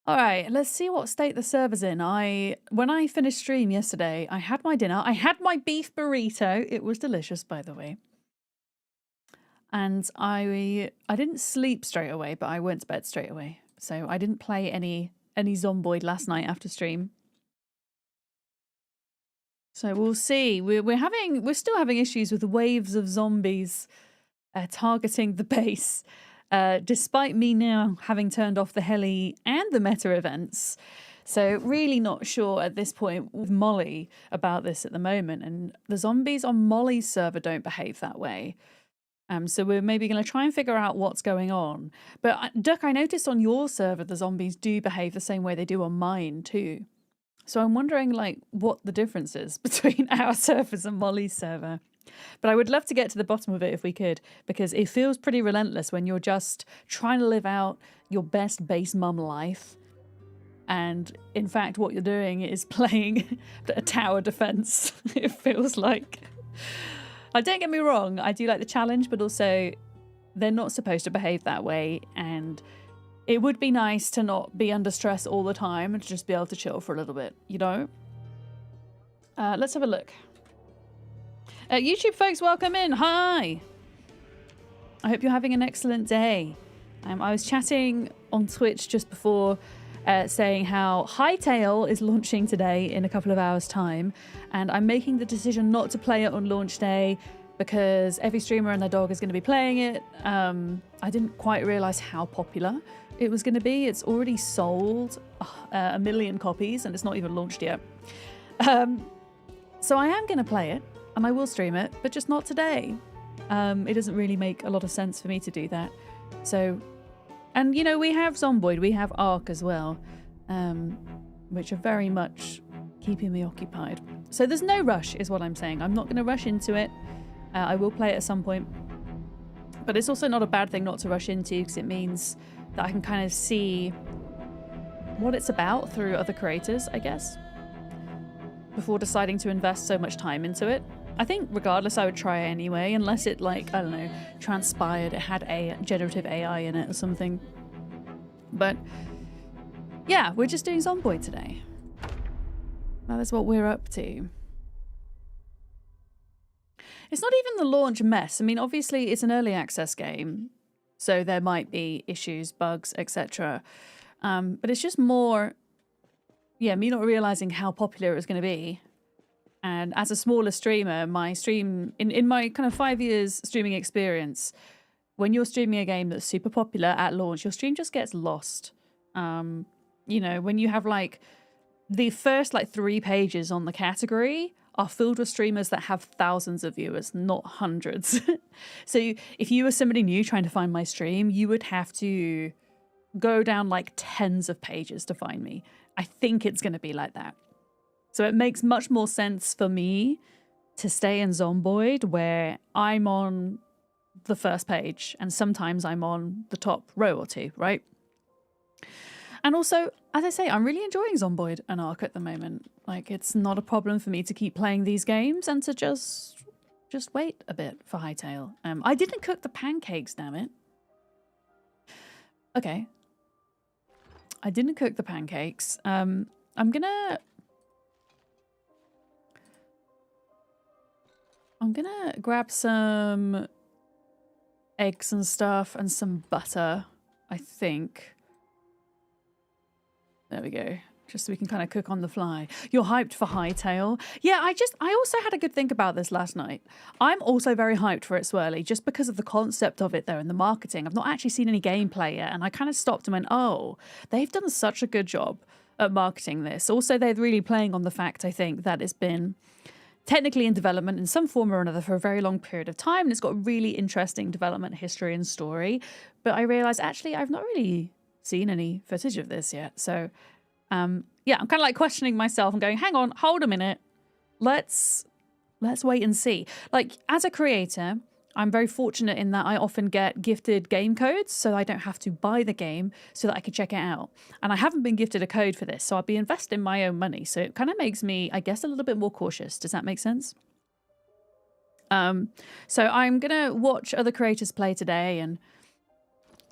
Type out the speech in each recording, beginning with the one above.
All right, let's see what state the server's in. When I finished stream yesterday, I had my dinner. I had my beef burrito. It was delicious, by the way. And I didn't sleep straight away, but I went to bed straight away. So I didn't play any Zomboid last night after stream. So we'll see. We're still having issues with waves of zombies targeting the base. Despite me now having turned off the heli and the meta events. So really not sure at this point with Molly about this at the moment. And the zombies on Molly's server don't behave that way. So we're maybe going to try and figure out what's going on. But Duck, I noticed on your server the zombies do behave the same way they do on mine too. So I'm wondering like what the difference is between our servers and Molly's server. But I would love to get to the bottom of it if we could, because it feels pretty relentless when you're just trying to live out your best base mum life. And in fact, what you're doing is playing a tower defense, it feels like. Don't get me wrong, I do like the challenge, but also they're not supposed to behave that way. And it would be nice to not be under stress all the time and to just be able to chill for a little bit, you know? Let's have a look. YouTube folks, welcome in. Hi. I hope you're having an excellent day. I was chatting on Twitch just before saying how Hytale is launching today in a couple of hours' time. And I'm making the decision not to play it on launch day because every streamer and their dog is going to be playing it. I didn't quite realize how popular it was going to be. It's already sold 1 million copies and it's not even launched yet. So I am going to play it. And I will stream it, but just not today. It doesn't really make a lot of sense for me to do that. So, and you know, we have Zomboid, we have Ark as well, which are very much keeping me occupied. So there's no rush is what I'm saying. I'm not going to rush into it. I will play it at some point. But it's also not a bad thing not to rush into because it means that I can kind of see what it's about through other creators, I guess, before deciding to invest so much time into it. I think regardless I would try it anyway, unless it like, I don't know, transpired, it had a generative AI in it or something. But yeah, we're just doing Zomboid today. That is what we're up to. It's not even the launch mess. I mean, obviously it's an early access game, so there might be issues, bugs, etc. But it's just more, yeah, me not realizing how popular it's going to be. And as a smaller streamer, my stream, in my kind of 5 years streaming experience, when you're streaming a game that's super popular at launch, your stream just gets lost. You know, when you have like the first like 3 pages on the category are filled with streamers that have thousands of viewers, not hundreds. So if you were somebody new trying to find my stream, you would have to go down like tens of pages to find me. I think it's going to be like that. So it makes much more sense for me to stay in Zomboid where I'm on the first page and sometimes I'm on the top row or 2, right? And also, as I say, I'm really enjoying Zomboid and Ark at the moment. Like, it's not a problem for me to keep playing these games and to just wait a bit for Hytale. I didn't cook the pancakes, damn it. Okay. I didn't cook the pancakes. I'm gonna grab some eggs and stuff and some butter, I think. There we go. Just so we can kind of cook on the fly. You're hyped for Hytale? Yeah, I also had a good think about this last night. I'm also very hyped for it, Swirly, just because of the concept of it though and the marketing. I've not actually seen any gameplay yet, and I kind of stopped and went, oh, they've done such a good job at marketing this. Also, they're really playing on the fact, I think, that it's been technically in development in some form or another for a very long period of time, and it's got a really interesting development history and story. But I realized, actually, I've not really seen any footage of this yet. So, yeah, I'm kind of like questioning myself and going, hang on, hold a minute. Let's wait and see. Like, as a creator, I'm very fortunate in that I often get gifted game codes, so I don't have to buy the game so that I can check it out. And I haven't been gifted a code for this, so I'll be investing my own money. So it kind of makes me, I guess, a little bit more cautious. Does that make sense? So I'm going to watch other creators play today and,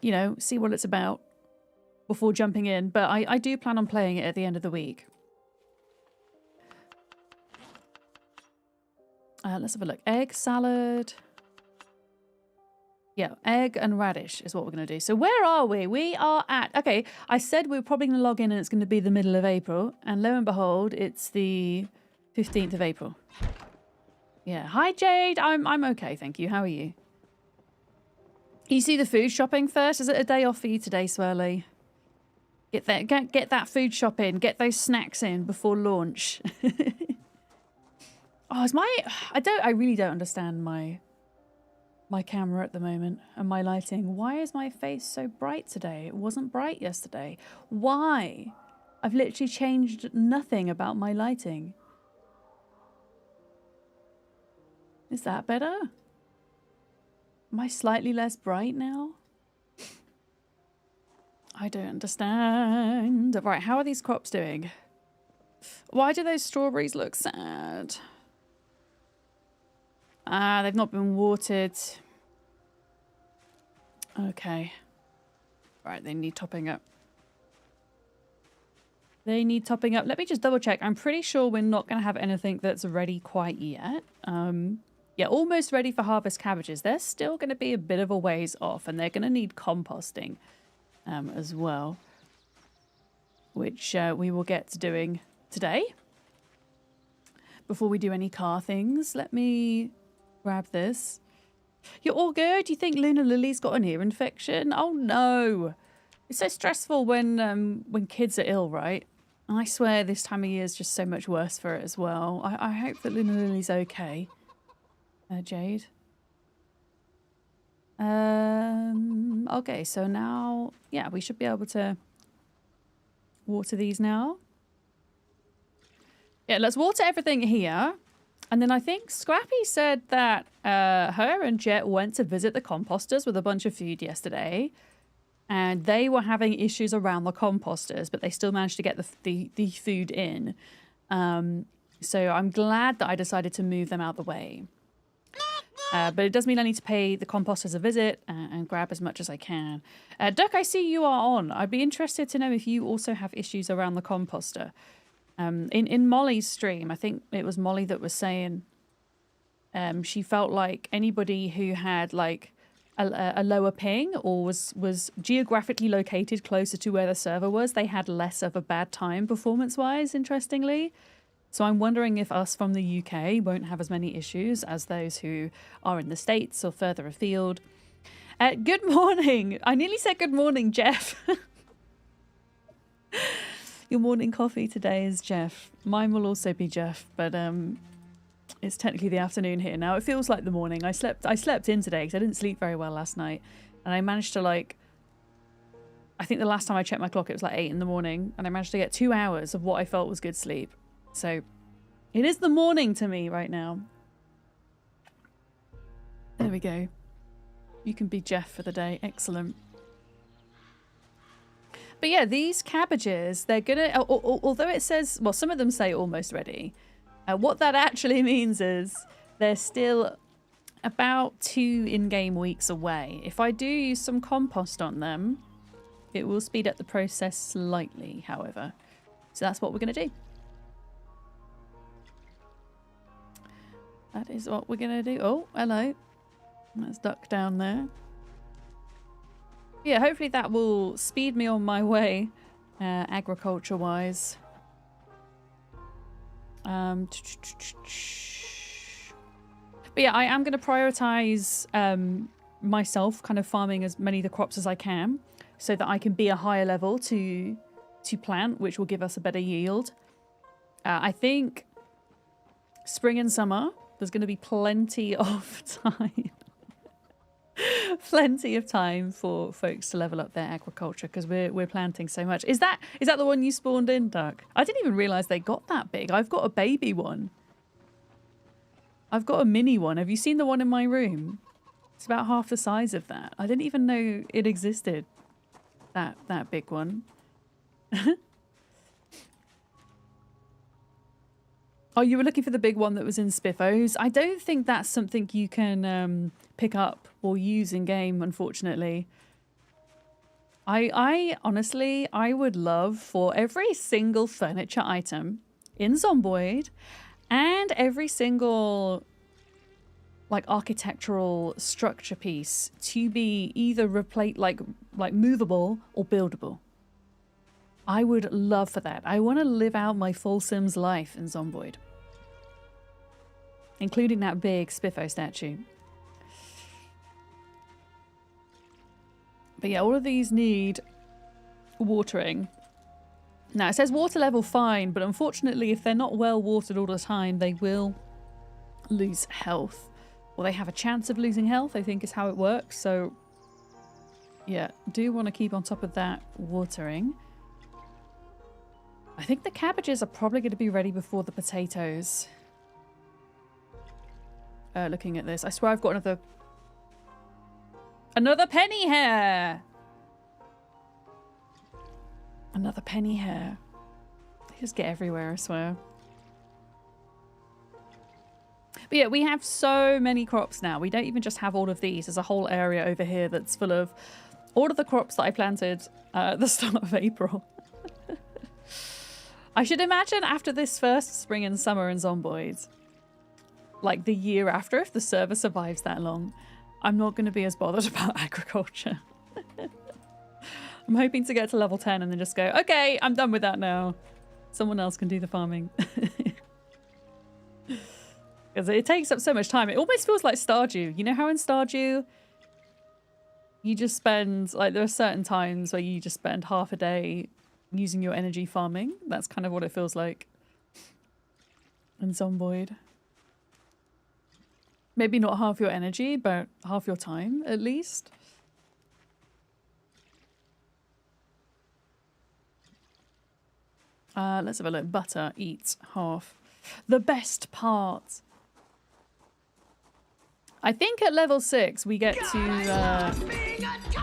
you know, see what it's about. before jumping in, but I do plan on playing it at the end of the week. Let's have a look. Egg salad. Yeah, egg and radish is what we're going to do. So where are we? We are at... Okay, I said we were probably going to log in and it's going to be the middle of April. And lo and behold, it's the 15th of April. Yeah. Hi, Jade. I'm okay, thank you. How are you? You see the food shopping first? Is it a day off for you today, Swirly? Get that food shopping. Get those snacks in before launch. Oh, is my... I really don't understand my camera at the moment and my lighting. Why is my face so bright today? It wasn't bright yesterday. Why? I've literally changed nothing about my lighting. Is that better? Am I slightly less bright now? I don't understand. Right, how are these crops doing? Why do those strawberries look sad? Ah, they've not been watered. Okay. Right, they need topping up. They need topping up. Let me just double check. I'm pretty sure we're not going to have anything that's ready quite yet. Yeah, almost ready for harvest cabbages. They're still going to be a bit of a ways off, and they're going to need composting as well, which we will get to doing today. Before we do any car things, let me grab this. You're all good? You think Luna Lily's got an ear infection? Oh no! It's so stressful when kids are ill, right? And I swear this time of year is just so much worse for it as well. I hope that Luna Lily's okay. Jade. Okay, so now, yeah, we should be able to water these now. Yeah, let's water everything here. And then I think Scrappy said that her and Jet went to visit the composters with a bunch of food yesterday. And they were having issues around the composters, but they still managed to get the food in. So I'm glad that I decided to move them out the way. But it does mean I need to pay the composters a visit and grab as much as I can. Duck, I see you are on. I'd be interested to know if you also have issues around the composter. In Molly's stream, I think it was Molly that was saying she felt like anybody who had like a lower ping or was geographically located closer to where the server was, they had less of a bad time performance-wise, interestingly. So I'm wondering if us from the UK won't have as many issues as those who are in the States or further afield. Good morning. I nearly said good morning, Jeff. Your morning coffee today is Jeff. Mine will also be Jeff, but it's technically the afternoon here now. It feels like the morning. I slept in today because I didn't sleep very well last night. And I managed to I think the last time I checked my clock it was like 8 in the morning. And I managed to get 2 hours of what I felt was good sleep. So it is the morning to me right now. There we go. You can be Jeff for the day. Excellent. But yeah, these cabbages, they're gonna, although it says, well, some of them say almost ready. What that actually means is they're still about 2 in-game weeks away. If I do use some compost on them, it will speed up the process slightly, however. So that's what we're gonna do. That is what we're gonna do. Oh, hello. Let's duck down there. Yeah, hopefully that will speed me on my way, agriculture-wise. But yeah, I am going to prioritize myself kind of farming as many of the crops as I can so that I can be a higher level to plant, which will give us a better yield. I think spring and summer, there's going to be plenty of time. Plenty of time for folks to level up their agriculture because we're planting so much. Is that the one you spawned in, Duck? I didn't even realize they got that big. I've got a baby one. I've got a mini one. Have you seen the one in my room? It's about half the size of that. I didn't even know it existed. That big one. Oh, you were looking for the big one that was in Spiffos. I don't think that's something you can pick up or use in game, unfortunately. I honestly, I would love for every single furniture item in Zomboid and every single like architectural structure piece to be either like movable or buildable. I would love for that. I want to live out my full Sims life in Zomboid, including that big Spiffo statue. But yeah, all of these need watering. Now, it says water level fine, but unfortunately, if they're not well watered all the time, they will lose health. Or they have a chance of losing health, I think is how it works. So, yeah, do want to keep on top of that watering. I think the cabbages are probably going to be ready before the potatoes. Looking at this, I swear I've got another penny hair! Another penny hair. They just get everywhere, I swear. But yeah, we have so many crops now. We don't even just have all of these. There's a whole area over here that's full of all of the crops that I planted at the start of April. I should imagine after this first spring and summer in Zomboid, like the year after, if the server survives that long, I'm not going to be as bothered about agriculture. I'm hoping to get to level 10 and then just go, okay, I'm done with that now. Someone else can do the farming. Because it takes up so much time. It almost feels like Stardew. You know how in Stardew, you just spend, like, there are certain times where you just spend half a day using your energy farming. That's kind of what it feels like in Zomboid. Maybe not half your energy, but half your time, at least. Let's have a look. Butter eats half. The best part. I think at level 6 we get to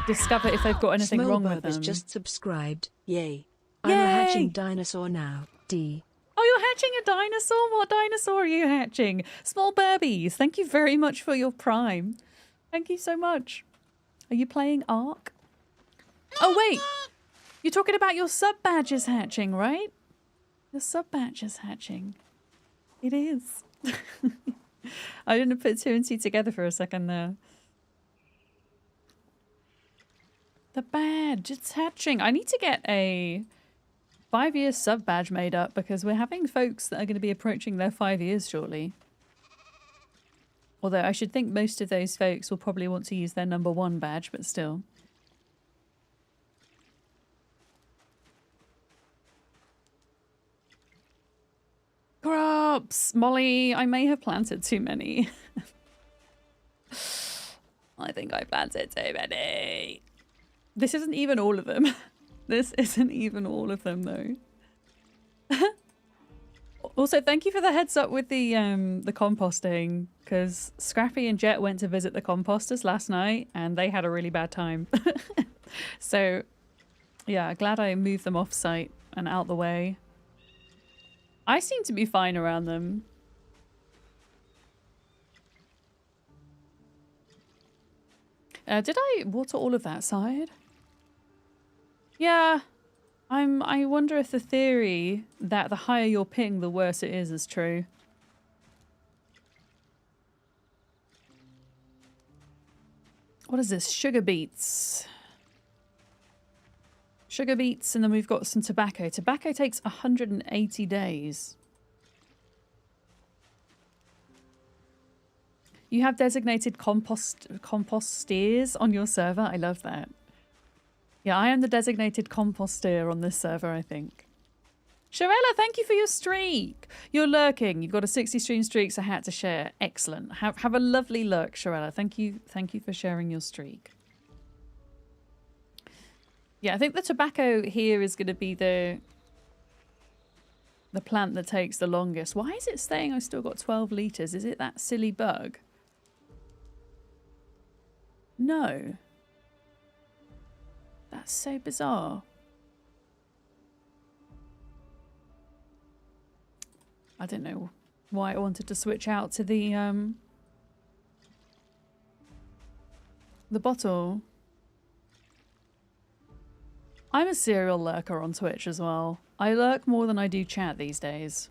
discover if they've got anything wrong with them. Has just subscribed. Yay. I'm a hatching dinosaur now. D. Oh, you're hatching a dinosaur? What dinosaur are you hatching? Small Burbies, thank you very much for your prime. Thank you so much. Are you playing Ark? Oh, wait. You're talking about your sub badges hatching, right? The sub badges hatching. It is. I didn't put 2 and 2 together for a second there. The badge, it's hatching. I need to get a 5-year sub badge made up because we're having folks that are going to be approaching their 5 years shortly. Although I should think most of those folks will probably want to use their #1 badge, but still. Crops! Molly, I may have planted too many. I think I planted too many. This isn't even all of them. This isn't even all of them, though. Also, thank you for the heads up with the composting, because Scrappy and Jet went to visit the composters last night, and they had a really bad time. So, yeah, glad I moved them off-site and out the way. I seem to be fine around them. Did I water all of that side? Yeah. I wonder if the theory that the higher your ping, the worse it is true. What is this? Sugar beets. Sugar beets, and then we've got some tobacco. Tobacco takes 180 days. You have designated composters on your server. I love that. Yeah, I am the designated composter on this server, I think. Sharella, thank you for your streak. You're lurking. You've got a 60 stream streak, so I had to share. Excellent. Have a lovely lurk, Sharella. Thank you for sharing your streak. Yeah, I think the tobacco here is going to be the plant that takes the longest. Why is it saying I've still got 12 litres? Is it that silly bug? No. That's so bizarre. I don't know why I wanted to switch out to the bottle. I'm a serial lurker on Twitch as well. I lurk more than I do chat these days.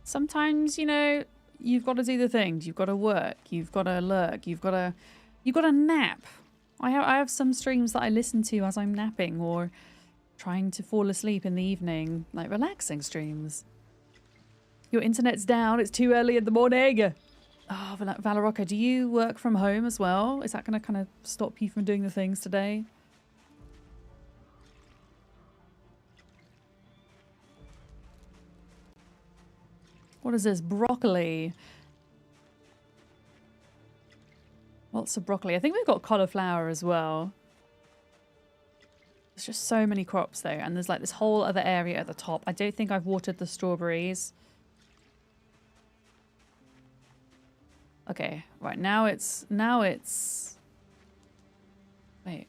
Sometimes, you know, you've got to do the things. You've got to work. You've got to lurk. You've got to nap. I have some streams that I listen to as I'm napping or trying to fall asleep in the evening, like relaxing streams. Your internet's down. It's too early in the morning. Oh, Valorocca, do you work from home as well? Is that going to kind of stop you from doing the things today? What is this? Broccoli. Lots of broccoli. I think we've got cauliflower as well. There's just so many crops though, and there's like this whole other area at the top. I don't think I've watered the strawberries. Okay, right, now it's wait.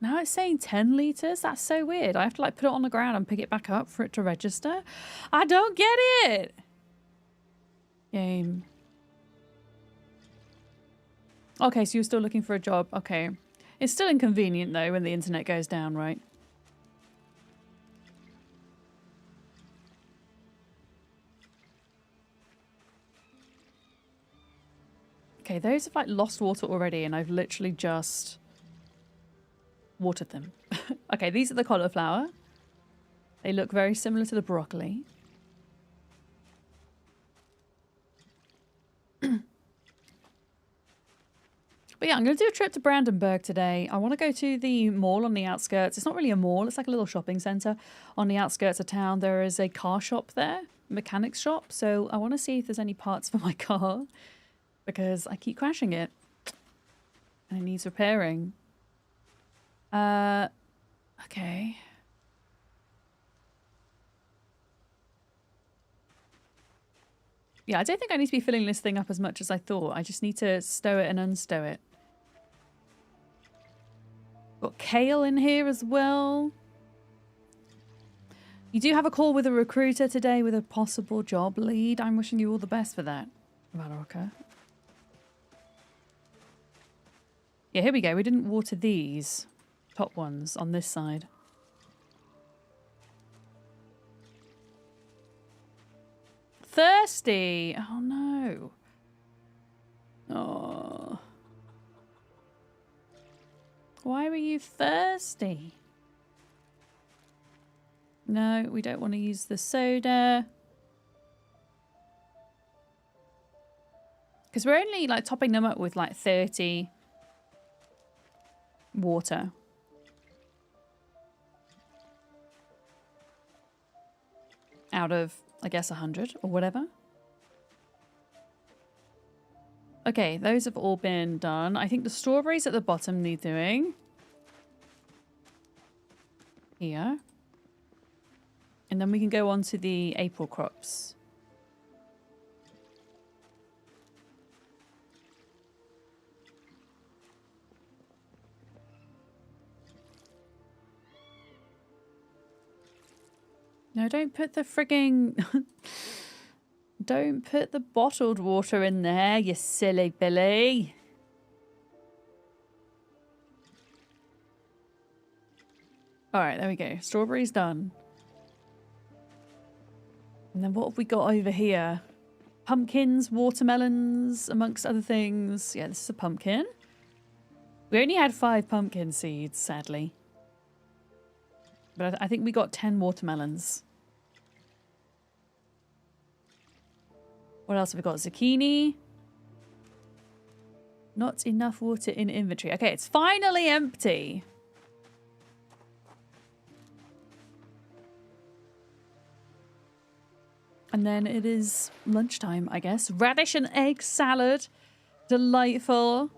Now it's saying 10 liters? That's so weird. I have to like put it on the ground and pick it back up for it to register. I don't get it. Game. Okay, so you're still looking for a job. Okay. It's still inconvenient though when the internet goes down, right? Okay, those have like lost water already and I've literally just watered them. Okay, these are the cauliflower. They look very similar to the broccoli. But yeah, I'm going to do a trip to Brandenburg today. I want to go to the mall on the outskirts. It's not really a mall. It's like a little shopping centre on the outskirts of town. There is a car shop there, mechanics shop. So I want to see if there's any parts for my car because I keep crashing it and it needs repairing. Okay. Yeah, I don't think I need to be filling this thing up as much as I thought. I just need to stow it and unstow it. Got kale in here as well. You do have a call with a recruiter today with a possible job lead. I'm wishing you all the best for that, Valorca. Yeah, here we go. We didn't water these top ones on this side. Thirsty. Oh no. Oh. Why were you thirsty? No, we don't want to use the soda. Because we're only like topping them up with like 30 water. Out of, I guess, 100 or whatever. Okay, those have all been done. I think the strawberries at the bottom need doing. Here. And then we can go on to the April crops. No, don't put the frigging... Don't put the bottled water in there, you silly Billy. Alright, there we go. Strawberries done. And then what have we got over here? Pumpkins, watermelons, amongst other things. Yeah, this is a pumpkin. We only had 5 pumpkin seeds, sadly. But I think we got 10 watermelons. What else have we got? Zucchini. Not enough water in inventory. Okay, it's finally empty. And then it is lunchtime, I guess. Radish and egg salad. Delightful.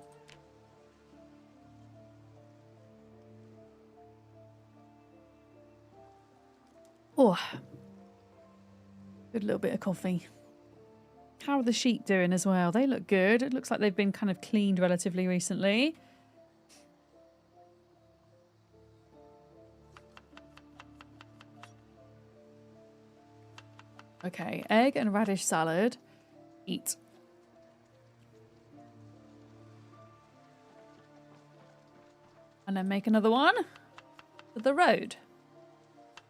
Oh. Good little bit of coffee. How are the sheep doing as well? They look good. It looks like they've been kind of cleaned relatively recently. Okay, egg and radish salad. Eat. And then make another one for the road.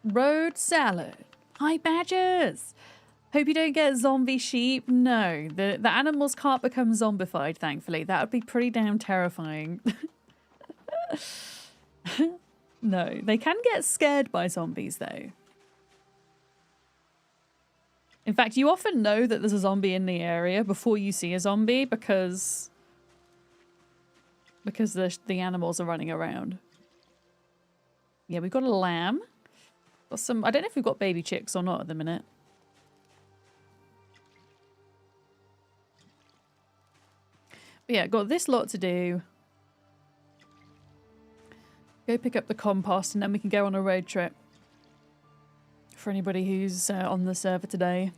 Road salad. Hi, badgers. Hope you don't get zombie sheep. No, the animals can't become zombified, thankfully. That would be pretty damn terrifying. No, they can get scared by zombies, though. In fact, you often know that there's a zombie in the area before you see a zombie because the animals are running around. Yeah, we've got a lamb. Got some. I don't know if we've got baby chicks or not at the minute. But yeah, got this lot to do. Go pick up the compost and then we can go on a road trip. For anybody who's on the server today.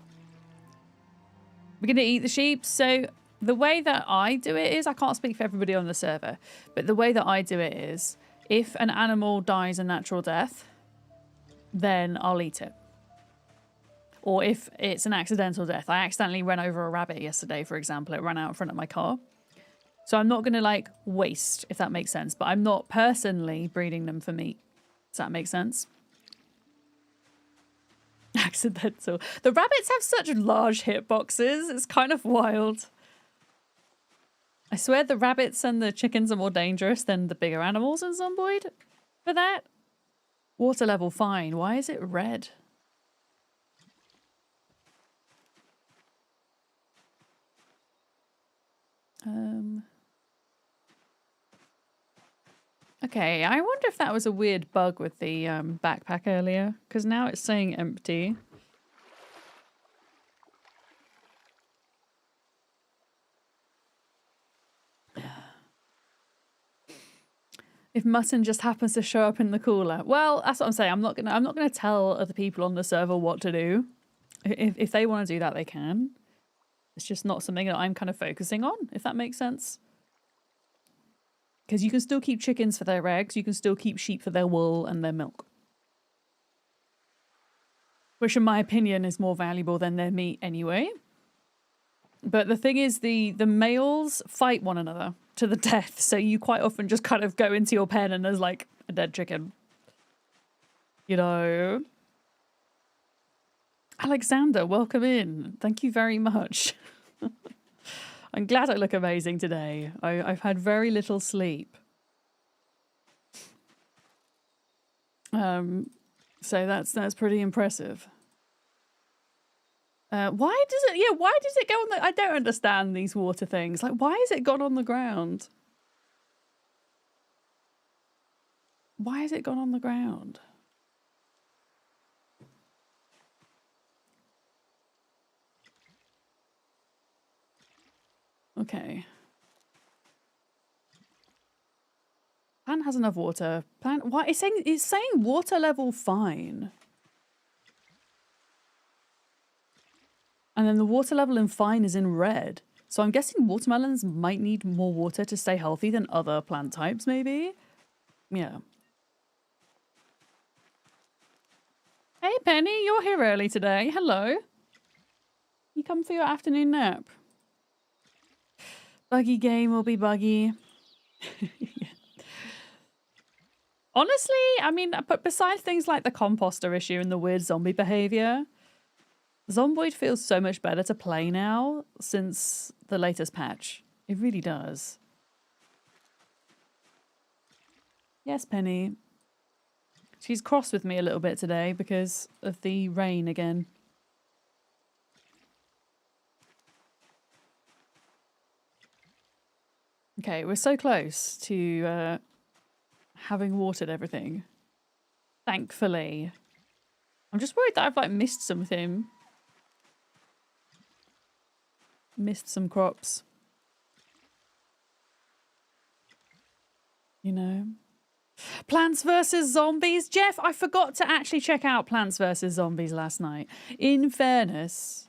We're going to eat the sheep. So the way that I do it is, I can't speak for everybody on the server, but the way that I do it is, if an animal dies a natural death, then I'll eat it. Or if it's an accidental death. I accidentally ran over a rabbit yesterday, for example. It ran out in front of my car. So I'm not going to like waste, if that makes sense. But I'm not personally breeding them for meat. Does that make sense? Accidental. The rabbits have such large hitboxes. It's kind of wild. I swear the rabbits and the chickens are more dangerous than the bigger animals in Zomboid for that. Water level fine. Why is it red? Okay, I wonder if that was a weird bug with the backpack earlier, because now it's saying empty. If mutton just happens to show up in the cooler, well, that's what I'm saying. I'm not gonna tell other people on the server what to do. If they want to do that, they can. It's just not something that I'm kind of focusing on, if that makes sense. Because you can still keep chickens for their eggs, you can still keep sheep for their wool and their milk. Which, in my opinion, is more valuable than their meat anyway. But the thing is, the males fight one another to the death, so you quite often just kind of go into your pen and there's like a dead chicken. You know? Alexander, welcome in. Thank you very much. I'm glad I look amazing today. I've had very little sleep. So that's pretty impressive. Why does it go on the... I don't understand these water things. Like, why has it gone on the ground? Why has it gone on the ground? Okay. Plant has enough water. Plant... Why? It's saying water level fine. And then the water level in fine is in red. So I'm guessing watermelons might need more water to stay healthy than other plant types, maybe? Yeah. Hey, Penny, you're here early today. Hello. You come for your afternoon nap. Buggy game will be buggy. Yeah. Honestly, I mean, but besides things like the composter issue and the weird zombie behavior, Zomboid feels so much better to play now since the latest patch. It really does. Yes, Penny. She's cross with me a little bit today because of the rain again. Okay, we're so close to having watered everything. Thankfully. I'm just worried that I've like missed something. Missed some crops. You know. Plants vs. Zombies. Jeff, I forgot to actually check out Plants vs. Zombies last night. In fairness,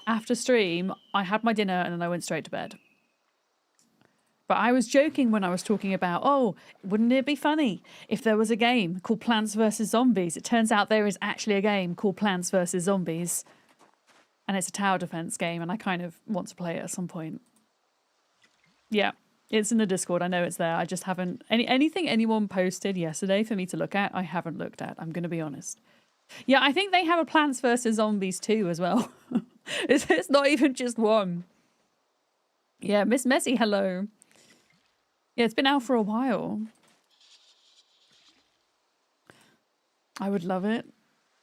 after stream, I had my dinner and then I went straight to bed. But I was joking when I was talking about, oh, wouldn't it be funny if there was a game called Plants vs. Zombies? It turns out there is actually a game called Plants vs. Zombies. And it's a tower defense game, and I kind of want to play it at some point. Yeah, it's in the Discord. I know it's there. I just haven't... Anything anyone posted yesterday for me to look at, I haven't looked at. I'm going to be honest. Yeah, I think they have a Plants vs. Zombies 2 as well. It's not even just one. Yeah, Miss Messi, hello. Yeah, it's been out for a while. I would love it.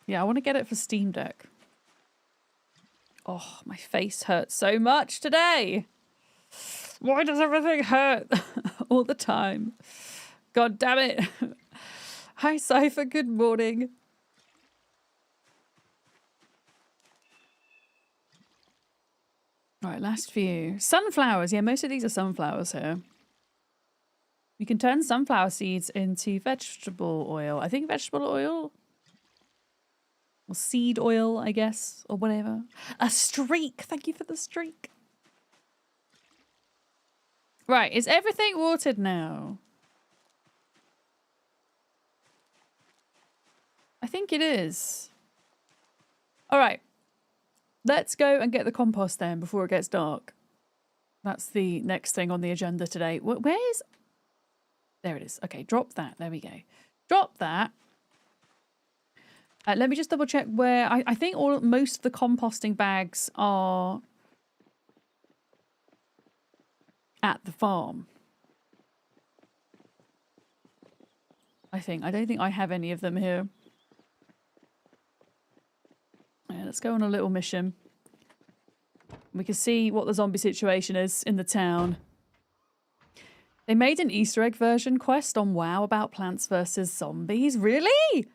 Yeah, I want to get it for Steam Deck. Oh, my face hurts so much today. Why does everything hurt all the time? God damn it. Hi, Cypher. Good morning. All right, last few. Sunflowers. Yeah, most of these are sunflowers here. You can turn sunflower seeds into vegetable oil. I think vegetable oil? Or seed oil, I guess. Or whatever. A streak! Thank you for the streak. Right, is everything watered now? I think it is. Alright. Let's go and get the compost then before it gets dark. That's the next thing on the agenda today. Where is... There it is. Okay, drop that. There we go. Drop that. Let me just double check where... I think most of the composting bags are at the farm. I think. I don't think I have any of them here. Yeah, let's go on a little mission. We can see what the zombie situation is in the town. They made an Easter egg version quest on WoW about Plants vs. Zombies. Really?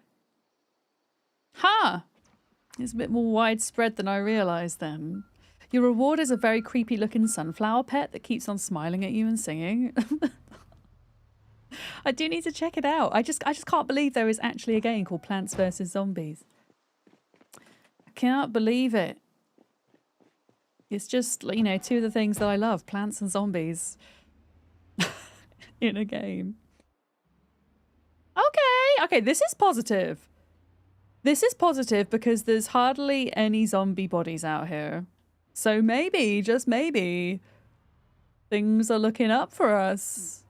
Huh. It's a bit more widespread than I realised then. Your reward is a very creepy looking sunflower pet that keeps on smiling at you and singing. I do need to check it out. I just can't believe there is actually a game called Plants vs. Zombies. I cannot believe it. It's just, you know, two of the things that I love, plants and zombies. In a game. Okay, this is positive. This is positive because there's hardly any zombie bodies out here. So maybe, just maybe, things are looking up for us.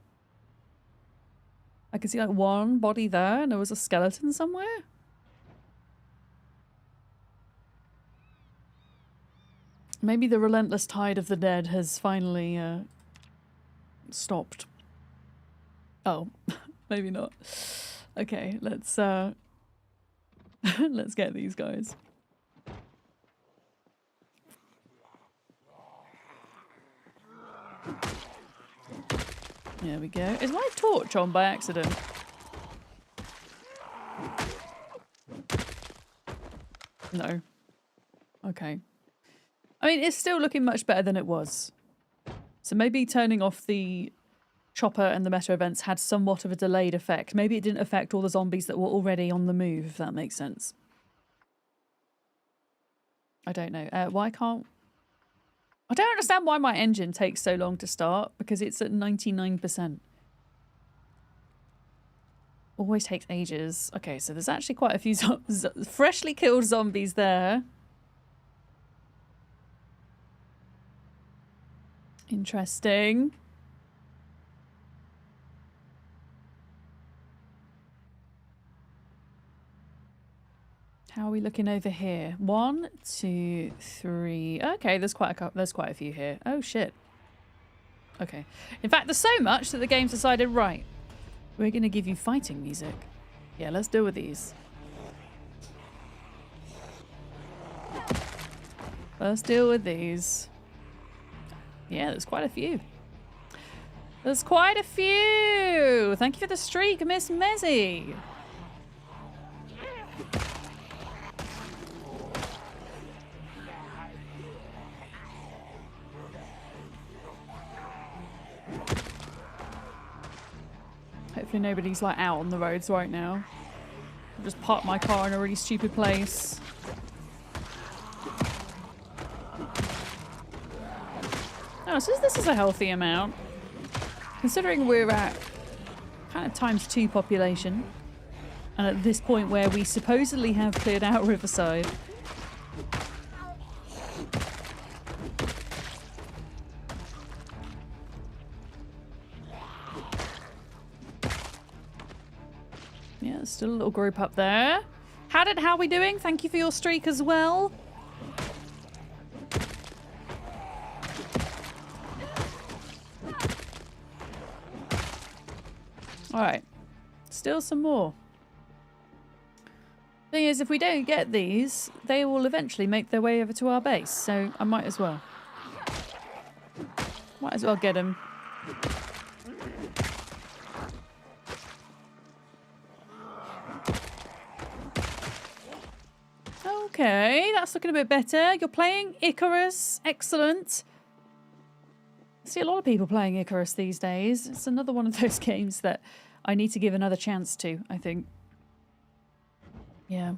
I can see like one body there and there was a skeleton somewhere. Maybe the relentless tide of the dead has finally stopped. Oh, maybe not. Okay, let's let's get these guys. There we go. Is my torch on by accident? No. Okay. I mean, it's still looking much better than it was. So maybe turning off the chopper and the meta events had somewhat of a delayed effect. Maybe it didn't affect all the zombies that were already on the move, if that makes sense. I don't know. Why can't... I don't understand why my engine takes so long to start, because it's at 99%. Always takes ages. Okay, so there's actually quite a few freshly killed zombies there. Interesting. How are we looking over here? 1, 2, 3. Okay, there's quite a few here. Oh shit. Okay. In fact, there's so much that the game's decided, right, we're gonna give you fighting music. Yeah, let's deal with these. Let's deal with these. Yeah, there's quite a few. There's quite a few! Thank you for the streak, Miss Messi! Hopefully nobody's like out on the roads right now. I'll just park my car in a really stupid place. Oh, so this is a healthy amount. Considering we're at kind of ×2 population, and at this point where we supposedly have cleared out Riverside. Yeah, there's still a little group up there. How we doing? Thank you for your streak as well. Alright. Still some more. Thing is, if we don't get these, they will eventually make their way over to our base, so I might as well. Might as well get them. Okay, that's looking a bit better. You're playing Icarus. Excellent. I see a lot of people playing Icarus these days. It's another one of those games that I need to give another chance to, I think. Yeah.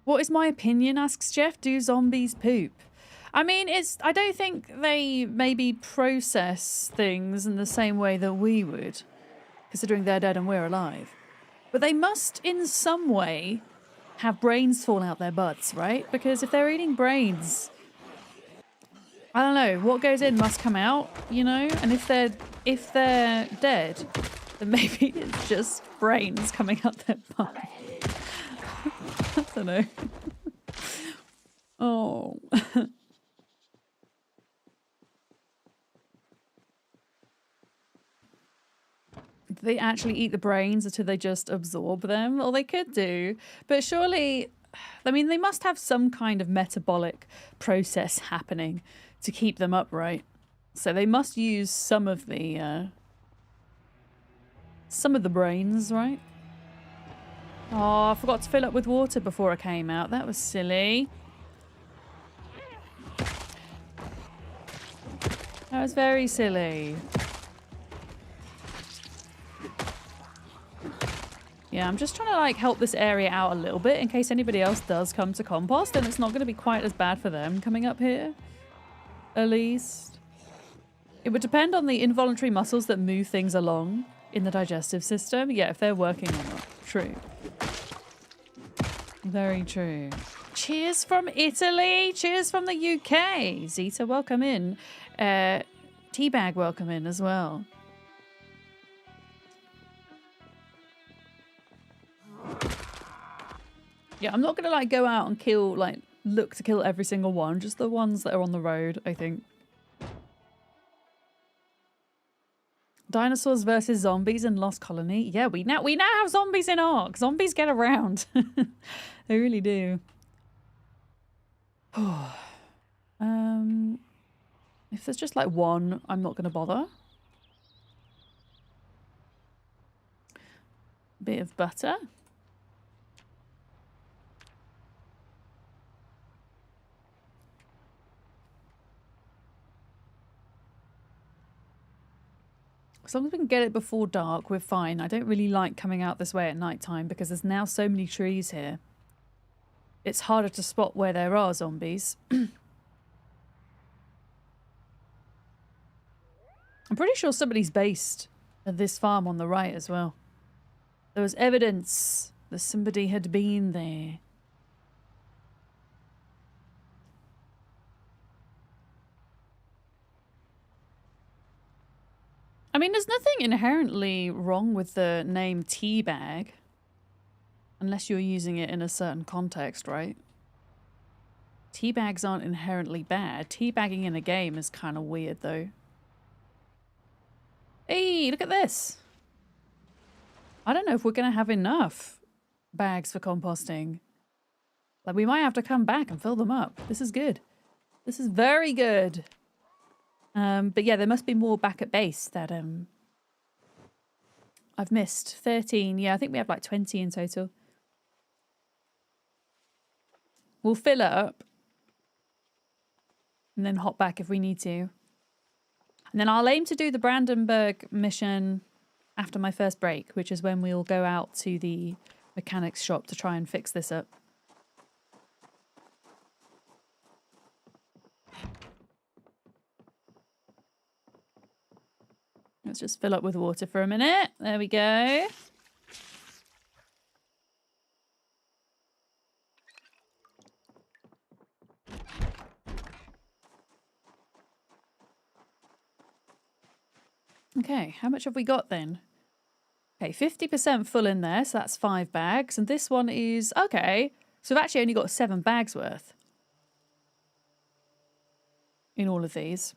What is my opinion, asks Jeff. Do zombies poop? I mean, I don't think they maybe process things in the same way that we would, considering they're dead and we're alive. But they must, in some way, have brains fall out their butts, right? Because if they're eating brains, I don't know, what goes in must come out, you know? And if they're dead, then maybe it's just brains coming out their butt. I don't know. Oh. Do they actually eat the brains, or do they just absorb them? Or they could do. But surely, I mean, they must have some kind of metabolic process happening to keep them upright. So they must use some of the brains, right? Oh, I forgot to fill up with water before I came out. That was silly. That was very silly. Yeah, I'm just trying to like help this area out a little bit in case anybody else does come to compost, and it's not going to be quite as bad for them coming up here. At least. It would depend on the involuntary muscles that move things along in the digestive system. Yeah, if they're working or not. True. Very true. Cheers from Italy. Cheers from the UK. Zeta, welcome in. Teabag, welcome in as well. Yeah, I'm not going to like go out and kill, like, look to kill every single one. Just the ones that are on the road, I think. Dinosaurs versus zombies in Lost Colony. Yeah, we now have zombies in Ark. Zombies get around. They really do. If there's just like one, I'm not going to bother. Bit of butter. As long as we can get it before dark, we're fine. I don't really like coming out this way at night time because there's now so many trees here. It's harder to spot where there are zombies. I'm pretty sure somebody's based at this farm on the right as well. There was evidence that somebody had been there. I mean, there's nothing inherently wrong with the name Teabag. Unless you're using it in a certain context, right? Teabags aren't inherently bad. Teabagging in a game is kind of weird, though. Hey, look at this. I don't know if we're going to have enough bags for composting. Like, we might have to come back and fill them up. This is good. This is very good. But yeah, there must be more back at base that I've missed. 13. Yeah, I think we have like 20 in total. We'll fill it up and then hop back if we need to. And then I'll aim to do the Brandenburg mission after my first break, which is when we'll go out to the mechanics shop to try and fix this up. Let's just fill up with water for a minute. There we go. Okay, how much have we got then? Okay, 50% full in there, so that's 5 bags. And this one is, okay, so we've actually only got 7 bags worth in all of these.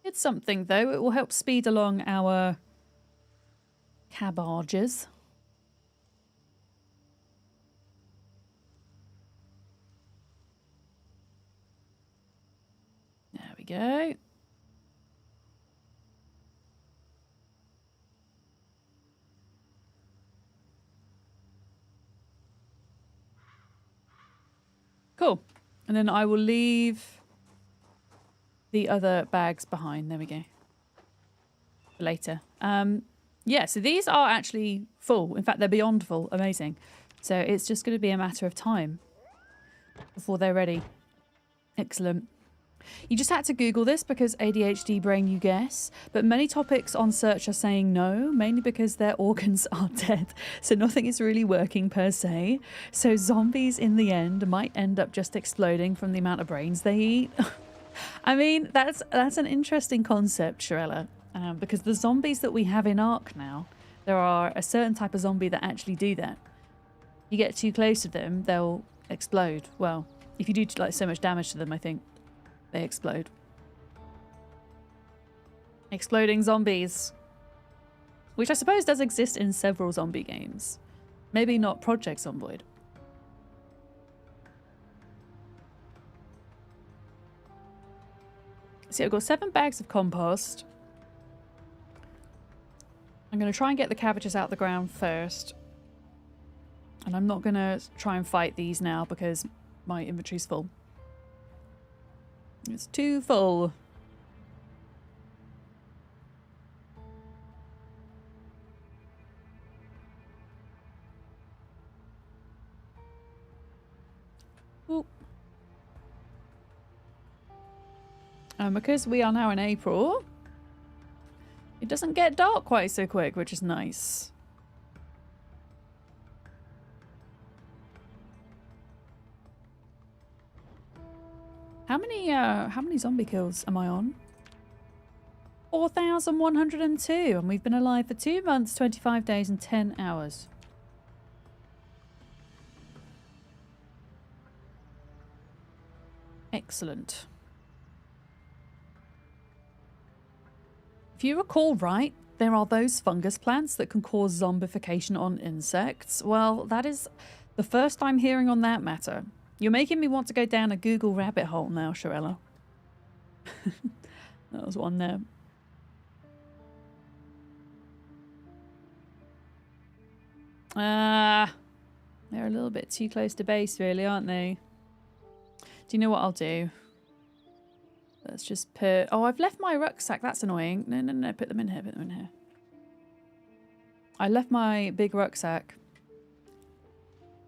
It's something, though. It will help speed along our cabbages. There we go. Cool. And then I will leave the other bags behind. There we go. For later. Yeah, so these are actually full. In fact, they're beyond full. Amazing. So it's just going to be a matter of time before they're ready. Excellent. You just had to Google this because ADHD brain, you guess. But many topics on search are saying no, mainly because their organs are dead. So nothing is really working per se. So zombies in the end might end up just exploding from the amount of brains they eat. I mean, that's an interesting concept, Shirella. Because the zombies that we have in Ark now, there are a certain type of zombie that actually do that. You get too close to them, they'll explode. Well, if you do like so much damage to them, I think they explode. Exploding zombies. Which I suppose does exist in several zombie games. Maybe not Project Zomboid. See, I've got 7 bags of compost. I'm going to try and get the cabbages out the ground first. And I'm not going to try and fight these now because my inventory's full. It's too full. Ooh. And because we are now in April, it doesn't get dark quite so quick, which is nice. How many zombie kills am I on? 4,102, and we've been alive for 2 months, 25 days, and 10 hours. Excellent. If you recall right, there are those fungus plants that can cause zombification on insects. Well, that is the first I'm hearing on that matter. You're making me want to go down a Google rabbit hole now, Shirella. That was one there. They're a little bit too close to base, really, aren't they? Do you know what I'll do? Let's just put... Oh, I've left my rucksack. That's annoying. No, no, no. Put them in here. Put them in here. I left my big rucksack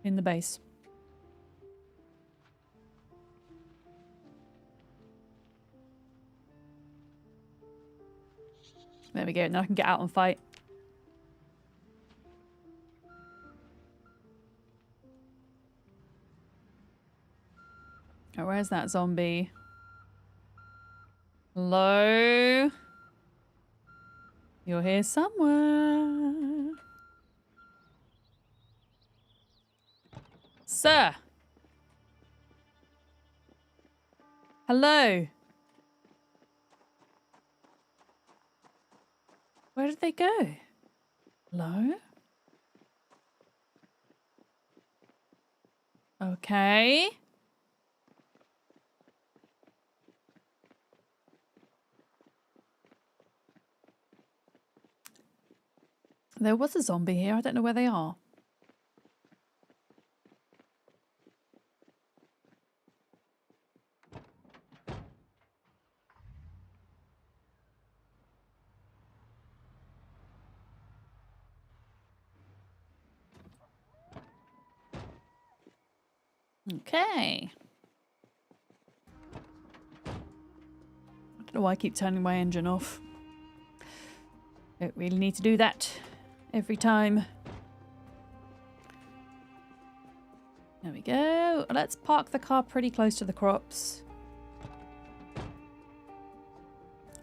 in the base. There we go. Now I can get out and fight. Oh, where's that zombie? Hello? You're here somewhere. Sir. Hello. Where did they go? Hello? Okay. There was a zombie here. I don't know where they are. Okay. know why I keep turning my engine off. Don't really need to do that every time. There we go. Let's park the car pretty close to the crops.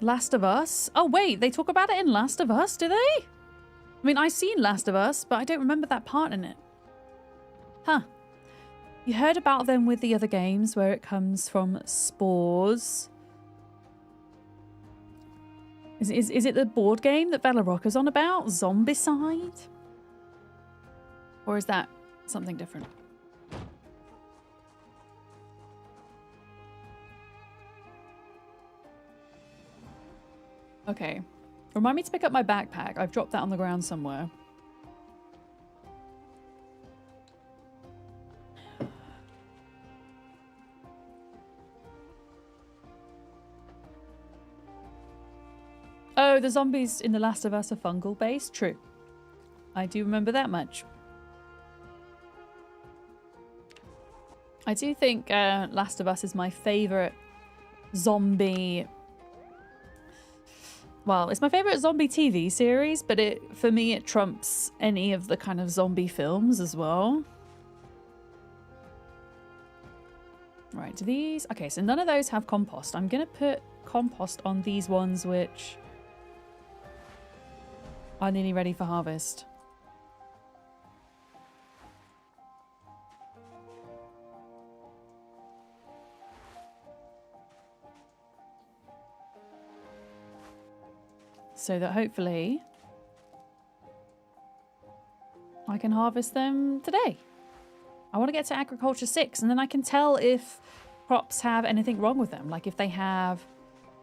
Last of Us. Oh, wait. They talk about it in Last of Us, do they? I mean, I've seen Last of Us, but I don't remember that part in it. Huh. You heard about them with the other games where it comes from spores. Is it the board game that Bella Rocca's on about? Zombicide? Or is that something different? Okay. Remind me to pick up my backpack. I've dropped that on the ground somewhere. Oh, the zombies in The Last of Us are fungal based? True. I do remember that much. I do think Last of Us is my favourite zombie... Well, it's my favourite zombie TV series, but for me it trumps any of the kind of zombie films as well. Right, do these... Okay, so none of those have compost. I'm going to put compost on these ones which are nearly ready for harvest. So that hopefully I can harvest them today. I want to get to Agriculture 6 and then I can tell if crops have anything wrong with them. Like if they have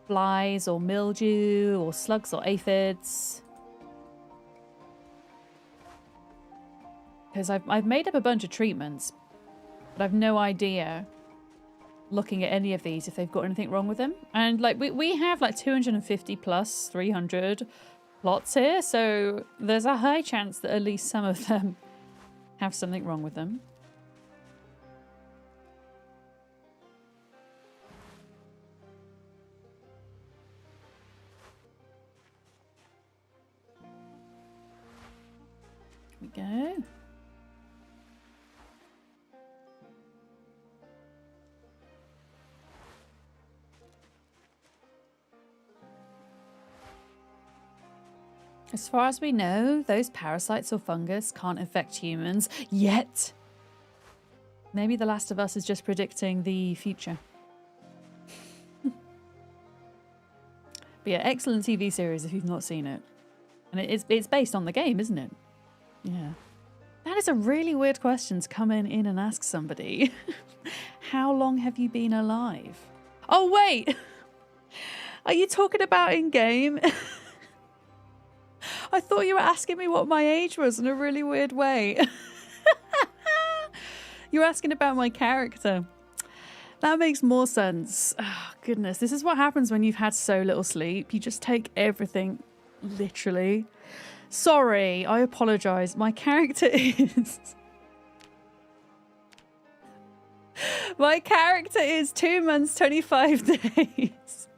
flies or mildew or slugs or aphids. Because I've made up a bunch of treatments, but I've no idea looking at any of these if they've got anything wrong with them. And like we have like 250 plus 300 plots here, so there's a high chance that at least some of them have something wrong with them. Here we go. As far as we know, those parasites or fungus can't infect humans yet. Maybe The Last of Us is just predicting the future. But yeah, excellent TV series if you've not seen it. And it's based on the game, isn't it? Yeah. That is a really weird question to come in and ask somebody. How long have you been alive? Oh, wait! Are you talking about in-game? I thought you were asking me what my age was in a really weird way. You're asking about my character. That makes more sense. Oh, goodness, this is what happens when you've had so little sleep. You just take everything literally. Sorry, I apologise. My character is... My character is 2 months, 25 days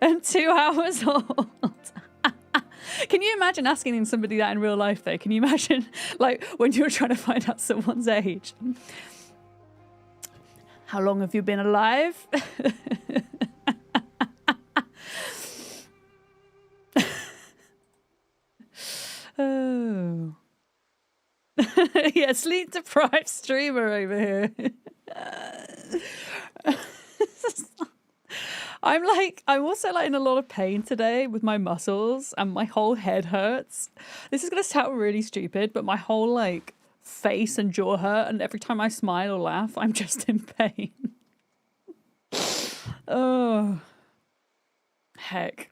and 2 hours old. Can you imagine asking somebody that in real life, though? Can you imagine, like, when you're trying to find out someone's age? How long have you been alive? Oh. Yeah, sleep-deprived streamer over here. I'm also like in a lot of pain today with my muscles and my whole head hurts. This is going to sound really stupid, but my whole like face and jaw hurt, and every time I smile or laugh, I'm just in pain. Oh, heck.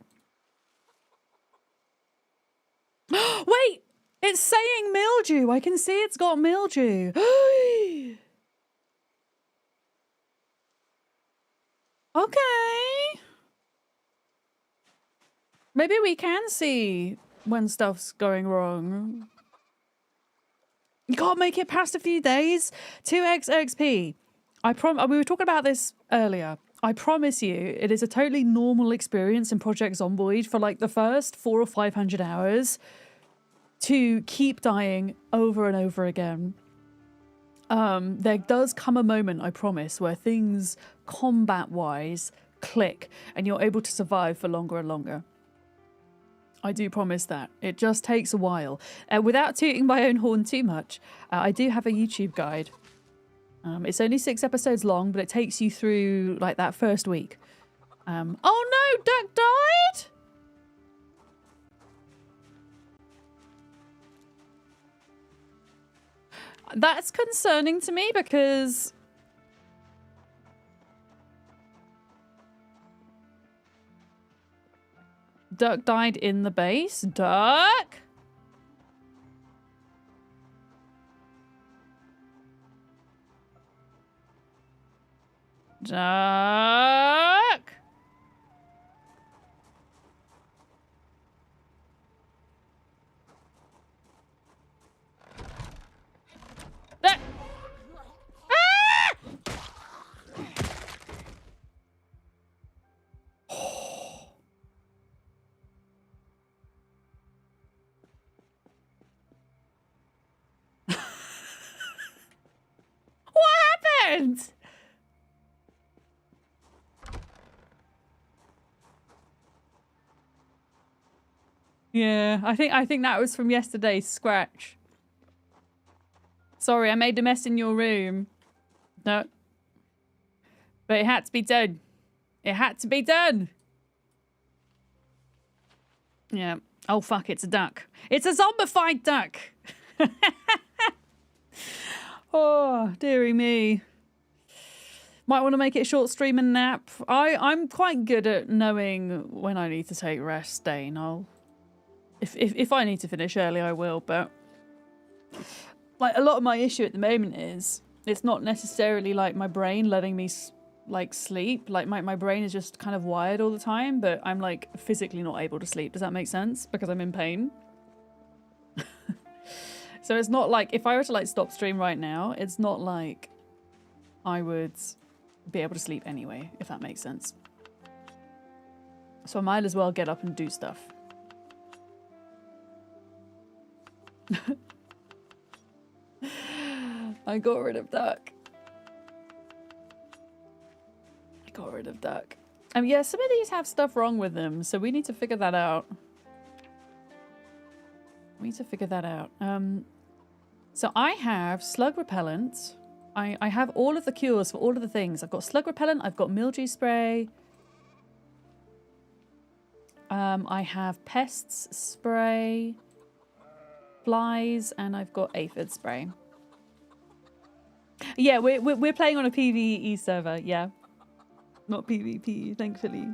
Wait, it's saying mildew. I can see it's got mildew. Okay. Maybe we can see when stuff's going wrong. You can't make it past a few days. 2x XP. We were talking about this earlier. I promise you, it is a totally normal experience in Project Zomboid for like the first 400 or 500 hours to keep dying over and over again. There does come a moment, I promise, where things combat-wise click and you're able to survive for longer and longer. I do promise that. It just takes a while. Without tooting my own horn too much, I do have a YouTube guide. It's only 6 episodes long, but it takes you through like that first week. Oh no, Duck died? That's concerning to me because Duck died in the base. Duck? Duck? Duck? Ah! What happened? Yeah, I think that was from yesterday's scratch. Sorry, I made a mess in your room. No. But it had to be done. It had to be done. Yeah. Oh, fuck, it's a duck. It's a zombified duck. Oh, dearie me. Might want to make it a short stream and nap. I'm quite good at knowing when I need to take rest, Dane. If I need to finish early, I will, but like a lot of my issue at the moment is it's not necessarily like my brain letting me like sleep. Like my brain is just kind of wired all the time, but I'm like physically not able to sleep. Does that make sense? Because I'm in pain. So it's not like if I were to like stop stream right now, it's not like I would be able to sleep anyway, if that makes sense. So I might as well get up and do stuff. I got rid of Duck. I got rid of Duck. Yeah, some of these have stuff wrong with them, so we need to figure that out. We need to figure that out. So I have slug repellent. I have all of the cures for all of the things. I've got slug repellent, I've got mildew spray. I have pests spray, flies, and I've got aphid spray. Yeah, we're playing on a PvE server, yeah. Not PvP, thankfully.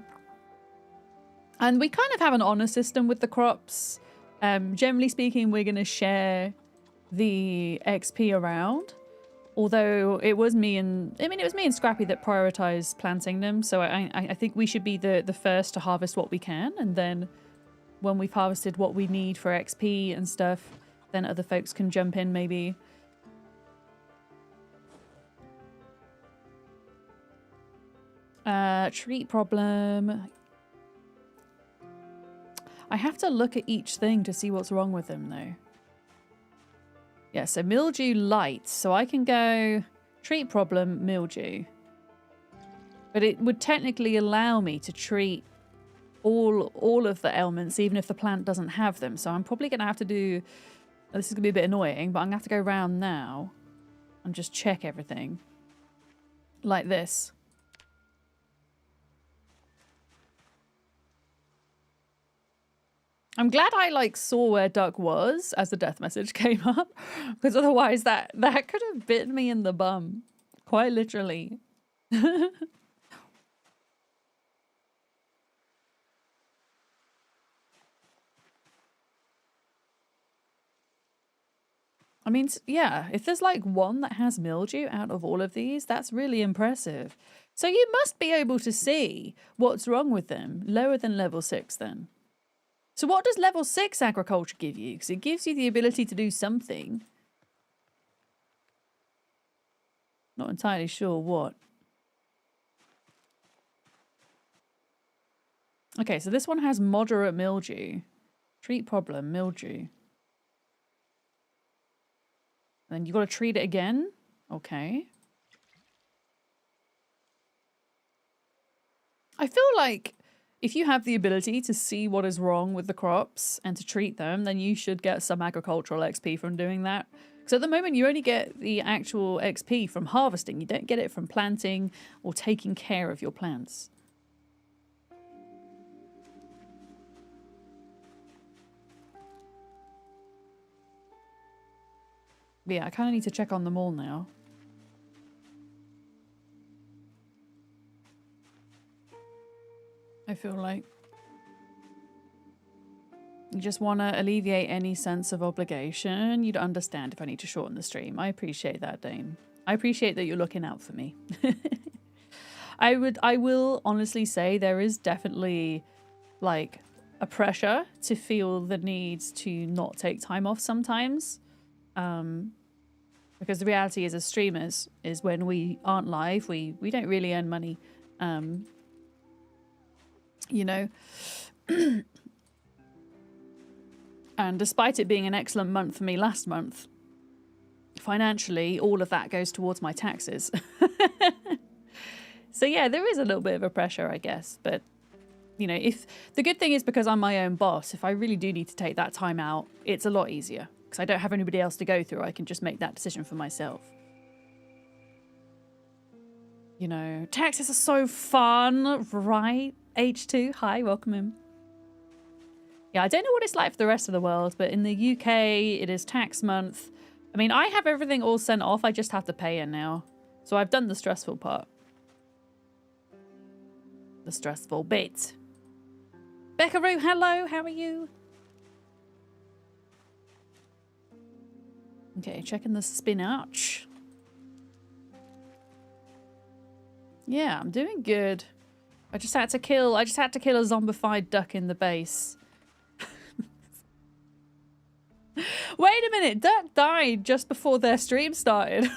And we kind of have an honor system with the crops. Generally speaking, we're going to share the XP around. Although it was me and Scrappy that prioritized planting them. So I think we should be the first to harvest what we can. And then when we've harvested what we need for XP and stuff, then other folks can jump in maybe. Treat problem. I have to look at each thing to see what's wrong with them though. Yeah, so mildew light. So I can go treat problem, mildew. But it would technically allow me to treat all of the ailments, even if the plant doesn't have them. So I'm probably going to have to do... This is going to be a bit annoying, but I'm going to have to go around now and just check everything. Like this. I'm glad I like saw where Duck was as the death message came up, because otherwise that could have bitten me in the bum, quite literally. I mean, yeah, if there's like one that has mildew out of all of these, that's really impressive. So you must be able to see what's wrong with them lower than level 6 then. So what does level 6 agriculture give you? Because it gives you the ability to do something. Not entirely sure what. Okay, so this one has moderate mildew. Treat problem, mildew. Then you got to treat it again. Okay. I feel like if you have the ability to see what is wrong with the crops and to treat them, then you should get some agricultural XP from doing that. Because at the moment, you only get the actual XP from harvesting. You don't get it from planting or taking care of your plants. But yeah, I kind of need to check on them all now. I feel like you just want to alleviate any sense of obligation. You'd understand if I need to shorten the stream. I appreciate that, Dane. I appreciate that you're looking out for me. I will honestly say there is definitely like a pressure to feel the need to not take time off sometimes. Because the reality is as streamers is when we aren't live, we don't really earn money. You know, and despite it being an excellent month for me last month, financially, all of that goes towards my taxes. So yeah, there is a little bit of a pressure, I guess. But, you know, if the good thing is because I'm my own boss, if I really do need to take that time out, it's a lot easier because I don't have anybody else to go through. I can just make that decision for myself. You know, taxes are so fun, right? H2, hi, welcome in. Yeah, I don't know what it's like for the rest of the world, but in the UK, it is tax month. I mean, I have everything all sent off. I just have to pay it now. So I've done the stressful part. The stressful bit. Beckaroo, hello, how are you? Okay, checking the spinach. Yeah, I'm doing good. I just had to kill a zombified duck in the base. Wait a minute, duck died just before their stream started.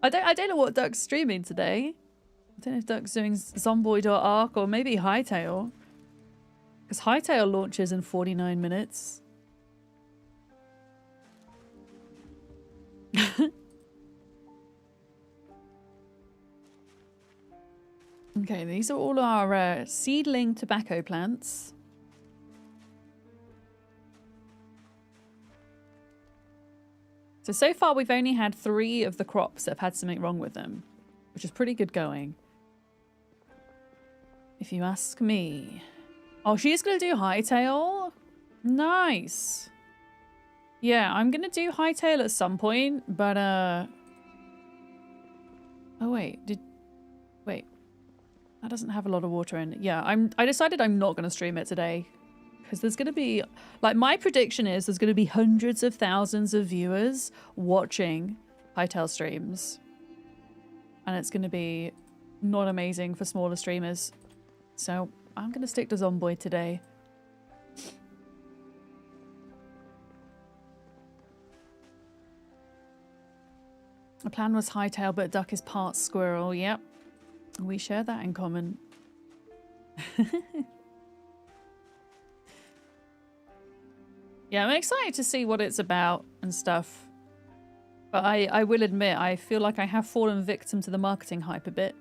I don't know what duck's streaming today. I don't know if duck's doing Zomboid or Ark or maybe Hightail. Because Hightail launches in 49 minutes. Okay, these are all our seedling tobacco plants. So far we've only had 3 of the crops that have had something wrong with them, which is pretty good going, if you ask me. Oh, she's going to do Hightail? Nice. Yeah, I'm going to do Hightail at some point, but, Oh, wait. Wait. That doesn't have a lot of water in it. Yeah, I decided I'm not going to stream it today. Because there's going to be... Like, my prediction is there's going to be hundreds of thousands of viewers watching Hightail streams. And it's going to be not amazing for smaller streamers. So, I'm going to stick to Zomboid today. The plan was Hightail, but Duck is part squirrel. Yep. We share that in common. Yeah, I'm excited to see what it's about and stuff. But I will admit, I feel like I have fallen victim to the marketing hype a bit.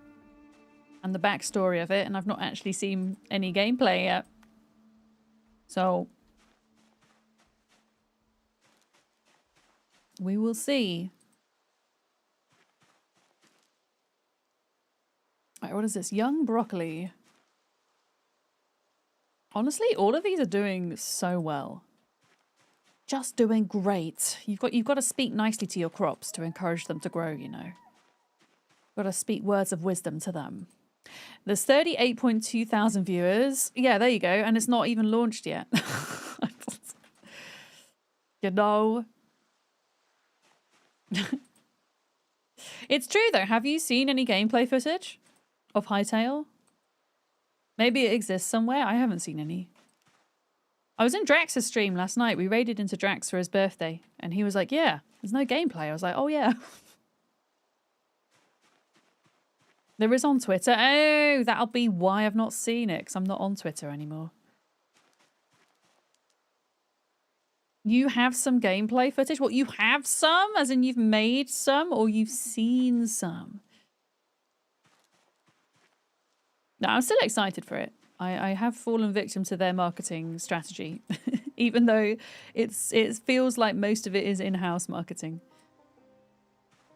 And the backstory of it, and I've not actually seen any gameplay yet. So... we will see. Alright, what is this? Young broccoli. Honestly, all of these are doing so well. Just doing great. You've got to speak nicely to your crops to encourage them to grow, you know. Got to speak words of wisdom to them. There's 38.2 thousand viewers. Yeah, there you go. And it's not even launched yet. You know. It's true though. Have you seen any gameplay footage of Hightail? Maybe it exists somewhere. I haven't seen any. I was in Drax's stream last night. We raided into Drax for his birthday. And he was like, yeah, there's no gameplay. I was like, oh yeah. There is on Twitter. Oh, that'll be why I've not seen it, because I'm not on Twitter anymore. You have some gameplay footage? What, you have some? As in you've made some or you've seen some? No, I'm still excited for it. I have fallen victim to their marketing strategy, even though it feels like most of it is in-house marketing.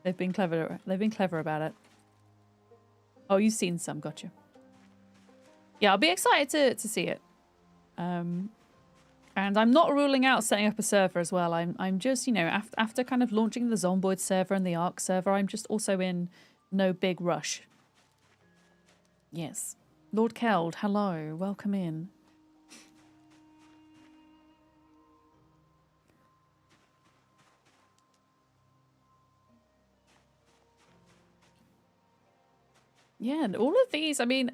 They've been clever. They've been clever about it. Oh, you've seen some, gotcha. Yeah, I'll be excited to see it. And I'm not ruling out setting up a server as well. I'm just, you know, after kind of launching the Zomboid server and the Ark server, I'm just also in no big rush. Yes. Lord Keld, hello. Welcome in. Yeah, and all of these, I mean,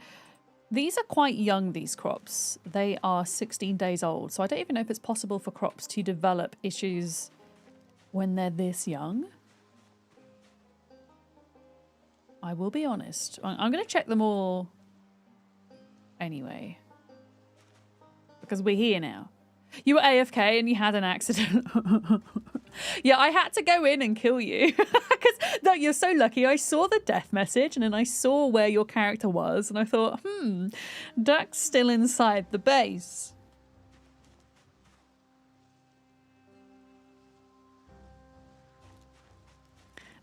these are quite young, these crops. They are 16 days old, so I don't even know if it's possible for crops to develop issues when they're this young. I will be honest. I'm going to check them all anyway. Because we're here now. You were AFK and you had an accident. Yeah, I had to go in and kill you. Because no, you're so lucky. I saw the death message and then I saw where your character was. And I thought, Duck's still inside the base.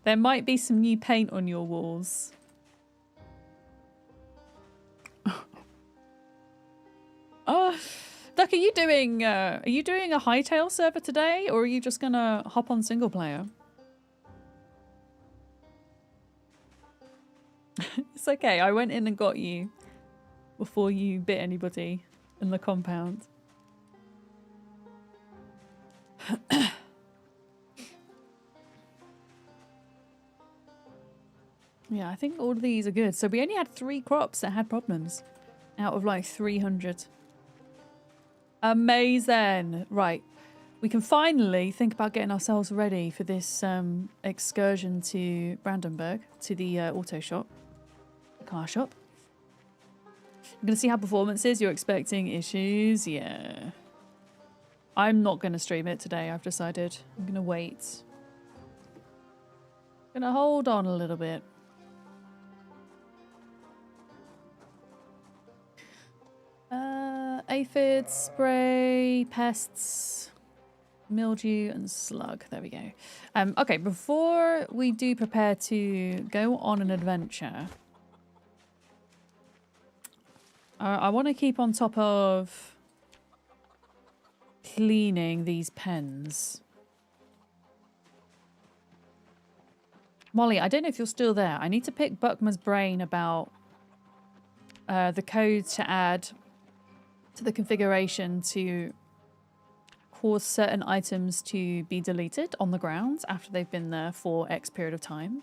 There might be some new paint on your walls. Oh, Duck, are you doing a hightail server today, or are you just gonna hop on single player? It's okay. I went in and got you before you bit anybody in the compound. Yeah, I think all of these are good. So we only had 3 crops that had problems out of like 300. Amazing. Right. We can finally think about getting ourselves ready for this excursion to Brandenburg, to the auto shop, the car shop. I'm going to see how performance is. You're expecting issues? Yeah. I'm not going to stream it today, I've decided. I'm going to wait. I'm going to hold on a little bit. Aphids, spray, pests, mildew and slug. There we go. Okay, before we do prepare to go on an adventure, I want to keep on top of cleaning these pens. Molly, I don't know if you're still there. I need to pick Buckman's brain about the code to add to the configuration to cause certain items to be deleted on the ground after they've been there for X period of time.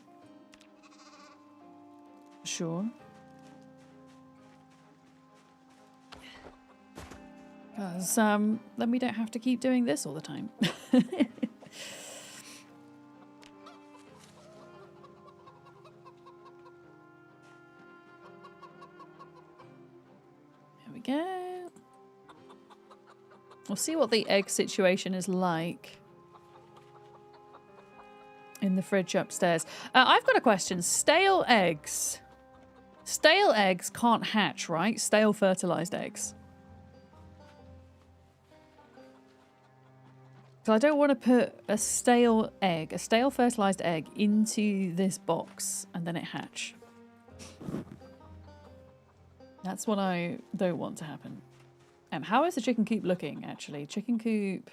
Sure. Because then we don't have to keep doing this all the time. There we go. We'll see what the egg situation is like in the fridge upstairs. I've got a question. Stale eggs. Stale eggs can't hatch, right? Stale fertilized eggs. So I don't want to put a stale fertilized egg into this box and then it hatch. That's what I don't want to happen. How is the chicken coop looking, actually? Chicken coop.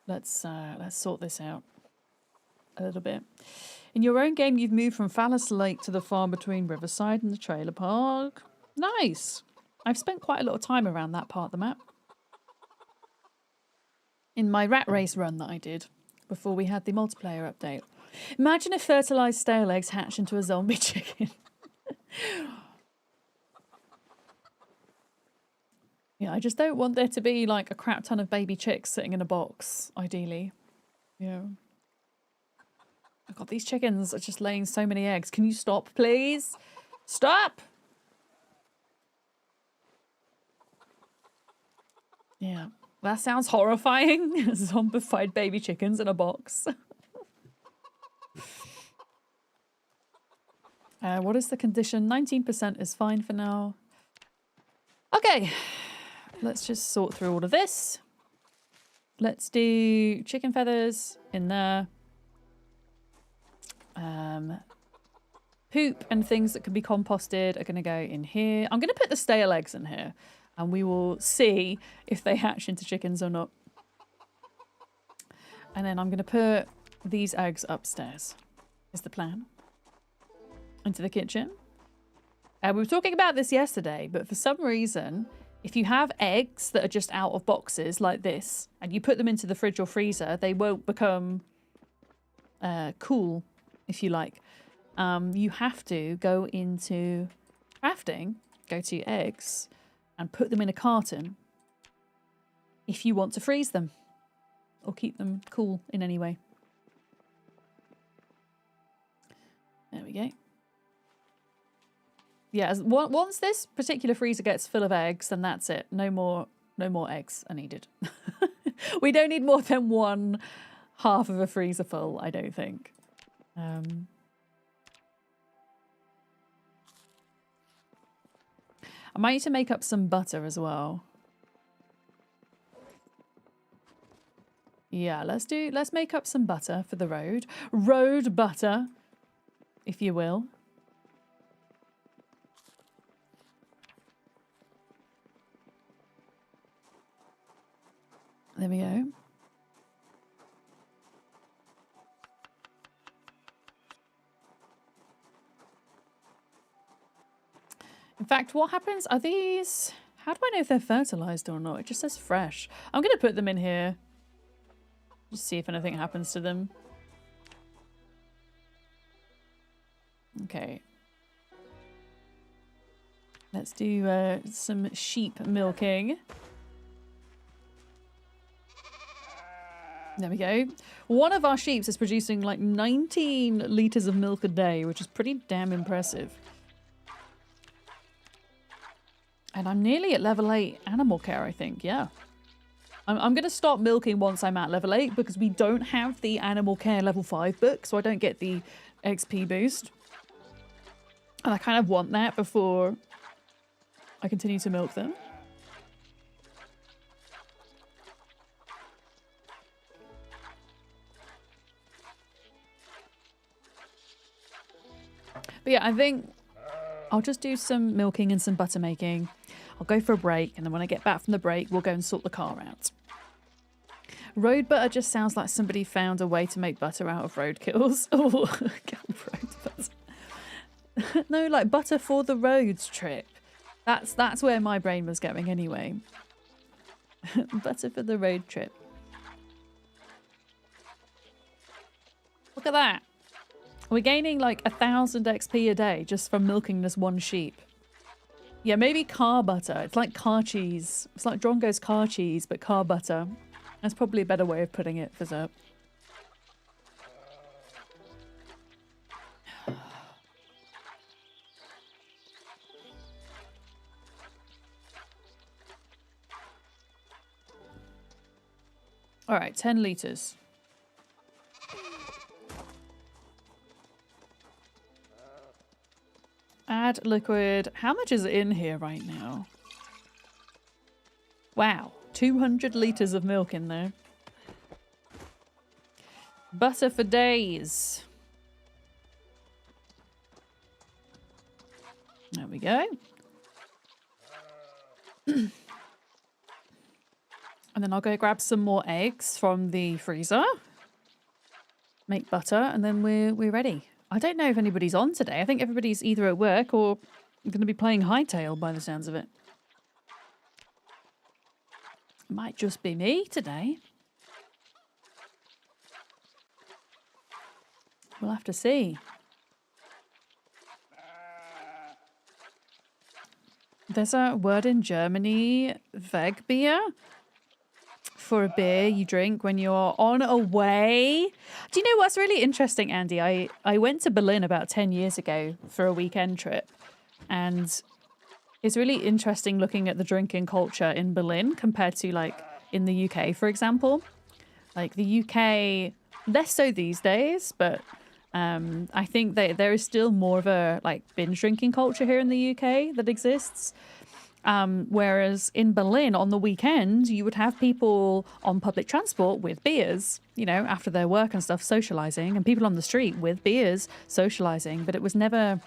Let's sort this out a little bit. In your own game, you've moved from Phallus Lake to the farm between Riverside and the trailer park. Nice. I've spent quite a lot of time around that part of the map. In my rat race run that I did before we had the multiplayer update. Imagine if fertilized stale eggs hatch into a zombie chicken. Yeah, I just don't want there to be like a crap ton of baby chicks sitting in a box, ideally. Yeah. Oh God, these chickens are just laying so many eggs. Can you stop, please? Stop! Yeah, that sounds horrifying. Zombified baby chickens in a box. What is the condition? 19% is fine for now. Okay, let's just sort through all of this. Let's do chicken feathers in there. Poop and things that can be composted are going to go in here. I'm going to put the stale eggs in here and we will see if they hatch into chickens or not. And then I'm going to put these eggs upstairs is the plan. Into the kitchen. We were talking about this yesterday, but for some reason, if you have eggs that are just out of boxes like this and you put them into the fridge or freezer, they won't become cool, if you like. You have to go into crafting, go to eggs, and put them in a carton if you want to freeze them or keep them cool in any way. There we go. Yeah, once this particular freezer gets full of eggs, then that's it. No more eggs are needed. We don't need more than one half of a freezer full, I don't think. I might need to make up some butter as well. Yeah, let's make up some butter for the road. Road butter, if you will. There we go. In fact, what happens? Are these... How do I know if they're fertilized or not? It just says fresh. I'm going to put them in here. Just see if anything happens to them. Okay. Let's do some sheep milking. There we go. One of our sheep is producing like 19 litres of milk a day, which is pretty damn impressive. And I'm nearly at level 8 animal care, I think. Yeah. I'm going to stop milking once I'm at level 8 because we don't have the animal care level 5 book, so I don't get the XP boost. And I kind of want that before I continue to milk them. But yeah, I think I'll just do some milking and some butter making. I'll go for a break, and then when I get back from the break, we'll go and sort the car out. Road butter just sounds like somebody found a way to make butter out of roadkills. Oh, road butter. No, like butter for the roads trip. That's where my brain was going anyway. Butter for the road trip. Look at that. We're gaining like 1,000 XP a day just from milking this one sheep. Yeah, maybe car butter. It's like car cheese. It's like Drongo's car cheese, but car butter. That's probably a better way of putting it for Zerp. All right, 10 litres. Add liquid. How much is in here right now? Wow, 200 litres of milk in there. Butter for days. There we go. And then I'll go grab some more eggs from the freezer. Make butter, and then we're ready. I don't know if anybody's on today. I think everybody's either at work or going to be playing Hightail by the sounds of it. Might just be me today. We'll have to see. There's a word in Germany, Wegbier. for a beer you drink when you're on a way. Do you know what's really interesting, Andy? I went to Berlin about 10 years ago for a weekend trip, and it's really interesting looking at the drinking culture in Berlin compared to like in the UK, for example. Like the UK, less so these days, but I think that there is still more of a like binge drinking culture here in the UK that exists. Whereas in Berlin on the weekend, you would have people on public transport with beers, you know, after their work and stuff, socializing, and people on the street with beers, socializing. But it was never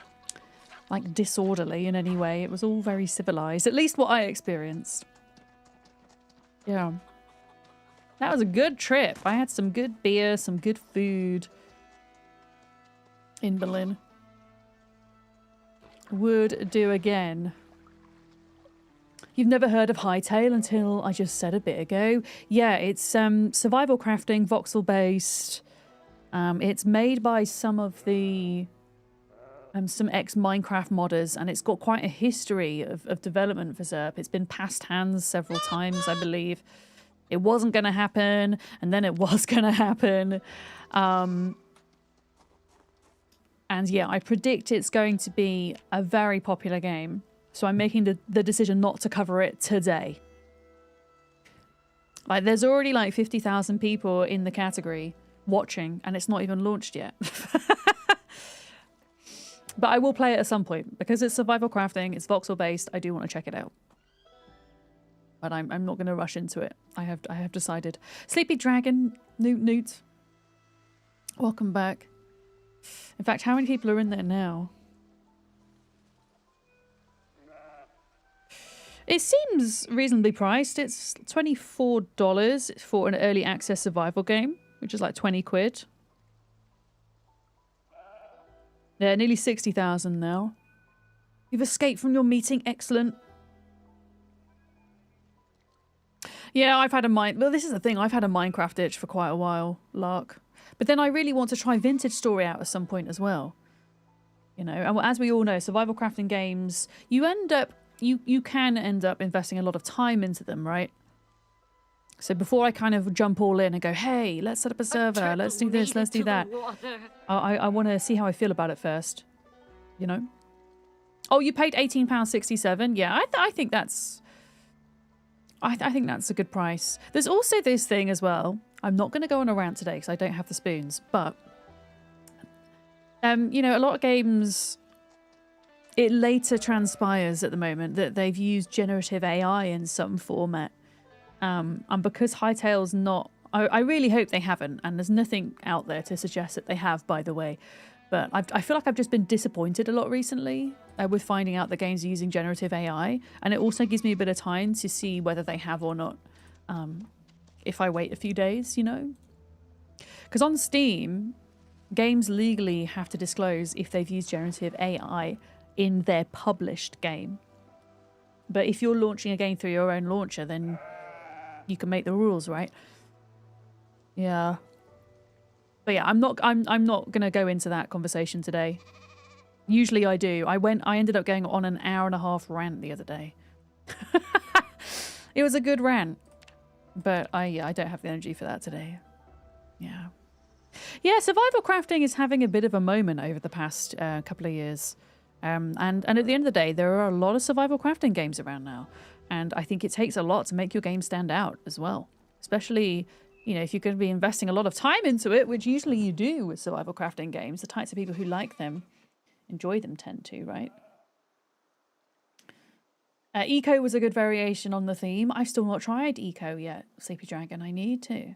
like disorderly in any way. It was all very civilized, at least what I experienced. Yeah. That was a good trip. I had some good beer, some good food in Berlin. Would do again. You've never heard of Hightail until I just said a bit ago. Yeah, it's survival crafting, voxel based. It's made by some of the some ex-Minecraft modders, and it's got quite a history of development for ZERP. It's been passed hands several times, I believe. It wasn't going to happen, and then it was going to happen. And yeah, I predict it's going to be a very popular game. So I'm making the decision not to cover it today. Like, there's already like 50,000 people in the category watching, and it's not even launched yet. But I will play it at some point. Because it's survival crafting, it's voxel based, I do want to check it out. But I'm not going to rush into it. I have decided. Sleepy Dragon, Newt. Welcome back. In fact, how many people are in there now? It seems reasonably priced. It's $24 for an early access survival game, which is like 20 quid. Yeah, nearly 60,000 now. You've escaped from your meeting. Excellent. Yeah, I've had a Well, this is the thing. I've had a Minecraft itch for quite a while, Lark. But then I really want to try Vintage Story out at some point as well. You know, and as we all know, survival crafting games, you can end up investing a lot of time into them, right? So before I kind of jump all in and go, hey, let's set up a server, let's do this, let's do that. I want to see how I feel about it first, you know? Oh, you paid £18.67? Yeah, I think that's... I think that's a good price. There's also this thing as well. I'm not going to go on a rant today because I don't have the spoons, but... you know, a lot of games... It later transpires at the moment that they've used generative AI in some format. And because Hightail's not... I really hope they haven't, and there's nothing out there to suggest that they have, by the way. But I feel like I've just been disappointed a lot recently with finding out that games are using generative AI. And it also gives me a bit of time to see whether they have or not. If I wait a few days, you know? Because on Steam, games legally have to disclose if they've used generative AI in their published game. But if you're launching a game through your own launcher, then you can make the rules, right? Yeah. But yeah, I'm not going to go into that conversation today. Usually I do. I ended up going on an hour-and-a-half rant the other day. It was a good rant. But I don't have the energy for that today. Yeah. Yeah, survival crafting is having a bit of a moment over the past couple of years. And at the end of the day, there are a lot of survival crafting games around now. And I think it takes a lot to make your game stand out as well. Especially, you know, if you're going to be investing a lot of time into it, which usually you do with survival crafting games. The types of people who like them, enjoy them tend to, right? Eco was a good variation on the theme. I've still not tried Eco yet, Sleepy Dragon. I need to.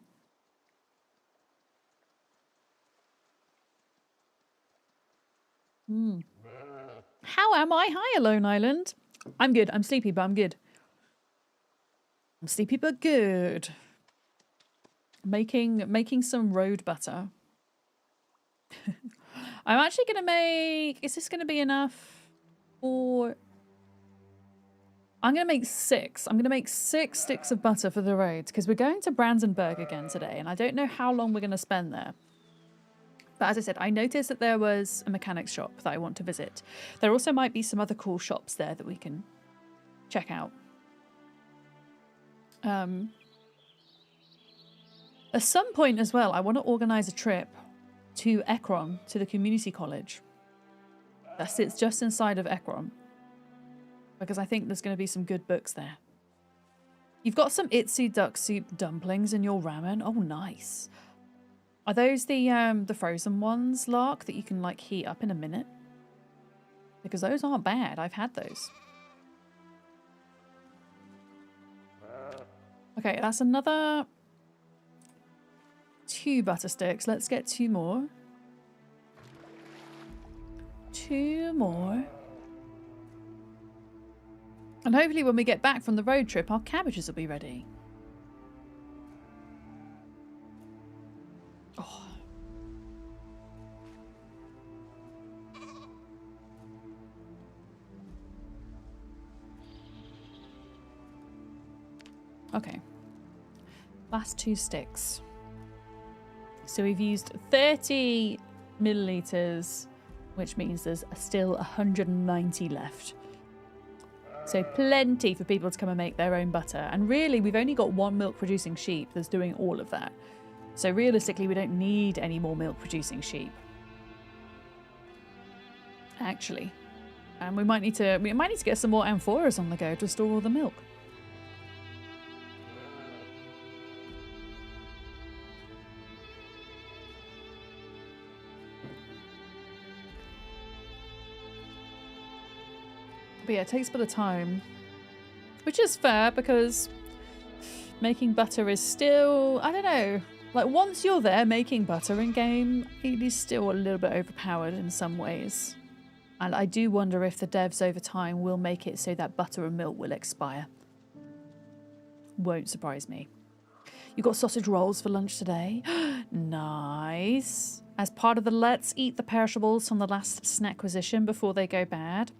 How am I? Hi, Alone Island. I'm good. I'm sleepy, but I'm good. I'm sleepy, but good. Making some road butter. I'm actually going to make... Is this going to be enough? Or... I'm going to make 6. I'm going to make 6 sticks of butter for the roads because we're going to Brandenburg again today, and I don't know how long we're going to spend there. But as I said, I noticed that there was a mechanics shop that I want to visit. There also might be some other cool shops there that we can check out. At some point as well, I want to organise a trip to Ekron, to the community college. That sits just inside of Ekron. Because I think there's going to be some good books there. You've got some Itzy duck soup dumplings in your ramen. Oh, nice. Are those the frozen ones, Lark, that you can like heat up in a minute? Because those aren't bad. I've had those. Okay, that's another 2 butter sticks. Let's get 2 more. 2 more. And hopefully when we get back from the road trip, our cabbages will be ready. Oh. Okay. Last 2 sticks. So we've used 30 milliliters, which means there's still 190 left. So plenty for people to come and make their own butter. And really, we've only got 1 milk producing sheep that's doing all of that. So realistically, we don't need any more milk producing sheep. Actually. And we might need to get some more amphoras on the go to store all the milk. But yeah, it takes a bit of time, which is fair because making butter is still, I don't know, like once you're there making butter in game, it is still a little bit overpowered in some ways. And I do wonder if the devs over time will make it so that butter and milk will expire. Won't surprise me. You got sausage rolls for lunch today? Nice. As part of the let's eat the perishables from the last snackquisition before they go bad.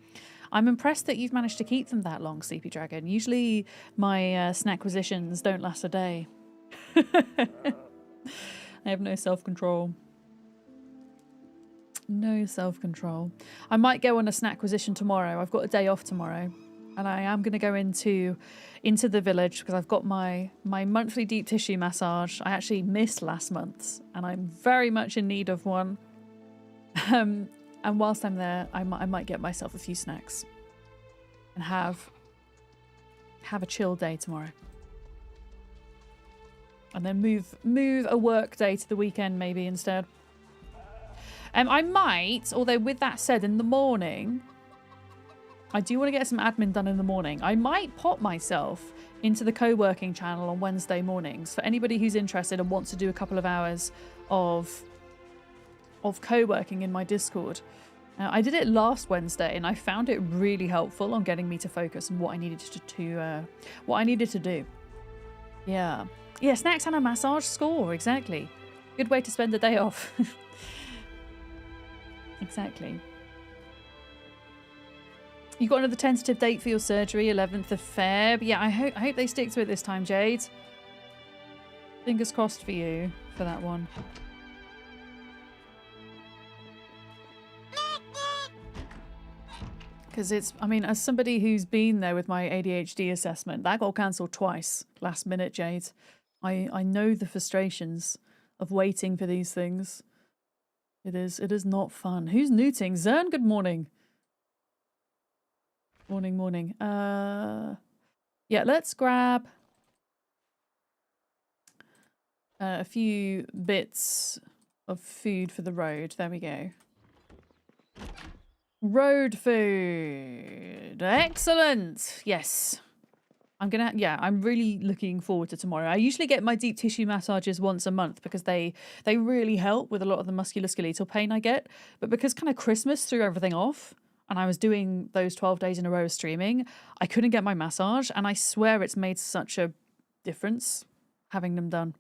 I'm impressed that you've managed to keep them that long, Sleepy Dragon. Usually my snackquisitions don't last a day. I have no self-control. No self-control. I might go on a snackquisition tomorrow. I've got a day off tomorrow. And I am going to go into the village because I've got my monthly deep tissue massage. I actually missed last month's and I'm very much in need of one. And whilst I'm there, I might get myself a few snacks and have a chill day tomorrow. And then move a work day to the weekend maybe instead. I might, although with that said, in the morning, I do want to get some admin done in the morning. I might pop myself into the co-working channel on Wednesday mornings for anybody who's interested and wants to do a couple of hours of co-working in my Discord. I did it last Wednesday and I found it really helpful on getting me to focus on what I needed to do. Yeah, snacks and a massage score, exactly. Good way to spend the day off. Exactly. You got another tentative date for your surgery, 11th of Feb. Yeah, I hope they stick to it this time, Jade. Fingers crossed for you for that one. Because it's, I mean, as somebody who's been there with my ADHD assessment, that got cancelled twice last minute, Jade. I know the frustrations of waiting for these things. It is not fun. Who's newting? Zern, good morning. Morning. Yeah, let's grab a few bits of food for the road. There we go. Road food. Excellent. Yes. I'm really looking forward to tomorrow. I usually get my deep tissue massages once a month because they really help with a lot of the musculoskeletal pain I get. But because kind of Christmas threw everything off and I was doing those 12 days in a row of streaming, I couldn't get my massage and I swear it's made such a difference having them done.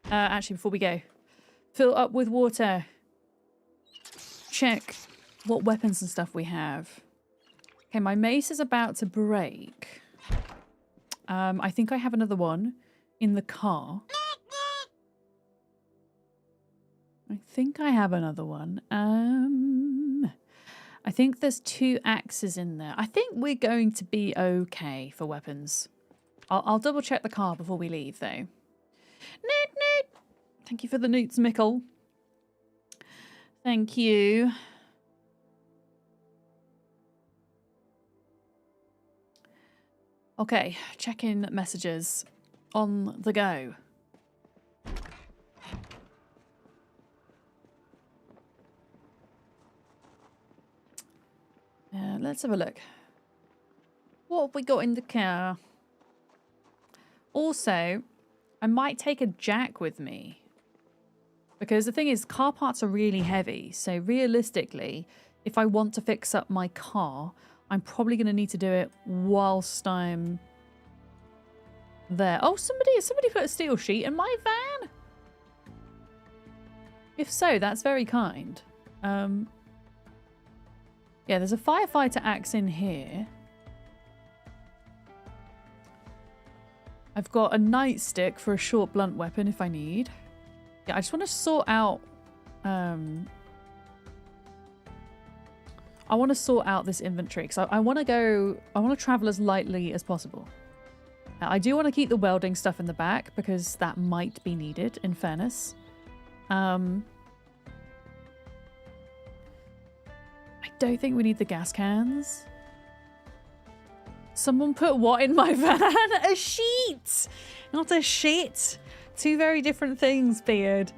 Actually, before we go, fill up with water. Check what weapons and stuff we have. Okay, my mace is about to break. I think I have another one in the car. I think I have another one. I think there's 2 axes in there. I think we're going to be okay for weapons. I'll double check the car before we leave though. Thank you for the newts, Mickle. Thank you. Okay, check-in messages on the go. Let's have a look. What have we got in the car? Also, I might take a jack with me. Because the thing is, car parts are really heavy. So realistically, if I want to fix up my car, I'm probably going to need to do it whilst I'm there. Oh, somebody put a steel sheet in my van? If so, that's very kind. Yeah, there's a firefighter axe in here. I've got a nightstick for a short blunt weapon if I need. Yeah, I just want to sort out... I want to sort out this inventory because I want to go... I want to travel as lightly as possible. Now, I do want to keep the welding stuff in the back because that might be needed, in fairness. I don't think we need the gas cans. Someone put what in my van? A sheet! Not a shit. Two very different things, Beard.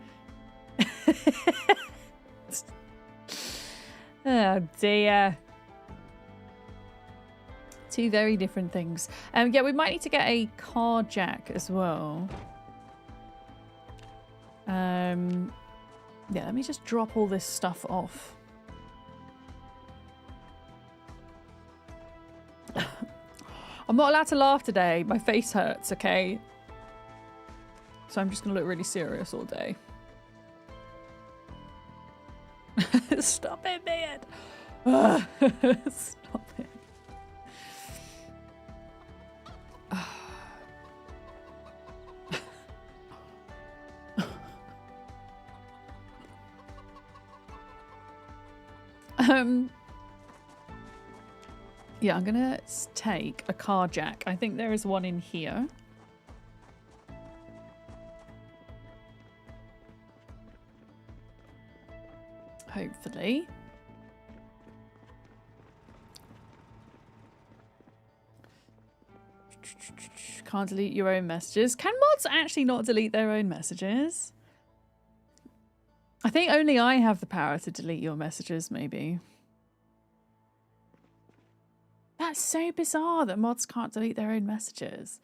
Oh dear. Two very different things. Yeah, we might need to get a car jack as well. Yeah, let me just drop all this stuff off. I'm not allowed to laugh today. My face hurts, okay? So I'm just going to look really serious all day. Stop it, man. Stop it. Yeah, I'm gonna take a car jack. I think there is one in here. Hopefully. Can't delete your own messages. Can mods actually not delete their own messages? I think only I have the power to delete your messages, maybe. That's so bizarre that mods can't delete their own messages.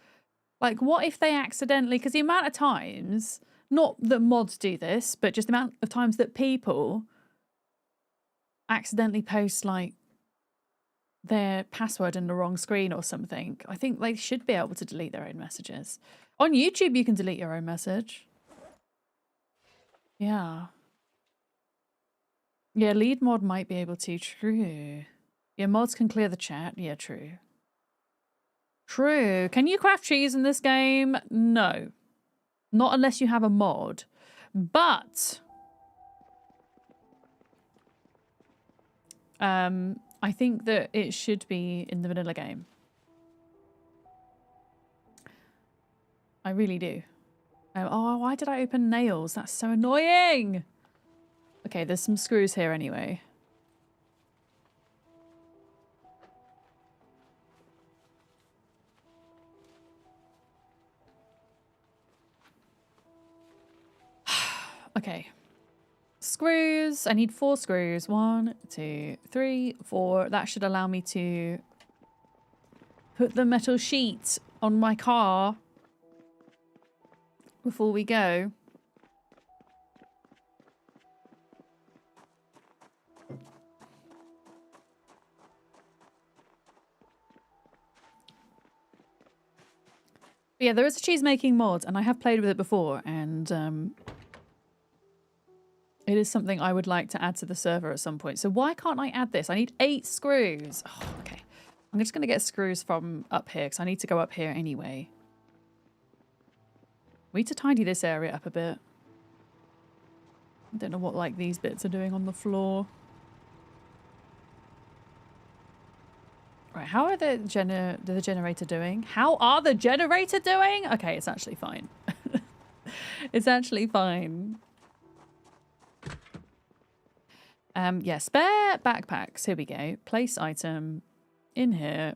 Like, what if they accidentally... Because the amount of times... Not that mods do this, but just the amount of times that people accidentally post, like, their password in the wrong screen or something. I think they should be able to delete their own messages. On YouTube, you can delete your own message. Yeah. Yeah, lead mod might be able to. True. Yeah, mods can clear the chat. Yeah, true. True. Can you craft cheese in this game? No. Not unless you have a mod. But... I think that it should be in the vanilla game. I really do. Oh, why did I open nails? That's so annoying! Okay, there's some screws here anyway. Okay. Screws. I need 4 screws. 1, 2, 3, 4. That should allow me to put the metal sheet on my car before we go. But yeah, there is a cheese making mod, and I have played with it before, and it is something I would like to add to the server at some point. So why can't I add this? I need 8 screws. Oh, okay. I'm just going to get screws from up here because I need to go up here anyway. We need to tidy this area up a bit. I don't know what like these bits are doing on the floor. Right, how are the generator doing? How are the generator doing? Okay, it's actually fine. It's actually fine. Yeah, spare backpacks. Here we go. Place item in here.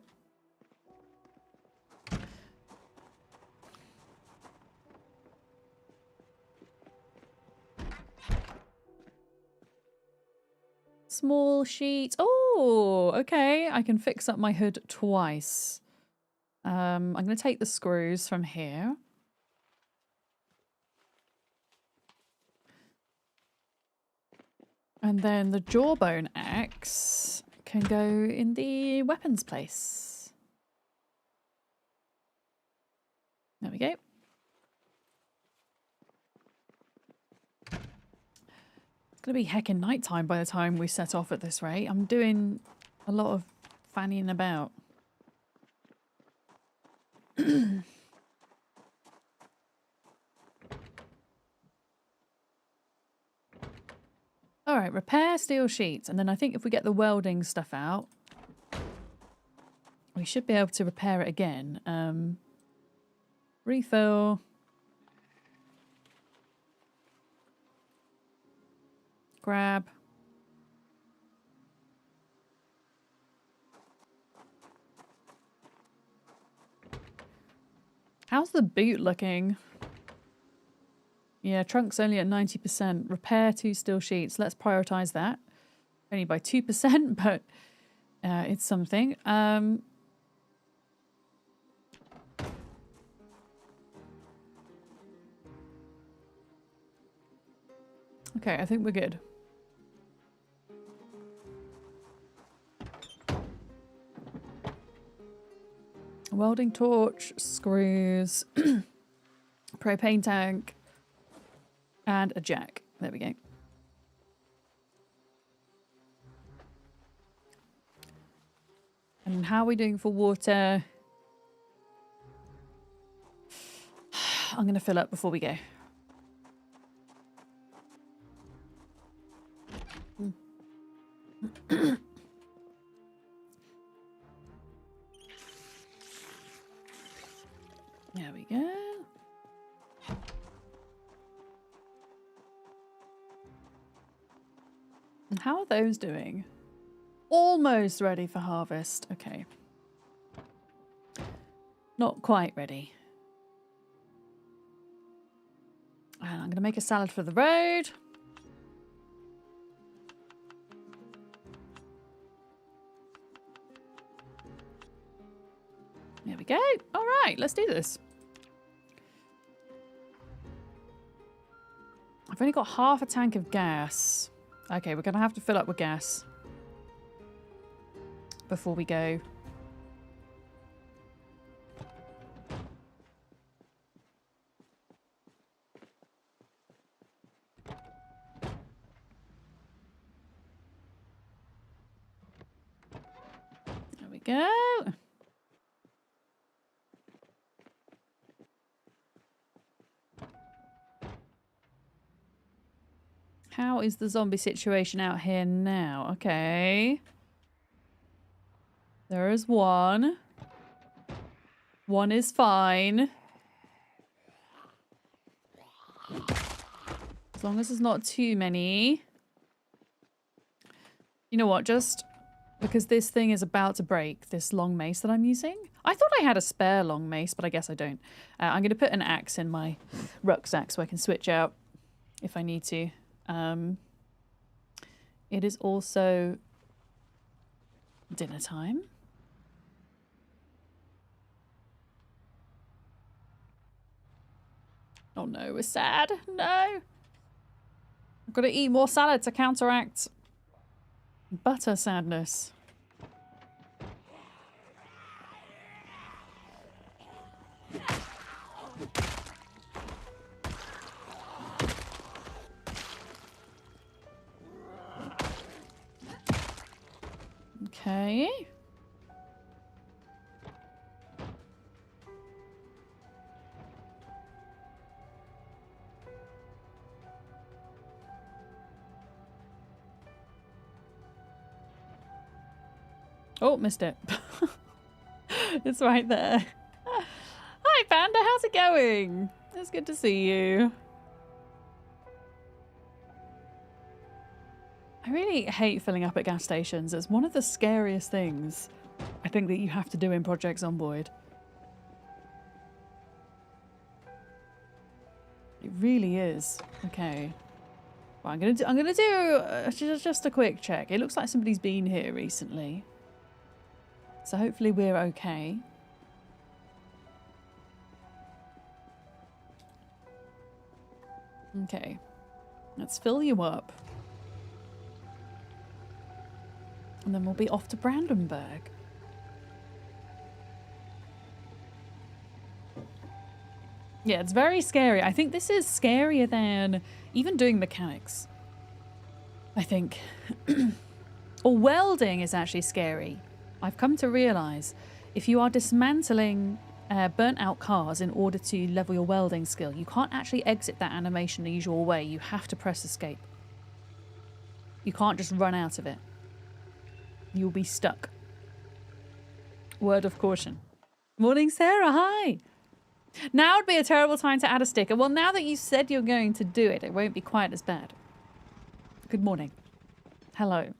Small sheet. Oh, okay. I can fix up my hood twice. I'm going to take the screws from here. And then the jawbone axe can go in the weapons place. There we go. It's going to be heckin' nighttime by the time we set off at this rate. I'm doing a lot of fannying about. Alright, repair steel sheets. And then I think if we get the welding stuff out, we should be able to repair it again. Refill. Grab. How's the boot looking? Yeah, trunk's only at 90%. Repair 2 steel sheets. Let's prioritize that. Only by 2%, but it's something. Okay, I think we're good. Welding torch, screws, propane tank, and a jack. There we go. And how are we doing for water? I'm going to fill up before we go. There we go. And how are those doing? Almost ready for harvest. Okay. Not quite ready. And I'm going to make a salad for the road. There we go. All right, let's do this. I've only got half a tank of gas. Okay, we're going to have to fill up with gas before we go. There we go. How is the zombie situation out here now? Okay. There is one. One is fine. As long as there's not too many. You know what? Just because this thing is about to break, this long mace that I'm using. I thought I had a spare long mace, but I guess I don't. I'm going to put an axe in my rucksack so I can switch out if I need to. It is also dinner time. Oh no, we're sad. No. I've got to eat more salad to counteract butter sadness. Okay. Oh, missed it. It's right there. Hi, Panda. How's it going? It's good to see you. I really hate filling up at gas stations. It's one of the scariest things I think that you have to do in Project Zomboid. It really is. Okay. Well, I'm gonna do just a quick check. It looks like somebody's been here recently, so hopefully we're okay. Okay, let's fill you up, and then we'll be off to Brandenburg. Yeah, it's very scary. I think this is scarier than even doing mechanics. I think. Or welding is actually scary. I've come to realise if you are dismantling burnt out cars in order to level your welding skill, you can't actually exit that animation the usual way. You have to press escape. You can't just run out of it. You'll be stuck. Word of caution. Morning, Sarah. Hi. Now would be a terrible time to add a sticker. Well, now that you said you're going to do it, it won't be quite as bad. Good morning. Hello.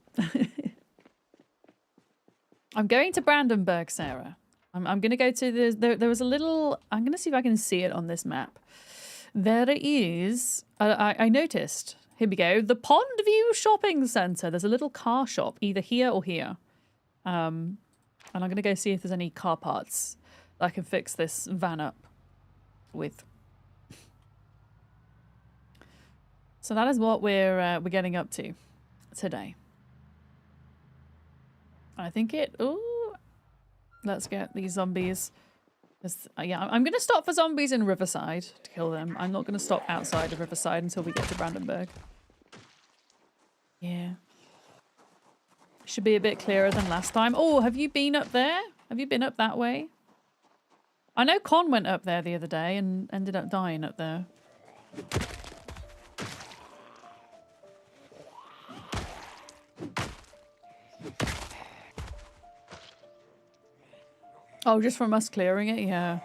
I'm going to Brandenburg, Sarah. I'm going to go to there was a little... I'm going to see if I can see it on this map. There is... I noticed. Here we go. The Pondview Shopping Centre. There's a little car shop, either here or here. And I'm going to go see if there's any car parts that I can fix this van up with. So that is what we're getting up to today. I think it... Ooh. Let's get these zombies. Yeah, I'm going to stop for zombies in Riverside to kill them. I'm not going to stop outside of Riverside until we get to Brandenburg. Yeah. Should be a bit clearer than last time. Oh, have you been up there? Have you been up that way? I know Con went up there the other day and ended up dying up there. Oh, just from us clearing it? Yeah.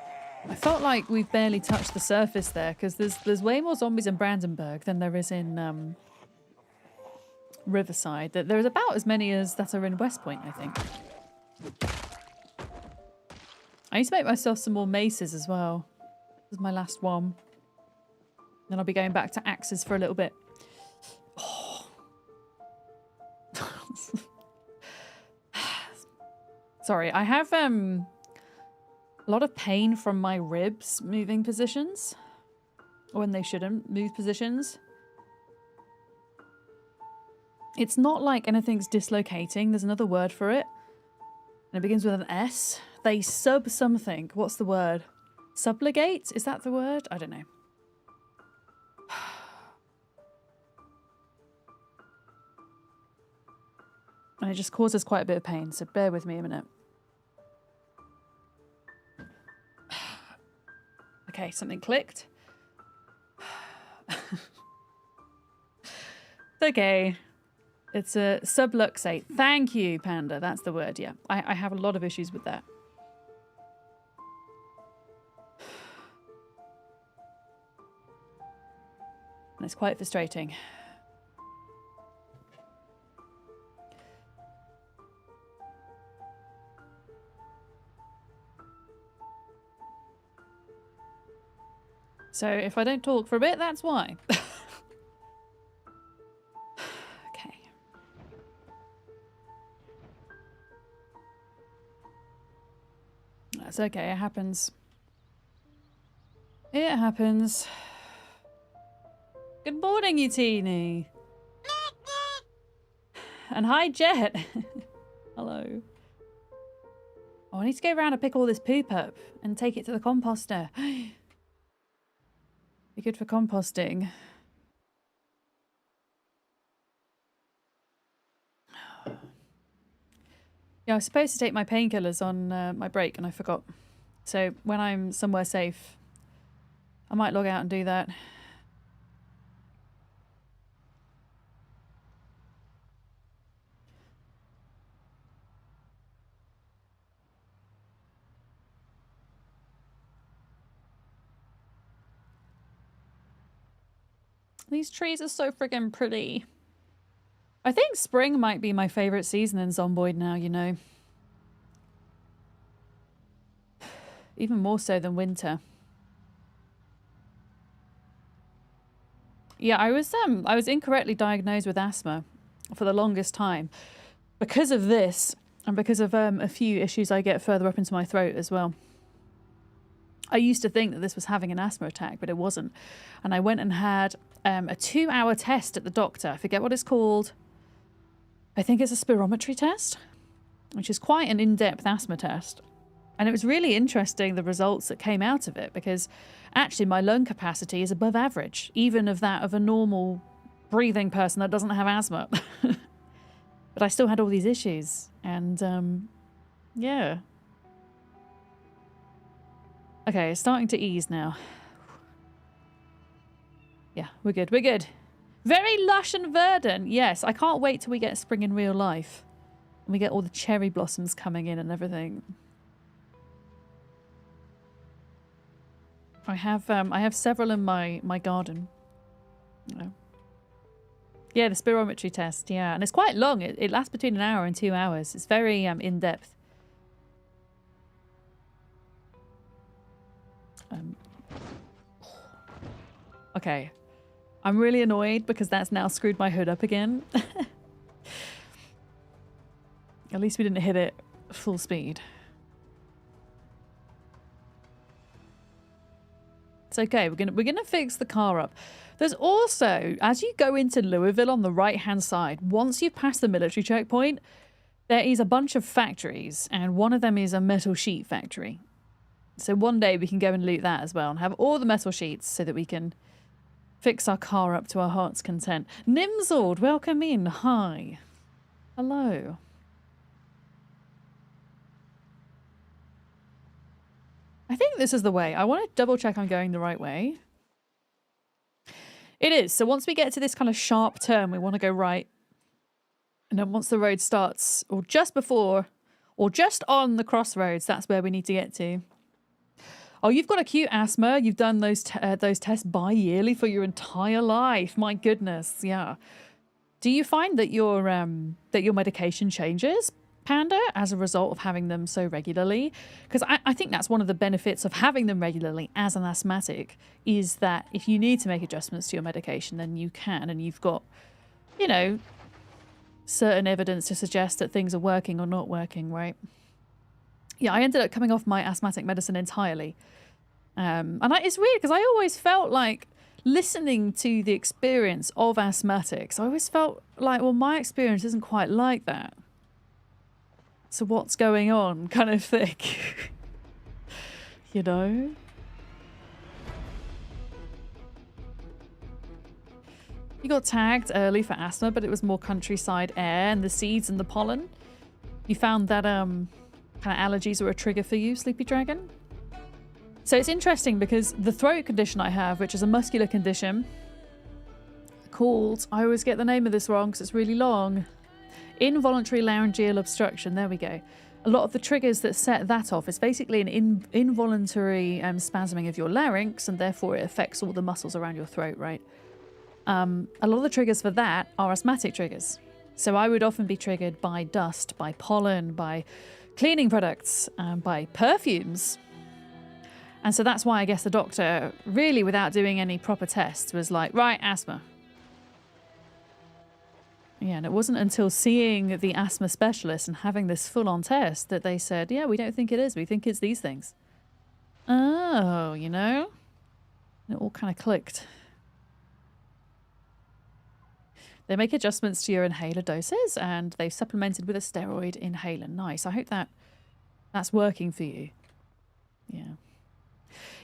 I felt like we've barely touched the surface there because there's way more zombies in Brandenburg than there is in Riverside. There's about as many as that are in West Point, I think. I need to make myself some more maces as well. This is my last one. Then I'll be going back to axes for a little bit. Oh. Sorry, I have a lot of pain from my ribs moving positions. When they shouldn't move positions. It's not like anything's dislocating. There's another word for it. And it begins with an S. They sub something. What's the word? Subligate? Is that the word? I don't know. And it just causes quite a bit of pain, so bear with me a minute. Okay, something clicked. Okay. It's a subluxate. Thank you, Panda. That's the word, yeah. I have a lot of issues with that. And it's quite frustrating. So if I don't talk for a bit, that's why. Okay. That's okay, it happens. It happens. Good morning, you teeny. And hi, Jet. Hello. Oh, I need to go around and pick all this poop up and take it to the composter. Be good for composting. Yeah, I was supposed to take my painkillers on my break and I forgot. So when I'm somewhere safe, I might log out and do that. These trees are so friggin' pretty. I think spring might be my favorite season in Zomboid now, you know. Even more so than winter. Yeah, I was incorrectly diagnosed with asthma for the longest time because of this and because of a few issues I get further up into my throat as well. I used to think that this was having an asthma attack, but it wasn't. And I went and had a 2-hour test at the doctor. I forget what it's called. I think it's a spirometry test, which is quite an in-depth asthma test. And it was really interesting, the results that came out of it, because actually my lung capacity is above average, even of that of a normal breathing person that doesn't have asthma. But I still had all these issues. And yeah. Okay, it's starting to ease now. Yeah, we're good. We're good. Very lush and verdant. Yes, I can't wait till we get spring in real life. And we get all the cherry blossoms coming in and everything. I have several in my garden. Yeah, the spirometry test. Yeah, and it's quite long. It lasts between an hour and 2 hours. It's very in depth. Okay, I'm really annoyed because that's now screwed my hood up again. At least we didn't hit it full speed. It's okay. We're gonna fix the car up. There's also, as you go into Louisville on the right-hand side, once you've passed the military checkpoint, there is a bunch of factories, and one of them is a metal sheet factory. So one day we can go and loot that as well and have all the metal sheets so that we can fix our car up to our heart's content. Nimzord, welcome in. Hi. Hello. I think this is the way. I want to double check I'm going the right way. It is. So once we get to this kind of sharp turn, we want to go right. And then once the road starts, or just before, or just on the crossroads, that's where we need to get to. Oh, you've got acute asthma. You've done those tests bi-yearly for your entire life. My goodness, yeah. Do you find that your medication changes, Panda, as a result of having them so regularly? Because I think that's one of the benefits of having them regularly as an asthmatic, is that if you need to make adjustments to your medication, then you can, and you've got, you know, certain evidence to suggest that things are working or not working, right? Yeah, I ended up coming off my asthmatic medicine entirely. And it's weird because I always felt like, listening to the experience of asthmatics, I always felt like, well, my experience isn't quite like that. So what's going on, kind of thing. You know? You got tagged early for asthma, but it was more countryside air and the seeds and the pollen. You found that kind of allergies were a trigger for you, Sleepy Dragon? So it's interesting because the throat condition I have, which is a muscular condition called, I always get the name of this wrong because it's really long, involuntary laryngeal obstruction. There we go. A lot of the triggers that set that off is basically an involuntary spasming of your larynx, and therefore it affects all the muscles around your throat, right? A lot of the triggers for that are asthmatic triggers. So I would often be triggered by dust, by pollen, by cleaning products, by perfumes. And so that's why I guess the doctor, really without doing any proper tests, was like, right, asthma. Yeah, and it wasn't until seeing the asthma specialist and having this full-on test that they said, yeah, we don't think it is. We think it's these things. Oh, you know? And it all kind of clicked. They make adjustments to your inhaler doses, and they've supplemented with a steroid inhaler. Nice. I hope that's working for you. Yeah.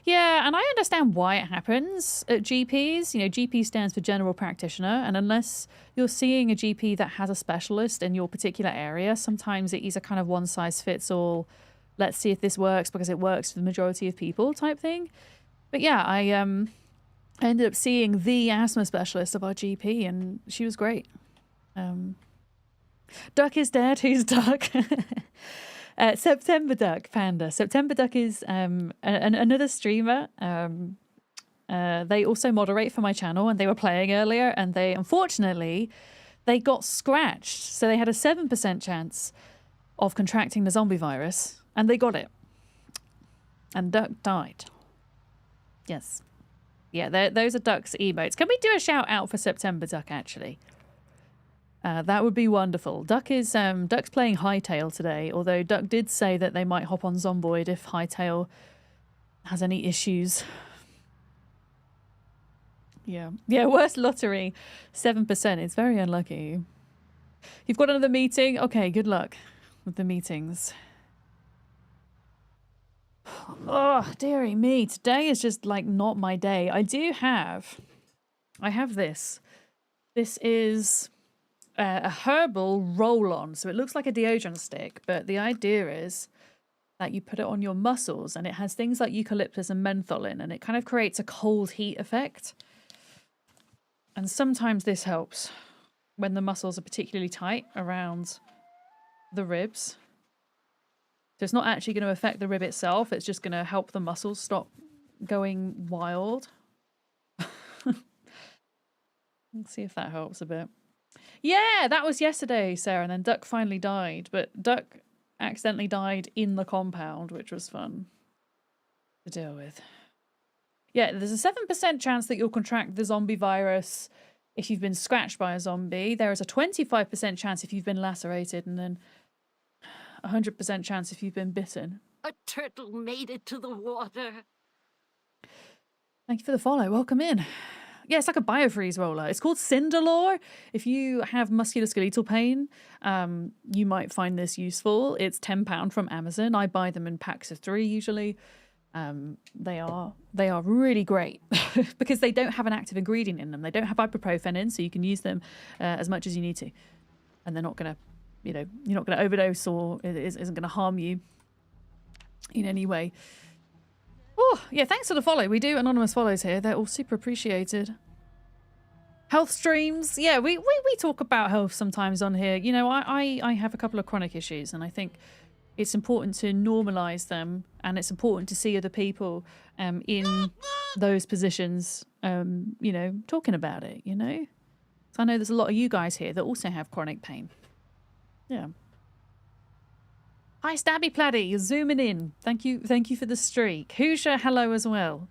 Yeah, and I understand why it happens at GPs. You know, GP stands for general practitioner, and unless you're seeing a GP that has a specialist in your particular area, sometimes it is a kind of one-size-fits-all, let's see if this works because it works for the majority of people type thing. But yeah, I ended up seeing the asthma specialist of our GP, and she was great. Duck is dead. Who's Duck? September Duck, Panda. September Duck is another streamer. They also moderate for my channel, and they were playing earlier, and unfortunately, they got scratched. So they had a 7% chance of contracting the zombie virus, and they got it. And Duck died. Yes. Yeah, those are Duck's emotes. Can we do a shout out for September Duck, actually? That would be wonderful. Duck's playing Hightail today, although Duck did say that they might hop on Zomboid if Hightail has any issues. Yeah. Yeah, worst lottery, 7%. It's very unlucky. You've got another meeting? Okay, good luck with the meetings. Oh, dearie me. Today is just like not my day. I have this. This is a herbal roll-on. So it looks like a deodorant stick, but the idea is that you put it on your muscles and it has things like eucalyptus and menthol in, and it kind of creates a cold heat effect. And sometimes this helps when the muscles are particularly tight around the ribs. So it's not actually going to affect the rib itself. It's just going to help the muscles stop going wild. Let's see if that helps a bit. Yeah, that was yesterday, Sarah. And then Duck finally died. But Duck accidentally died in the compound, which was fun to deal with. Yeah, there's a 7% chance that you'll contract the zombie virus if you've been scratched by a zombie. There is a 25% chance if you've been lacerated, and then 100% chance if you've been bitten. A turtle made it to the water. Thank you for the follow. Welcome in. Yeah, it's like a biofreeze roller. It's called Cinderlore. If you have musculoskeletal pain, you might find this useful. It's £10 from Amazon. I buy them in packs of 3 usually. They are really great because they don't have an active ingredient in them. They don't have ibuprofen in, so you can use them as much as you need to, and they're not gonna, you're not gonna overdose, or it isn't gonna harm you in any way. Oh yeah, thanks for the follow. We do anonymous follows here. They're all super appreciated. Health streams, yeah, we talk about health sometimes on here. You know, I have a couple of chronic issues, and I think it's important to normalize them, and it's important to see other people in those positions, talking about it, So I know there's a lot of you guys here that also have chronic pain. Yeah. Hi, Stabby Platy, you're zooming in. Thank you for the streak. Hoosier, hello as well.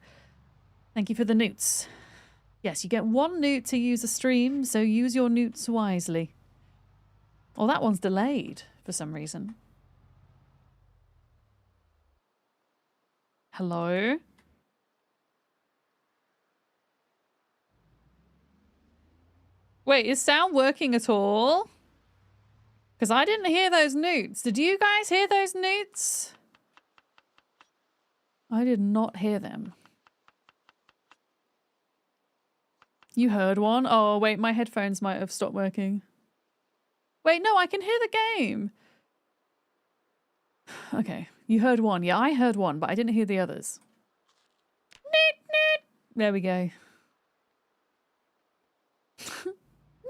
Thank you for the newts. Yes, you get 1 newt to use a stream, so use your newts wisely. Oh, that one's delayed for some reason. Hello? Wait, is sound working at all? Because I didn't hear those newts. Did you guys hear those newts? I did not hear them. You heard one? Oh, wait, my headphones might have stopped working. Wait, no, I can hear the game. Okay, you heard one. Yeah, I heard one, but I didn't hear the others. Neat, neat. There we go.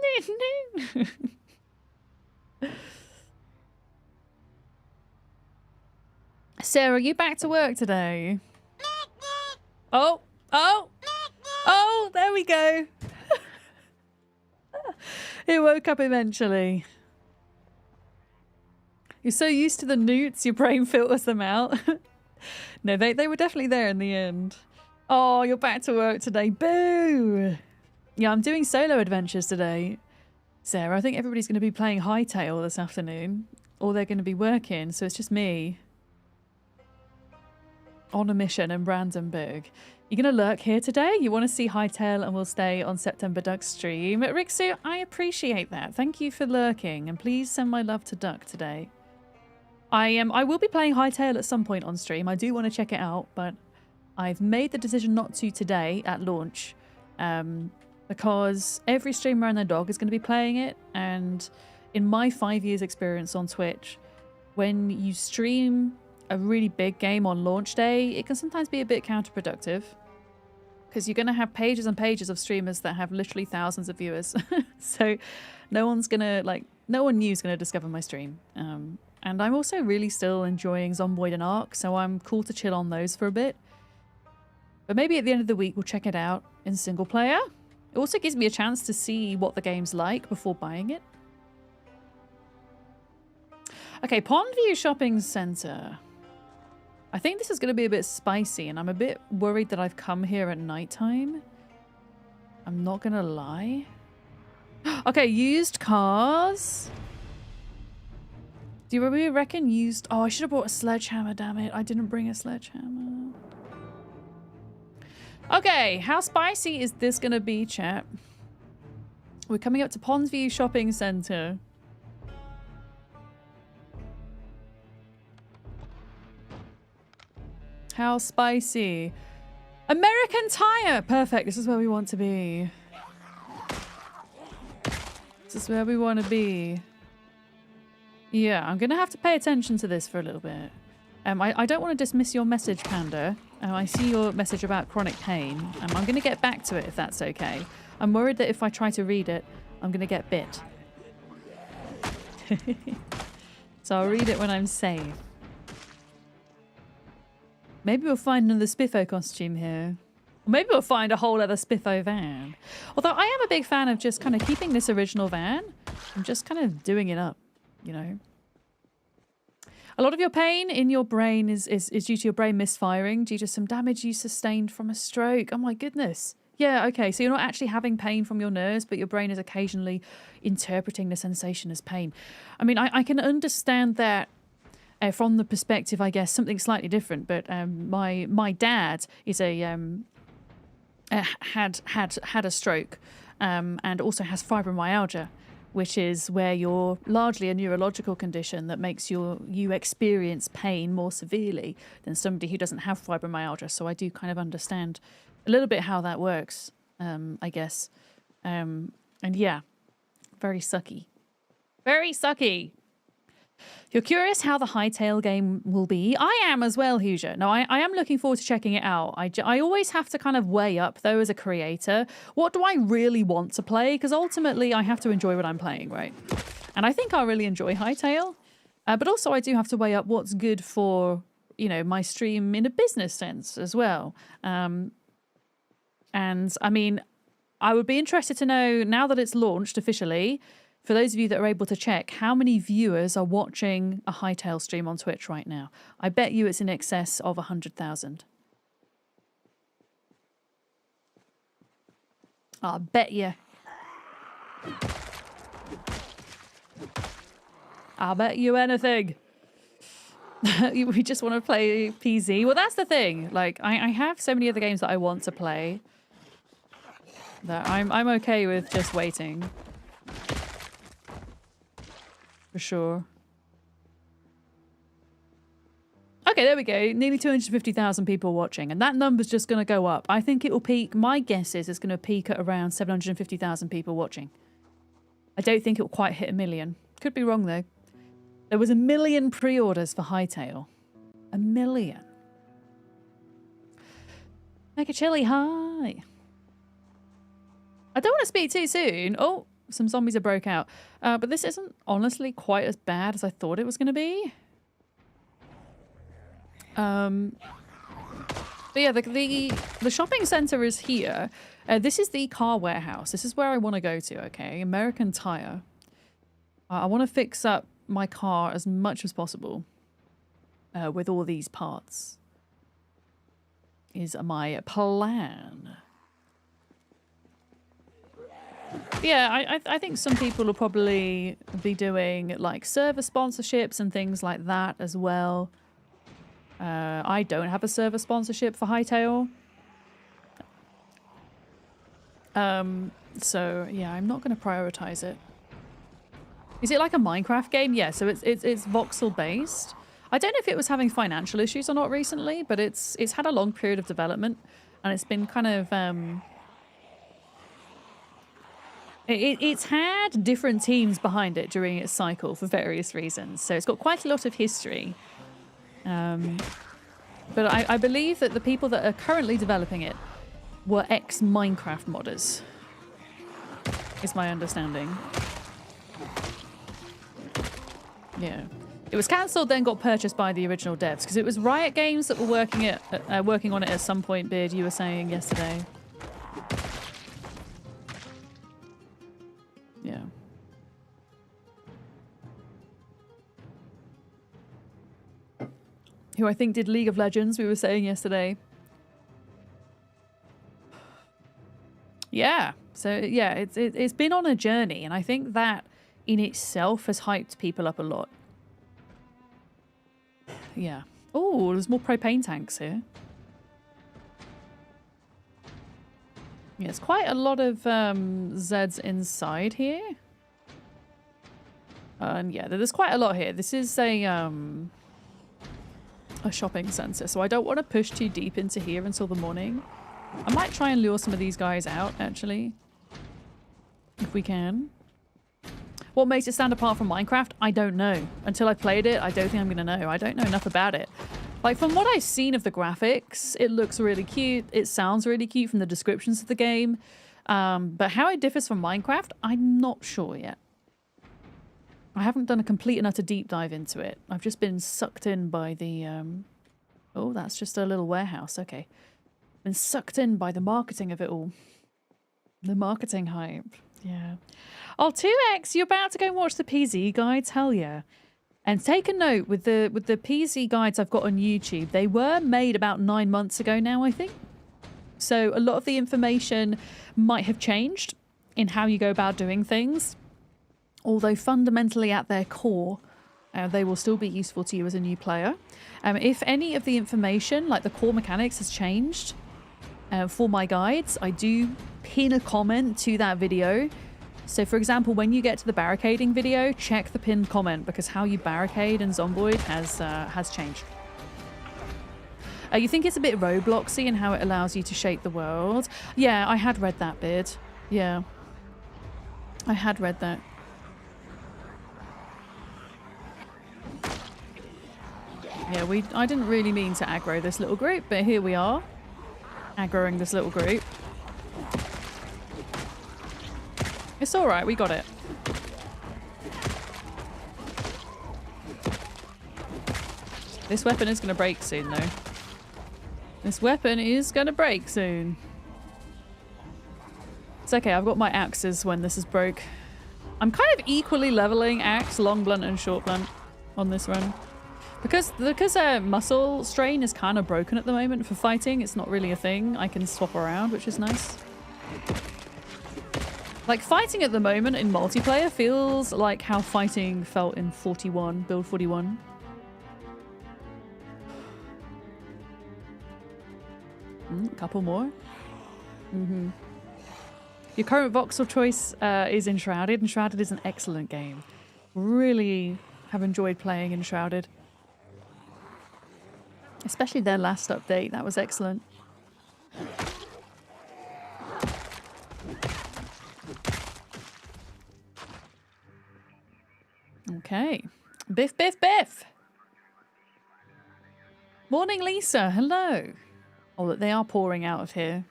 Neat, neat. Sarah, are you back to work today? Oh, there we go. It woke up eventually. You're so used to the newts, your brain filters them out. No, they were definitely there in the end. Oh, you're back to work today. Boo! Yeah, I'm doing solo adventures today. Sarah, I think everybody's going to be playing Hightail this afternoon. Or they're going to be working, so it's just me. On a mission in Brandenburg. You're going to lurk here today? You want to see Hightail and we'll stay on September Duck's stream? Rixu, I appreciate that. Thank you for lurking, and please send my love to Duck today. I will be playing Hightail at some point on stream. I do want to check it out, but I've made the decision not to today at launch, because every streamer and their dog is going to be playing it, and in my 5 years experience on Twitch, when you stream a really big game on launch day, it can sometimes be a bit counterproductive, because you're going to have pages and pages of streamers that have literally thousands of viewers. So no one new is going to discover my stream. And I'm also really still enjoying Zomboid and Ark, so I'm cool to chill on those for a bit. But maybe at the end of the week we'll check it out in single player. It also gives me a chance to see what the game's like before buying it. Okay, Pondview Shopping Centre. I think this is going to be a bit spicy, and I'm a bit worried that I've come here at nighttime. I'm not going to lie. Okay, used cars. Do you really reckon used... Oh, I should have brought a sledgehammer, damn it. I didn't bring a sledgehammer. Okay, how spicy is this going to be, chat? We're coming up to Pondview Shopping Centre. How spicy? American Tire! Perfect, this is where we want to be. This is where we want to be. Yeah, I'm going to have to pay attention to this for a little bit. I don't want to dismiss your message, Panda. I see your message about chronic pain. I'm going to get back to it if that's okay. I'm worried that if I try to read it, I'm going to get bit. So I'll read it when I'm safe. Maybe we'll find another Spiffo costume here. Or maybe we'll find a whole other Spiffo van. Although I am a big fan of just kind of keeping this original van. I'm just kind of doing it up, you know. A lot of your pain in your brain is due to your brain misfiring due to some damage you sustained from a stroke. Oh my goodness. Yeah, okay. So you're not actually having pain from your nerves, but your brain is occasionally interpreting the sensation as pain. I mean, I can understand that from the perspective, I guess, something slightly different. But my dad is had a stroke and also has fibromyalgia, which is where you're largely a neurological condition that makes you experience pain more severely than somebody who doesn't have fibromyalgia. So I do kind of understand a little bit how that works, I guess. And yeah, very sucky. Very sucky. You're curious how the Hightail game will be? I am as well, Huja. No, I am looking forward to checking it out. I always have to kind of weigh up, though, as a creator. What do I really want to play? Because ultimately, I have to enjoy what I'm playing, right? And I think I'll really enjoy Hightail. But also, I do have to weigh up what's good for, you know, my stream in a business sense as well. And, I mean, I would be interested to know, now that it's launched officially, for those of you that are able to check, how many viewers are watching a Hightail stream on Twitch right now? I bet you it's in excess of 100,000. I'll bet you. I'll bet you anything. We just want to play PZ. Well, that's the thing. Like, I have so many other games that I want to play that I'm okay with just waiting. For sure. Okay, there we go. Nearly 250,000 people watching. And that number's just going to go up. I think it will peak. My guess is it's going to peak at around 750,000 people watching. I don't think it will quite hit 1 million. Could be wrong, though. There was 1 million pre-orders for Hightail. 1 million. Make a chili, hi. I don't want to speak too soon. Oh. Some zombies have broke out. But this isn't honestly quite as bad as I thought it was going to be. But yeah, the shopping centre is here. This is the car warehouse. This is where I want to go to, okay? American Tire. I want to fix up my car as much as possible with all these parts. Is my plan. Yeah, I think some people will probably be doing like server sponsorships and things like that as well. I don't have a server sponsorship for Hightail. So yeah, I'm not going to prioritize it. Is it like a Minecraft game? Yeah, so it's voxel based. I don't know if it was having financial issues or not recently, but it's had a long period of development and it's been kind of It's had different teams behind it during its cycle for various reasons. So it's got quite a lot of history. But I believe that the people that are currently developing it were ex-Minecraft modders, is my understanding. Yeah. It was cancelled, then got purchased by the original devs, because it was Riot Games that were working on it at some point, Beard, you were saying yesterday. Yeah. Who I think did League of Legends, we were saying yesterday. Yeah. So yeah, it's been on a journey, and I think that in itself has hyped people up a lot. Yeah. Oh, there's more propane tanks here. Yeah, it's quite a lot of Zeds inside here. And yeah, there's quite a lot here. This is a shopping centre, so I don't want to push too deep into here until the morning. I might try and lure some of these guys out, actually. If we can. What makes it stand apart from Minecraft? I don't know. Until I played it, I don't think I'm going to know. I don't know enough about it. Like, from what I've seen of the graphics, it looks really cute. It sounds really cute from the descriptions of the game. But how it differs from Minecraft, I'm not sure yet. I haven't done a complete and utter deep dive into it. I've just been sucked in by the... Oh, that's just a little warehouse. Okay. Been sucked in by the marketing of it all. The marketing hype. Yeah. Oh, 2X, you're about to go and watch the PZ guides? Hell yeah. And take a note with the PZ guides I've got on YouTube. They were made about 9 months ago now, I think. So a lot of the information might have changed in how you go about doing things. Although fundamentally at their core, they will still be useful to you as a new player. If any of the information, like the core mechanics, has changed for my guides, I do pin a comment to that video. So for example, when you get to the barricading video, check the pinned comment, because how you barricade in Zomboid has changed. You think it's a bit Robloxy in how it allows you to shape the world? Yeah, I had read that bit. Yeah. I had read that. Yeah, I didn't really mean to aggro this little group, but here we are. Aggroing this little group. It's alright, we got it. This weapon is going to break soon, though. This weapon is going to break soon. It's okay, I've got my axes when this is broke. I'm kind of equally leveling axe, long blunt and short blunt on this run. Because muscle strain is kind of broken at the moment for fighting, it's not really a thing. I can swap around, which is nice. Like, fighting at the moment in multiplayer feels like how fighting felt in 41, build 41. A couple more. Your current voxel choice is Enshrouded. Enshrouded is an excellent game. Really have enjoyed playing Enshrouded. Especially their last update. That was excellent. Okay. Biff, biff, biff. Morning, Lisa. Hello. Oh, they are pouring out of here.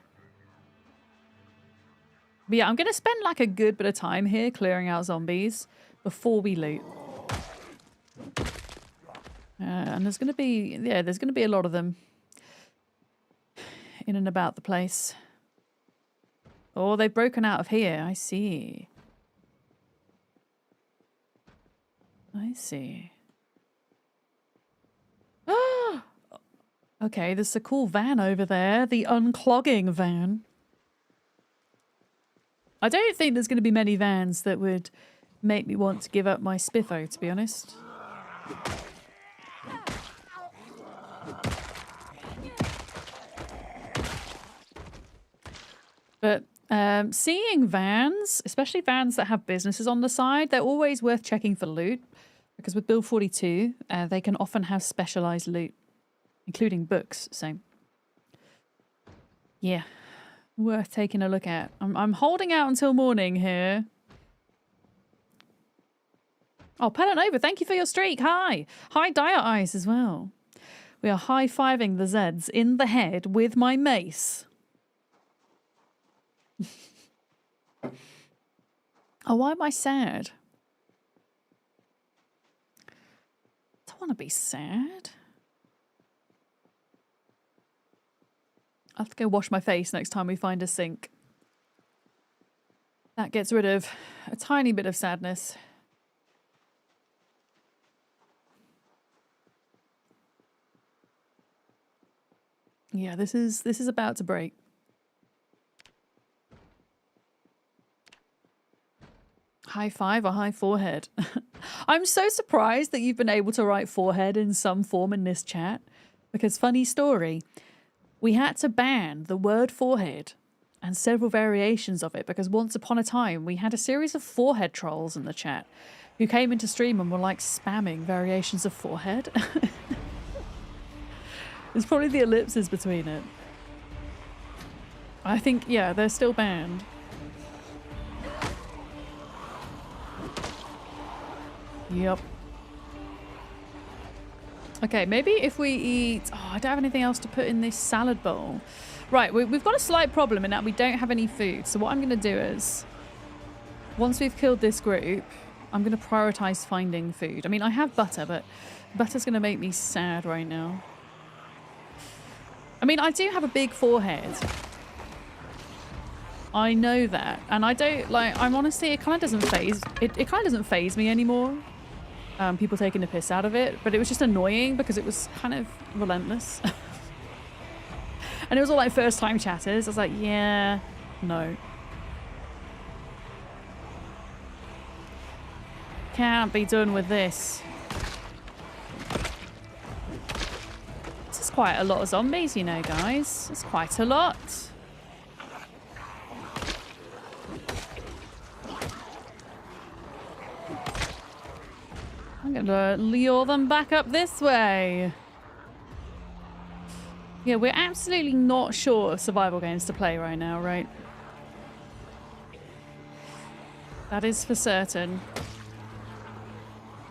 But yeah, I'm going to spend like a good bit of time here clearing out zombies before we loot. And there's going to be, yeah, there's going to be a lot of them in and about the place. Oh, they've broken out of here. I see. I see. Ah! Okay, there's a cool van over there. The unclogging van. I don't think there's going to be many vans that would make me want to give up my spiffo, to be honest. But seeing vans, especially vans that have businesses on the side, they're always worth checking for loot. Because with Build 42, they can often have specialised loot, including books, so... yeah, worth taking a look at. I'm holding out until morning here. Oh, Pellet Nova, thank you for your streak. Hi. Hi, Dire Eyes as well. We are high-fiving the Zeds in the head with my mace. Oh, why am I sad? I don't want to be sad. I'll have to go wash my face next time we find a sink. That gets rid of a tiny bit of sadness. Yeah, this is about to break. High five or high forehead? I'm so surprised that you've been able to write forehead in some form in this chat. Because funny story, we had to ban the word forehead and several variations of it because once upon a time we had a series of forehead trolls in the chat who came into stream and were like spamming variations of forehead. It's probably the ellipses between it. I think, yeah, they're still banned. Yep. Okay, maybe if we eat... Oh, I don't have anything else to put in this salad bowl. Right, we've got a slight problem in that we don't have any food. So what I'm going to do is, once we've killed this group, I'm going to prioritize finding food. I mean, I have butter, but butter's going to make me sad right now. I mean, I do have a big forehead. I know that. And I don't, like, I'm honestly, it kind of doesn't phase... It kind of doesn't phase me anymore. People taking the piss out of it. But it was just annoying because it was kind of relentless. And it was all like first time chatters. I was like, yeah, no. Can't be done with this. This is quite a lot of zombies, you know, guys. It's quite a lot. I'm gonna lure them back up this way. Yeah, we're absolutely not sure of survival games to play right now, right? That is for certain.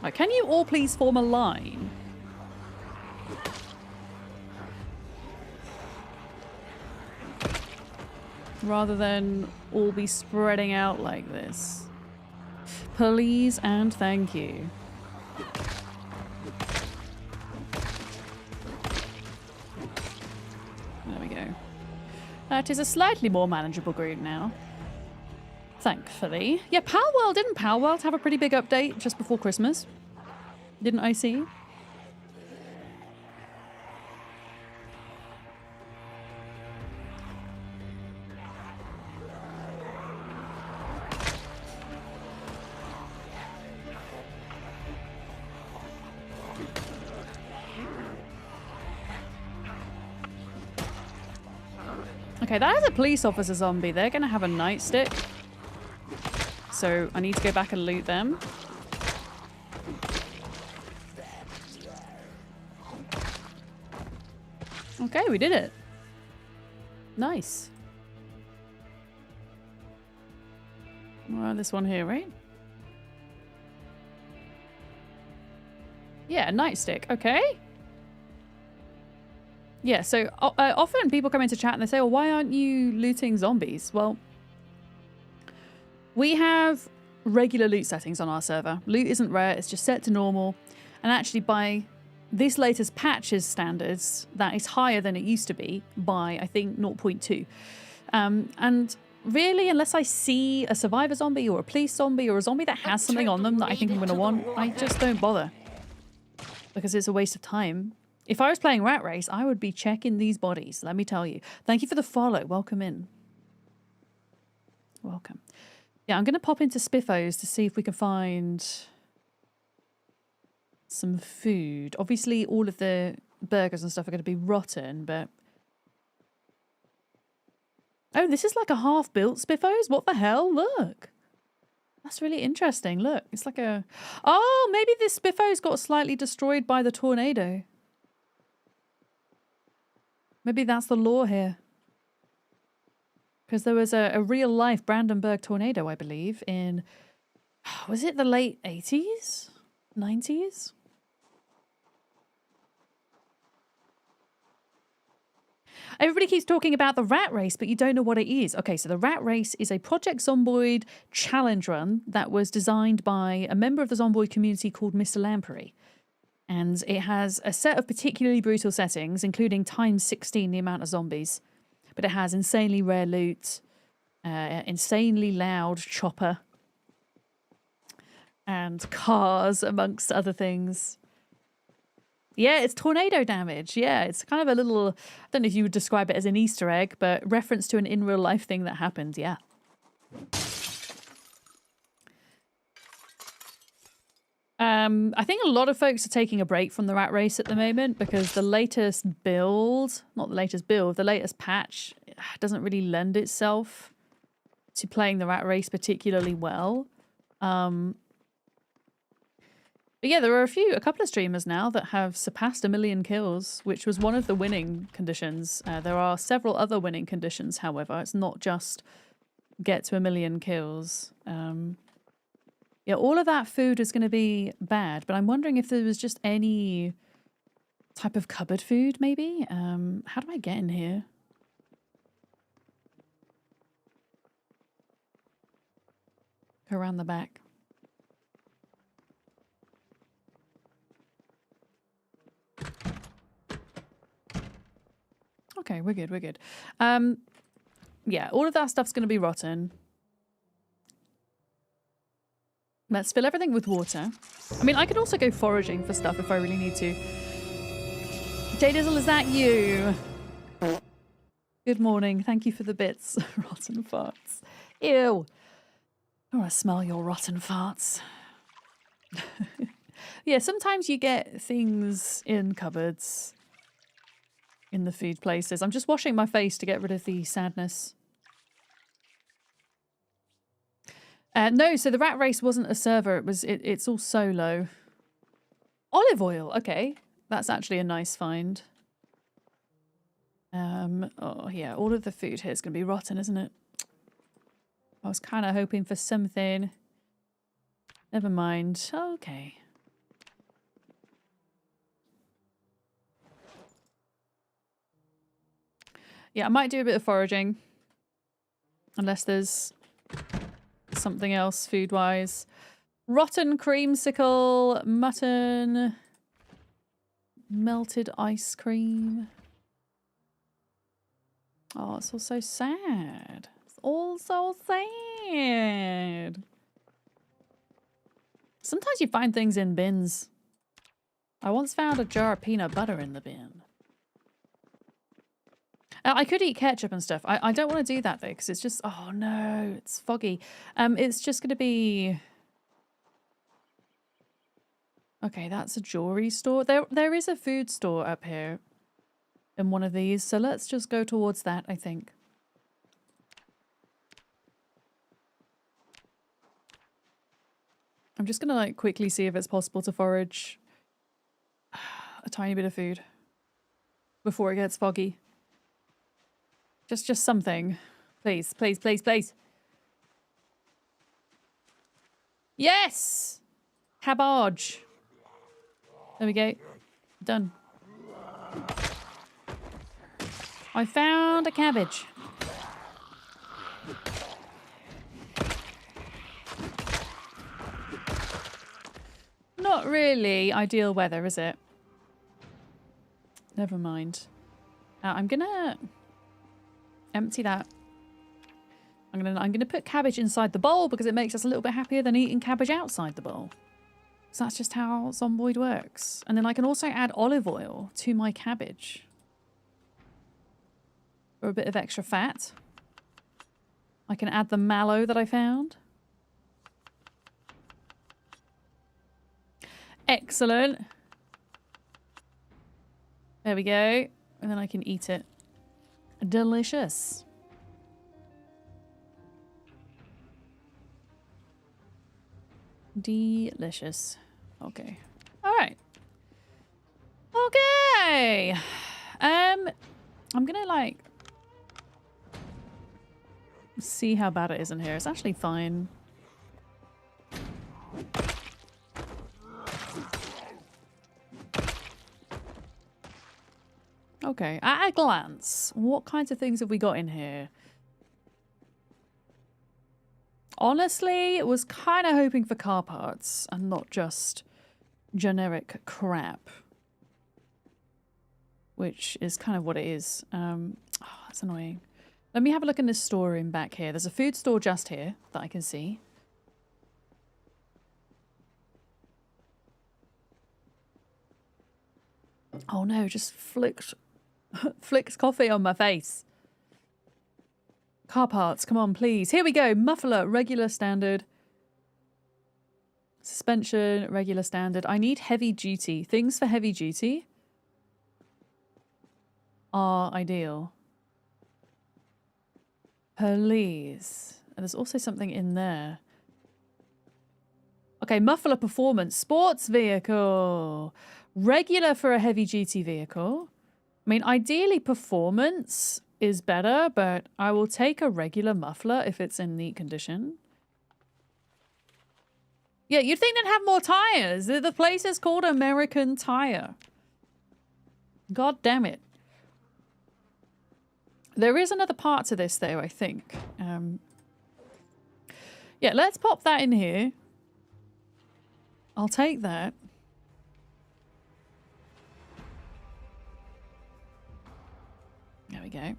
Right, can you all please form a line? Rather than all be spreading out like this. Please and thank you. There we go. That is a slightly more manageable group now. Thankfully. Yeah, Palworld, didn't Palworld have a pretty big update just before Christmas? Didn't I see? Okay, that is a police officer zombie. They're going to have a nightstick. So I need to go back and loot them. Okay, we did it. Nice. Well, this one here, right? Yeah, nightstick. Okay. Yeah, so often people come into chat and they say, well, why aren't you looting zombies? Well, we have regular loot settings on our server. Loot isn't rare, it's just set to normal. And actually by this latest patch's standards, that is higher than it used to be by, I think, 0.2. And really, unless I see a survivor zombie or a police zombie or a zombie that has something on them that I think I'm going to want, I just don't bother. Because it's a waste of time. If I was playing Rat Race, I would be checking these bodies, let me tell you. Thank you for the follow. Welcome in. Welcome. Yeah, I'm going to pop into Spiffos to see if we can find some food. Obviously, all of the burgers and stuff are going to be rotten, but... Oh, this is like a half-built Spiffos? What the hell? Look. That's really interesting. Look, it's like a... Oh, maybe this Spiffos got slightly destroyed by the tornado. Maybe that's the lore here. Because there was a real-life Brandenburg tornado, I believe, in... Was it the late 80s? 90s? Everybody keeps talking about the Rat Race, but you don't know what it is. Okay, so the Rat Race is a Project Zomboid challenge run that was designed by a member of the Zomboid community called Mr. Lamprey. And it has a set of particularly brutal settings, including times 16 the amount of zombies. But it has insanely rare loot. insanely loud chopper, and cars, amongst other things. Yeah, it's tornado damage. Yeah, it's kind of a little, I don't know if you would describe it as an Easter egg, but reference to an in real life thing that happened. Yeah. I think a lot of folks are taking a break from the rat race at the moment because the latest build, not the latest build, the latest patch doesn't really lend itself to playing the rat race particularly well. But yeah, there are a couple of streamers now that have surpassed 1 million kills, which was one of the winning conditions. There are several other winning conditions, however. It's not just get to 1 million kills. Yeah, all of that food is going to be bad, but I'm wondering if there was just any type of cupboard food, maybe? How do I get in here? Go around the back. Okay, we're good, we're good. Yeah, all of that stuff's going to be rotten. Let's fill everything with water. I mean, I could also go foraging for stuff if I really need to. J-Dizzle, is that you? Good morning. Thank you for the bits. Rotten farts. Ew. I want to smell your rotten farts. Yeah, sometimes you get things in cupboards in the food places. I'm just washing my face to get rid of the sadness. No, so the rat race wasn't a server. It's all solo. Olive oil. Okay, that's actually a nice find. Oh yeah, all of the food here is going to be rotten, isn't it? I was kind of hoping for something. Never mind. Okay. Yeah, I might do a bit of foraging. Unless there's something else food-wise. Rotten creamsicle, mutton, melted ice cream. Oh, it's all so sad. It's all so sad. Sometimes you find things in bins. I once found a jar of peanut butter in the bin. I could eat ketchup and stuff. I don't want to do that though, because it's just, oh no, it's foggy. It's just going to be... Okay, that's a jewelry store. There is a food store up here in one of these, so let's just go towards that, I think. I'm just going to like quickly see if it's possible to forage a tiny bit of food before it gets foggy. Just something. Please, please, please, please. Yes! Cabbage. There we go. Done. I found a cabbage. Not really ideal weather, is it? Never mind. I'm gonna empty that. I'm gonna put cabbage inside the bowl because it makes us a little bit happier than eating cabbage outside the bowl. So that's just how Zomboid works. And then I can also add olive oil to my cabbage for a bit of extra fat. I can add the mallow that I found. Excellent. There we go. And then I can eat it. Delicious. Delicious. Okay. All right. Okay. I'm gonna like see how bad it is in here. It's actually fine. Okay, at a glance, what kinds of things have we got in here? Honestly, was kind of hoping for car parts and not just generic crap. Which is kind of what it is. Oh, that's annoying. Let me have a look in this storeroom back here. There's a food store just here that I can see. Oh no, just flicks coffee on my face. Car parts, come on, please. Here we go. Muffler, regular standard. Suspension, regular standard. I need heavy duty. Things for heavy duty are ideal. Police. And there's also something in there. Okay, muffler performance. Sports vehicle. Regular for a heavy duty vehicle. I mean, ideally performance is better, but I will take a regular muffler if it's in neat condition. Yeah, you'd think they'd have more tires. The place is called American Tire. God damn it. There is another part to this, though, I think. Yeah, let's pop that in here. I'll take that. There we go.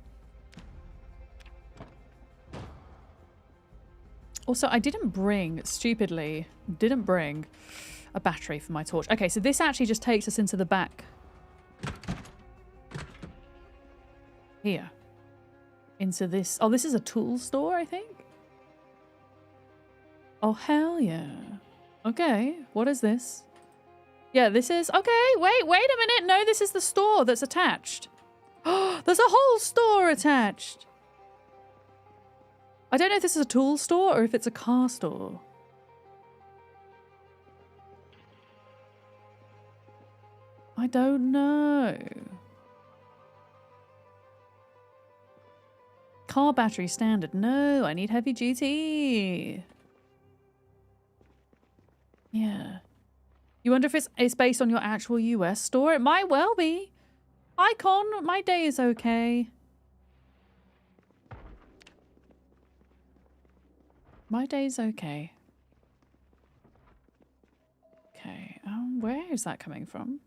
Also, I stupidly didn't bring a battery for my torch. Okay, so this actually just takes us into the back. Here. Into this. Oh, this is a tool store, I think? Oh, hell yeah. Okay, what is this? Yeah, this is... Okay, wait a minute. No, this is the store that's attached. Oh, there's a whole store attached. I don't know if this is a tool store or if it's a car store. I don't know. Car battery standard. No, I need heavy duty. Yeah. You wonder if it's based on your actual US store? It might well be. Icon, my day is okay. My day's okay. Okay, where is that coming from?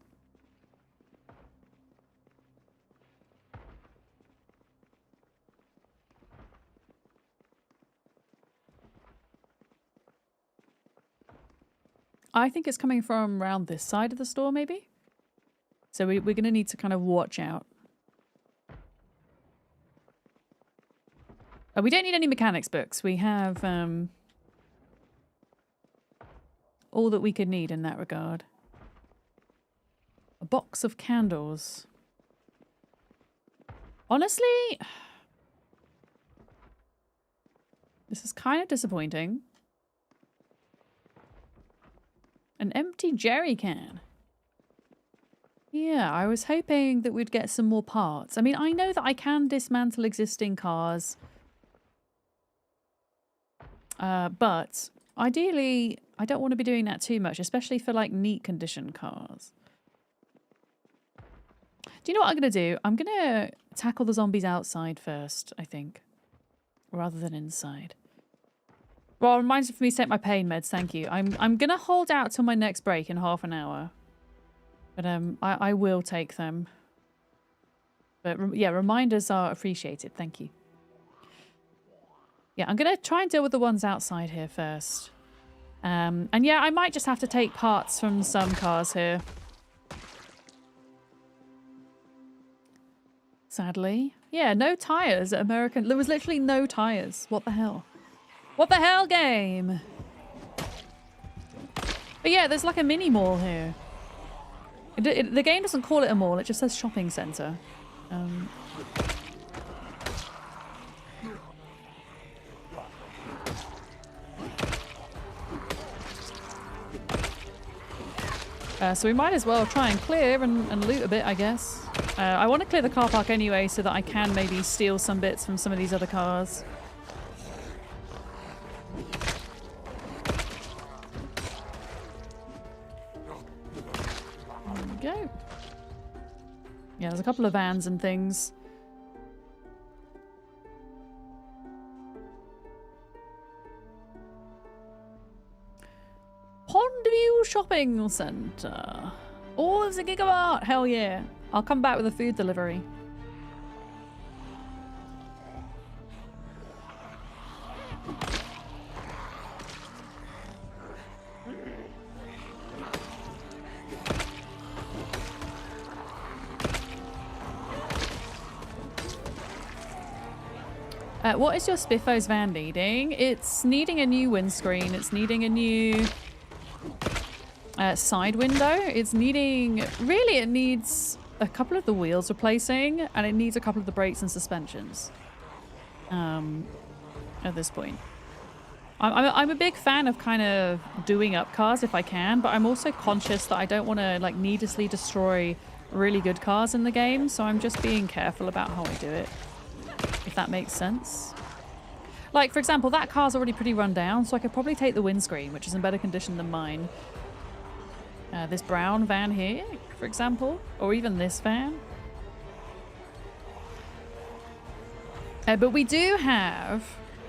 I think it's coming from around this side of the store, maybe? So we're going to need to kind of watch out. We don't need any mechanics books. We have all that we could need in that regard. A box of candles. Honestly, this is kind of disappointing. An empty jerry can. Yeah, I was hoping that we'd get some more parts. I mean, I know that I can dismantle existing cars. But ideally, I don't want to be doing that too much, especially for like neat condition cars. Do you know what I'm going to do? I'm going to tackle the zombies outside first, I think, rather than inside. Well, it reminds me for me to take my pain meds, thank you. I'm going to hold out till my next break in half an hour. But I will take them. But yeah, reminders are appreciated, thank you. Yeah, I'm going to try and deal with the ones outside here first. And yeah, I might just have to take parts from some cars here. Sadly. Yeah, no tires at American... There was literally no tires. What the hell? What the hell, game? But yeah, there's like a mini mall here. The game doesn't call it a mall, it just says shopping centre. So we might as well try and clear and loot a bit, I guess. I want to clear the car park anyway so that I can maybe steal some bits from some of these other cars. There we go. Yeah, there's a couple of vans and things. Pondview Shopping Centre. Oh, there's a gigawatt! Hell yeah. I'll come back with a food delivery. What is your Spiffo's van needing? It's needing a new windscreen. It's needing a new side window. It's needing... Really, it needs a couple of the wheels replacing, and it needs a couple of the brakes and suspensions. At this point. I'm a big fan of kind of doing up cars if I can, but I'm also conscious that I don't want to like needlessly destroy really good cars in the game, so I'm just being careful about how I do it, if that makes sense. Like, for example, that car's already pretty run down, so I could probably take the windscreen, which is in better condition than mine. This brown van here, for example, or even this van. But we do have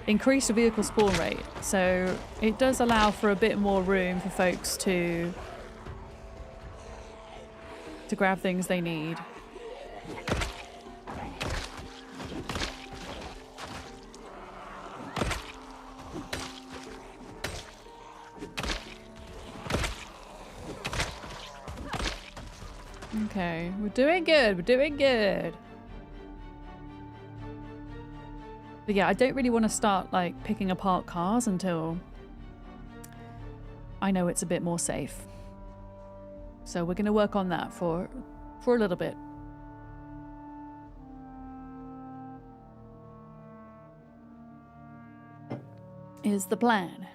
increased vehicle spawn rate, so it does allow for a bit more room for folks to grab things they need. Okay, we're doing good, we're doing good. But yeah, I don't really want to start like picking apart cars until I know it's a bit more safe. So we're going to work on that for a little bit. Is the plan.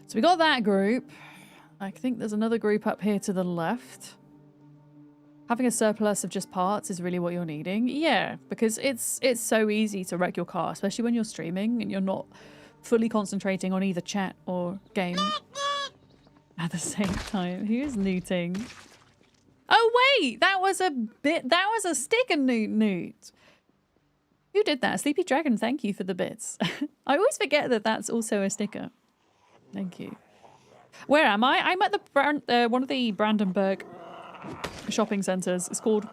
So we got that group. I think there's another group up here to the left. Having a surplus of just parts is really what you're needing. Yeah, because it's so easy to wreck your car, especially when you're streaming and you're not fully concentrating on either chat or game at the same time. Who's newting? Oh wait, that was a sticker newt. Who did that? Sleepy Dragon, thank you for the bits. I always forget that that's also a sticker. Thank you. Where am I? I'm at the one of the Brandenburg shopping centres. It's called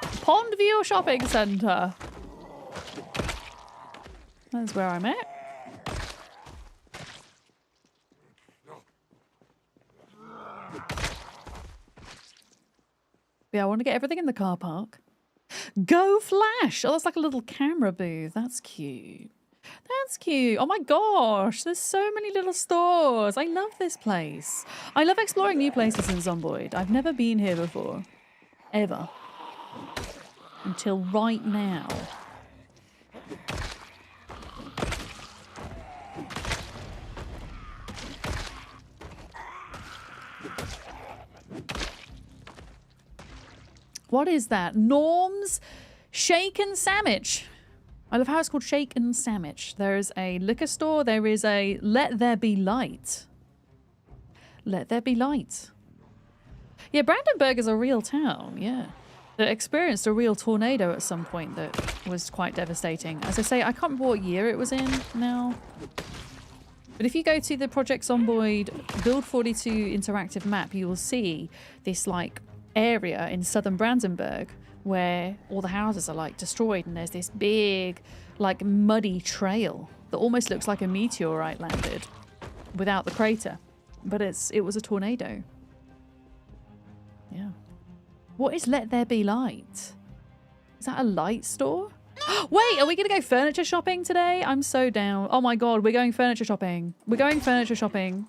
Pondview Shopping Centre. That's where I'm at. Yeah, I want to get everything in the car park. Go Flash! Oh, that's like a little camera booth. That's cute. That's cute. Oh my gosh, there's so many little stores. I love this place. I love exploring new places in Zomboid. I've never been here before. Ever. Until right now. What is that? Norm's Shaken Sandwich. I love how it's called Shaken Sandwich. There's a liquor store. There is a Let There Be Light. Let There Be Light. Yeah, Brandenburg is a real town, yeah. That experienced a real tornado at some point that was quite devastating. As I say, I can't remember what year it was in now. But if you go to the Project Zomboid Build 42 interactive map, you will see this like area in southern Brandenburg where all the houses are like destroyed, and there's this big like muddy trail that almost looks like a meteorite landed without the crater, but it was a tornado. Yeah. What is Let There Be Light? Is that a light store? Wait, are we gonna go furniture shopping today? I'm so down. Oh my god, we're going furniture shopping. We're going furniture shopping.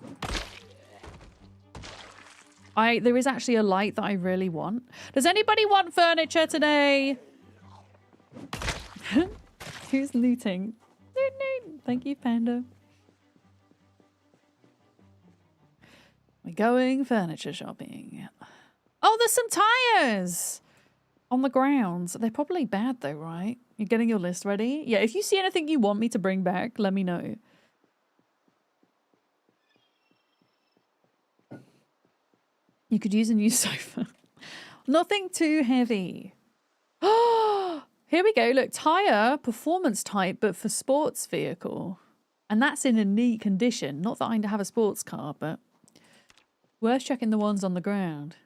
There is actually a light that I really want. Does anybody want furniture today? Who's looting? Loot. Thank you, Panda. We're going furniture shopping. Oh, there's some tires on the ground. They're probably bad though, right? You're getting your list ready? Yeah, if you see anything you want me to bring back, let me know. You could use a new sofa. Nothing too heavy. Oh, here we go. Look, tire, performance type, but for sports vehicle. And that's in a neat condition. Not that I have a sports car, but worth checking the ones on the ground.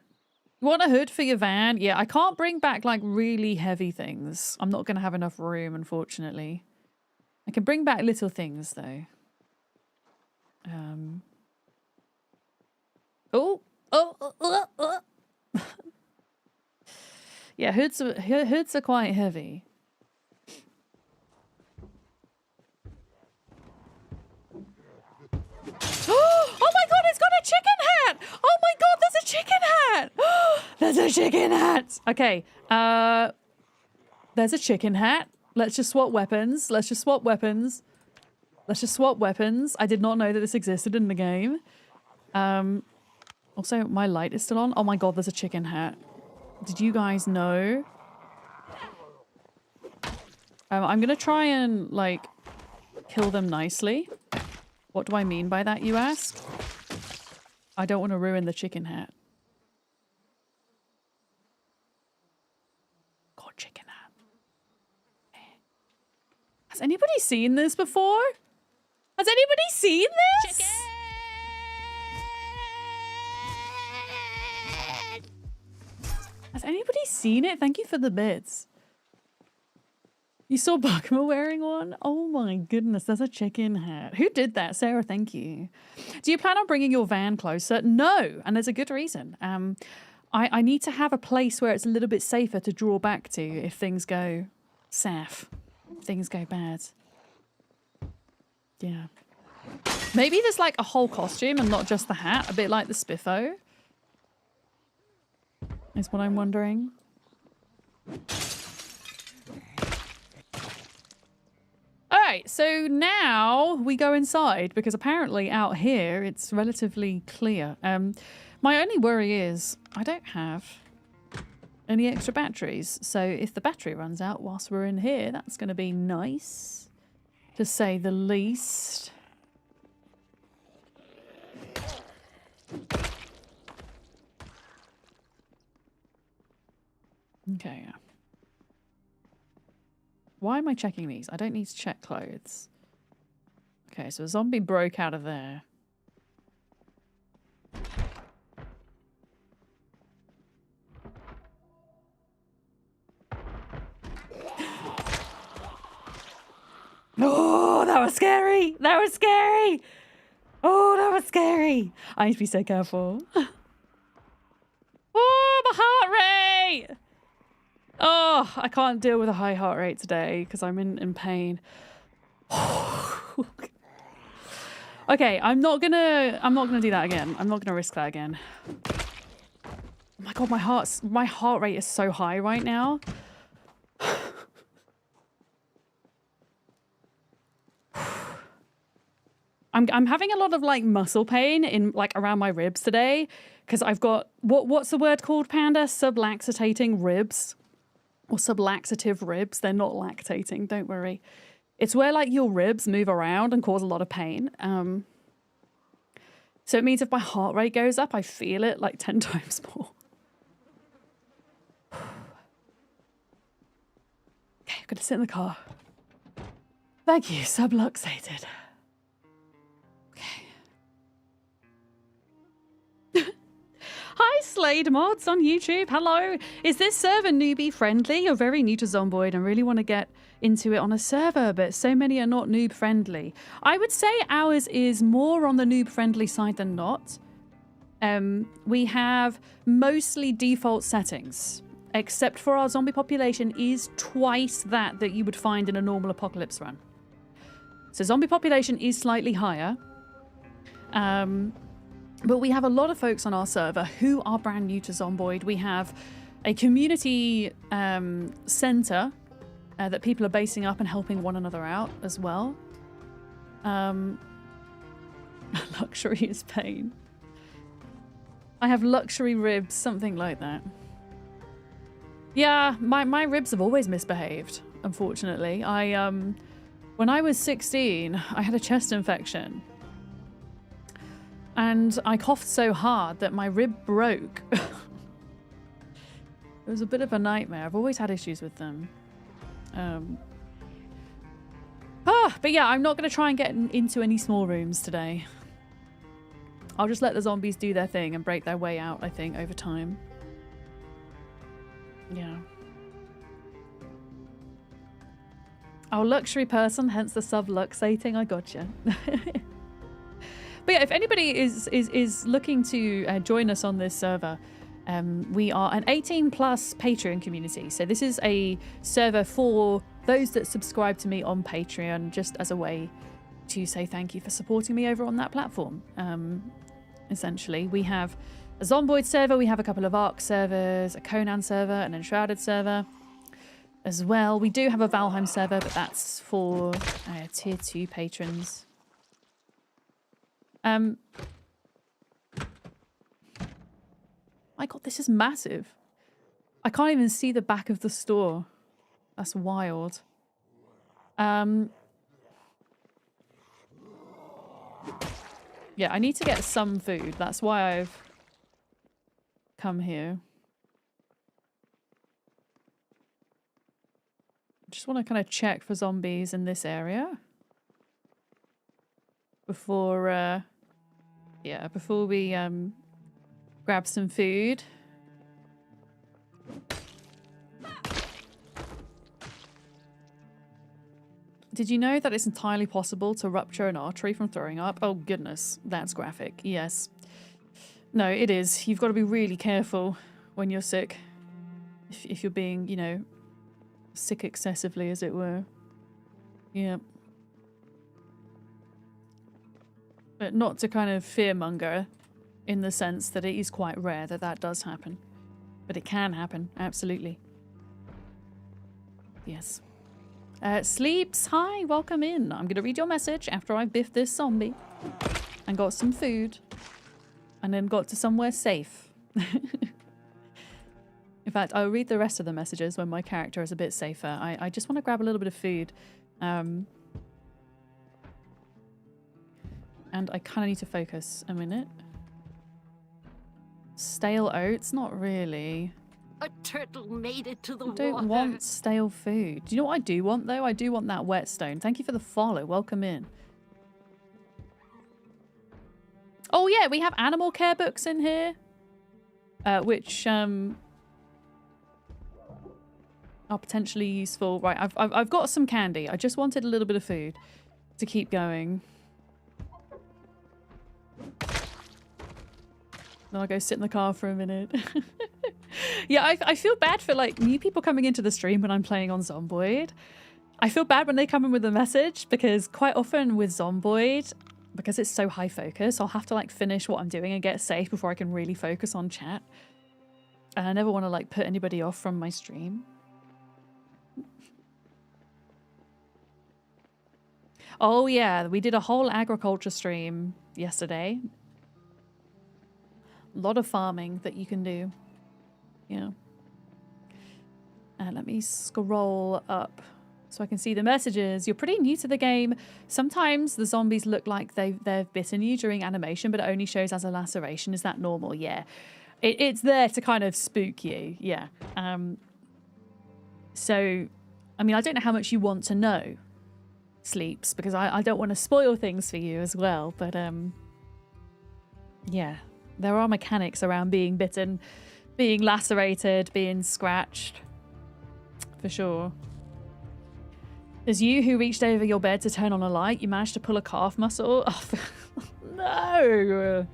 You want a hood for your van? Yeah, I can't bring back like really heavy things. I'm not going to have enough room, unfortunately. I can bring back little things, though. Yeah, hoods are quite heavy. a chicken hat. Okay. There's a chicken hat. Let's just swap weapons. Let's just swap weapons. Let's just swap weapons. I did not know that this existed in the game. Also, my light is still on. Oh my god, there's a chicken hat. Did you guys know? I'm gonna try and, like, kill them nicely. What do I mean by that, you ask? I don't want to ruin the chicken hat. God, chicken hat. Has anybody seen this before? Has anybody seen this? Chicken! Has anybody seen it? Thank you for the bits. You saw Bugma wearing one? Oh my goodness, there's a chicken hat. Who did that? Sarah, thank you. Do you plan on bringing your van closer? No, and there's a good reason. I need to have a place where it's a little bit safer to draw back to if things go saff, things go bad. Yeah. Maybe there's like a whole costume and not just the hat, a bit like the Spiffo. Is what I'm wondering. Alright, so now we go inside because apparently out here it's relatively clear. My only worry is I don't have any extra batteries. So if the battery runs out whilst we're in here, that's going to be nice, to say the least. Okay, yeah. Why am I checking these? I don't need to check clothes. Okay, so a zombie broke out of there. Oh, that was scary! That was scary! Oh, that was scary! I need to be so careful. Oh, my heart rate! Oh, I can't deal with a high heart rate today because I'm in pain. Okay, I'm not gonna do that again. I'm not gonna risk that again. Oh my god, my heart rate is so high right now. I'm having a lot of like muscle pain in like around my ribs today because I've got what's the word called, Panda? Sublaxating ribs. Or sublaxative ribs. They're not lactating, don't worry. It's where like your ribs move around and cause a lot of pain. So it means if my heart rate goes up, I feel it like 10 times more. Okay, I'm gonna sit in the car. Thank you, subluxated. Okay. Hi, Slade Mods on YouTube. Hello. Is this server newbie friendly? You're very new to Zomboid and really want to get into it on a server, but so many are not noob friendly. I would say ours is more on the noob friendly side than not. We have mostly default settings, except for our zombie population is twice that you would find in a normal apocalypse run. So zombie population is slightly higher. But we have a lot of folks on our server who are brand new to Zomboid. We have a community center that people are basing up and helping one another out as well. Luxury is pain. I have luxury ribs, something like that. Yeah, my ribs have always misbehaved, unfortunately. When I was 16, I had a chest infection. And I coughed so hard that my rib broke. It was a bit of a nightmare. I've always had issues with them. But yeah, I'm not going to try and get into any small rooms today. I'll just let the zombies do their thing and break their way out, I think, over time. Yeah. Oh, luxury person, hence the subluxating. I gotcha. But yeah, if anybody is looking to join us on this server, we are an 18+ Patreon community. So this is a server for those that subscribe to me on Patreon, just as a way to say thank you for supporting me over on that platform. Essentially, we have a Zomboid server. We have a couple of Ark servers, a Conan server, an Enshrouded server as well. We do have a Valheim server, but that's for tier 2 patrons. My god, this is massive. I can't even see the back of the store. That's wild. Yeah, I need to get some food. That's why I've come here. Just want to kind of check for zombies in this area before before we grab some food. Did you know that it's entirely possible to rupture an artery from throwing up? Oh goodness, that's graphic. Yes. No, it is. You've got to be really careful when you're sick. If you're being, you know, sick excessively, as it were. Yeah. But not to kind of fearmonger, in the sense that it is quite rare that that does happen. But it can happen, absolutely. Yes. Sleeps, hi, welcome in. I'm going to read your message after I biffed this zombie and got some food and then got to somewhere safe. In fact, I'll read the rest of the messages when my character is a bit safer. I just want to grab a little bit of food. And I kind of need to focus a minute. Stale oats? Not really. A turtle made it to the I water. don't want stale food. Do you know what I do want, though? I do want that whetstone. Thank you for the follow. Welcome in. Oh, yeah, we have animal care books in here. Which are potentially useful. Right, I've got some candy. I just wanted a little bit of food to keep going. Then I'll go sit in the car for a minute. Yeah, I feel bad for like new people coming into the stream when I'm playing on Zomboid. I feel bad when they come in with a message because quite often with Zomboid, because it's so high focus, I'll have to like finish what I'm doing and get safe before I can really focus on chat. And I never want to like put anybody off from my stream. Oh yeah, we did a whole agriculture stream yesterday. A lot of farming that you can do. Yeah. And let me scroll up so I can see the messages. You're pretty new to the game. Sometimes the zombies look like they've bitten you during animation, but it only shows as a laceration. Is that normal? Yeah. It's there to kind of spook you. Yeah. So, I mean, I don't know how much you want to know, Sleeps, because I don't want to spoil things for you as well. But, yeah. There are mechanics around being bitten, being lacerated, being scratched. For sure. There's you who reached over your bed to turn on a light. You managed to pull a calf muscle. Oh, no.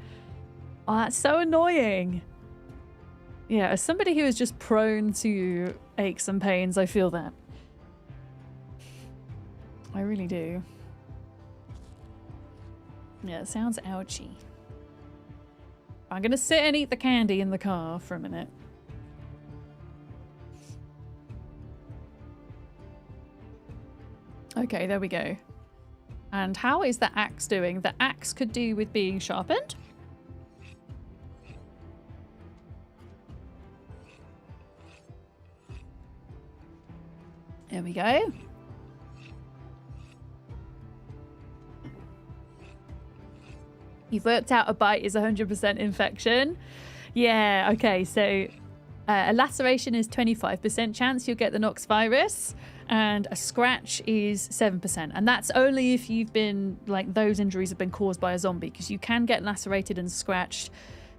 Oh, that's so annoying. Yeah, as somebody who is just prone to aches and pains, I feel that. I really do. Yeah, it sounds ouchy. I'm gonna sit and eat the candy in the car for a minute. Okay, there we go. And how is the axe doing? The axe could do with being sharpened. There we go. You've worked out a bite is 100% infection. Yeah, okay, so a laceration is 25% chance you'll get the Nox virus, and a scratch is 7%. And that's only if you've been, like, those injuries have been caused by a zombie, because you can get lacerated and scratched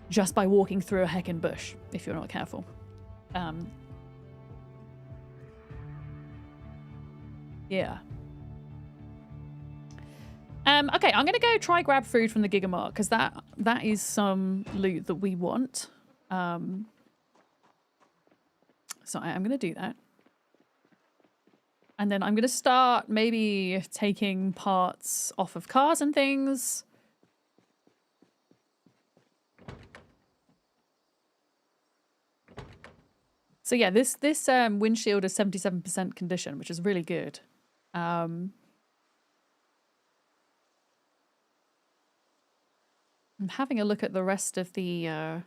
just by walking through a heckin' bush, if you're not careful. Yeah. Okay, I'm gonna go try grab food from the Gigamart because that is some loot that we want. So I'm gonna do that, and then I'm gonna start maybe taking parts off of cars and things. So yeah, this windshield is 77% condition, which is really good. I'm having a look at the rest of the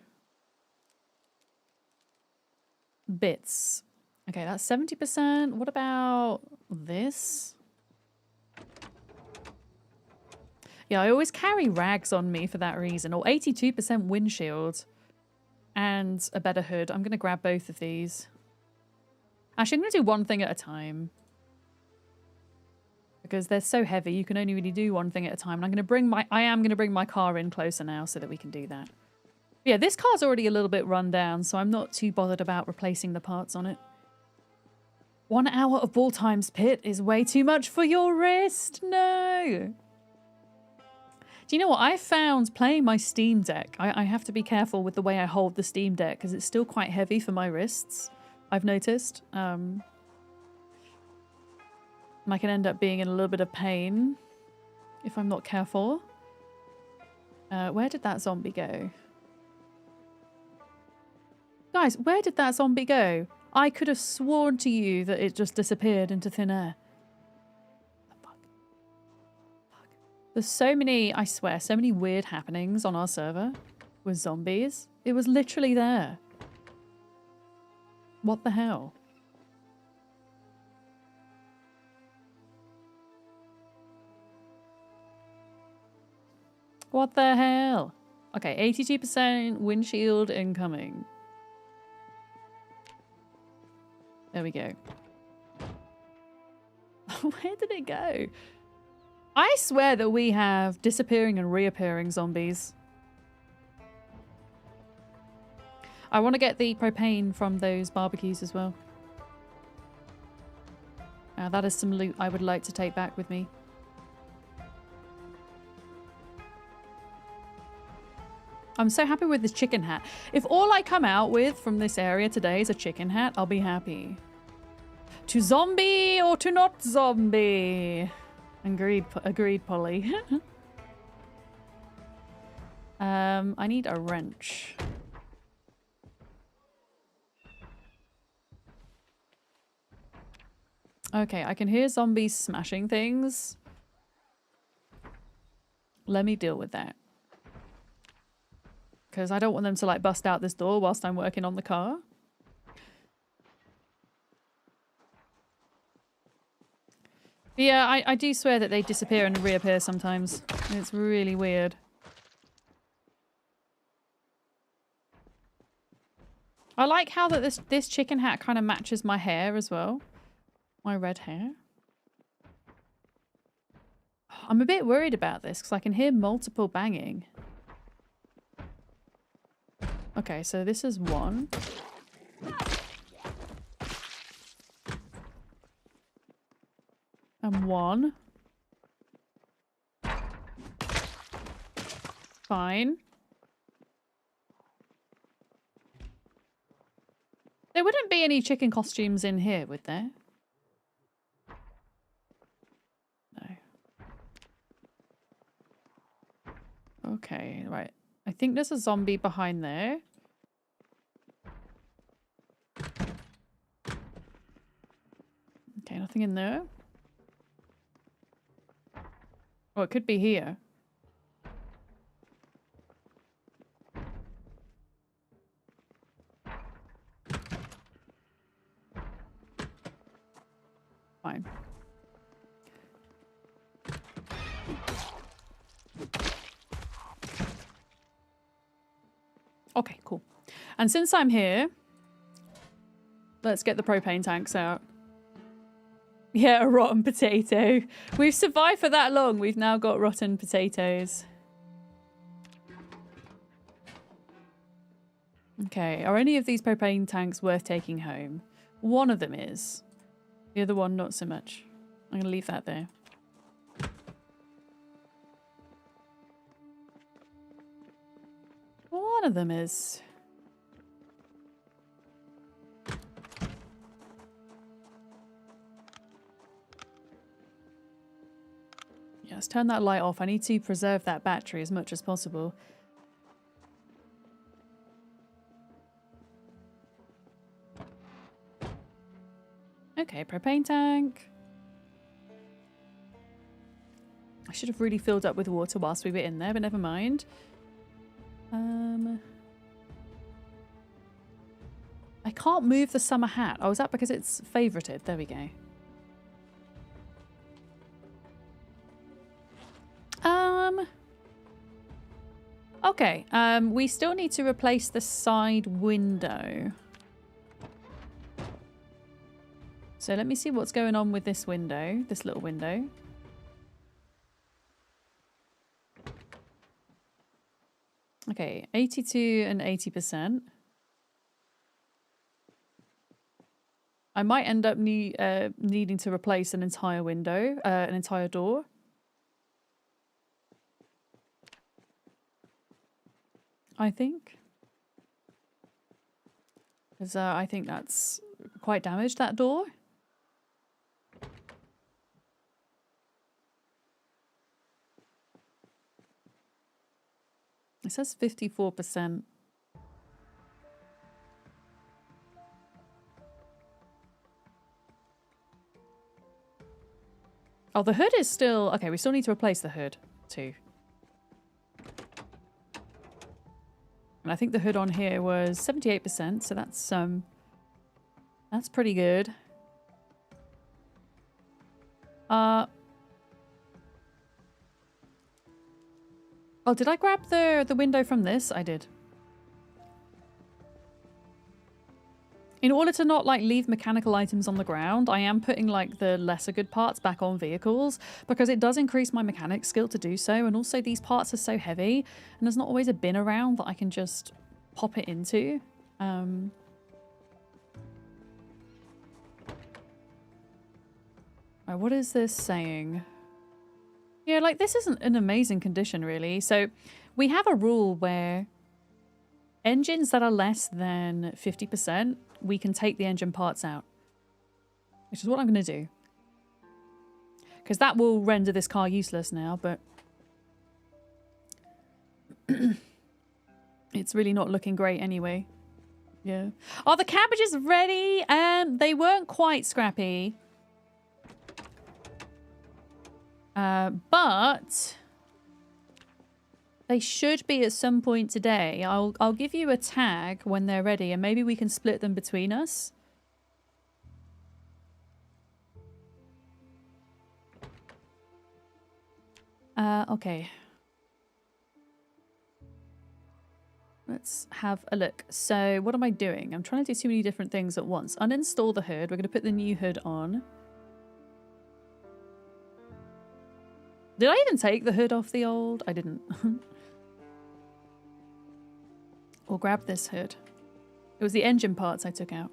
bits. Okay, that's 70%. What about this? Yeah, I always carry rags on me for that reason. Or 82% windshield and a better hood. I'm going to grab both of these. Actually, I'm going to do one thing at a time. Because they're so heavy, you can only really do one thing at a time. And I am going to bring my car in closer now so that we can do that. But yeah, this car's already a little bit run down, so I'm not too bothered about replacing the parts on it. 1 hour of ball times, Pit, is way too much for your wrist. No. Do you know what? I found playing my Steam Deck, I have to be careful with the way I hold the Steam Deck because it's still quite heavy for my wrists, I've noticed. I can end up being in a little bit of pain if I'm not careful. Where did that zombie go? Guys, where did that zombie go? I could have sworn to you that it just disappeared into thin air. There's so many, I swear, so many weird happenings on our server with zombies. It was literally there. What the hell? What the hell? Okay, 82% windshield incoming. There we go. Where did it go? I swear that we have disappearing and reappearing zombies. I want to get the propane from those barbecues as well. That is some loot I would like to take back with me. I'm so happy with this chicken hat. If all I come out with from this area today is a chicken hat, I'll be happy. To zombie or to not zombie? Agreed, Polly. I need a wrench. Okay, I can hear zombies smashing things. Let me deal with that. Because I don't want them to like bust out this door whilst I'm working on the car. But yeah, I do swear that they disappear and reappear sometimes. It's really weird. I like how that this chicken hat kind of matches my hair as well. My red hair. I'm a bit worried about this because I can hear multiple banging. Okay, so this is one. And one. Fine. There wouldn't be any chicken costumes in here, would there? No. Okay, right. I think there's a zombie behind there. Okay, nothing in there. Oh, it could be here. Fine. Okay, cool. And since I'm here, let's get the propane tanks out. Yeah, a rotten potato. We've survived for that long. We've now got rotten potatoes. Okay, are any of these propane tanks worth taking home? One of them is. The other one, not so much. I'm going to leave that there. One of them is. Yeah, let's turn that light off. I need to preserve that battery as much as possible. Okay, propane tank. I should have really filled up with water whilst we were in there, but never mind. I can't move the summer hat. Oh, is that because it's favorited? There we go. Okay, we still need to replace the side window. So let me see what's going on with this window, this little window. Okay, 82 and 80%. I might end up needing to replace an entire window, an entire door. I think. Because I think that's quite damaged, that door. It says 54%. Oh, the hood is still... Okay, we still need to replace the hood, too. And I think the hood on here was 78%, so that's pretty good. Oh, did I grab the window from this? I did. In order to not like leave mechanical items on the ground, I am putting like the lesser good parts back on vehicles because it does increase my mechanic skill to do so. And also these parts are so heavy and there's not always a bin around that I can just pop it into. Right, what is this saying? Yeah, like this isn't an amazing condition really. So we have a rule where engines that are less than 50%, we can take the engine parts out. Which is what I'm going to do. Because that will render this car useless now, but... it's really not looking great anyway. Yeah. Oh, the cabbage is ready! They weren't quite scrappy. But... they should be at some point today. I'll give you a tag when they're ready and maybe we can split them between us. Okay. Let's have a look. So what am I doing? I'm trying to do too many different things at once. Uninstall the hood. We're going to put the new hood on. Did I even take the hood off the old? I didn't. Or grab this hood. It was the engine parts I took out.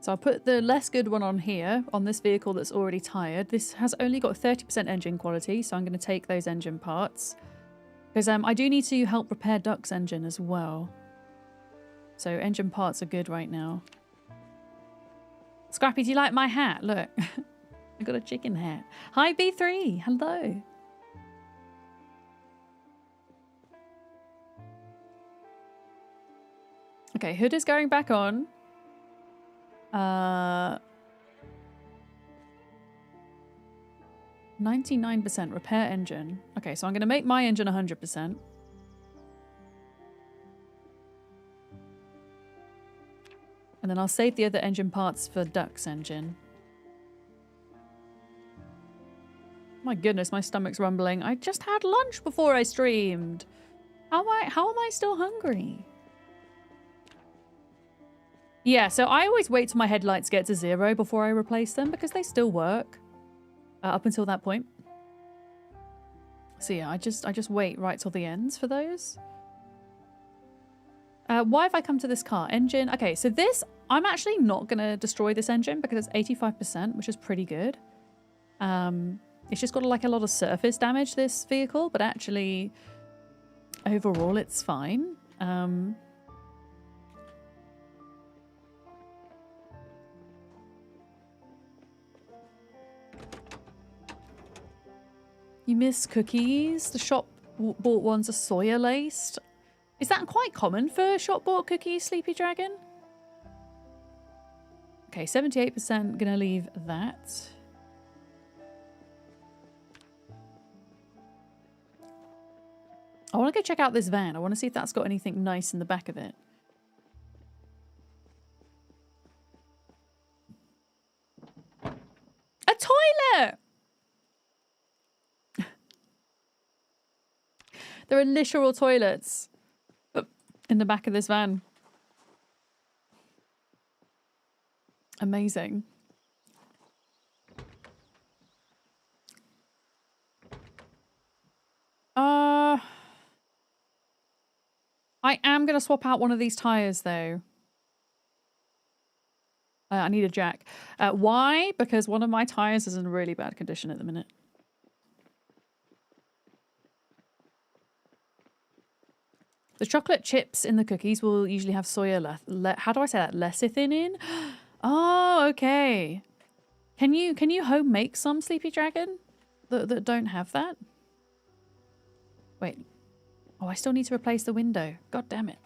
So I'll put the less good one on here, on this vehicle that's already tired. This has only got 30% engine quality, so I'm going to take those engine parts. Because I do need to help repair Duck's engine as well. So engine parts are good right now. Scrappy, do you like my hat? Look, I got a chicken hat. Hi, B3. Hello. Okay, hood is going back on. 99% repair engine. Okay, so I'm going to make my engine 100%. And then I'll save the other engine parts for Duck's engine. My goodness, my stomach's rumbling. I just had lunch before I streamed. How am I still hungry? Yeah, so I always wait till my headlights get to 0 before I replace them because they still work up until that point. So yeah, I just wait right till the ends for those. Why have I come to this car? Engine. Okay, so this, I'm actually not going to destroy this engine because it's 85%, which is pretty good. It's just got like a lot of surface damage, this vehicle, but actually overall it's fine. You miss cookies. The shop bought ones are soya laced. Is that quite common for shop bought cookies, Sleepy Dragon? Okay, 78% gonna leave that. I want to go check out this van. I want to see if that's got anything nice in the back of it. A toilet! There are literal toilets in the back of this van. Amazing. I am going to swap out one of these tires, though. I need a jack. Why? Because one of my tires is in really bad condition at the minute. The chocolate chips in the cookies will usually have soya how do I say that? Lecithin in? Oh, okay. Can you home make some, Sleepy Dragon? That don't have that? Wait. Oh, I still need to replace the window. God damn it.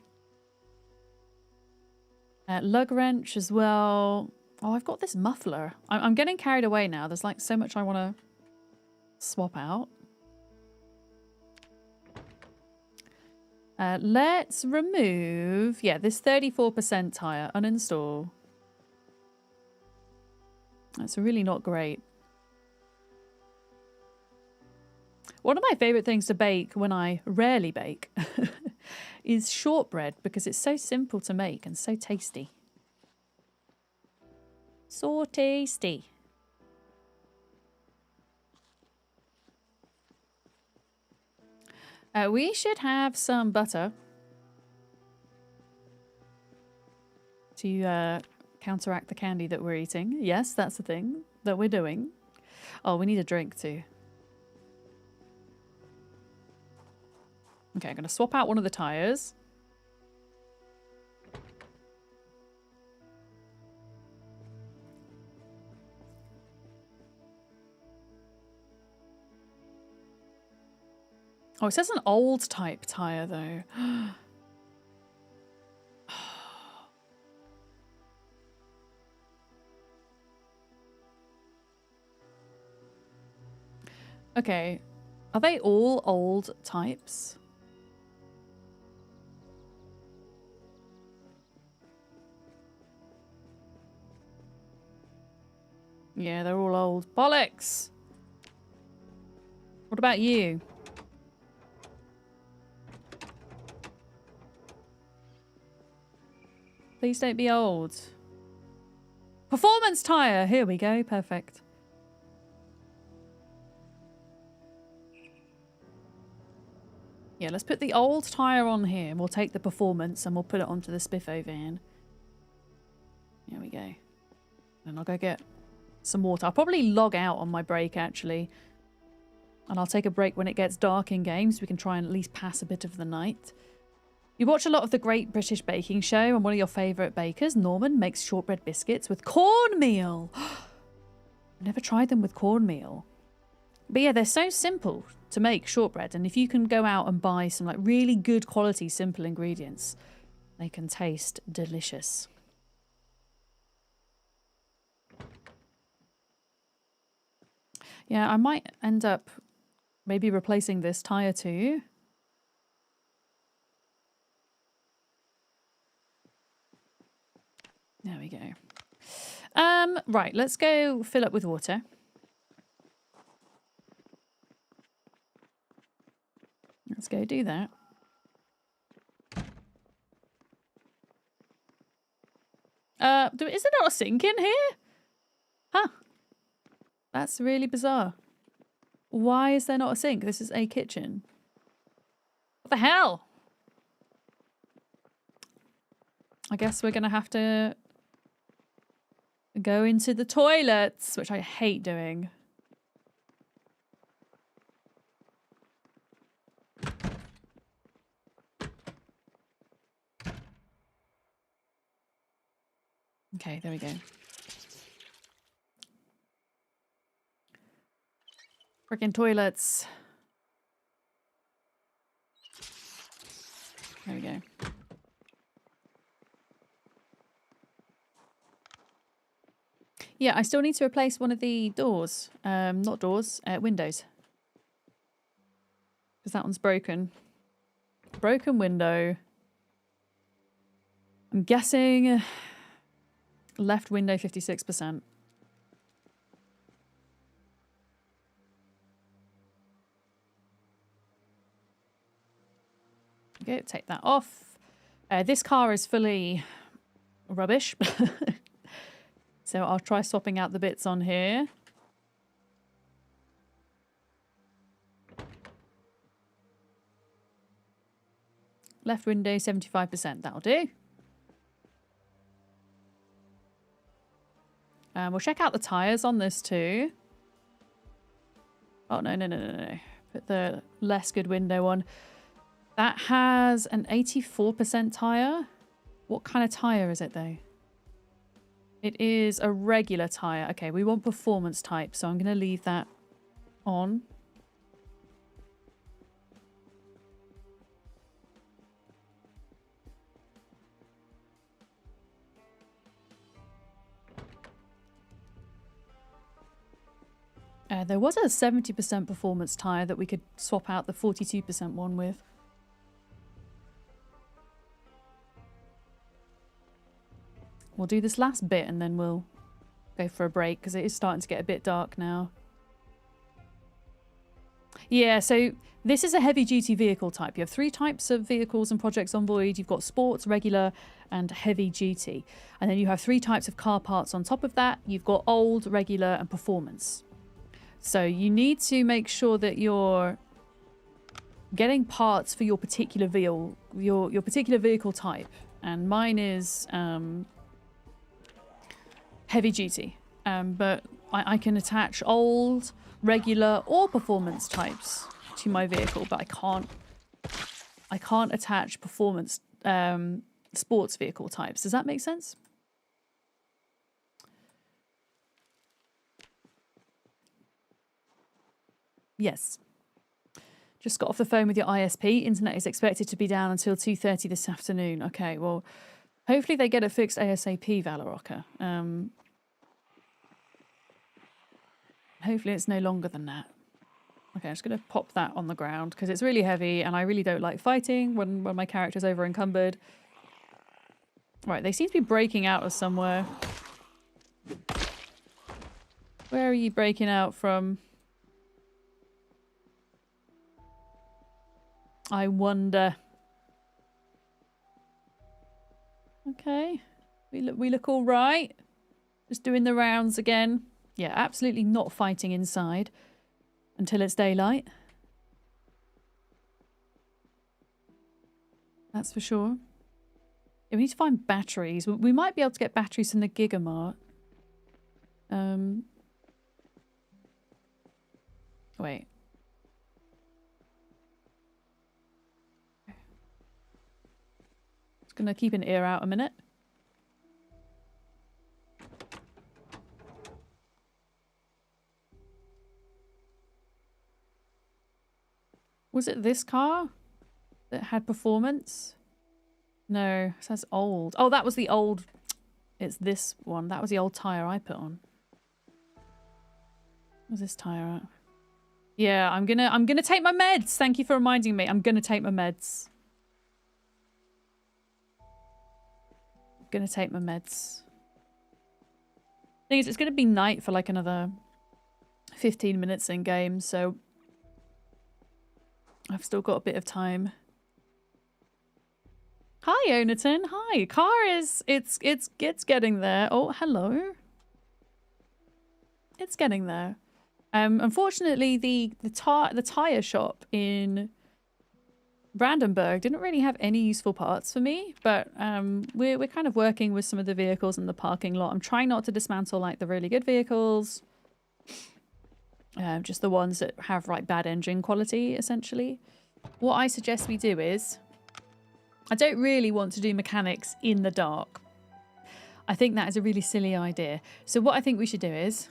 Lug wrench as well. Oh, I've got this muffler. I'm getting carried away now. There's like so much I want to swap out. Let's remove, this 34% tire. Uninstall. That's really not great. One of my favorite things to bake when I rarely bake is shortbread because it's so simple to make and so tasty. So tasty. We should have some butter to counteract the candy that we're eating. Yes, that's the thing that we're doing. Oh, we need a drink too. Okay, I'm going to swap out one of the tires. Oh, it says an old type tire though. Okay, are they all old types? Yeah, they're all old. Bollocks! What about you? Please don't be old. Performance tire! Here we go. Perfect. Yeah, let's put the old tire on here and we'll take the performance and we'll put it onto the Spiffo van. There we go. And I'll go get some water. I'll probably log out on my break actually. And I'll take a break when it gets dark in game so we can try and at least pass a bit of the night. You watch a lot of the Great British Baking Show and one of your favourite bakers, Norman, makes shortbread biscuits with cornmeal. I've never tried them with cornmeal. But yeah, they're so simple to make shortbread. And if you can go out and buy some like really good quality simple ingredients, they can taste delicious. Yeah, I might end up maybe replacing this tire too. There we go. Right, let's go fill up with water. Let's go do that. Is there not a sink in here? Huh. That's really bizarre. Why is there not a sink? This is a kitchen. What the hell? I guess we're going to have to go into the toilets, which I hate doing. Okay, there we go. Freaking toilets. There we go. Yeah, I still need to replace one of the doors. Not doors, windows. Because that one's broken. Broken window. I'm guessing left window 56%. Okay, take that off. This car is fully rubbish. So I'll try swapping out the bits on here. Left window 75%, that'll do. We'll check out the tyres on this too. Oh, no. Put the less good window on. That has an 84% tyre. What kind of tyre is it though? It is a regular tyre. Okay, we want performance type, so I'm going to leave that on. There was a 70% performance tyre that we could swap out the 42% one with. We'll do this last bit and then we'll go for a break because it is starting to get a bit dark now. Yeah, so this is a heavy duty vehicle type. You have 3 types of vehicles in Project Zomboid. You've got sports, regular and heavy duty. And then you have 3 types of car parts on top of that. You've got old, regular and performance. So you need to make sure that you're getting parts for your particular vehicle, your particular vehicle type. And mine is heavy duty, but I can attach old, regular or performance types to my vehicle, but I can't attach performance sports vehicle types. Does that make sense? Yes. Just got off the phone with your ISP. Internet is expected to be down until 2:30 this afternoon. Okay, well, hopefully they get it fixed ASAP, Valoroka. Hopefully it's no longer than that. Okay, I'm just going to pop that on the ground because it's really heavy and I really don't like fighting when my character's over encumbered. Right, they seem to be breaking out of somewhere. Where are you breaking out from? I wonder. Okay. We look all right. Just doing the rounds again. Yeah, absolutely not fighting inside until it's daylight. That's for sure. Yeah, we need to find batteries. We might be able to get batteries from the Gigamart. Wait. Just gonna keep an ear out a minute. Was it this car that had performance? No, it says old. Oh, that was the old. It's this one. That was the old tyre I put on. Where's this tyre at? Yeah, I'm gonna take my meds. Thank you for reminding me. I'm gonna take my meds. I'm gonna take my meds. Thing is, it's gonna be night for like another 15 minutes in game, so I've still got a bit of time. Hi, Onaton. Hi. Car is it's getting there. Oh, hello. It's getting there. Unfortunately, the tire shop in Brandenburg didn't really have any useful parts for me, but we're kind of working with some of the vehicles in the parking lot. I'm trying not to dismantle like the really good vehicles. Just the ones that have like bad engine quality, essentially. What I suggest we do is, I don't really want to do mechanics in the dark. I think that is a really silly idea. So what I think we should do is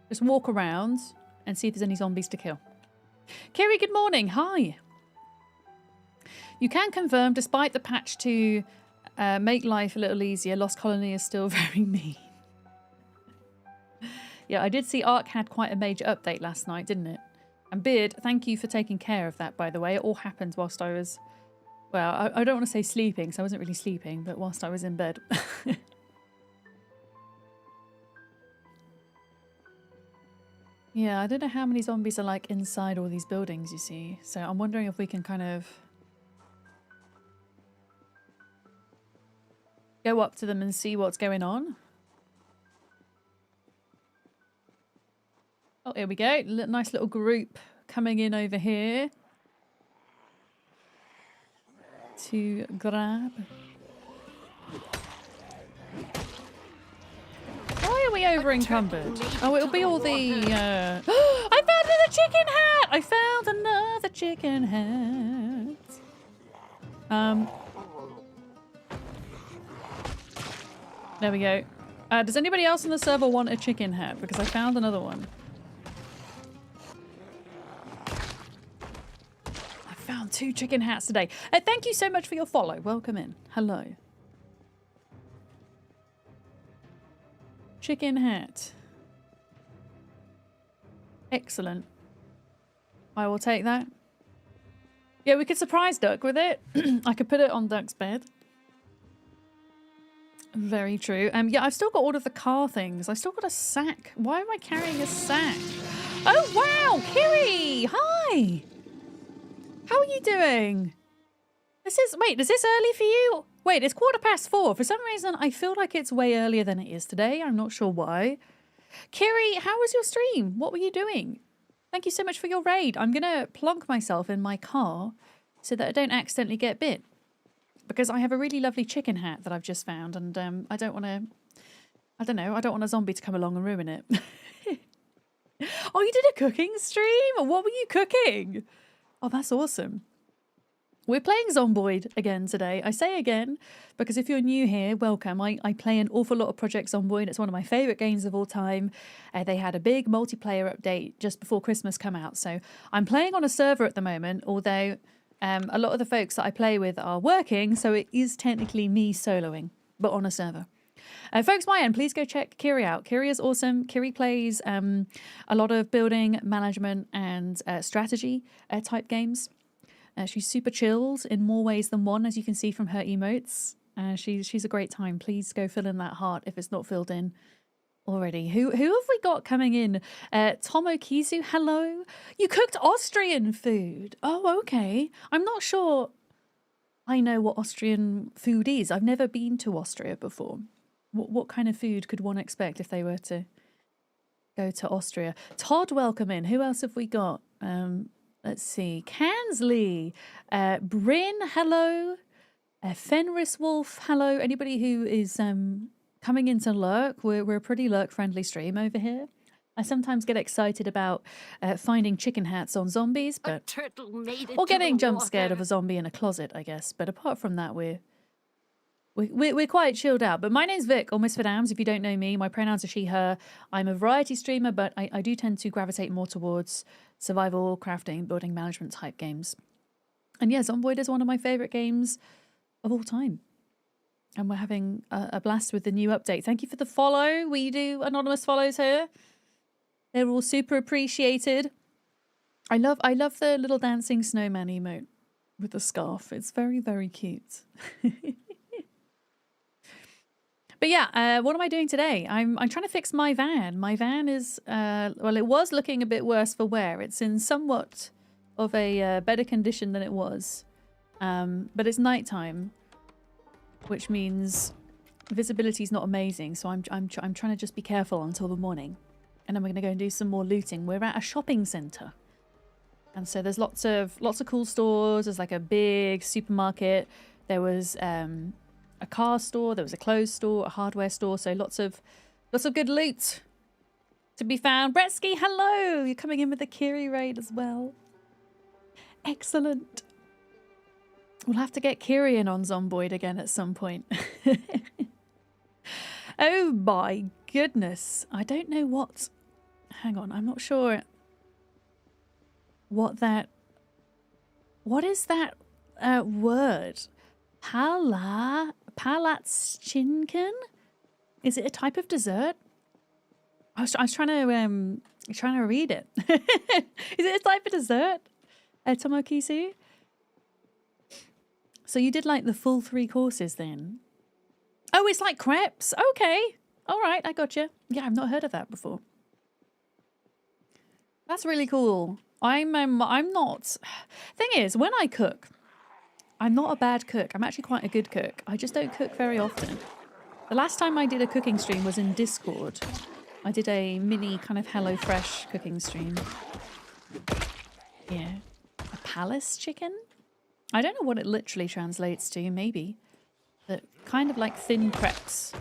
just walk around and see if there's any zombies to kill. Kiri, good morning. Hi. You can confirm, despite the patch to make life a little easier, Lost Colony is still very mean. Yeah, I did see Ark had quite a major update last night, didn't it? And Beard, thank you for taking care of that, by the way. It all happened whilst I was... Well, I don't want to say sleeping, because I wasn't really sleeping, but whilst I was in bed. Yeah, I don't know how many zombies are like inside all these buildings, you see. So I'm wondering if we can kind of go up to them and see what's going on. Oh, here we go. Nice little group coming in over here to grab. Why are we over encumbered? Oh, it'll be all the... I found another chicken hat! I found another chicken hat. There we go. Does anybody else on the server want a chicken hat? Because I found another one. I found 2 chicken hats today. Thank you so much for your follow. Welcome in. Hello. Chicken hat. Excellent. I will take that. Yeah, we could surprise Duck with it. I could put it on Duck's bed. Very true. Yeah, I've still got all of the car things. I've still got a sack. Why am I carrying a sack? Oh, wow! Kiri! Hi! How are you doing? Wait, is this early for you? Wait, it's 4:15. For some reason, I feel like it's way earlier than it is today. I'm not sure why. Kiri, how was your stream? What were you doing? Thank you so much for your raid. I'm going to plonk myself in my car so that I don't accidentally get bit. Because I have a really lovely chicken hat that I've just found, and I don't want to... I don't know. I don't want a zombie to come along and ruin it. Oh, you did a cooking stream? What were you cooking? Oh, that's awesome. We're playing Zomboid again today. I say again, because if you're new here, welcome. I play an awful lot of Project Zomboid. It's one of my favourite games of all time. They had a big multiplayer update just before Christmas come out. So I'm playing on a server at the moment, although a lot of the folks that I play with are working, so it is technically me soloing, but on a server. Folks, my end, please go check Kiri out. Kiri is awesome. Kiri plays a lot of building, management, and strategy type games. She's super chilled in more ways than one, as you can see from her emotes. She's a great time. Please go fill in that heart if it's not filled in already. Who have we got coming in? Tomo Kizu, hello. You cooked Austrian food. Oh, okay. I'm not sure I know what Austrian food is. I've never been to Austria before. What kind of food could one expect if they were to go to Austria? Todd, welcome in. Who else have we got? Let's see. Kansley. Bryn, hello. Fenris Wolf, hello. Anybody who is coming in to lurk, we're a pretty lurk-friendly stream over here. I sometimes get excited about finding chicken hats on zombies, but or getting jump scared of a zombie in a closet, I guess. But apart from that, we're quite chilled out. But my name's Vic, or Misfit Ams, if you don't know me. My pronouns are she, her. I'm a variety streamer, but I do tend to gravitate more towards survival, crafting, building management type games. And yeah, Zomboid is one of my favourite games of all time. And we're having a blast with the new update. Thank you for the follow. We do anonymous follows here. They're all super appreciated. I love the little dancing snowman emote with the scarf. It's very, very cute. But yeah, what am I doing today? I'm trying to fix my van. My van is, well, it was looking a bit worse for wear. It's in somewhat of a better condition than it was. But it's nighttime, which means visibility is not amazing. So I'm trying to just be careful until the morning. And then we're going to go and do some more looting. We're at a shopping centre. And so there's lots of cool stores. There's like a big supermarket. There was a car store, there was a clothes store, a hardware store, so lots of good loot to be found. Bretsky, hello! You're coming in with the Kiri raid as well. Excellent. We'll have to get Kiri in on Zomboid again at some point. Oh my goodness. I don't know what... Hang on, I'm not sure what is that word? Palatschinken? Is it a type of dessert? I was trying to read it. Is it a type of dessert? Tomokisu? So you did like the full 3 courses then? Oh, it's like crepes. Okay. All right, I got you. Yeah, I've not heard of that before. That's really cool. I'm not. Thing is, when I cook, I'm not a bad cook. I'm actually quite a good cook. I just don't cook very often. The last time I did a cooking stream was in Discord. I did a mini kind of HelloFresh cooking stream. Yeah. A palace chicken? I don't know what it literally translates to, maybe. But kind of like thin crepes.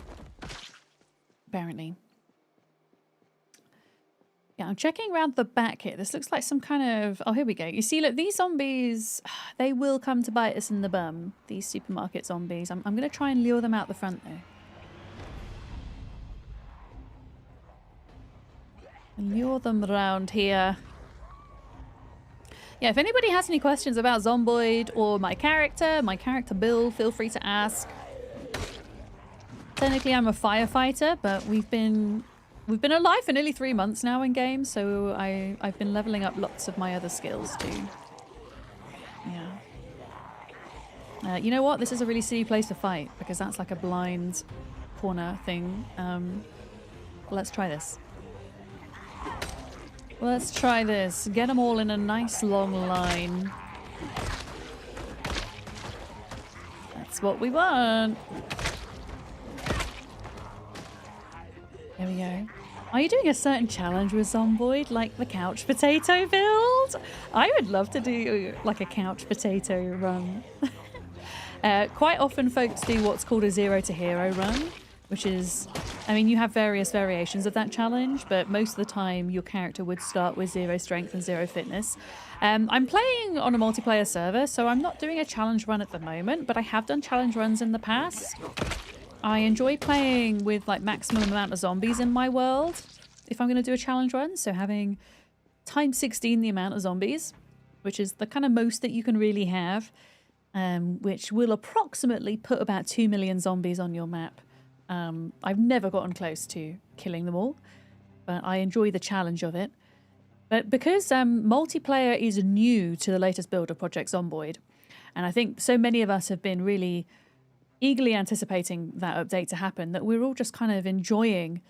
Apparently. Yeah, I'm checking around the back here. This looks like some kind of... Oh, here we go. You see, look, these zombies, they will come to bite us in the bum. These supermarket zombies. I'm going to try and lure them out the front, though. Lure them around here. Yeah, if anybody has any questions about Zomboid or my character build, feel free to ask. Technically, I'm a firefighter, but we've been alive for nearly 3 months now in game, so I've been leveling up lots of my other skills too. Yeah. You know what? This is a really silly place to fight because that's like a blind corner thing. Let's try this. Let's try this. Get them all in a nice long line. That's what we want. There we go. Are you doing a certain challenge with Zomboid, like the couch potato build? I would love to do like a couch potato run. Quite often folks do what's called a 0 to hero run, which is, I mean, you have various variations of that challenge, but most of the time your character would start with 0 strength and 0 fitness. I'm playing on a multiplayer server, so I'm not doing a challenge run at the moment, but I have done challenge runs in the past. I enjoy playing with like maximum amount of zombies in my world if I'm going to do a challenge run, so having times 16 the amount of zombies, which is the kind of most that you can really have, which will approximately put about 2 million zombies on your map. I've never gotten close to killing them all, but I enjoy the challenge of it. But because multiplayer is new to the latest build of Project Zomboid, and I think so many of us have been really eagerly anticipating that update to happen, that we're all just kind of enjoying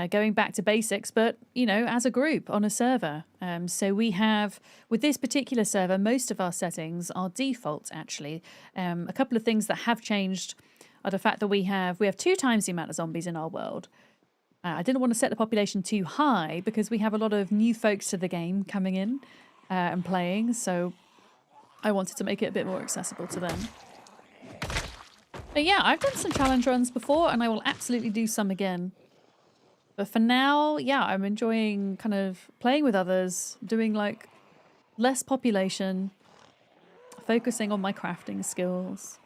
going back to basics, but, you know, as a group on a server. So we have, with this particular server, most of our settings are default, actually. A couple of things that have changed are the fact that we have 2 times the amount of zombies in our world. I didn't want to set the population too high because we have a lot of new folks to the game coming in and playing, so I wanted to make it a bit more accessible to them. But yeah, I've done some challenge runs before and I will absolutely do some again. But for now, yeah, I'm enjoying kind of playing with others, doing like less population, focusing on my crafting skills,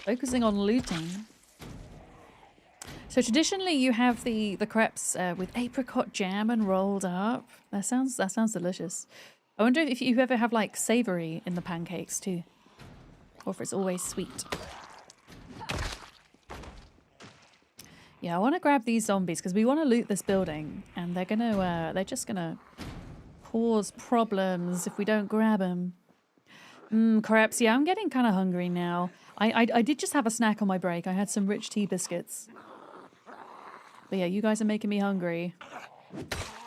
focusing on looting. So traditionally you have the crepes with apricot jam and rolled up. That sounds delicious. I wonder if you ever have like savory in the pancakes too, or if it's always sweet. Yeah, I want to grab these zombies because we want to loot this building, and they're just gonna cause problems if we don't grab them. Crepes. Yeah, I'm getting kind of hungry now. I did just have a snack on my break. I had some rich tea biscuits. But yeah, you guys are making me hungry.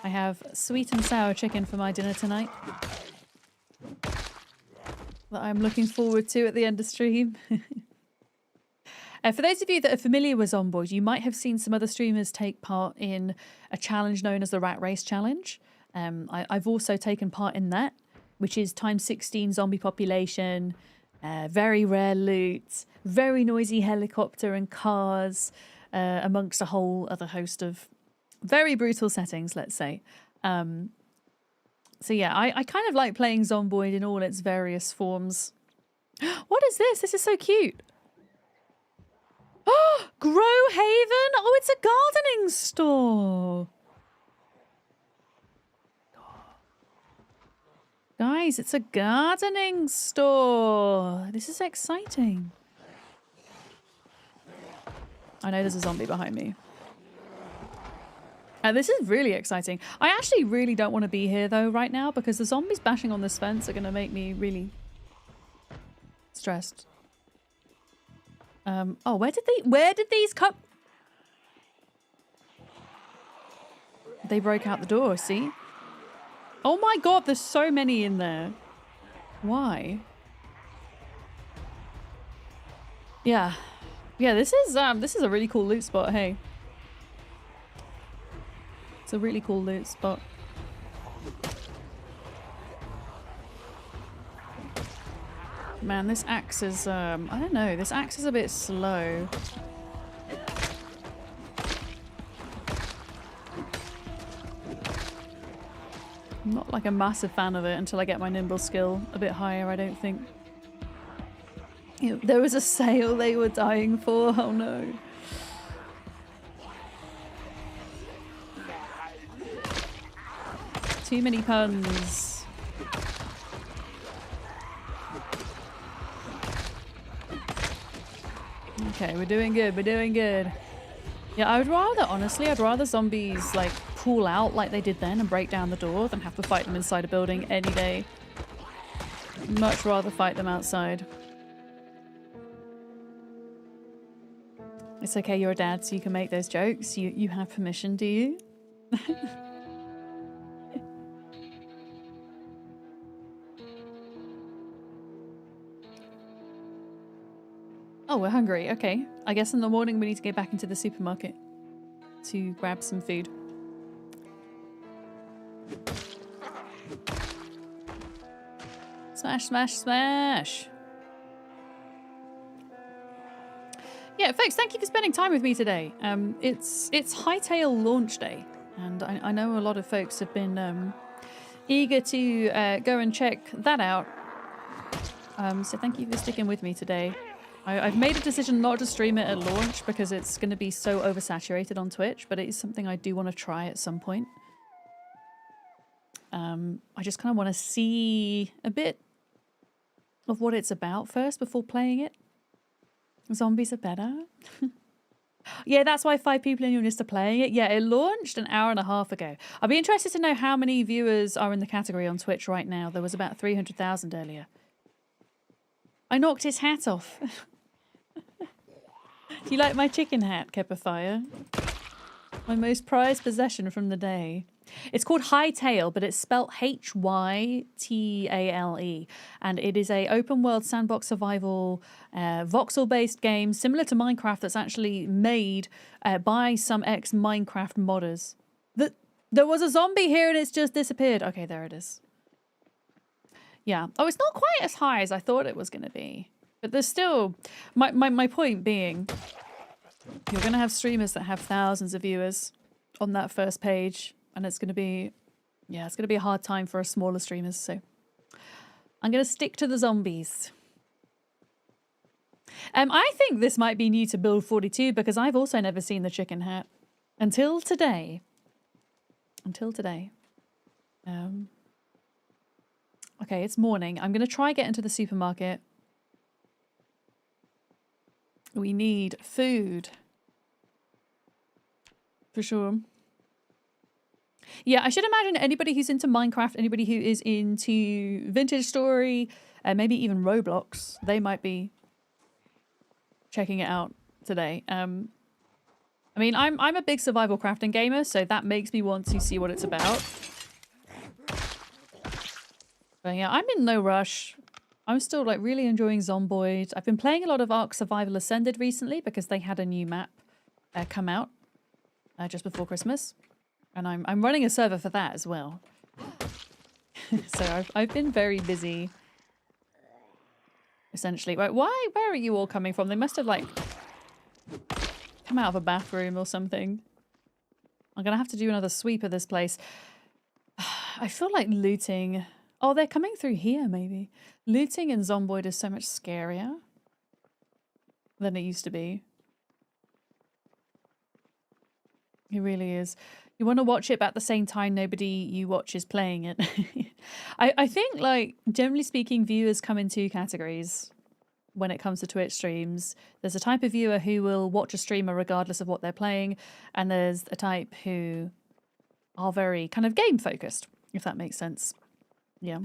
I have sweet and sour chicken for my dinner tonight that I'm looking forward to at the end of stream. For those of you that are familiar with Zomboid, you might have seen some other streamers take part in a challenge known as the Rat Race Challenge. I've also taken part in that, which is times 16 zombie population, very rare loot, very noisy helicopter and cars, amongst a whole other host of very brutal settings, let's say. So yeah, I kind of like playing Zomboid in all its various forms. What is this? This is so cute. Oh, Grow Haven! Oh, it's a gardening store. Guys, it's a gardening store. This is exciting. I know there's a zombie behind me. This is really exciting. I actually really don't want to be here though right now because the zombies bashing on this fence are going to make me really stressed. Oh, where did these come? They broke out the door, see? Oh my god, there's so many in there. Why? Yeah. Yeah, this is a really cool loot spot, hey. It's a really cool loot spot. Man, this axe is I don't know, this axe is a bit slow. I'm not like a massive fan of it until I get my nimble skill a bit higher, I don't think. There was a sale they were dying for, oh no. Too many puns. Okay, we're doing good, we're doing good. Yeah, I would rather, honestly, I'd rather zombies like pull out like they did then and break down the door than have to fight them inside a building any day. Much rather fight them outside. It's okay, you're a dad, so you can make those jokes. You have permission, do you? Oh, we're hungry. Okay. I guess in the morning we need to get back into the supermarket to grab some food. Smash, smash, smash. Yeah, folks, thank you for spending time with me today. It's Hightail launch day, and I know a lot of folks have been eager to go and check that out. So thank you for sticking with me today. I've made a decision not to stream it at launch because it's going to be so oversaturated on Twitch, but it is something I do want to try at some point. I just kind of want to see a bit of what it's about first before playing it. Zombies are better. Yeah, that's why 5 people in your list are playing it. Yeah, it launched an hour and a half ago. I'd be interested to know how many viewers are in the category on Twitch right now. There was about 300,000 earlier. I knocked his hat off. Do you like my chicken hat, Kepafire? My most prized possession from the day. It's called Hightail, but it's spelt Hytale, and it is a open world sandbox survival voxel-based game similar to Minecraft that's actually made by some ex-Minecraft modders. There was a zombie here and it's just disappeared. Okay, there it is. Yeah. Oh, it's not quite as high as I thought it was going to be. But there's still... My point being, you're going to have streamers that have thousands of viewers on that first page. And it's going to be... Yeah, it's going to be a hard time for us smaller streamers. So I'm going to stick to the zombies. I think this might be new to Build 42 because I've also never seen the chicken hat. Until today. Until today. Okay, it's morning. I'm going to try get into the supermarket. We need food. For sure. Yeah, I should imagine anybody who's into Minecraft, anybody who is into Vintage Story, maybe even Roblox, they might be checking it out today. I mean, I'm a big survival crafting gamer, so that makes me want to see what it's about. But yeah, I'm in no rush. I'm still like really enjoying Zomboid. I've been playing a lot of Ark Survival Ascended recently because they had a new map come out just before Christmas. And I'm running a server for that as well. So I've been very busy. Essentially. Wait, where are you all coming from? They must have like come out of a bathroom or something. I'm gonna have to do another sweep of this place. I feel like looting... Oh, they're coming through here, maybe. Looting in Zomboid is so much scarier than it used to be. It really is. You want to watch it, but at the same time, nobody you watch is playing it. I think, like, generally speaking, viewers come in two categories when it comes to Twitch streams. There's a type of viewer who will watch a streamer regardless of what they're playing, and there's a type who are very kind of game focused, if that makes sense. Yeah.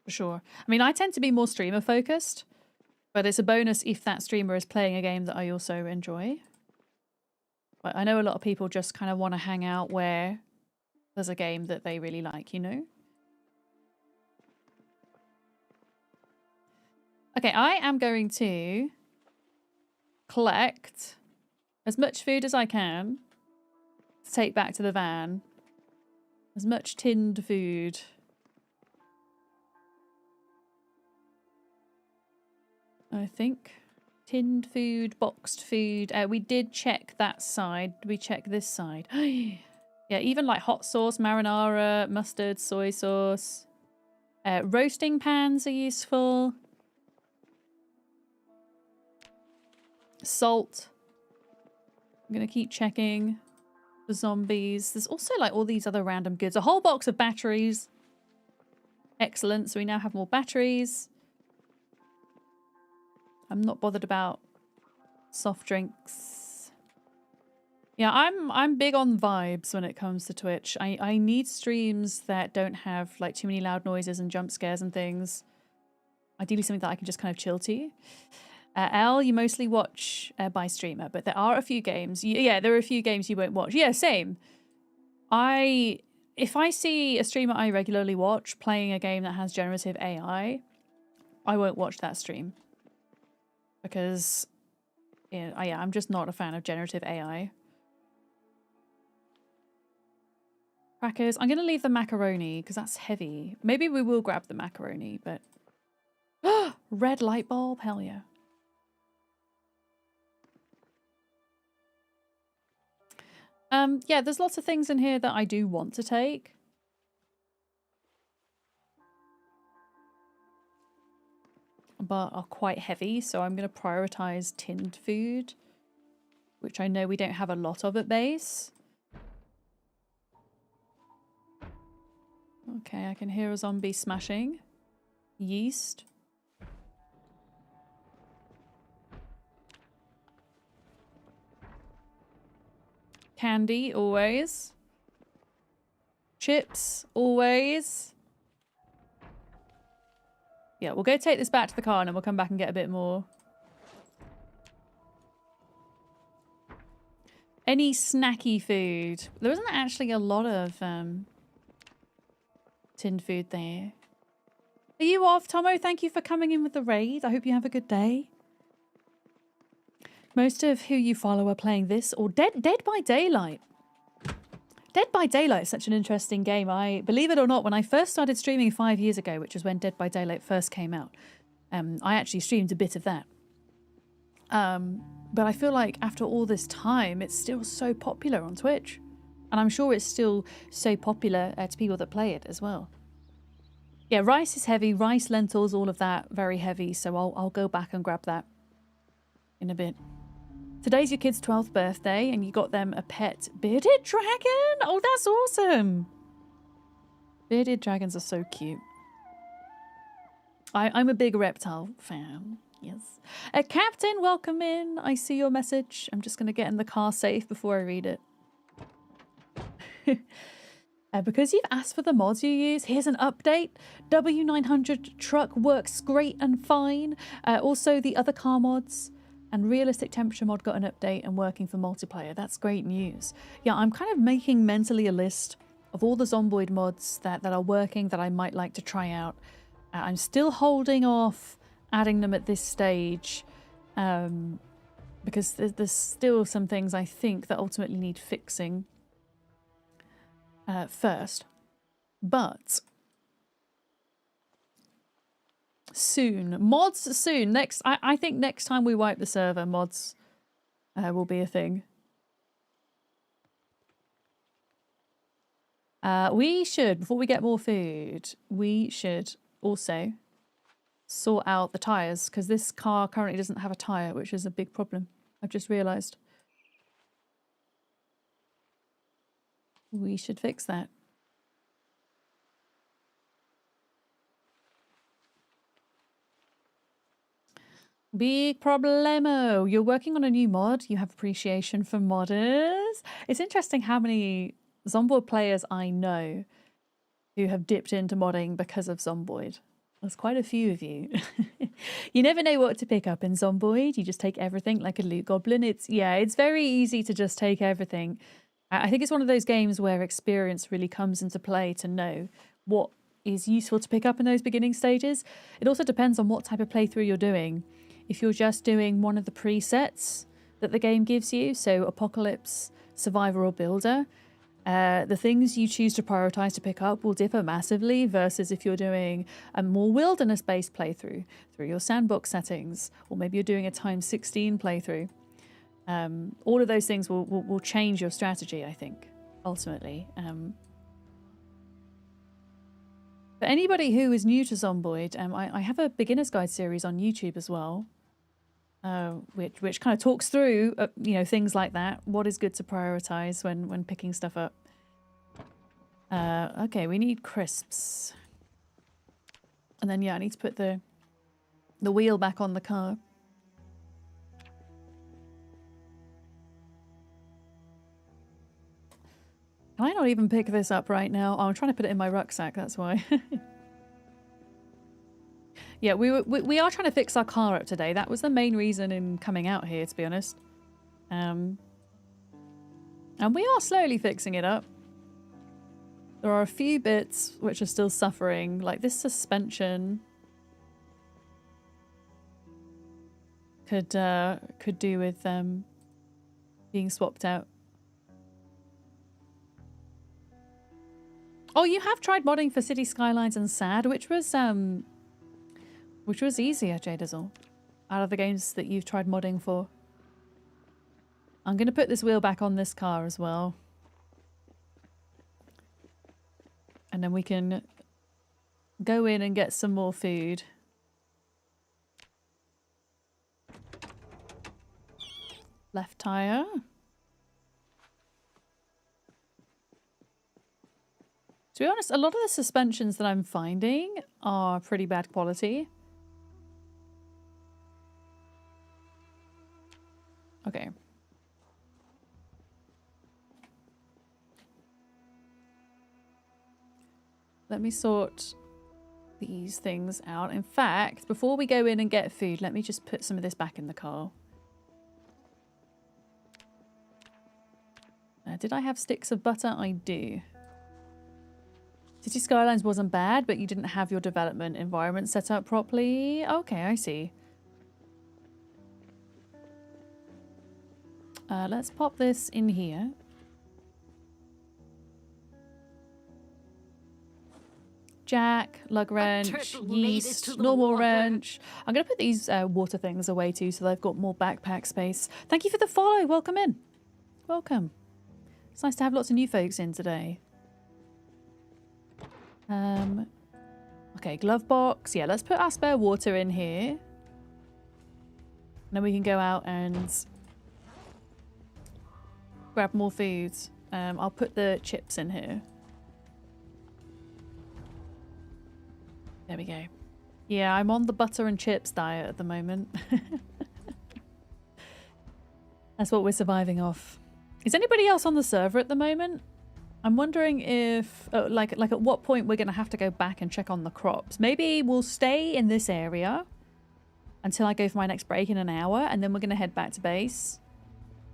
For sure. I mean, I tend to be more streamer focused, but it's a bonus if that streamer is playing a game that I also enjoy. But I know a lot of people just kind of want to hang out where there's a game that they really like, you know? Okay, I am going to collect as much food as I can to take back to the van. As much tinned food. I think. Tinned food, boxed food. We did check that side. Did we check this side? Yeah, even like hot sauce, marinara, mustard, soy sauce. Roasting pans are useful. Salt. I'm going to keep checking the zombies. There's also like all these other random goods. A whole box of batteries. Excellent. So we now have more batteries. I'm not bothered about soft drinks. Yeah, I'm big on vibes when it comes to Twitch. I need streams that don't have like too many loud noises and jump scares and things. Ideally something that I can just kind of chill to. Al, you mostly watch by streamer, but there are a few games. Yeah, there are a few games you won't watch. Yeah, same. If I see a streamer I regularly watch playing a game that has generative AI, I won't watch that stream. Because yeah, I'm just not a fan of generative AI. Crackers. I'm going to leave the macaroni because that's heavy. Maybe we will grab the macaroni, but... Red light bulb? Hell yeah. Yeah, there's lots of things in here that I do want to take. But are quite heavy, so I'm going to prioritize tinned food, which I know we don't have a lot of at base. Okay, I can hear a zombie smashing. Yeast. Candy, always. Chips, always. Yeah, we'll go take this back to the car and then we'll come back and get a bit more. Any snacky food? There isn't actually a lot of tinned food there. Are you off, Tomo? Thank you for coming in with the raid. I hope you have a good day. Most of who you follow are playing this or Dead by Daylight. Dead by Daylight is such an interesting game. I believe it or not, when I first started streaming 5 years ago, which is when Dead by Daylight first came out, I actually streamed a bit of that. But I feel like after all this time, it's still so popular on Twitch. And I'm sure it's still so popular to people that play it as well. Yeah, rice is heavy. Rice, lentils, all of that, very heavy. So I'll go back and grab that in a bit. Today's your kid's 12th birthday and you got them a pet bearded dragon? Oh, that's awesome. Bearded dragons are so cute. I'm a big reptile fan. Yes. Captain, welcome in. I see your message. I'm just going to get in the car safe before I read it. Because you've asked for the mods you use, here's an update. W900 truck works great and fine. Also, the other car mods. And realistic temperature mod got an update and working for multiplayer. That's great news. Yeah, I'm kind of making mentally a list of all the Zomboid mods that are working that I might like to try out. I'm still holding off adding them at this stage because there's still some things I think that ultimately need fixing first. But soon. Mods soon. I think next time we wipe the server, mods will be a thing. We should, before we get more food, we should also sort out the tyres, because this car currently doesn't have a tyre, which is a big problem. I've just realised. We should fix that. Big problemo. You're working on a new mod. You have appreciation for modders. It's interesting how many Zomboid players I know who have dipped into modding because of Zomboid. There's quite a few of you. You never know what to pick up in Zomboid. You just take everything like a loot goblin. It's very easy to just take everything. I think it's one of those games where experience really comes into play to know what is useful to pick up in those beginning stages. It also depends on what type of playthrough you're doing. If you're just doing one of the presets that the game gives you, so Apocalypse, Survivor or Builder, the things you choose to prioritize to pick up will differ massively versus if you're doing a more wilderness-based playthrough through your sandbox settings, or maybe you're doing a times 16 playthrough. All of those things will change your strategy, I think, ultimately. For anybody who is new to Zomboid, I have a beginner's guide series on YouTube as well, which kind of talks through, things like that. What is good to prioritize when picking stuff up? Okay, we need crisps, and then I need to put the wheel back on the car. Can I not even pick this up right now? Oh, I'm trying to put it in my rucksack, that's why. Yeah, we are trying to fix our car up today. That was the main reason in coming out here, to be honest. And we are slowly fixing it up. There are a few bits which are still suffering, like this suspension could do with being swapped out. Oh, you have tried modding for City Skylines and SAD, which was easier, Jadizzle, out of the games that you've tried modding for. I'm going to put this wheel back on this car as well. And then we can go in and get some more food. Left tire. To be honest, a lot of the suspensions that I'm finding are pretty bad quality. Okay. Let me sort these things out. In fact, before we go in and get food, let me just put some of this back in the car. Did I have sticks of butter? I do. City Skylines wasn't bad, but you didn't have your development environment set up properly. Okay, I see. Let's pop this in here. Jack, lug wrench, yeast, normal wrench. I'm going to put these water things away too so they've got more backpack space. Thank you for the follow. Welcome in. Welcome. It's nice to have lots of new folks in today. Okay, glove box. Yeah, let's put our spare water in here. And then we can go out and grab more food. I'll put the chips in here. There we go. Yeah, I'm on the butter and chips diet at the moment. That's what we're surviving off. Is anybody else on the server at the moment? I'm wondering if, like at what point we're going to have to go back and check on the crops. Maybe we'll stay in this area until I go for my next break in an hour, and then we're going to head back to base.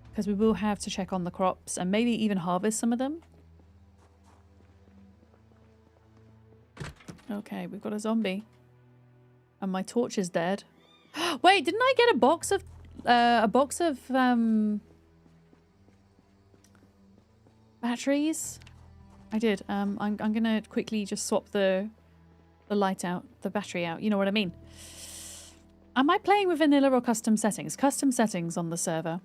Because we will have to check on the crops and maybe even harvest some of them. Okay, we've got a zombie. And my torch is dead. Wait, didn't I get a box of batteries? I did. I'm gonna quickly just swap the light out, the battery out. You know what I mean? Am I playing with vanilla or custom settings? Custom settings on the server.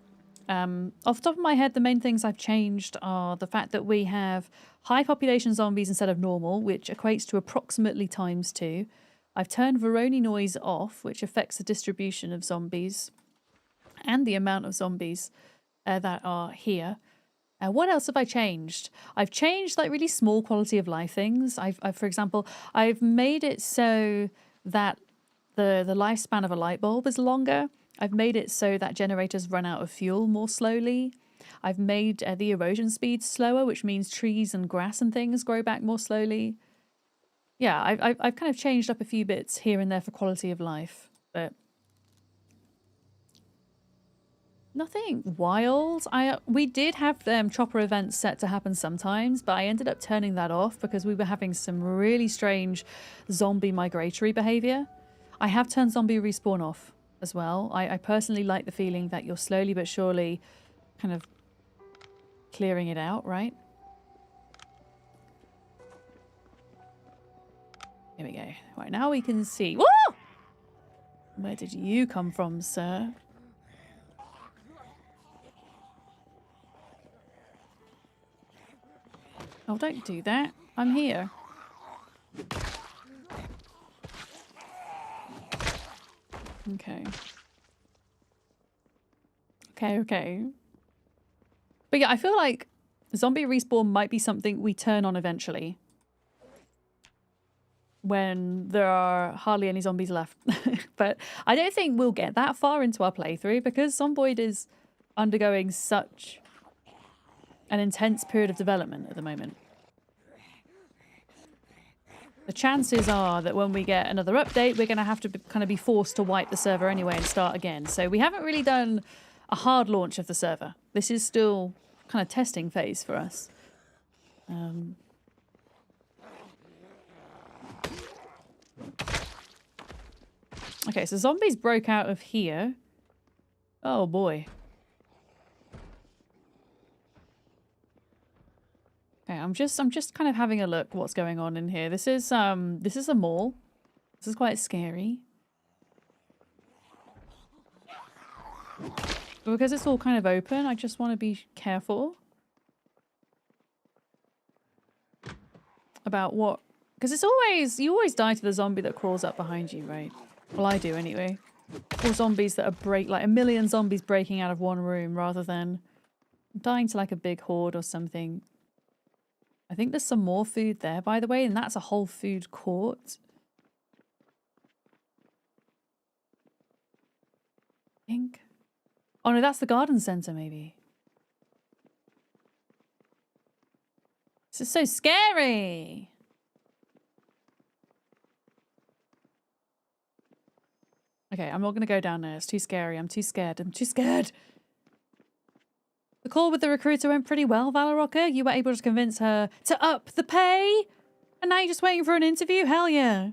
Off the top of my head, the main things I've changed are the fact that we have high population zombies instead of normal, which equates to approximately ×2. I've turned Veroni noise off, which affects the distribution of zombies and the amount of zombies that are here. What else have I changed? I've changed like really small quality of life things. For example, I've made it so that the lifespan of a light bulb is longer. I've made it so that generators run out of fuel more slowly. I've made the erosion speed slower, which means trees and grass and things grow back more slowly. Yeah, I've kind of changed up a few bits here and there for quality of life, but nothing wild. We did have chopper events set to happen sometimes, but I ended up turning that off because we were having some really strange zombie migratory behavior. I have turned zombie respawn off as well. I personally like the feeling that you're slowly but surely kind of clearing it out, right? Here we go. Right, now we can see. Woo! Where did you come from, sir? Oh, don't do that. I'm here. Okay. Okay. But yeah, I feel like zombie respawn might be something we turn on eventually. When there are hardly any zombies left. But I don't think we'll get that far into our playthrough because Zomboid is undergoing such an intense period of development at the moment. The chances are that when we get another update, we're going to have to kind of be forced to wipe the server anyway and start again. So we haven't really done a hard launch of the server. This is still kind of testing phase for us. Okay, so zombies broke out of here. Oh boy. Okay, I'm just kind of having a look what's going on in here. This is a mall. This is quite scary. But because it's all kind of open, I just want to be careful about what, because it's always, you always die to the zombie that crawls up behind you, right? Well, I do anyway. Or zombies that are like a million zombies breaking out of one room rather than dying to like a big horde or something. I think there's some more food there, by the way, and that's a whole food court. I think. Oh no, that's the garden center, maybe. This is so scary. Okay, I'm not going to go down there. It's too scary. I'm too scared. I'm too scared. The call with the recruiter went pretty well, Valoroka. You were able to convince her to up the pay? And now you're just waiting for an interview? Hell yeah.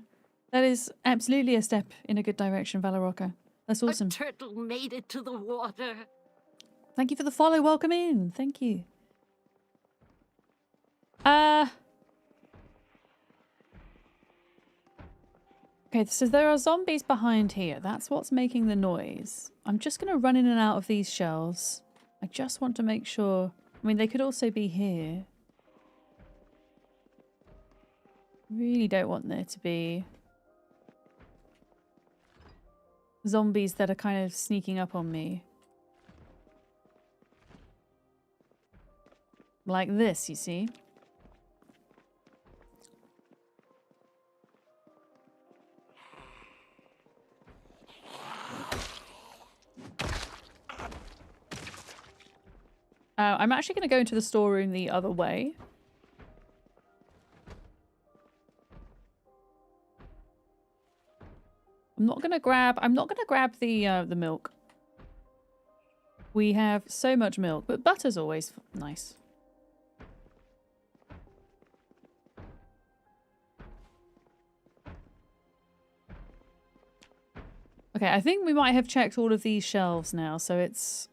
That is absolutely a step in a good direction, Valoroka. That's awesome. A turtle made it to the water. Thank you for the follow. Welcome in. Thank you. Okay, so there are zombies behind here. That's what's making the noise. I'm just going to run in and out of these shells. I just want to make sure. I mean, they could also be here. Really don't want there to be zombies that are kind of sneaking up on me. Like this, you see? I'm actually going to go into the storeroom the other way. I'm not going to grab the milk. We have so much milk, but butter's always nice. Okay, I think we might have checked all of these shelves now, so it's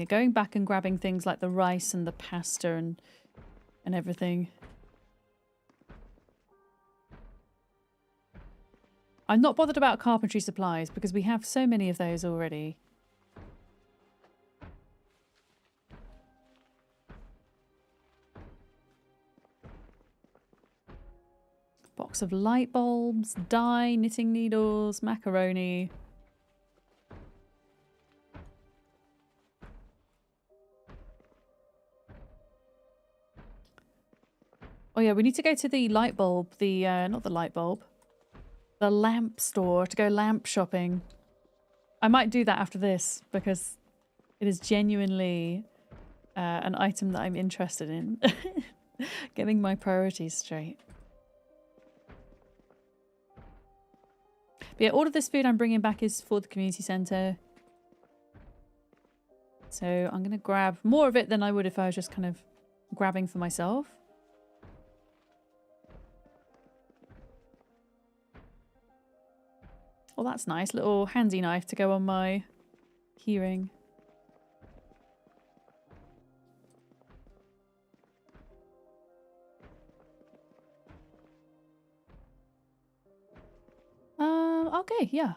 going back and grabbing things like the rice and the pasta and everything. I'm not bothered about carpentry supplies because we have so many of those already. Box of light bulbs, dye, knitting needles, macaroni. yeah, we need to go to the light bulb. The, not the light bulb. The lamp store to go lamp shopping. I might do that after this because it is genuinely an item that I'm interested in. Getting my priorities straight. But yeah, all of this food I'm bringing back is for the community centre. So I'm going to grab more of it than I would if I was just kind of grabbing for myself. Well, that's nice. Little handy knife to go on my keyring. Okay, yeah.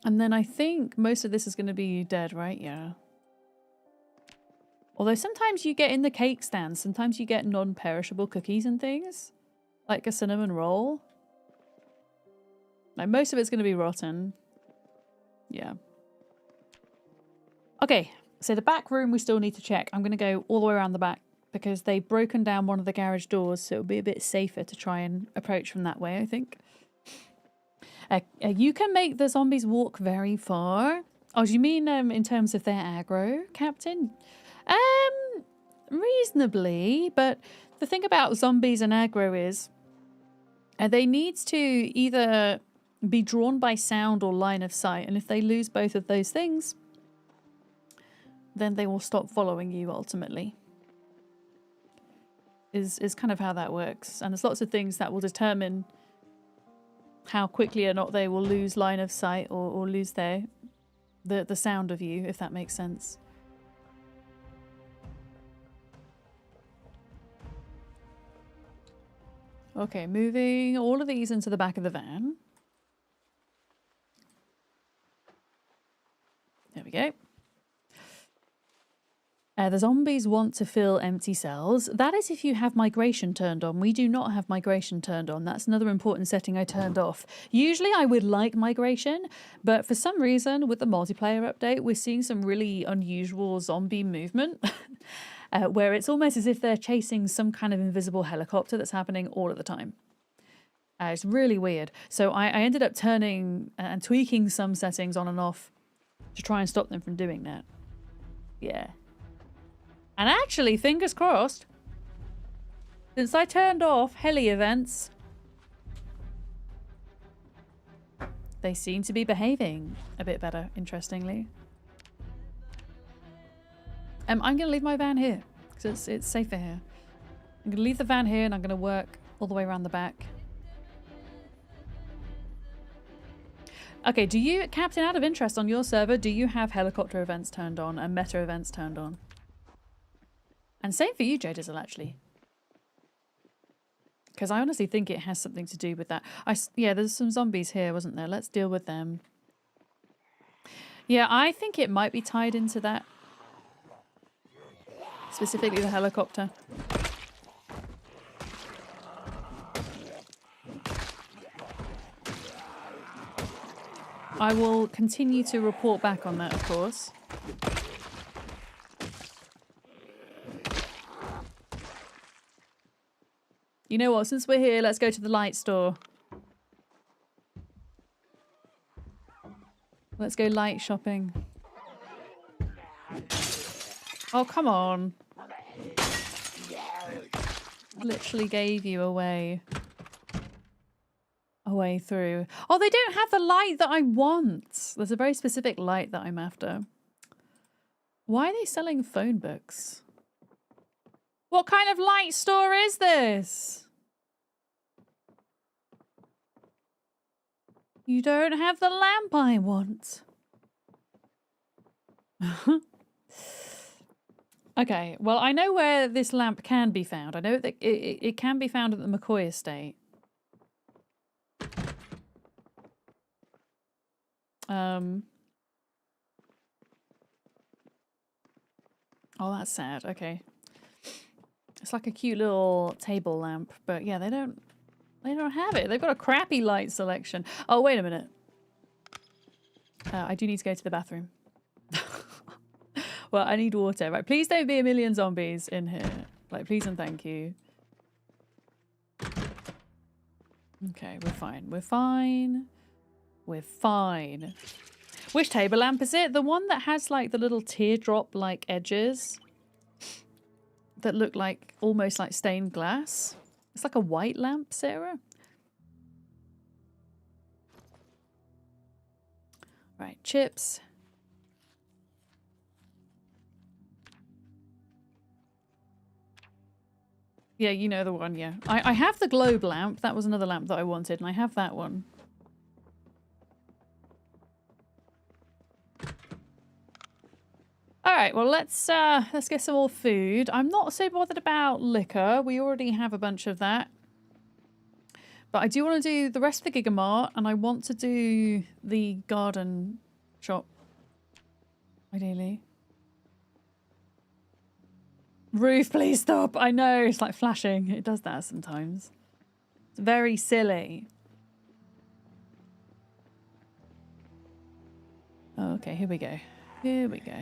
And then I think most of this is going to be dead, right? Yeah. Although sometimes you get in the cake stands, sometimes you get non-perishable cookies and things. Like a cinnamon roll. Like most of it's going to be rotten. Yeah. Okay, so the back room we still need to check. I'm going to go all the way around the back because they've broken down one of the garage doors, so it'll be a bit safer to try and approach from that way, I think. You can make the zombies walk very far. Oh, do you mean in terms of their aggro, Captain? Reasonably, but the thing about zombies and aggro is they need to either be drawn by sound or line of sight, and if they lose both of those things, then they will stop following you ultimately. Is kind of how that works. And there's lots of things that will determine how quickly or not they will lose line of sight or lose the sound of you, if that makes sense. Okay, moving all of these into the back of the van. There we go. The zombies want to fill empty cells. That is if you have migration turned on. We do not have migration turned on. That's another important setting I turned off. Usually I would like migration, but for some reason with the multiplayer update, we're seeing some really unusual zombie movement where it's almost as if they're chasing some kind of invisible helicopter that's happening all of the time. It's really weird. So I ended up turning and tweaking some settings on and off to try and stop them from doing that. Yeah. And actually, fingers crossed, since I turned off heli events, they seem to be behaving a bit better, interestingly. I'm going to leave my van here, because it's safer here. I'm going to leave the van here, and I'm going to work all the way around the back. Okay, do you, Captain, out of interest on your server, do you have helicopter events turned on and meta events turned on? And same for you, J Dizzle, actually. Because I honestly think it has something to do with that. Yeah, there's some zombies here, wasn't there? Let's deal with them. Yeah, I think it might be tied into that. Specifically the helicopter. I will continue to report back on that, of course. You know what? Since we're here, let's go to the light store. Let's go light shopping. Oh, come on. Literally gave you away through. Oh, they don't have the light that I want. There's a very specific light that I'm after. Why are they selling phone books? What kind of light store is this? You don't have the lamp I want. Okay, well, I know where this lamp can be found. I know that it can be found at the McCoy estate. Oh, that's sad. Okay. It's like a cute little table lamp, but yeah, they don't have it. They've got a crappy light selection. Oh, wait a minute. I do need to go to the bathroom. Well, I need water. Right, please don't be a million zombies in here. Like, please and thank you. Okay, we're fine. We're fine. We're fine. Which table lamp is it? The one that has like the little teardrop like edges that look like almost like stained glass. It's like a white lamp, Sarah. Right, chips. Yeah, you know the one, yeah. I have the globe lamp. That was another lamp that I wanted, and I have that one. Alright, well let's get some more food. I'm not so bothered about liquor. We already have a bunch of that. But I do want to do the rest of the Gigamart, and I want to do the garden shop. Ideally. Roof, please stop. I know, it's like flashing. It does that sometimes. It's very silly. Oh, okay, here we go. Here we go.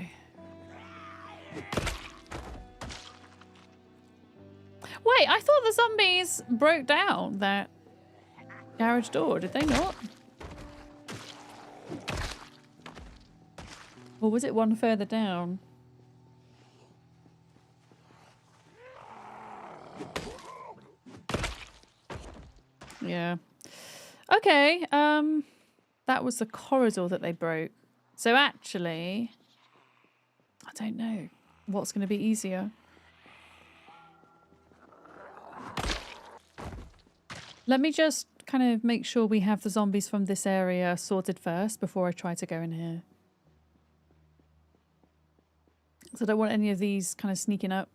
Wait, I thought the zombies broke down that garage door. Did they not? Or was it one further down? Yeah. Okay, that was the corridor that they broke. So actually, I don't know what's going to be easier. Let me just kind of make sure we have the zombies from this area sorted first before I try to go in here. So I don't want any of these kind of sneaking up.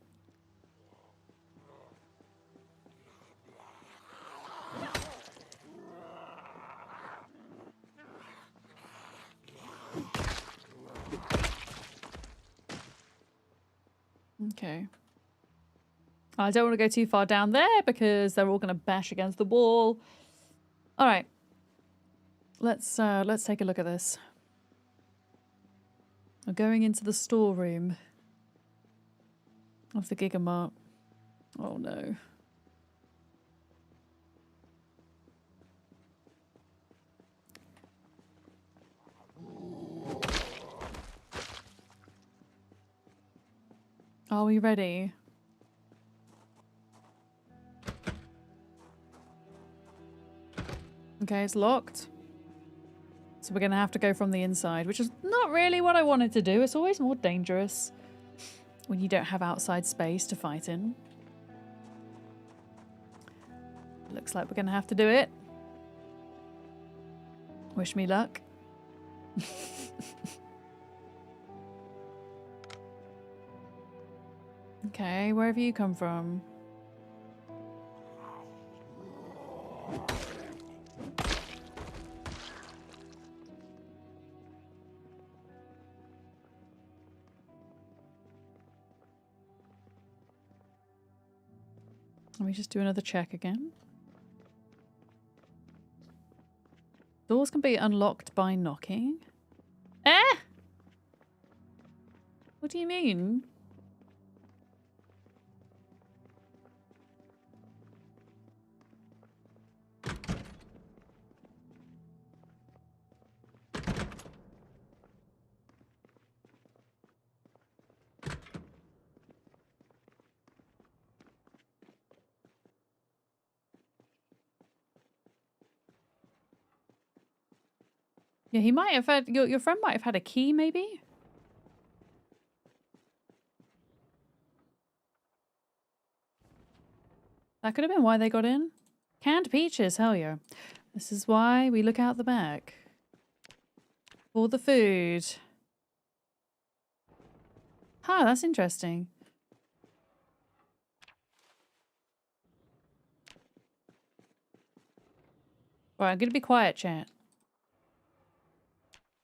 Okay. I don't want to go too far down there because they're all going to bash against the wall. All right. Let's take a look at this. We're going into the storeroom of the Gigamart. Oh no. Are we ready? Okay, it's locked. So we're going to have to go from the inside, which is not really what I wanted to do. It's always more dangerous when you don't have outside space to fight in. Looks like we're going to have to do it. Wish me luck. Okay, where have you come from? Let me just do another check again. Doors can be unlocked by knocking. Eh? What do you mean? Yeah, he might have had... Your friend might have had a key, maybe? That could have been why they got in. Canned peaches, hell yeah. This is why we look out the back. For the food. Huh, that's interesting. Right, I'm going to be quiet, chat.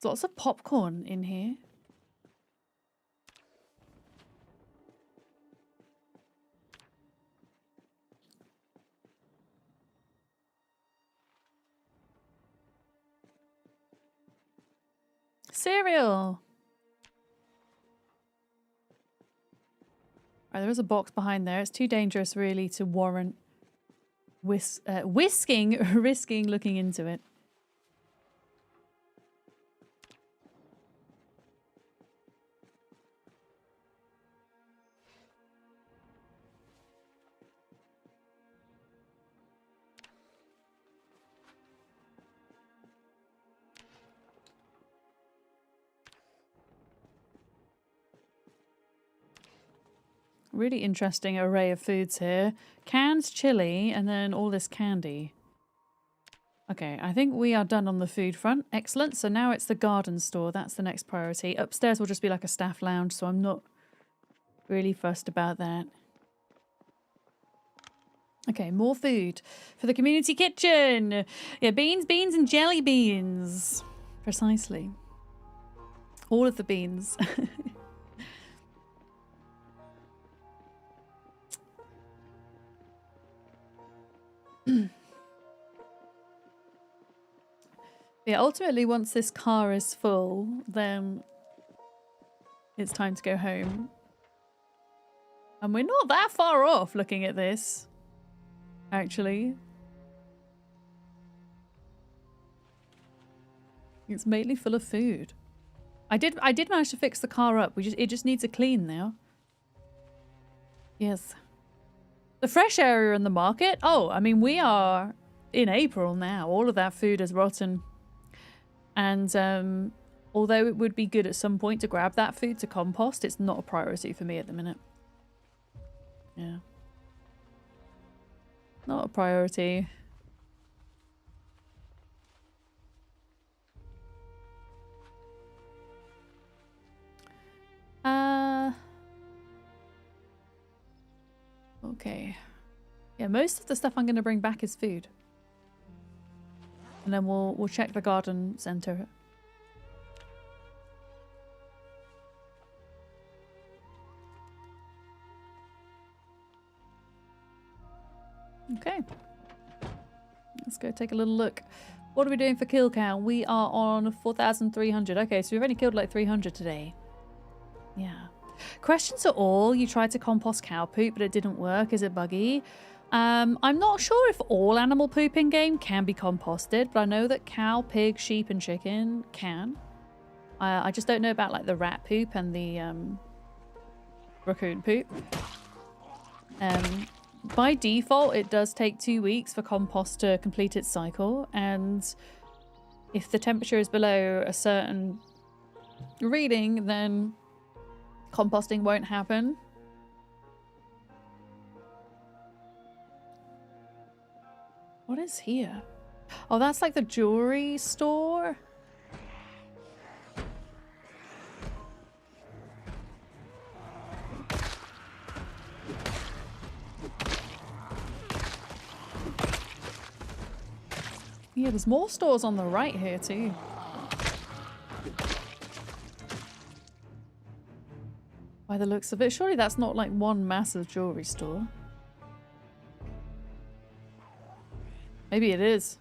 There's lots of popcorn in here. Cereal. Right, there is a box behind there. It's too dangerous, really, to warrant risking looking into it. Really interesting array of foods here. Canned chili and then all this candy. Okay, I think we are done on the food front. Excellent. So now it's the garden store. That's the next priority. Upstairs will just be like a staff lounge, so I'm not really fussed about that. Okay, more food for the community kitchen. Yeah, beans, beans, and jelly beans. Precisely. All of the beans. Yeah, ultimately, once this car is full, then it's time to go home. And we're not that far off looking at this, actually. It's mainly full of food. I did manage to fix the car up. It just needs a clean now. Yes. The fresh area in the market? Oh, I mean, we are in April now. All of that food is rotten. And although it would be good at some point to grab that food to compost, it's not a priority for me at the minute. Yeah. Not a priority. Okay. Yeah, most of the stuff I'm going to bring back is food. And then we'll check the garden center. Okay. Let's go take a little look. What are we doing for kill count? We are on 4,300. Okay, so we've only killed like 300 today. Yeah. Questions at all? You tried to compost cow poop, but it didn't work. Is it buggy? I'm not sure if all animal poop in game can be composted, but I know that cow, pig, sheep, and chicken can. I just don't know about like the rat poop and the raccoon poop. By default, it does take 2 weeks for compost to complete its cycle, and if the temperature is below a certain reading, then composting won't happen. What is here? Oh, that's like the jewelry store. Yeah, there's more stores on the right here too. By the looks of it, surely that's not like one massive jewelry store. Maybe it is.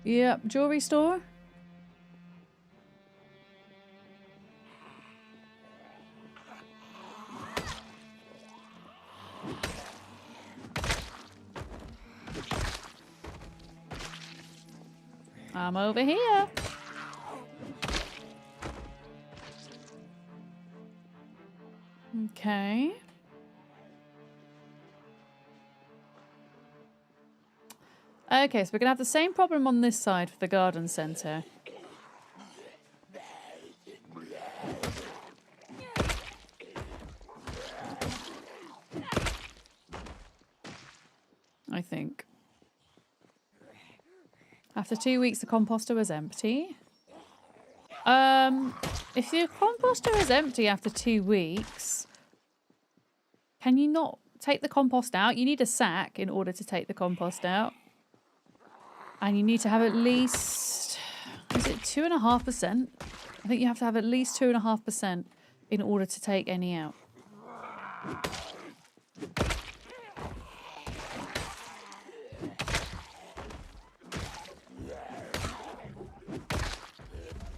Yep, jewelry store. I'm over here. Okay. Okay, so we're going to have the same problem on this side for the garden centre. I think. After 2 weeks, the composter was empty. If your composter is empty after 2 weeks, can you not take the compost out? You need a sack in order to take the compost out. And you need to have at least, is it 2.5%? I think you have to have at least 2.5% in order to take any out.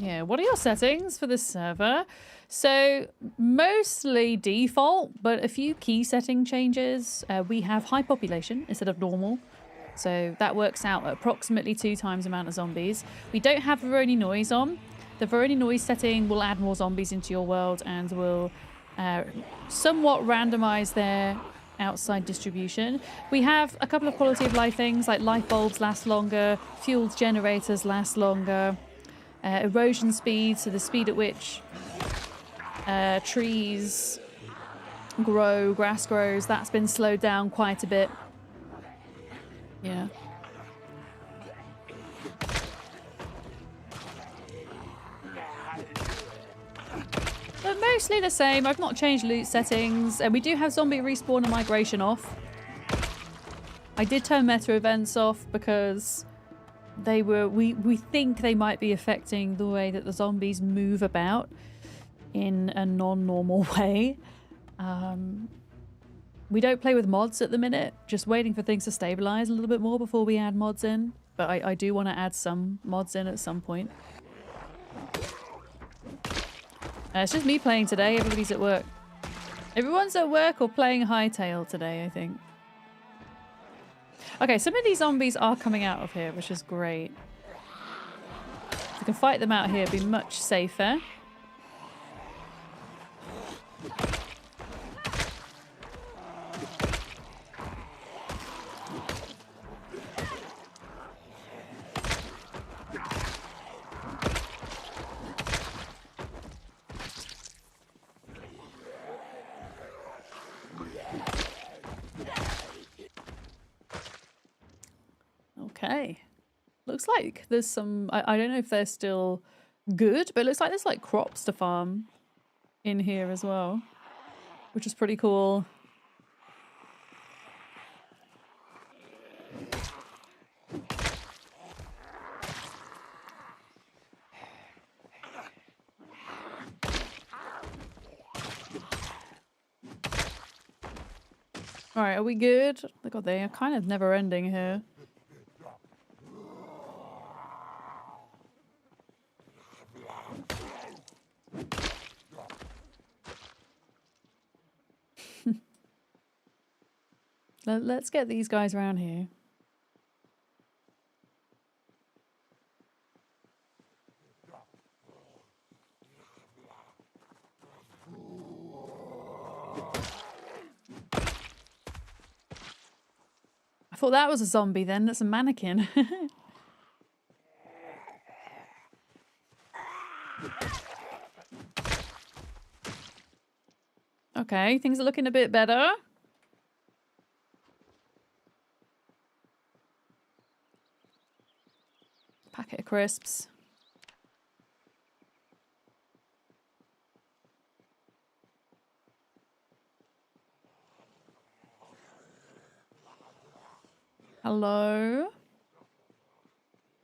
Yeah, what are your settings for this server? So mostly default, but a few key setting changes. We have high population instead of normal. So that works out at approximately 2 times the amount of zombies. We don't have Veroni noise on. The Veroni noise setting will add more zombies into your world and will somewhat randomize their outside distribution. We have a couple of quality of life things like light bulbs last longer, fueled generators last longer, erosion speed, so the speed at which trees grow, grass grows, that's been slowed down quite a bit. Yeah. But mostly the same. I've not changed loot settings. And we do have zombie respawn and migration off. I did turn meta events off because they were we think they might be affecting the way that the zombies move about in a non-normal way. We don't play with mods at the minute, just waiting for things to stabilize a little bit more before we add mods in. But I do want to add some mods in at some point. It's just me playing today. Everybody's at work. Everyone's at work or playing Hightail today, I think. Okay, some of these zombies are coming out of here, which is great. If we can fight them out here, it'd be much safer. Okay. Looks like there's some... I don't know if they're still good, but it looks like there's like crops to farm in here as well, which is pretty cool. Alright, are we good? Oh god, they are kind of never ending here. Let's get these guys around here. I thought that was a zombie then. That's a mannequin. Okay, things are looking a bit better. Packet of crisps. Hello?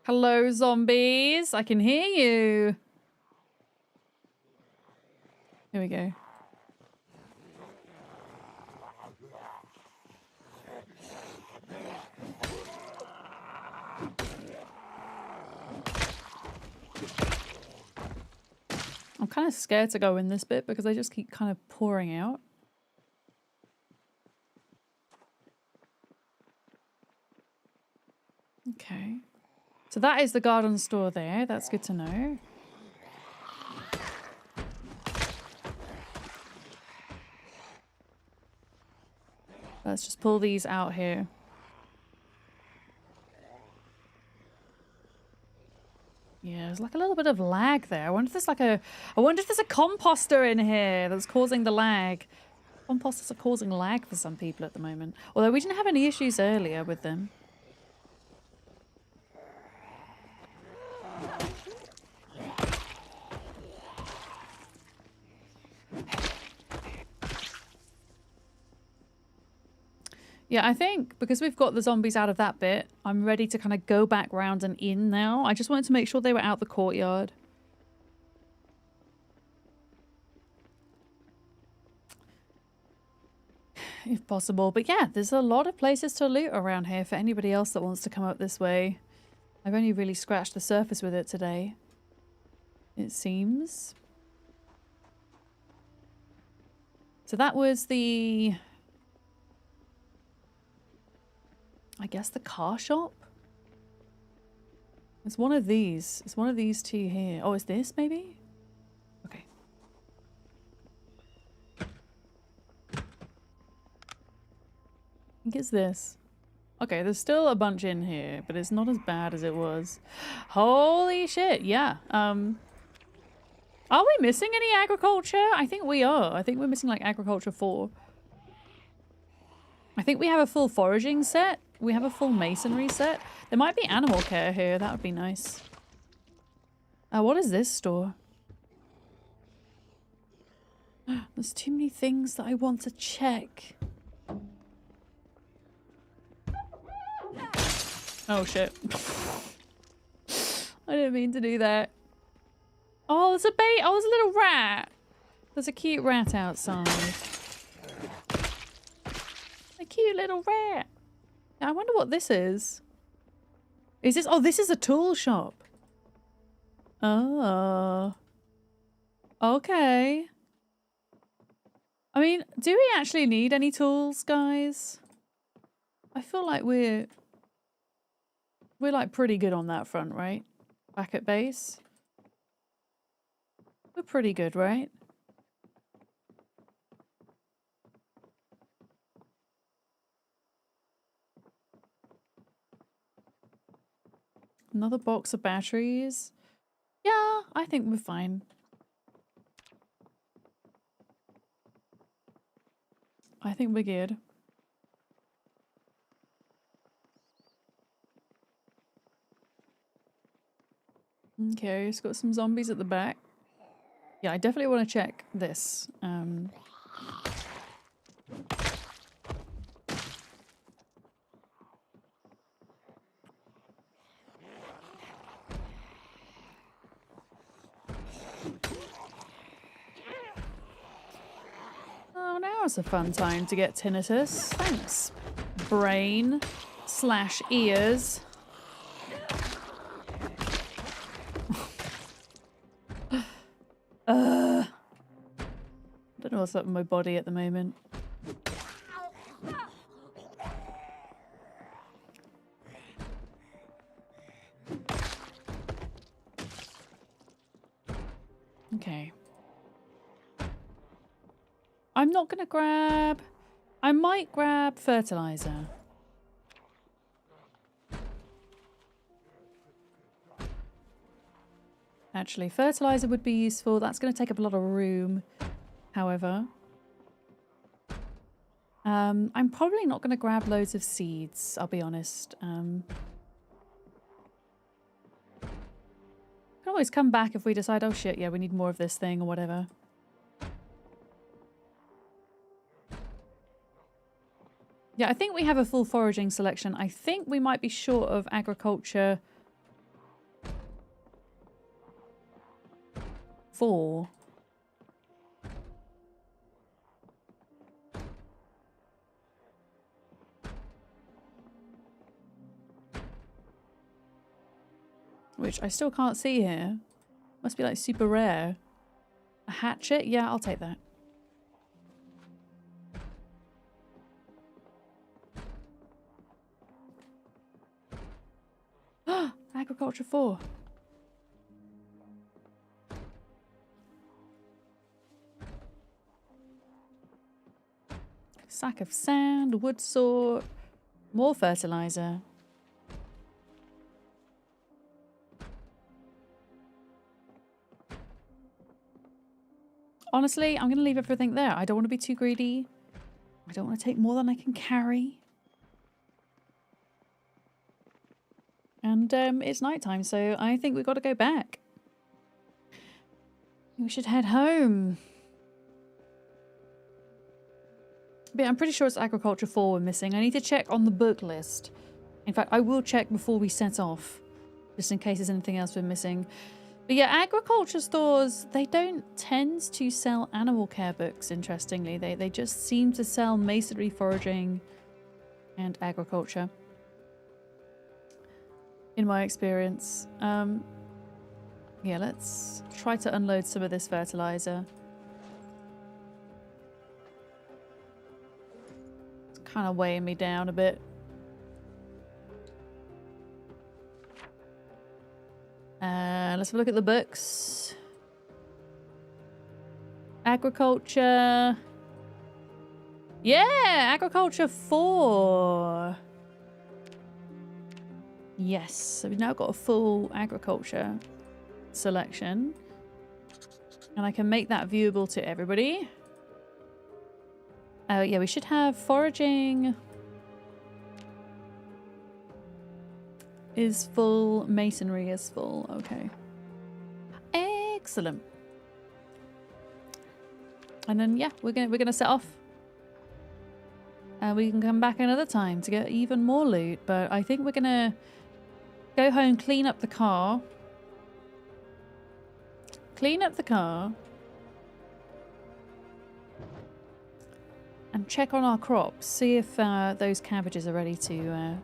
Hello, zombies. I can hear you. Here we go. I'm kind of scared to go in this bit because they just keep kind of pouring out. Okay. So that is the garden store there. That's good to know. Let's just pull these out here. Yeah, there's like a little bit of lag there. I wonder if there's like a... I wonder if there's a composter in here that's causing the lag. Composters are causing lag for some people at the moment. Although we didn't have any issues earlier with them. Yeah, I think because we've got the zombies out of that bit, I'm ready to kind of go back round and in now. I just wanted to make sure they were out the courtyard. If possible. But yeah, there's a lot of places to loot around here for anybody else that wants to come up this way. I've only really scratched the surface with it today. it seems. So that was the... I guess the car shop? It's one of these. It's one of these two here. Oh, is this maybe? Okay. I think it's this. Okay, there's still a bunch in here, but it's not as bad as it was. Holy shit, yeah. Are we missing any agriculture? I think we are. I think we're missing like agriculture 4. I think we have a full foraging set. We have a full masonry set. There might be animal care here. That would be nice. What is this store? There's too many things that I want to check. Oh shit. I didn't mean to do that. Oh, there's a bait. Oh, there's a little rat. There's a cute rat outside. A cute little rat. I wonder what this is. Is this... Oh, this is a tool shop. Oh. Okay. I mean, do we actually need any tools, guys? I feel like we're like pretty good on that front, right? Back at base. We're pretty good, right? Another box of batteries. Yeah, I think we're fine. I think we're good. Okay, it's got some zombies at the back. Yeah, I definitely want to check this. Oh, now it's a fun time to get tinnitus. Thanks, brain / ears. Don't know what's up with my body at the moment. Okay. I'm not gonna grab... I might grab fertilizer. Actually, fertilizer would be useful. That's going to take up a lot of room, however. I'm probably not going to grab loads of seeds, I'll be honest. Can always come back if we decide, oh shit, yeah, we need more of this thing or whatever. Yeah, I think we have a full foraging selection. I think we might be short of agriculture 4. Which I still can't see here. Must be like super rare. A hatchet? Yeah, I'll take that. Agriculture 4. Sack of sand, wood saw, more fertilizer. Honestly, I'm going to leave everything there. I don't want to be too greedy. I don't want to take more than I can carry. And it's nighttime, so I think we've got to go back. We should head home. But yeah, I'm pretty sure it's agriculture 4 we're missing. I need to check on the book list. In fact, I will check before we set off, just in case there's anything else we're missing. But yeah, agriculture stores, they don't tend to sell animal care books, interestingly. They just seem to sell masonry, foraging, and agriculture. In my experience. Yeah, let's try to unload some of this fertilizer. It's kind of weighing me down a bit. Let's have a look at the books. Agriculture. Yeah, agriculture 4. Yes, so we've now got a full agriculture selection. And I can make that viewable to everybody. Oh, yeah, we should have foraging is full, masonry is full. Okay. Excellent. And then yeah, we're gonna set off. And we can come back another time to get even more loot, but I think we're gonna go home, clean up the car. Clean up the car. And check on our crops. See if those cabbages are ready to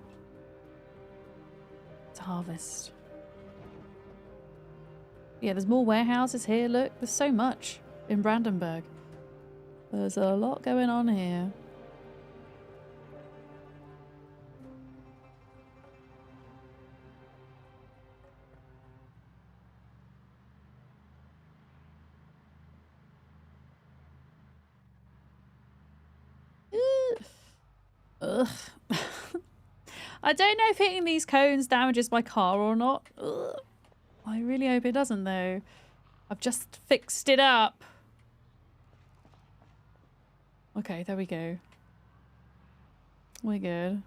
harvest. Yeah, there's more warehouses here. Look, there's so much in Brandenburg. There's a lot going on here. Ugh. I don't know if hitting these cones damages my car or not. Ugh. I really hope it doesn't though. I've just fixed it up. Okay, there we go. We're good.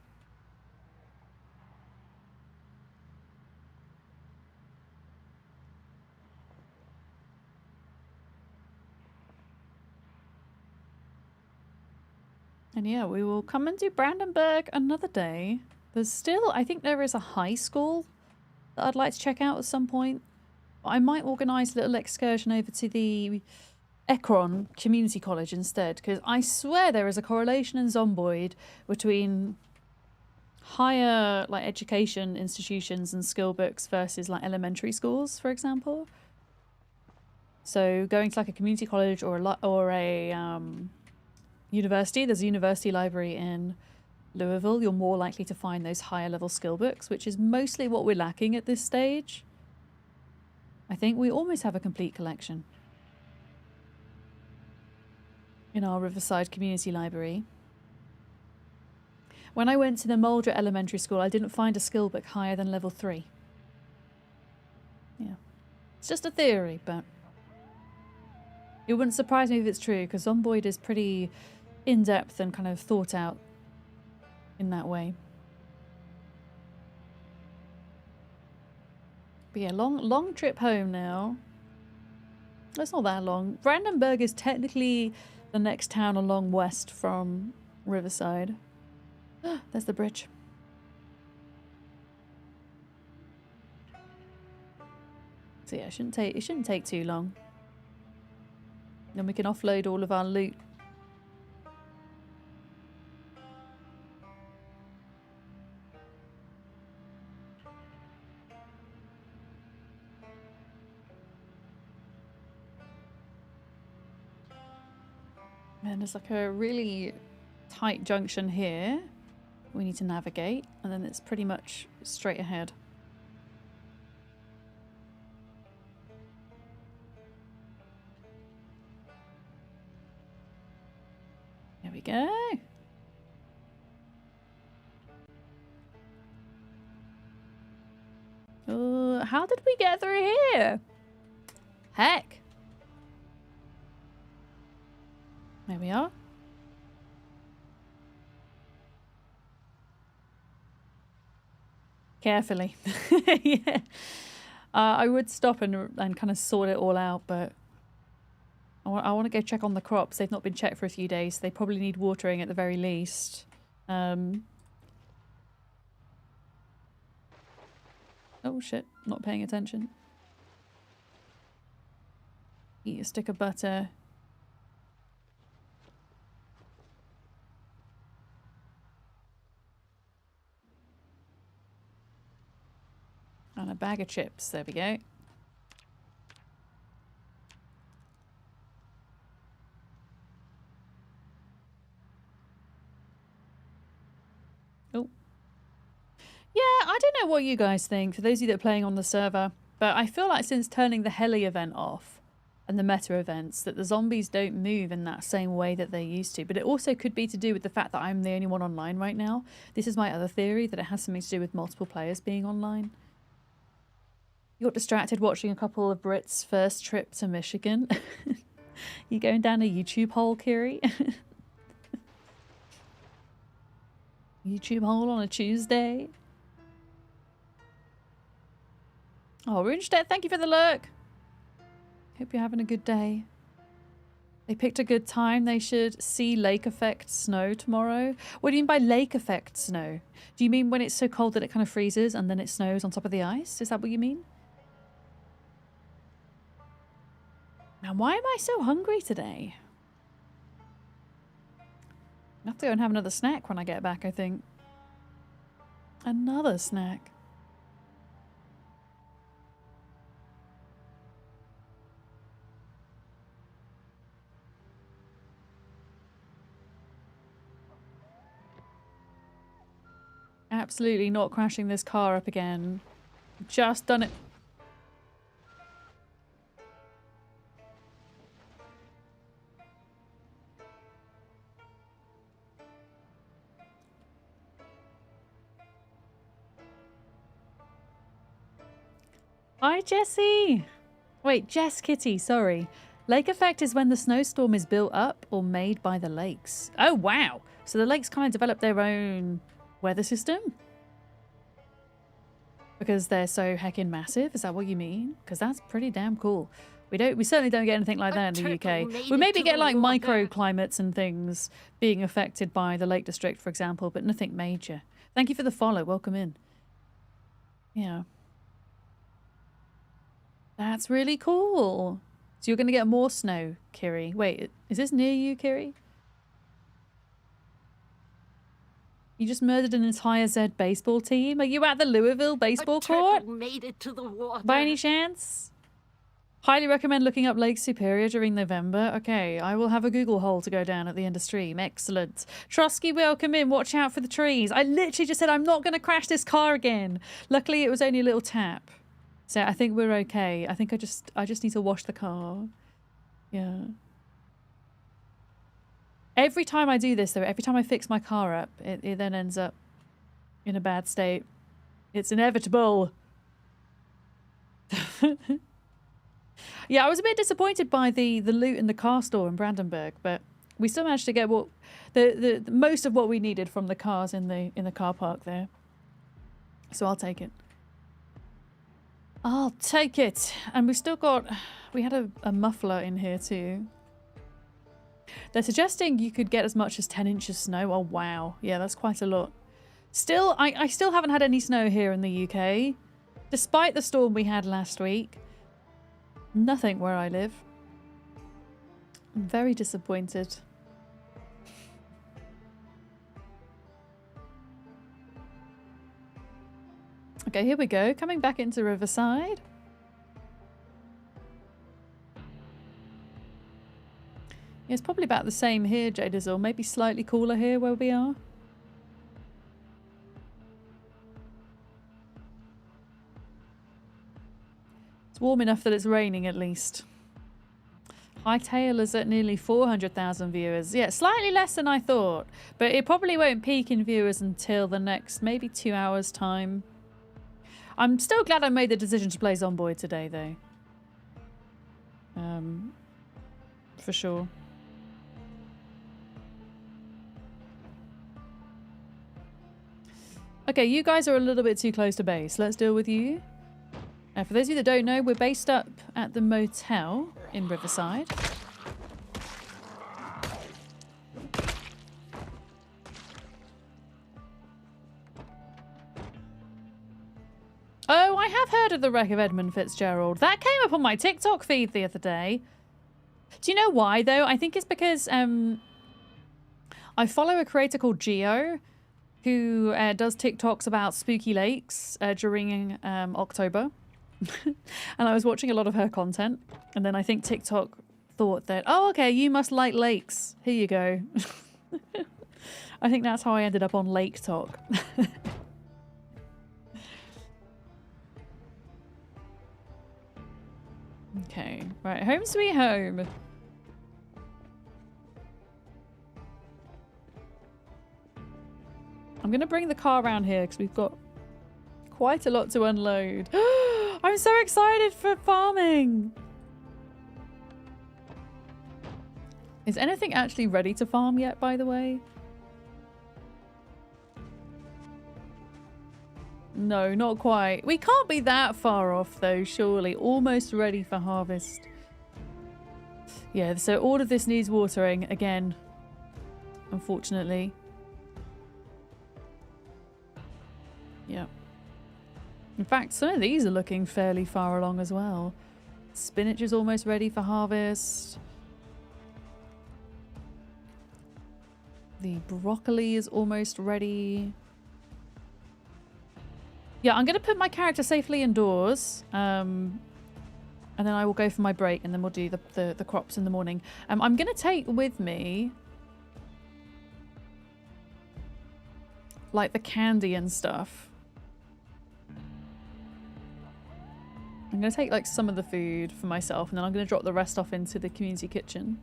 And yeah, we will come and do Brandenburg another day. There's still, I think there is a high school that I'd like to check out at some point. I might organise a little excursion over to the Ekron Community College instead, because I swear there is a correlation in Zomboid between higher like education institutions and skill books versus like elementary schools, for example. So going to like a community college or a university, there's a university library in Louisville, you're more likely to find those higher level skill books, which is mostly what we're lacking at this stage. I think we almost have a complete collection in our Riverside Community Library. When I went to the Muldra Elementary School, I didn't find a skill book higher than level 3. Yeah. It's just a theory, but it wouldn't surprise me if it's true, because Zomboid is pretty in-depth and kind of thought out in that way. But yeah, long trip home now. That's not that long. Brandenburg is technically the next town along west from Riverside. There's the bridge. So yeah, it shouldn't take too long. Then we can offload all of our loot. And there's like a really tight junction here we need to navigate, and then it's pretty much straight ahead. There we go. How did we get through here? Heck. There we are. Carefully. Yeah. I would stop and kind of sort it all out, but I want to go check on the crops. They've not been checked for a few days. So they probably need watering at the very least. Oh shit, not paying attention. Eat a stick of butter. And a bag of chips. There we go. I don't know what you guys think, for those of you that are playing on the server, but I feel like since turning the heli event off and the meta events, that the zombies don't move in that same way that they used to. But it also could be to do with the fact that I'm the only one online right now. This is my other theory, that it has something to do with multiple players being online. You got distracted watching a couple of Brits' first trip to Michigan. You going down a YouTube hole, Kiri? YouTube hole on a Tuesday? Oh, Runestedt, thank you for the lurk. Hope you're having a good day. They picked a good time. They should see lake effect snow tomorrow. What do you mean by lake effect snow? Do you mean when it's so cold that it kind of freezes and then it snows on top of the ice? Is that what you mean? Now, why am I so hungry today? I have to go and have another snack when I get back, I think. Another snack. Absolutely not crashing this car up again. Just done it. Hi, Jessie. Wait, Jess Kitty, sorry. Lake effect is when the snowstorm is built up or made by the lakes. Oh, wow. So the lakes kind of develop their own weather system? Because they're so heckin' massive? Is that what you mean? Because that's pretty damn cool. We certainly don't get anything like that in the UK. We maybe get like microclimates and things being affected by the Lake District, for example, but nothing major. Thank you for the follow. Welcome in. Yeah. That's really cool. So you're going to get more snow, Kiri. Wait, is this near you, Kiri? You just murdered an entire Z baseball team? Are you at the Louisville baseball court? Made it to the water. By any chance? Highly recommend looking up Lake Superior during November. Okay, I will have a Google hole to go down at the end of stream. Excellent. Trusky, welcome in. Watch out for the trees. I literally just said I'm not going to crash this car again. Luckily, it was only a little tap. So I think we're okay. I think I just need to wash the car. Yeah. Every time I do this, though, every time I fix my car up, it then ends up in a bad state. It's inevitable. Yeah, I was a bit disappointed by the loot in the car store in Brandenburg, but we still managed to get what the most of what we needed from the cars in the car park there. So I'll take it. I'll take it. And we had a muffler in here too. They're suggesting you could get as much as 10 inches snow. Oh, wow. Yeah, that's quite a lot. Still, I still haven't had any snow here in the UK. Despite the storm we had last week. Nothing where I live. I'm very disappointed. Okay, here we go. Coming back into Riverside. Yeah, it's probably about the same here, Jadizzle. Maybe slightly cooler here where we are. It's warm enough that it's raining at least. Hightail is at nearly 400,000 viewers. Yeah, slightly less than I thought. But it probably won't peak in viewers until the next maybe 2 hours time. I'm still glad I made the decision to play Zomboid today, though. For sure. Okay, you guys are a little bit too close to base. Let's deal with you. For those of you that don't know, we're based up at the motel in Riverside. Oh, I have heard of the wreck of Edmund Fitzgerald. That came up on my TikTok feed the other day. Do you know why, though? I think it's because I follow a creator called Geo who does TikToks about spooky lakes during October. And I was watching a lot of her content. And then I think TikTok thought that, oh, okay, you must like lakes. Here you go. I think that's how I ended up on Lake Talk. Okay, right, home sweet home. I'm gonna bring the car around here because we've got quite a lot to unload. I'm so excited for farming. Is anything actually ready to farm yet, by the way? No, not quite. We can't be that far off though, surely. Almost ready for harvest. Yeah, so all of this needs watering again, unfortunately. Yeah. In fact, some of these are looking fairly far along as well. Spinach is almost ready for harvest. The broccoli is almost ready. Yeah, I'm going to put my character safely indoors. And then I will go for my break and then we'll do the crops in the morning. I'm going to take with me like the candy and stuff. I'm going to take like some of the food for myself and then I'm going to drop the rest off into the community kitchen.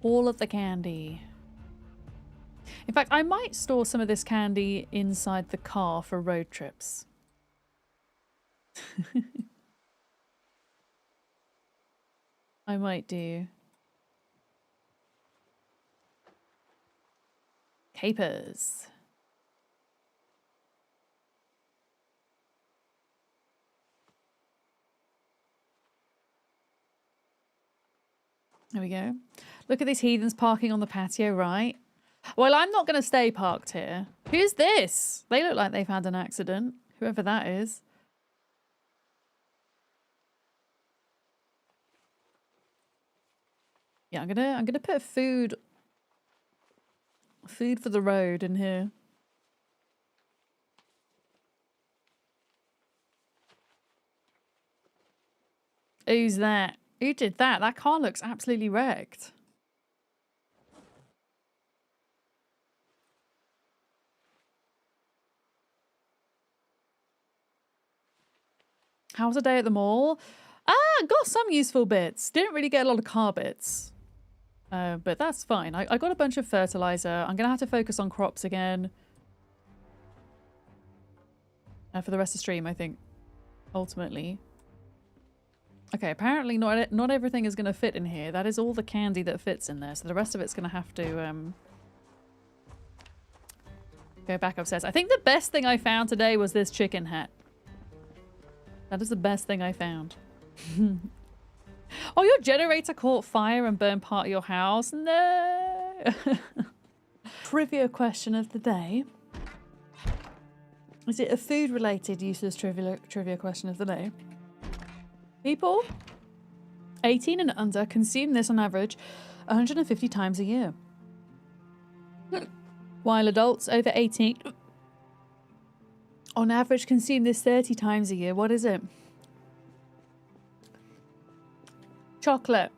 All of the candy. In fact, I might store some of this candy inside the car for road trips. I might do. Capers. There we go. Look at these heathens parking on the patio, right? Well, I'm not going to stay parked here. Who's this? They look like they've had an accident. Whoever that is. Yeah, I'm gonna put food for the road in here. Who's that? Who did that? That car looks absolutely wrecked. How's a day at the mall? Got some useful bits. Didn't really get a lot of car bits. But that's fine. I got a bunch of fertilizer. I'm going to have to focus on crops again. For the rest of the stream, I think. Ultimately. Okay, apparently not everything is going to fit in here. That is all the candy that fits in there. So the rest of it's going to have to go back upstairs. I think the best thing I found today was this chicken hat. That is the best thing I found. Oh, your generator caught fire and burned part of your house? No! Trivia question of the day. Is it a food-related useless trivia question of the day? People 18 and under consume this on average 150 times a year. While adults over 18 on average consume this 30 times a year. What is it? Chocolate.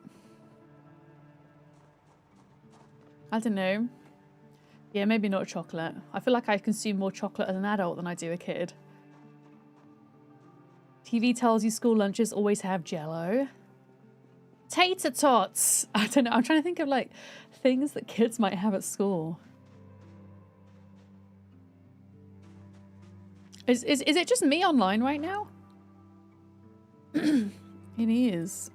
I don't know. Yeah, maybe not chocolate. I feel like I consume more chocolate as an adult than I do a kid. TV tells you school lunches always have Jell-O. Tater tots. I don't know. I'm trying to think of like things that kids might have at school. Is it just me online right now? It is.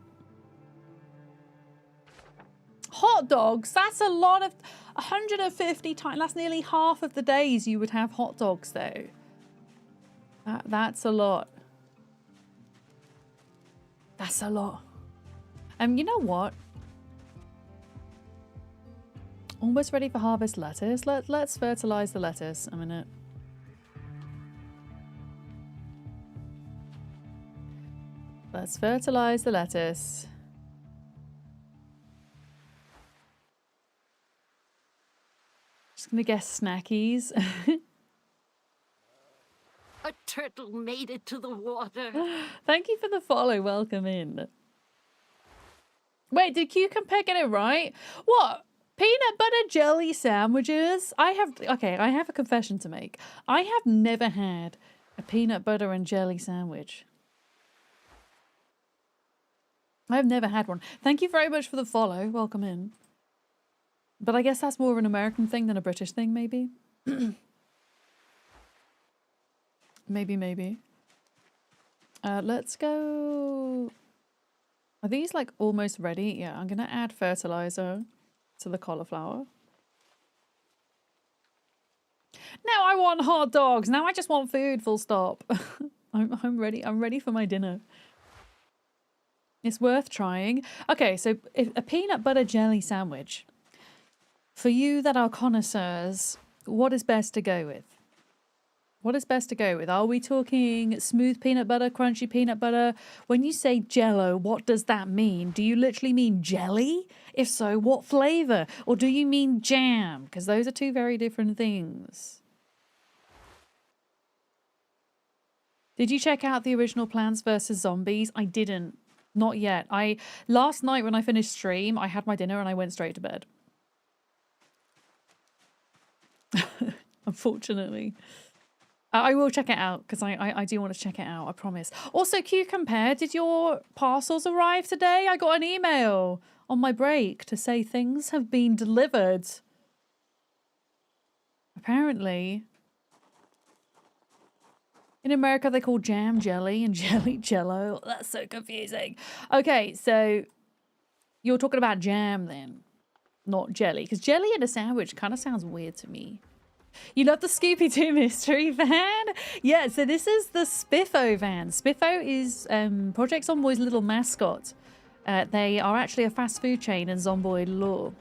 Hot dogs. That's a lot of 150 times. That's nearly half of the days you would have hot dogs though. That's a lot. That's a lot. You know what? Almost ready for harvest lettuce. Let's fertilize the lettuce a minute. Let's fertilize the lettuce. Just gonna guess snackies. A turtle made it to the water. Thank you for the follow. Welcome in. Wait, did Cucumber get it right? What? Peanut butter jelly sandwiches? I have a confession to make. I have never had a peanut butter and jelly sandwich. I've never had one. Thank you very much for the follow. Welcome in. But I guess that's more of an American thing than a British thing, maybe. Maybe. Let's go. Are these like almost ready? Yeah, I'm gonna add fertilizer to the cauliflower. Now I want hot dogs. Now I just want food. Full stop. I'm ready. I'm ready for my dinner. It's worth trying. Okay, so if a peanut butter jelly sandwich. For you that are connoisseurs, what is best to go with? What is best to go with? Are we talking smooth peanut butter, crunchy peanut butter? When you say jello, what does that mean? Do you literally mean jelly? If so, what flavor? Or do you mean jam? Because those are two very different things. Did you check out the original Plants vs. Zombies? I didn't. Not yet. Last night when I finished stream, I had my dinner and I went straight to bed. Unfortunately. I will check it out because I do want to check it out, I promise. Also, Q Compare, did your parcels arrive today? I got an email on my break to say things have been delivered. Apparently. In America, they call jam jelly and jelly jello. That's so confusing. Okay, so you're talking about jam then, not jelly. Because jelly in a sandwich kind of sounds weird to me. You love the Scooby-Doo mystery van? Yeah, so this is the Spiffo van. Spiffo is Project Zomboid's little mascot. They are actually a fast food chain in Zomboid lore.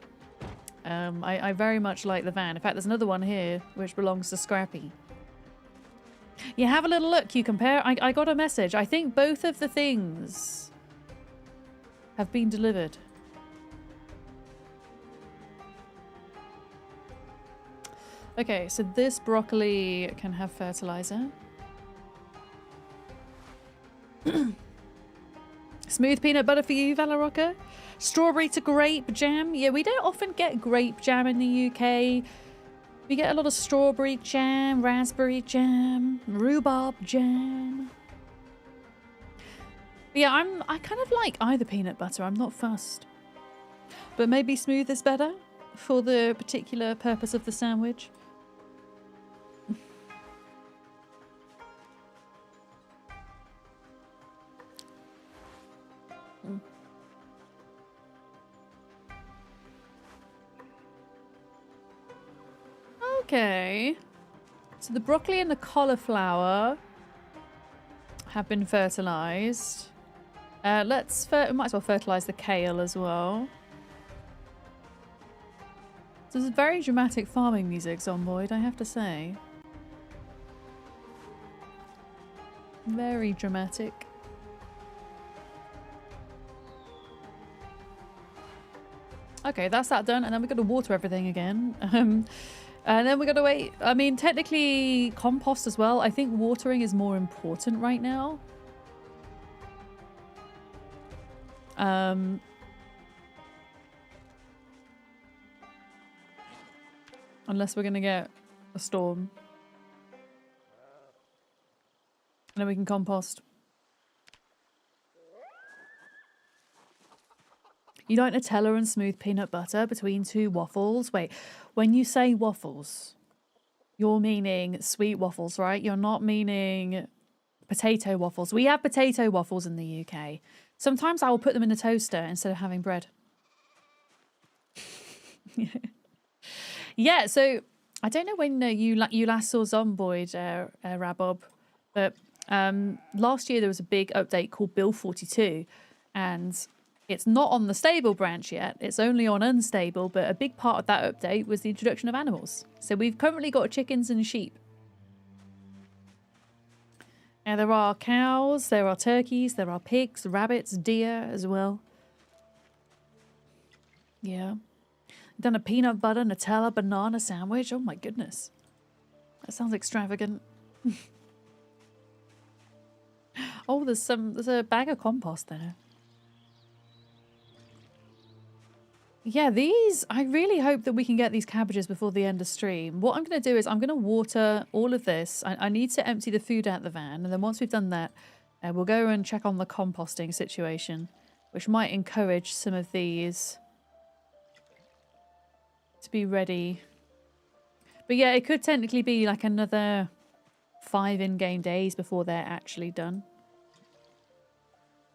I very much like the van. In fact, there's another one here which belongs to Scrappy. Yeah, have a little look. You compare. I got a message. I think both of the things have been delivered. Okay, so this broccoli can have fertilizer. Smooth peanut butter for you, Valoroka. Strawberry to grape jam. Yeah, we don't often get grape jam in the UK. We get a lot of strawberry jam, raspberry jam, rhubarb jam. But yeah, I kind of like either peanut butter. I'm not fussed. But maybe smooth is better for the particular purpose of the sandwich. Okay. So the broccoli and the cauliflower have been fertilized. We might as well fertilize the kale as well. So this is very dramatic farming music, Zomboid, I have to say. Very dramatic. Okay, that's that done, and then we've got to water everything again. And then we're going to wait. I mean, technically compost as well. I think watering is more important right now. Unless we're going to get a storm. And then we can compost. You like Nutella and smooth peanut butter between two waffles? Wait, when you say waffles, you're meaning sweet waffles, right? You're not meaning potato waffles. We have potato waffles in the UK. Sometimes I will put them in the toaster instead of having bread. Yeah, so I don't know when you last saw Zomboid, Rabob, but last year there was a big update called Bill 42, and it's not on the stable branch yet. It's only on unstable, but a big part of that update was the introduction of animals. So we've currently got chickens and sheep. And there are cows, there are turkeys, there are pigs, rabbits, deer as well. Yeah. Done a peanut butter, Nutella, banana sandwich. Oh my goodness. That sounds extravagant. Oh, there's a bag of compost there. Yeah, I really hope that we can get these cabbages before the end of stream. What I'm going to do is I'm going to water all of this. I need to empty the food out the van. And then once we've done that, we'll go and check on the composting situation. which might encourage some of these to be ready. But yeah, it could technically be like another 5 in-game days before they're actually done.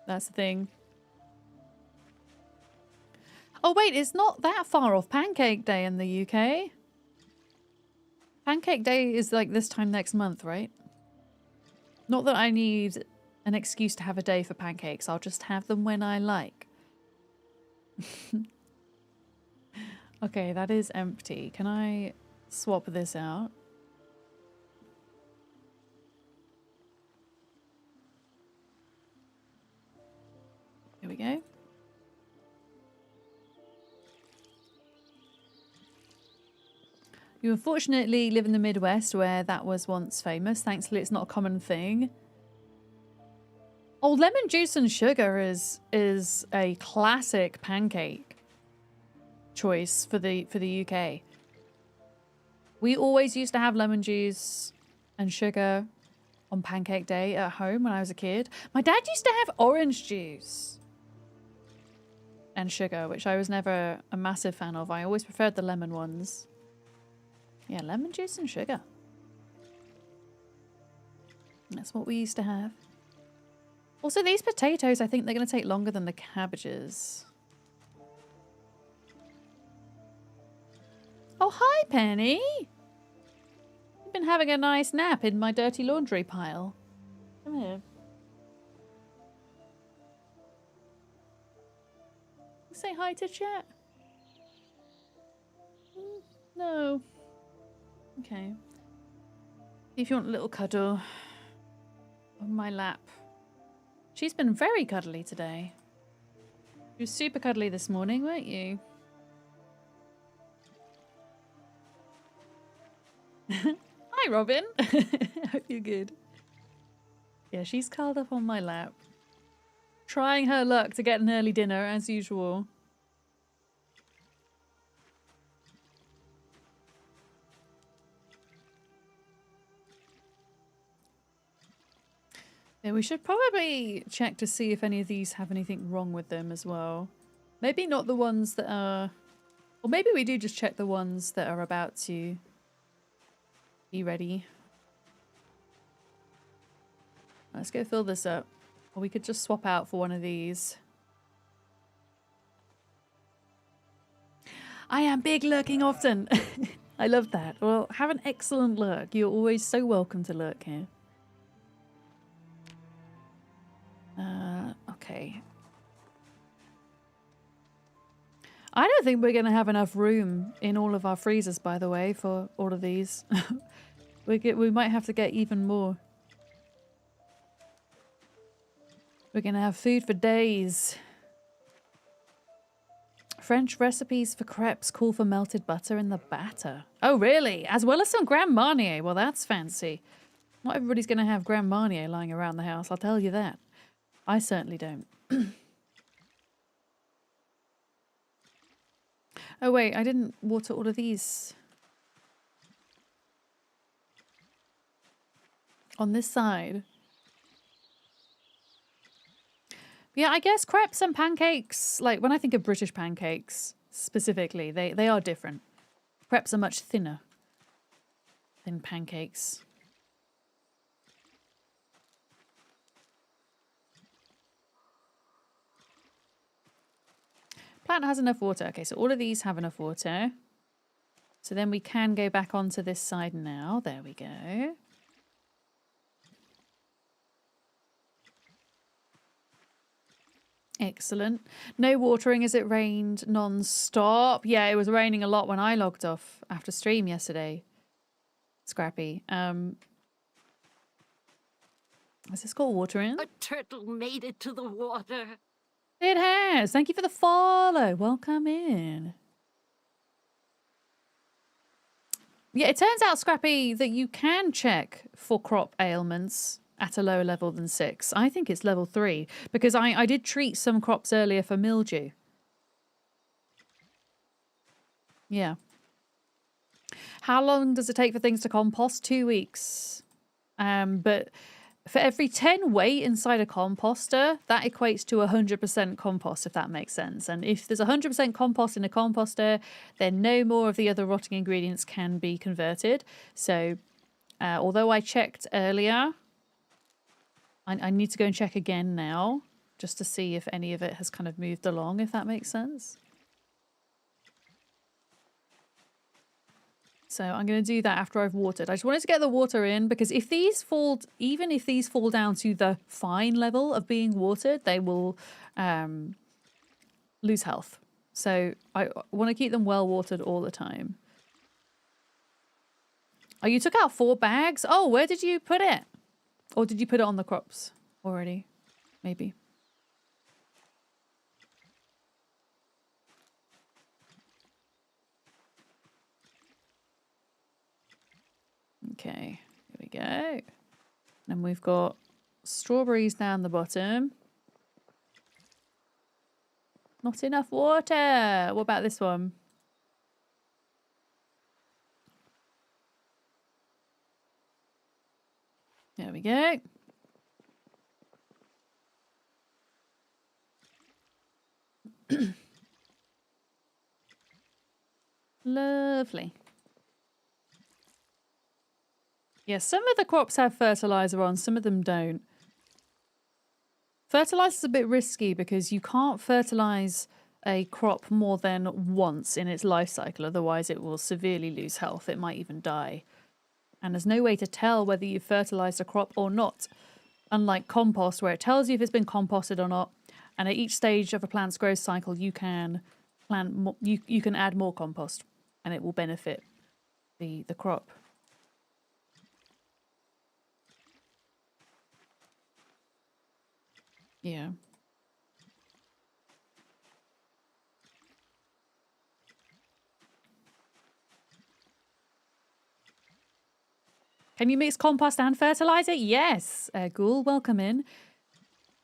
That's the thing. Oh wait, it's not that far off Pancake Day in the UK. Pancake Day is like this time next month, right? Not that I need an excuse to have a day for pancakes. I'll just have them when I like. Okay, that is empty. Can I swap this out? Here we go. You unfortunately live in the Midwest where that was once famous. Thankfully, it's not a common thing. Oh, lemon juice and sugar is a classic pancake choice for the UK. We always used to have lemon juice and sugar on Pancake Day at home when I was a kid. My dad used to have orange juice and sugar, which I was never a massive fan of. I always preferred the lemon ones. Yeah, lemon juice and sugar. That's what we used to have. Also, these potatoes, I think they're going to take longer than the cabbages. Oh, hi, Penny. You've been having a nice nap in my dirty laundry pile. Come here. Say hi to chat. No. Okay. If you want a little cuddle on my lap. She's been very cuddly today. You were super cuddly this morning, weren't you? Hi, Robin. Hope you're good. Yeah, she's curled up on my lap. Trying her luck to get an early dinner, as usual. Yeah, we should probably check to see if any of these have anything wrong with them as well. Maybe not the ones that are... Or maybe we do just check the ones that are about to be ready. Let's go fill this up. Or we could just swap out for one of these. I am big lurking often. I love that. Well, have an excellent lurk. You're always so welcome to lurk here. Okay. I don't think we're going to have enough room in all of our freezers, by the way, for all of these. We might have to get even more. We're going to have food for days. French recipes for crepes call for melted butter in the batter. Oh, really? As well as some Grand Marnier. Well, that's fancy. Not everybody's going to have Grand Marnier lying around the house, I'll tell you that. I certainly don't. Oh, wait, I didn't water all of these. On this side. Yeah, I guess crepes and pancakes, like when I think of British pancakes specifically, they are different. Crepes are much thinner than pancakes. Plant has enough water. Okay, so all of these have enough water. So then we can go back onto this side now. There we go. Excellent. No watering as it rained non-stop. Yeah, it was raining a lot when I logged off after stream yesterday. Scrappy. Has this got water in? A turtle made it to the water. It has. Thank you for the follow. Welcome in. Yeah, it turns out, Scrappy, that you can check for crop ailments at a lower level than 6. I think it's level 3 because I did treat some crops earlier for mildew. Yeah. How long does it take for things to compost? 2 weeks. But For every 10 weight inside a composter, that equates to 100% compost, if that makes sense. And if there's 100% compost in a composter, then no more of the other rotting ingredients can be converted. So, although I checked earlier, I need to go and check again now, just to see if any of it has kind of moved along, if that makes sense. So I'm going to do that after I've watered. I just wanted to get the water in because if these fall, even if these fall down to the fine level of being watered, they will lose health. So I want to keep them well watered all the time. Oh, you took out 4 bags? Oh, where did you put it? Or did you put it on the crops already? Maybe. Okay, here we go. And we've got strawberries down the bottom. Not enough water. What about this one? There we go. Lovely. Yeah, some of the crops have fertilizer on, some of them don't. Fertilizer's a bit risky because you can't fertilize a crop more than once in its life cycle, otherwise it will severely lose health. It might even die. And there's no way to tell whether you've fertilized a crop or not. Unlike compost, where it tells you if it's been composted or not. And at each stage of a plant's growth cycle, you can you can add more compost, and it will benefit the crop. Yeah. Can you mix compost and fertilizer? Yes. Ghoul, welcome in.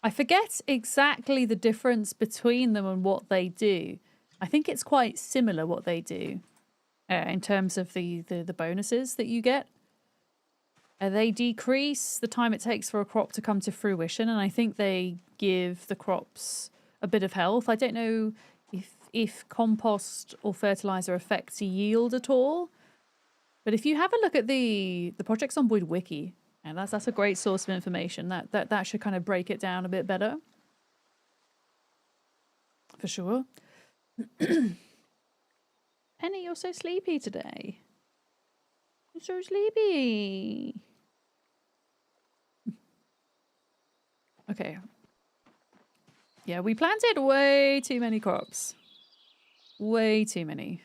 I forget exactly the difference between them and what they do. I think it's quite similar what they do in terms of the bonuses that you get. They decrease the time it takes for a crop to come to fruition, and I think they give the crops a bit of health. I don't know if compost or fertilizer affects yield at all, but if you have a look at the Project Zomboid wiki, and that's a great source of information. That should kind of break it down a bit better, for sure. Penny, you're so sleepy today. You're so sleepy. Okay. Yeah, we planted way too many crops. Way too many.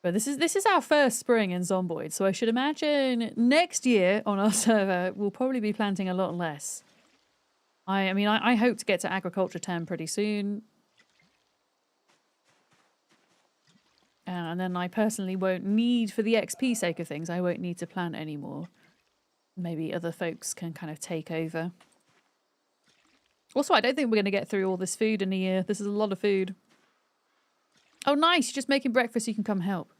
But this is our first spring in Zomboid, so I should imagine next year on our server we'll probably be planting a lot less. I mean, I hope to get to Agriculture 10 pretty soon. And then I personally won't need, for the XP sake of things, I won't need to plant anymore. Maybe other folks can kind of take over. Also, I don't think we're going to get through all this food in a year. This is a lot of food. Oh, nice. You're just making breakfast so you can come help.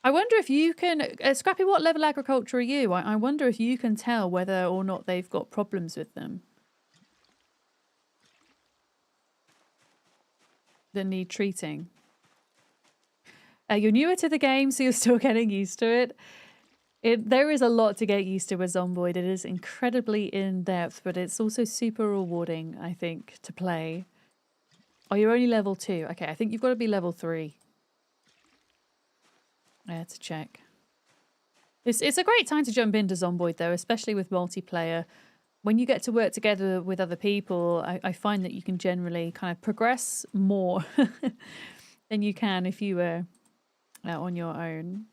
I wonder if you can... Scrappy, what level agriculture are you? I wonder if you can tell whether or not they've got problems with them that need treating. You're newer to the game, so you're still getting used to it. There is a lot to get used to with Zomboid. It is incredibly in-depth, but it's also super rewarding, I think, to play. Oh, you're only level 2. Okay, I think you've got to be level 3. To check. It's a great time to jump into Zomboid, though, especially with multiplayer. When you get to work together with other people, I find that you can generally kind of progress more than you can if you were on your own.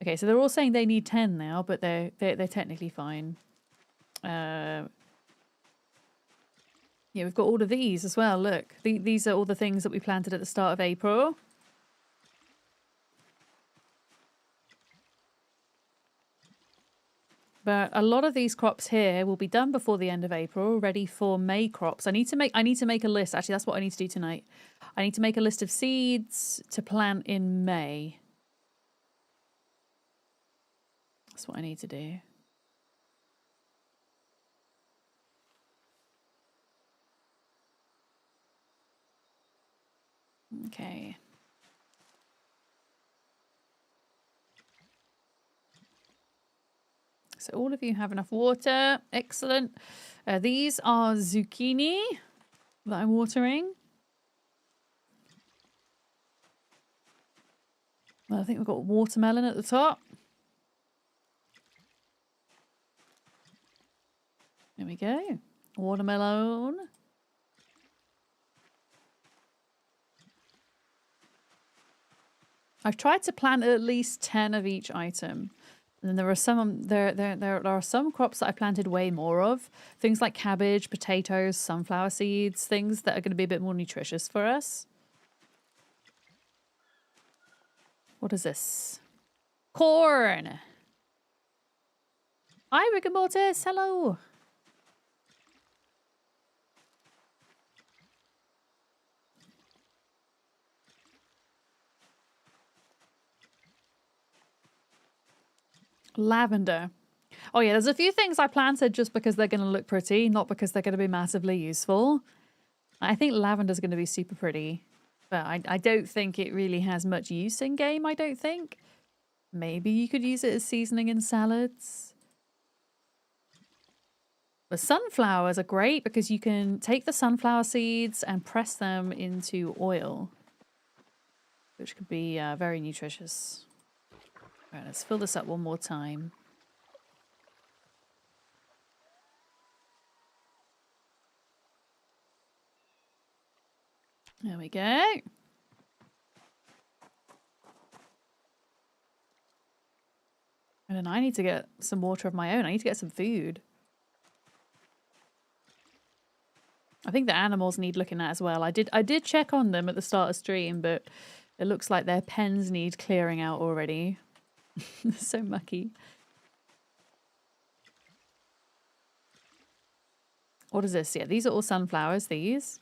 Okay, so they're all saying they need 10 now, but they're technically fine. Yeah, we've got all of these as well. Look, these are all the things that we planted at the start of April. But a lot of these crops here will be done before the end of April, ready for May crops. I need to make a list. Actually, that's what I need to do tonight. I need to make a list of seeds to plant in May. That's what I need to do. Okay. So all of you have enough water. Excellent. These are zucchini that I'm watering. Well, I think we've got watermelon at the top. There we go. Watermelon. I've tried to plant at least 10 of each item. And then there are some crops that I planted way more of. Things like cabbage, potatoes, sunflower seeds, things that are going to be a bit more nutritious for us. What is this? Corn! Hi, Rick and Mortis. Hello. Lavender. Oh yeah, there's a few things I planted just because they're going to look pretty, not because they're going to be massively useful. I think lavender's going to be super pretty, but I don't think it really has much use in game, I don't think. Maybe you could use it as seasoning in salads. The sunflowers are great because you can take the sunflower seeds and press them into oil, which could be very nutritious. All right, let's fill this up one more time. There we go. And then I need to get some water of my own. I need to get some food. I think the animals need looking at as well. I did check on them at the start of stream, but it looks like their pens need clearing out already. They're so mucky. What is this? Yeah, these are all sunflowers, these.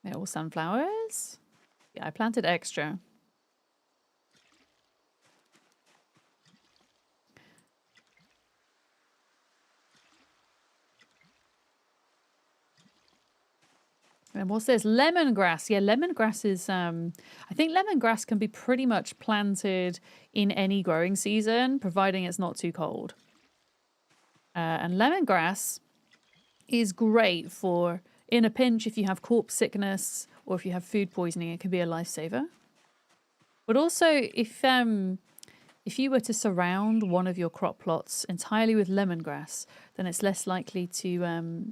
They're all sunflowers. Yeah, I planted extra. And what's this? Lemongrass. Yeah, lemongrass is, I think lemongrass can be pretty much planted in any growing season, providing it's not too cold. And lemongrass is great for, in a pinch, if you have corpse sickness or if you have food poisoning, it can be a lifesaver. But also, if you were to surround one of your crop plots entirely with lemongrass, then it's less likely to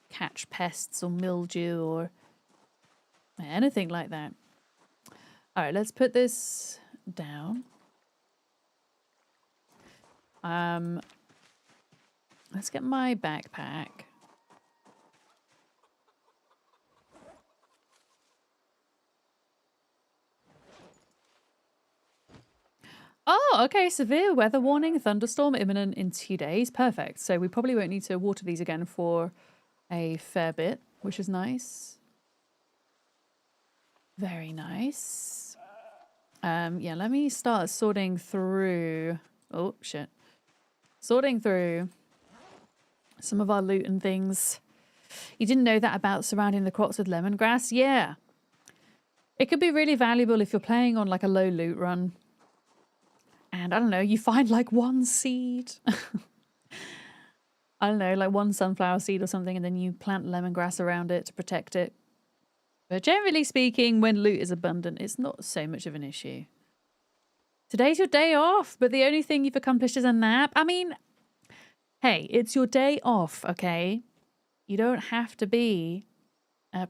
catch pests or mildew or anything like that. All right, let's put this down. Let's get my backpack. Oh, okay. Severe weather warning, thunderstorm imminent in 2 days. Perfect. So we probably won't need to water these again for a fair bit, which is nice. Very nice. Yeah, let me start sorting through. Oh, shit. Sorting through some of our loot and things. You didn't know that about surrounding the crops with lemongrass? Yeah. It could be really valuable if you're playing on like a low loot run. And I don't know, you find like one seed. I don't know, like one sunflower seed or something, and then you plant lemongrass around it to protect it. But generally speaking, when loot is abundant, it's not so much of an issue. Today's your day off, but the only thing you've accomplished is a nap. I mean, hey, it's your day off, okay? You don't have to be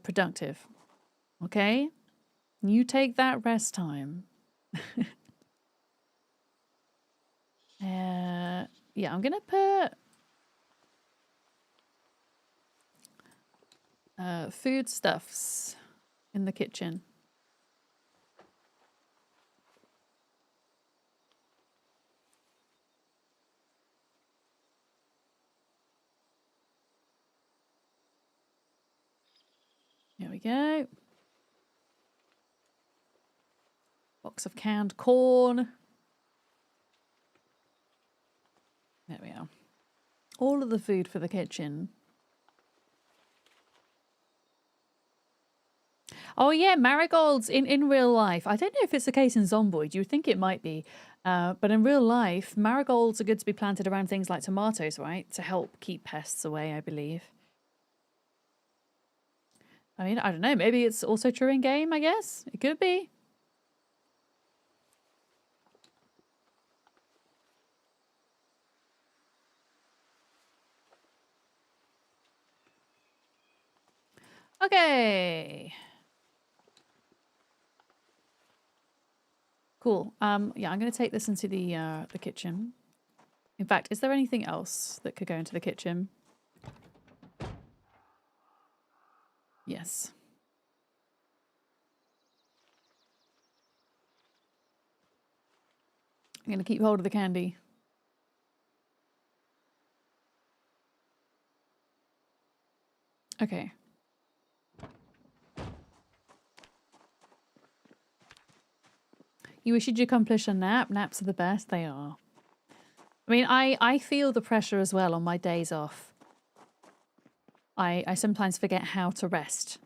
productive, okay? You take that rest time. Yeah, I'm gonna put foodstuffs in the kitchen. we go. Box of canned corn. There we are. All of the food for the kitchen. Oh yeah, marigolds in real life. I don't know if it's the case in Zomboid. You would think it might be. But in real life, marigolds are good to be planted around things like tomatoes, right? To help keep pests away, I believe. I mean, I don't know. Maybe it's also true in game, I guess. It could be. Okay. Cool. Yeah, I'm going to take this into the kitchen. In fact, is there anything else that could go into the kitchen? Yes. I'm going to keep hold of the candy. Okay. You wish you'd accomplish a nap? Naps are the best. They are. I mean, I feel the pressure as well on my days off. I sometimes forget how to rest.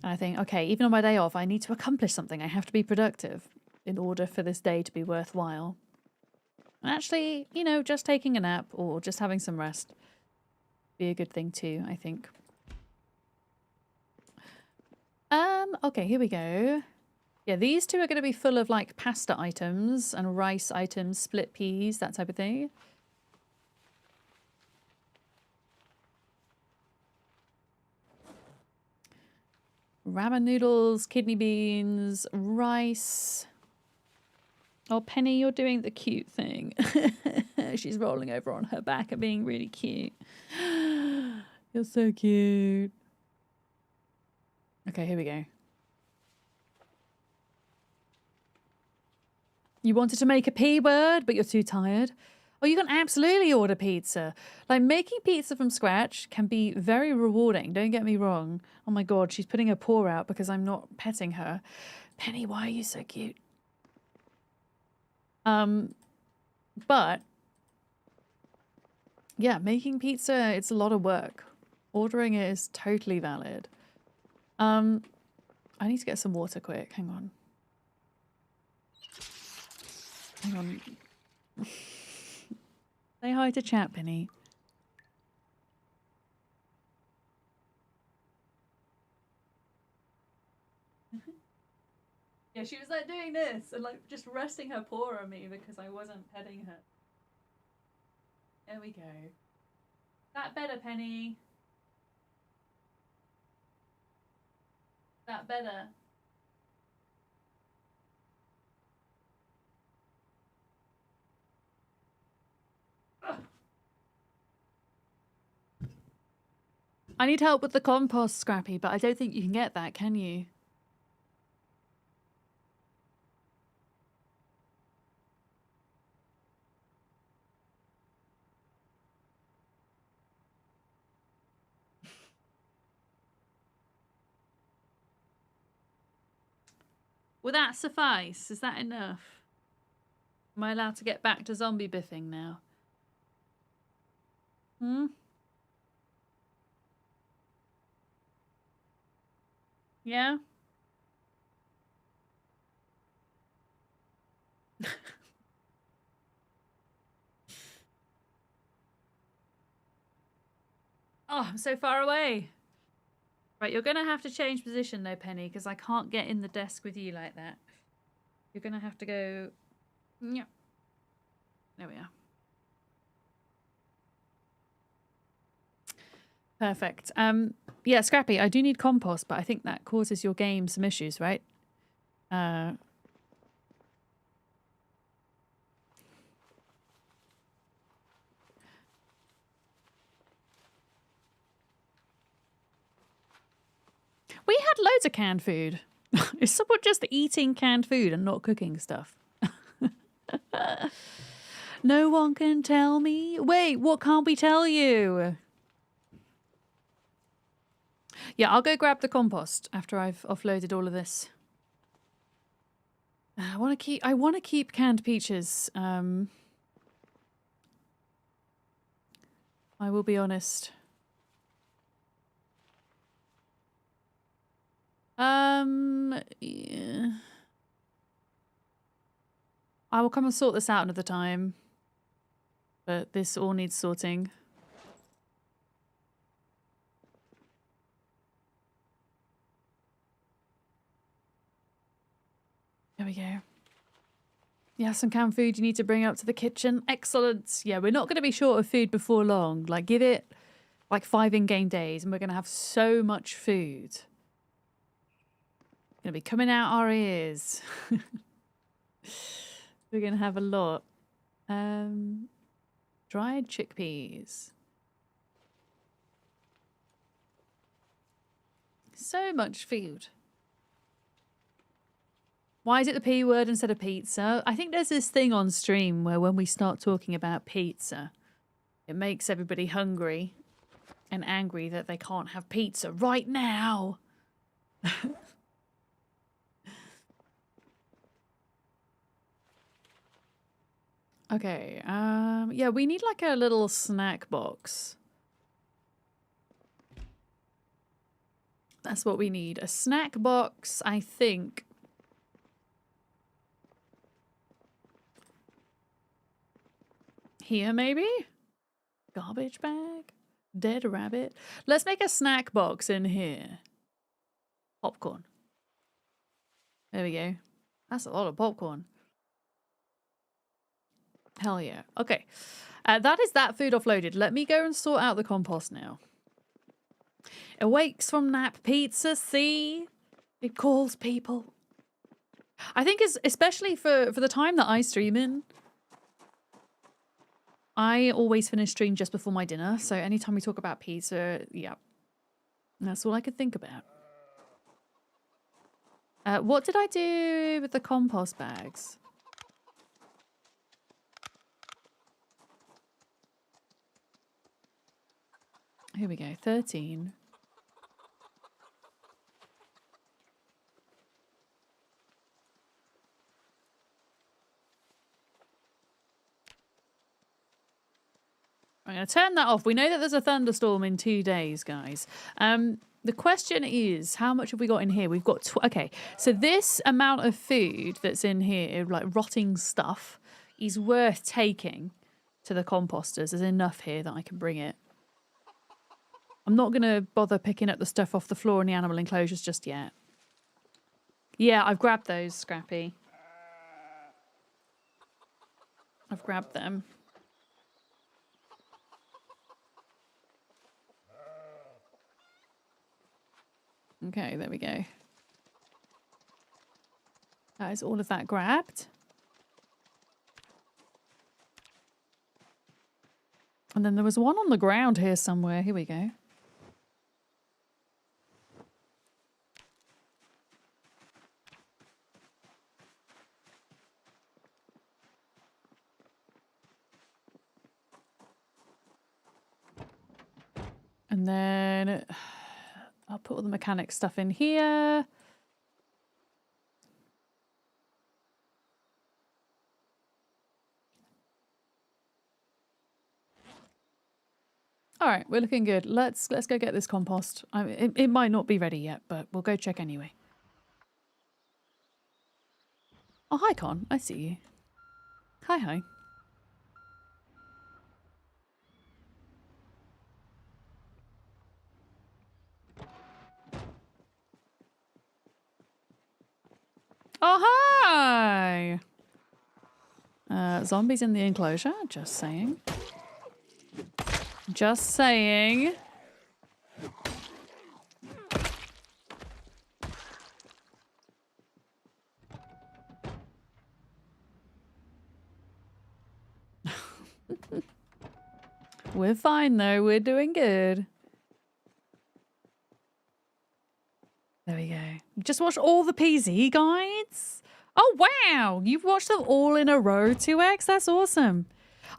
And I think, okay, even on my day off, I need to accomplish something. I have to be productive in order for this day to be worthwhile. And actually, you know, just taking a nap or just having some rest be a good thing too, I think. Okay, here we go. Yeah, these two are going to be full of like pasta items and rice items, split peas, that type of thing. Ramen noodles, kidney beans, rice. Oh, Penny, you're doing the cute thing. She's rolling over on her back and being really cute. You're so cute. Okay, here we go. You wanted to make a P word, but you're too tired. Oh, you can absolutely order pizza. Like, making pizza from scratch can be very rewarding, don't get me wrong. Oh my god, she's putting her paw out because I'm not petting her. Penny, why are you so cute? But yeah, making pizza, it's a lot of work. Ordering it is totally valid. I need to get some water quick. Hang on. Hang on. Say hi to chat, Penny. Yeah, she was like doing this and like just resting her paw on me because I wasn't petting her. There we go. That better, Penny. That better. I need help with the compost, Scrappy, but I don't think you can get that, can you? Will that suffice? Is that enough? Am I allowed to get back to zombie biffing now? Hmm? Yeah? Oh, I'm so far away. Right, you're going to have to change position though, Penny, because I can't get in the desk with you like that. You're going to have to go... Yeah. There we are. Perfect. Yeah, Scrappy, I do need compost, but I think that causes your game some issues, right? We had loads of canned food. Is someone just eating canned food and not cooking stuff? No one can tell me. Wait, what can't we tell you? Yeah, I'll go grab the compost after I've offloaded all of this. I want to keep canned peaches. I will be honest. Yeah. I will come and sort this out another time. But this all needs sorting. There we go. Yeah, some canned food you need to bring up to the kitchen. Excellent. Yeah, we're not going to be short of food before long. Like, give it like 5 in-game days and we're going to have so much food. Going to be coming out our ears. We're going to have a lot. Dried chickpeas. So much food. Why is it the P word instead of pizza? I think there's this thing on stream where when we start talking about pizza, it makes everybody hungry and angry that they can't have pizza right now. Okay, yeah, we need like a little snack box. That's what we need. A snack box, I think. Here, maybe? Garbage bag? Dead rabbit? Let's make a snack box in here. Popcorn. There we go. That's a lot of popcorn. Hell yeah. Okay. That is that food offloaded. Let me go and sort out the compost now. Awakes from nap pizza, see? It calls people. I think it's especially for the time that I stream in. I always finish stream just before my dinner, so anytime we talk about pizza, yeah. That's all I could think about. What did I do with the compost bags? Here we go, 13. I'm going to turn that off. We know that there's a thunderstorm in 2 days, guys. The question is, how much have we got in here? We've got... Okay, so this amount of food that's in here, like rotting stuff, is worth taking to the composters. There's enough here that I can bring it. I'm not going to bother picking up the stuff off the floor in the animal enclosures just yet. Yeah, I've grabbed those, Scrappy. I've grabbed them. Okay, there we go. That is all of that grabbed. And then there was one on the ground here somewhere. Here we go. And then I'll put all the mechanic stuff in here. All right, we're looking good. Let's go get this compost. It might not be ready yet, but we'll go check anyway. Oh, hi, Con. I see you. Hi, hi. Oh, hi! Zombies in the enclosure, just saying. Just saying. We're fine though, we're doing good. There we go. Just watch all the PZ guides? Oh wow! You've watched them all in a row, 2x? That's awesome.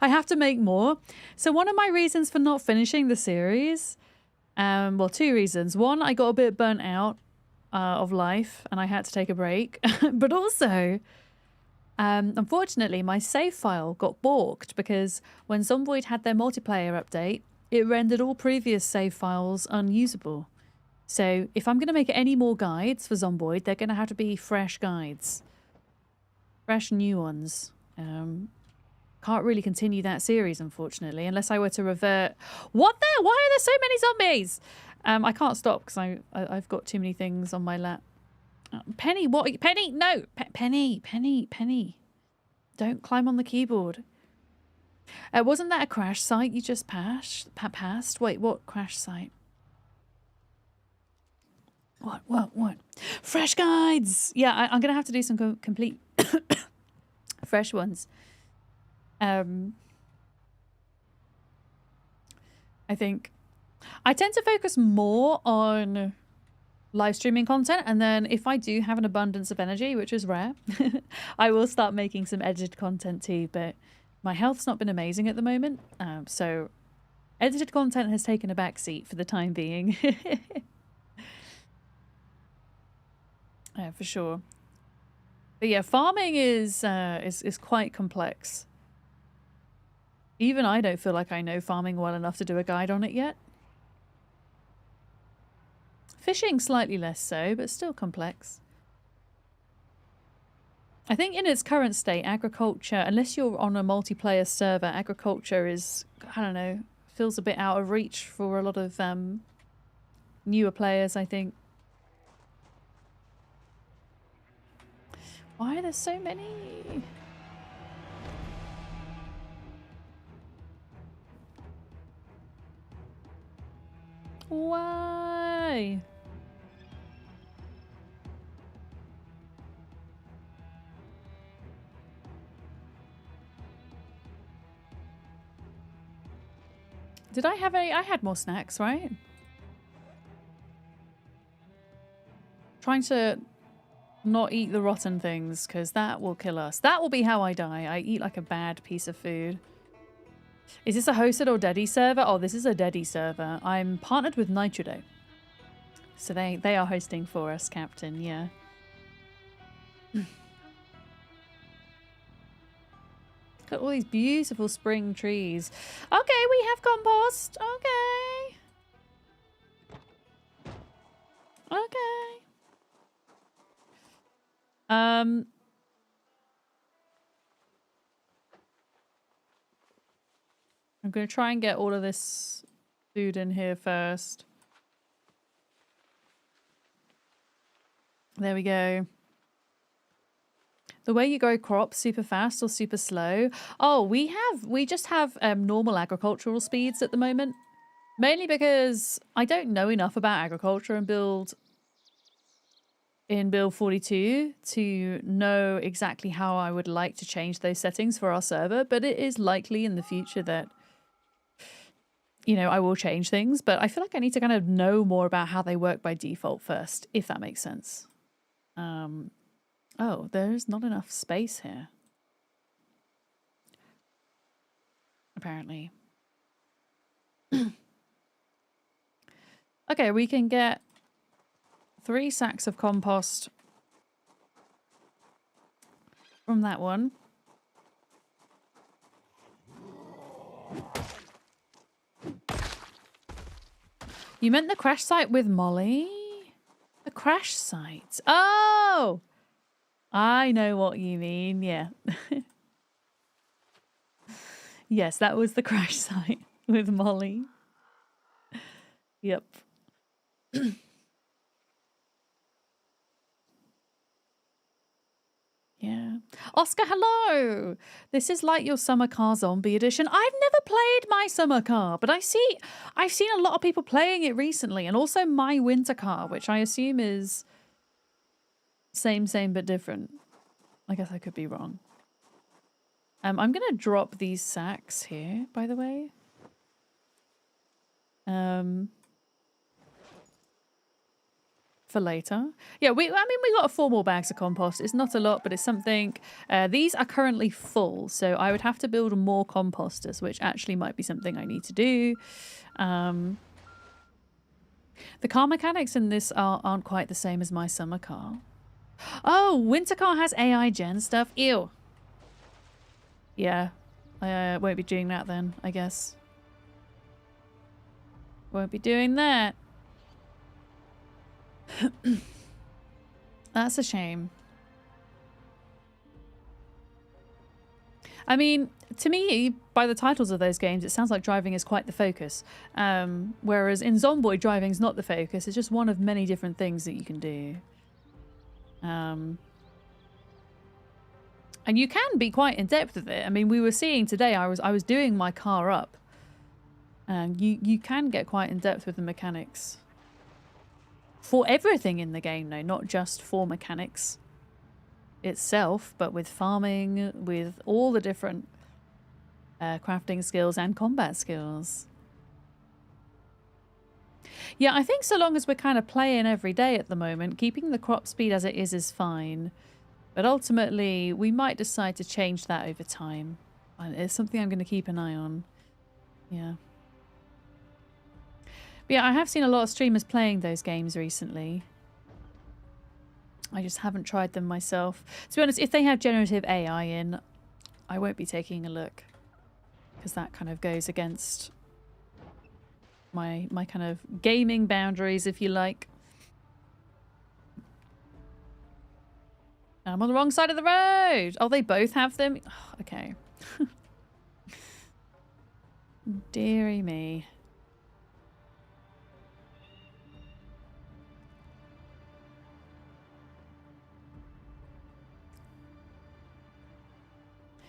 I have to make more. So one of my reasons for not finishing the series Well, two reasons. One, I got a bit burnt out of life and I had to take a break. But also, unfortunately, my save file got balked because when Zomboid had their multiplayer update, it rendered all previous save files unusable. So if I'm going to make any more guides for Zomboid, they're going to have to be fresh guides. Fresh new ones. Can't really continue that series, unfortunately, unless I were to revert... What the? Why are there so many zombies? I can't stop because I've got too many things on my lap. Penny, what? Penny, no! Penny. Don't climb on the keyboard. Wasn't that a crash site you just passed? Wait, what crash site? What? Fresh guides! Yeah, I'm going to have to do some complete fresh ones. I think I tend to focus more on live streaming content, and then if I do have an abundance of energy, which is rare, I will start making some edited content too, but my health's not been amazing at the moment, so edited content has taken a back seat for the time being. For sure. But yeah, farming is quite complex. Even I don't feel like I know farming well enough to do a guide on it yet. Fishing slightly less so, but still complex. I think in its current state, agriculture, unless you're on a multiplayer server, agriculture is, I don't know, feels a bit out of reach for a lot of newer players, I think. Why are there so many? Why? Did I have any? I had more snacks, right? Trying to not eat the rotten things, because that will kill us. That will be how I die. I eat like a bad piece of food. Is this a hosted or Deddy server? Oh, this is a Deddy server. I'm partnered with Nitrodo. So they are hosting for us, Captain, yeah. Got all these beautiful spring trees. Okay, we have compost. Okay. Okay. I'm going to try and get all of this food in here first. There we go. The way you grow crops, super fast or super slow? Oh, we just have normal agricultural speeds at the moment. Mainly because I don't know enough about agriculture and build 42 to know exactly how I would like to change those settings for our server, but it is likely in the future that, you know, I will change things, but I feel like I need to kind of know more about how they work by default first, if that makes sense. Oh, there's not enough space here. Apparently. Okay, we can get 3 sacks of compost from that one. You meant the crash site with Molly? The crash site. Oh! I know what you mean, yeah. Yes, that was the crash site with Molly. Yep. Yeah. Oscar, hello! This is like your summer car zombie edition. I've never played my summer car, but I've seen a lot of people playing it recently, and also my winter car, which I assume is same but different. I guess I could be wrong. I'm gonna drop these sacks here, by the way. For later. Yeah, we got 4 more bags of compost. It's not a lot, but it's something. These are currently full, so I would have to build more composters, which actually might be something I need to do. The car mechanics in this aren't quite the same as my summer car. Oh, winter car has AI gen stuff. Ew. Yeah, I won't be doing that then, I guess. Won't be doing that. That's a shame. I mean, to me, by the titles of those games, it sounds like driving is quite the focus. Whereas in Zomboid, driving's not the focus. It's just one of many different things that you can do. And you can be quite in depth with it. I mean, we were seeing today, I was doing my car up. And you can get quite in depth with the mechanics. For everything in the game, though, not just for mechanics itself, but with farming, with all the different crafting skills and combat skills. Yeah, I think so long as we're kind of playing every day at the moment, keeping the crop speed as it is fine. But ultimately, we might decide to change that over time. It's something I'm going to keep an eye on. Yeah. But yeah, I have seen a lot of streamers playing those games recently. I just haven't tried them myself. To be honest, if they have generative AI in, I won't be taking a look. Because that kind of goes against my kind of gaming boundaries, if you like. I'm on the wrong side of the road. Oh, they both have them? Oh, okay. Dearie me.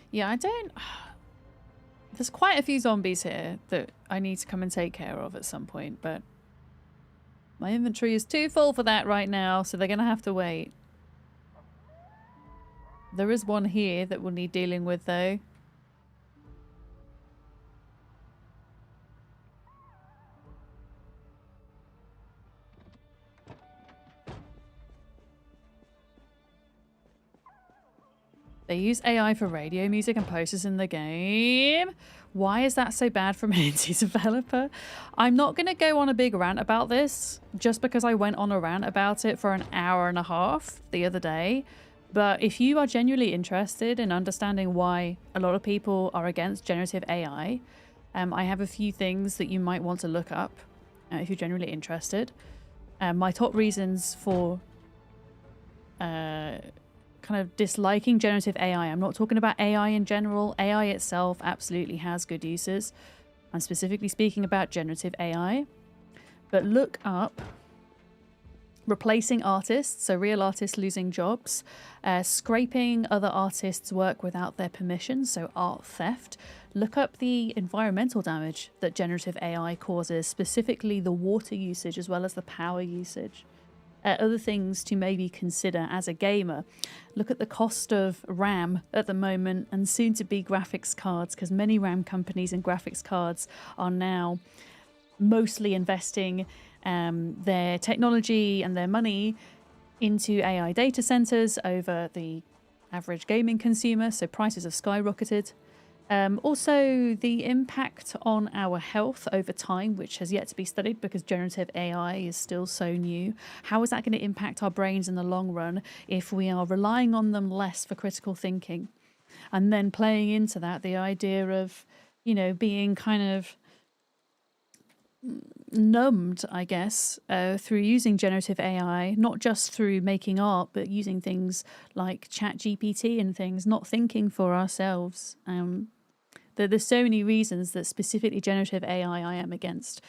Yeah, I don't... There's quite a few zombies here that I need to come and take care of at some point, but my inventory is too full for that right now, so they're going to have to wait. There is one here that we'll need dealing with, though. They use AI for radio music and posters in the game. Why is that so bad from an indie developer? I'm not going to go on a big rant about this just because I went on a rant about it for an hour and a half the other day. But if you are genuinely interested in understanding why a lot of people are against generative AI, I have a few things that you might want to look up if you're genuinely interested. My top reasons for kind of disliking generative AI. I'm not talking about AI in general. AI itself absolutely has good uses. I'm specifically speaking about generative AI. But look up replacing artists, so real artists losing jobs, scraping other artists' work without their permission, so art theft. Look up the environmental damage that generative AI causes, specifically the water usage as well as the power usage. Other things to maybe consider as a gamer. Look at the cost of RAM at the moment and soon to be graphics cards, because many RAM companies and graphics cards are now mostly investing their technology and their money into AI data centers over the average gaming consumer, so prices have skyrocketed. Also, the impact on our health over time, which has yet to be studied because generative AI is still so new. How is that going to impact our brains in the long run if we are relying on them less for critical thinking? And then playing into that, the idea of, you know, being kind of numbed, I guess, through using generative AI, not just through making art, but using things like ChatGPT and things, not thinking for ourselves. There's so many reasons that specifically generative AI I am against.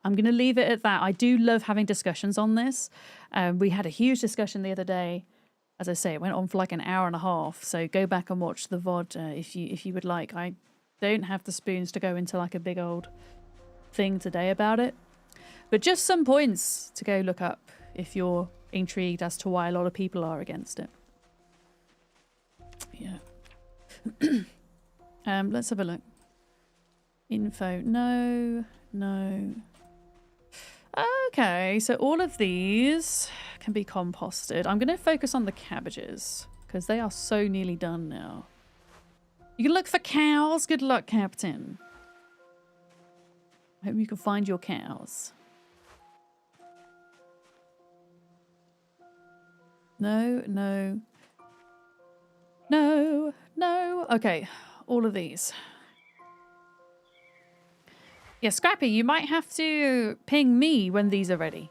I'm going to leave it at that. I do love having discussions on this. We had a huge discussion the other day. As I say, it went on for like an hour and a half. So go back and watch the VOD if you would like. I don't have the spoons to go into like a big old thing today about it. But just some points to go look up if you're intrigued as to why a lot of people are against it. Yeah. Let's have a look. Info. No. Okay, so all of these can be composted. I'm going to focus on the cabbages because they are so nearly done now. You can look for cows. Good luck, Captain. I hope you can find your cows. No, no. No, no. Okay, all of these. Yeah, Scrappy, you might have to ping me when these are ready.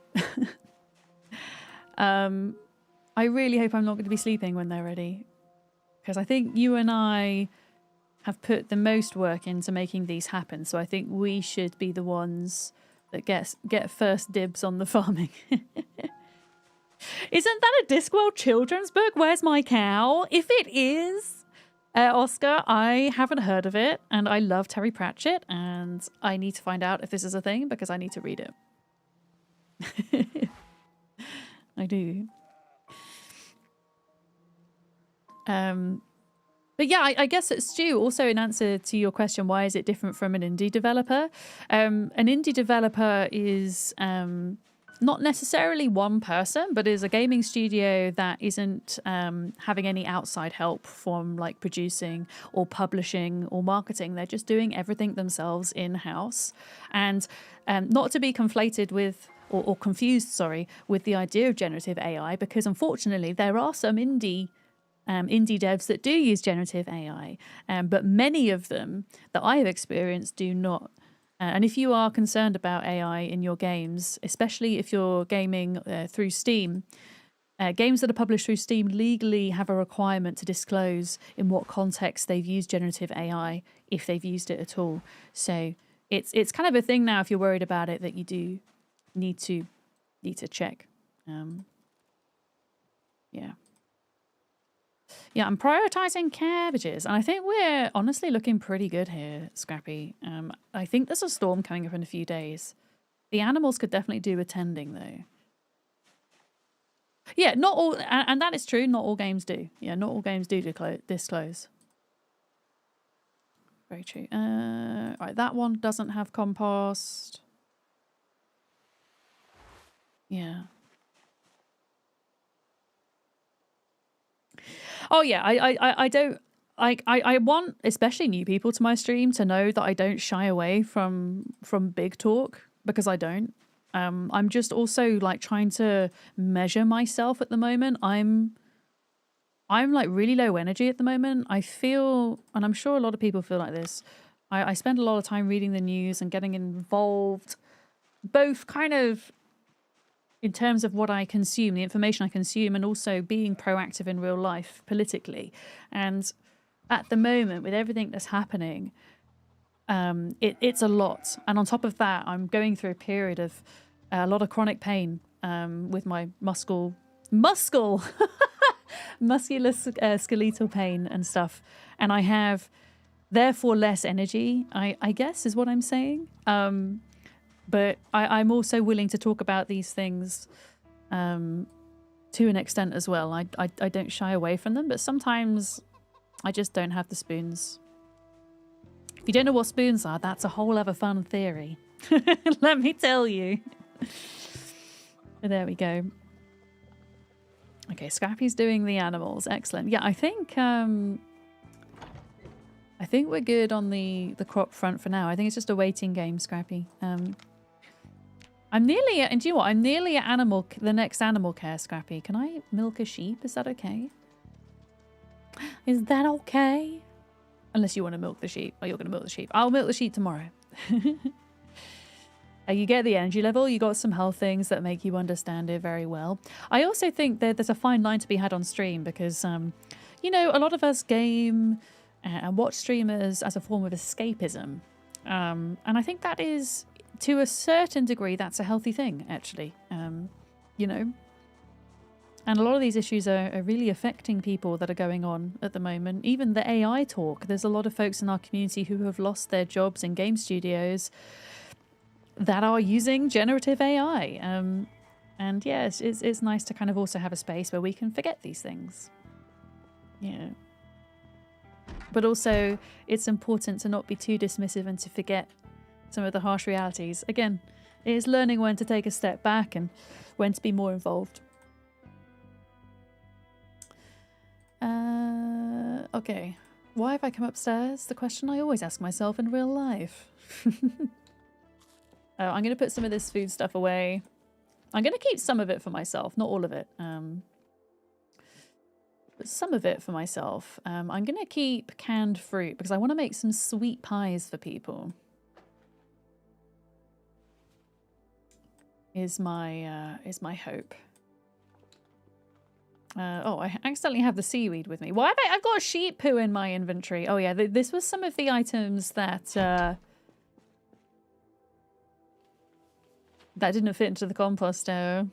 I really hope I'm not going to be sleeping when they're ready. Because I think you and I have put the most work into making these happen. So I think we should be the ones that get first dibs on the farming. Isn't that a Discworld children's book? Where's My Cow? If it is, Oscar, I haven't heard of it. And I love Terry Pratchett. And I need to find out if this is a thing because I need to read it. I do. But yeah, I guess it's Stu, also in answer to your question, why is it different from an indie developer? An indie developer is not necessarily one person, but is a gaming studio that isn't having any outside help from like producing or publishing or marketing. They're just doing everything themselves in-house. And not to be conflated with or confused, sorry, with the idea of generative AI, because unfortunately there are some indie devs that do use generative AI, but many of them that I have experienced do not. And if you are concerned about AI in your games, especially if you're gaming through Steam, games that are published through Steam legally have a requirement to disclose in what context they've used generative AI, if they've used it at all. So it's kind of a thing now, if you're worried about it, that you do need to check. Yeah. Yeah, I'm prioritizing cabbages, and I think we're honestly looking pretty good here, Scrappy. I think there's a storm coming up in a few days. The animals could definitely do with tending, though. Yeah, not all, and that is true, not all games do. Yeah, not all games do disclose. Very true. Right, that one doesn't have compost. Yeah. Oh yeah, I don't. I want especially new people to my stream to know that I don't shy away from big talk, because I don't. I'm just also like trying to measure myself at the moment. I'm like really low energy at the moment. I feel, and I'm sure a lot of people feel like this. I spend a lot of time reading the news and getting involved, both kind of in terms of what I consume, the information I consume, and also being proactive in real life politically. And at the moment, with everything that's happening, it's a lot. And on top of that, I'm going through a period of a lot of chronic pain with my muscular skeletal pain and stuff. And I have therefore less energy, I guess is what I'm saying. But I'm also willing to talk about these things to an extent as well. I don't shy away from them, but sometimes I just don't have the spoons. If you don't know what spoons are, that's a whole other fun theory. Let me tell you. There we go. Okay, Scrappy's doing the animals. Excellent. Yeah, I think we're good on the crop front for now. I think it's just a waiting game, Scrappy. I'm nearly at, and do you know what? I'm nearly at the next animal care, Scrappy. Can I milk a sheep? Is that okay? Is that okay? Unless you want to milk the sheep. Oh, you're going to milk the sheep. I'll milk the sheep tomorrow. You get the energy level. You got some health things that make you understand it very well. I also think that there's a fine line to be had on stream because, you know, a lot of us game and watch streamers as a form of escapism. And I think that is, to a certain degree, that's a healthy thing, actually. You know, and a lot of these issues are really affecting people that are going on at the moment. Even the AI talk, there's a lot of folks in our community who have lost their jobs in game studios that are using generative AI. And yeah, it's nice to kind of also have a space where we can forget these things. Yeah. But also, it's important to not be too dismissive and to forget some of the harsh realities. Again, it's learning when to take a step back and when to be more involved. Okay. Why have I come upstairs? The question I always ask myself in real life. Oh, I'm going to put some of this food stuff away. I'm going to keep some of it for myself, not all of it. but some of it for myself. I'm going to keep canned fruit because I want to make some sweet pies for people. Is my hope. Oh, I accidentally have the seaweed with me. Why have I've got a sheep poo in my inventory. Oh yeah, this was some of the items that that didn't fit into the composter.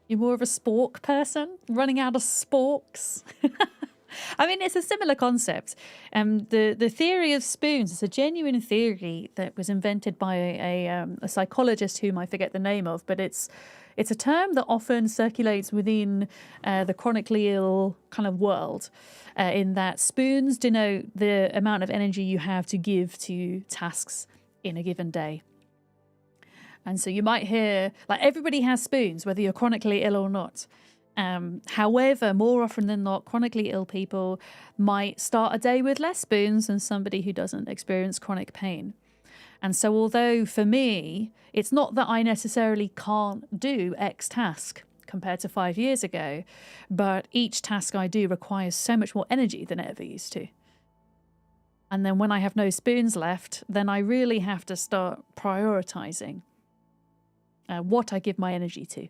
You're more of a spork person, running out of sporks. I mean, it's a similar concept. The theory of spoons is a genuine theory that was invented by a psychologist whom I forget the name of, but it's a term that often circulates within the chronically ill kind of world, in that spoons denote the amount of energy you have to give to tasks in a given day. And so you might hear, like, everybody has spoons, whether you're chronically ill or not. However, more often than not, chronically ill people might start a day with less spoons than somebody who doesn't experience chronic pain. And so although for me, it's not that I necessarily can't do X task compared to 5 years ago, but each task I do requires so much more energy than it ever used to. And then when I have no spoons left, then I really have to start prioritizing what I give my energy to,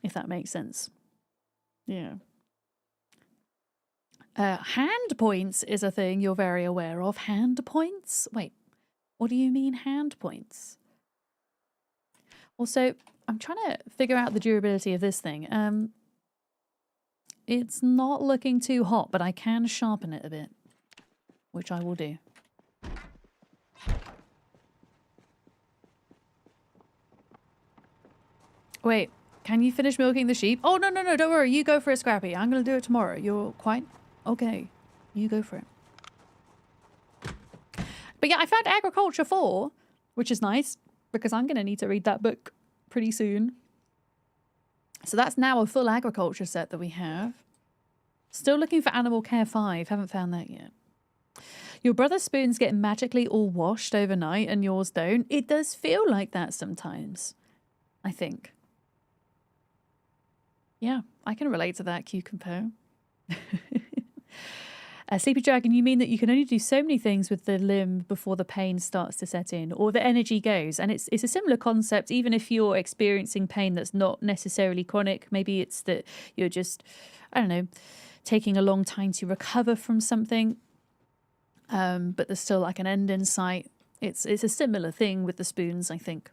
if that makes sense. Yeah. Hand points is a thing you're very aware of. Hand points? Wait, what do you mean hand points? Also, I'm trying to figure out the durability of this thing. It's not looking too hot, but I can sharpen it a bit, which I will do. Wait, can you finish milking the sheep? Oh, no, don't worry. You go for it, Scrappy. I'm going to do it tomorrow. You're quite okay. You go for it. But yeah, I found Agriculture 4, which is nice because I'm going to need to read that book pretty soon. So that's now a full agriculture set that we have. Still looking for Animal Care 5. Haven't found that yet. Your brother's spoons get magically all washed overnight and yours don't. It does feel like that sometimes, I think. Yeah, I can relate to that, Cucumber. Sleepy Dragon, you mean that you can only do so many things with the limb before the pain starts to set in, or the energy goes. And it's a similar concept, even if you're experiencing pain that's not necessarily chronic. Maybe it's that you're just, I don't know, taking a long time to recover from something, but there's still like an end in sight. It's a similar thing with the spoons, I think.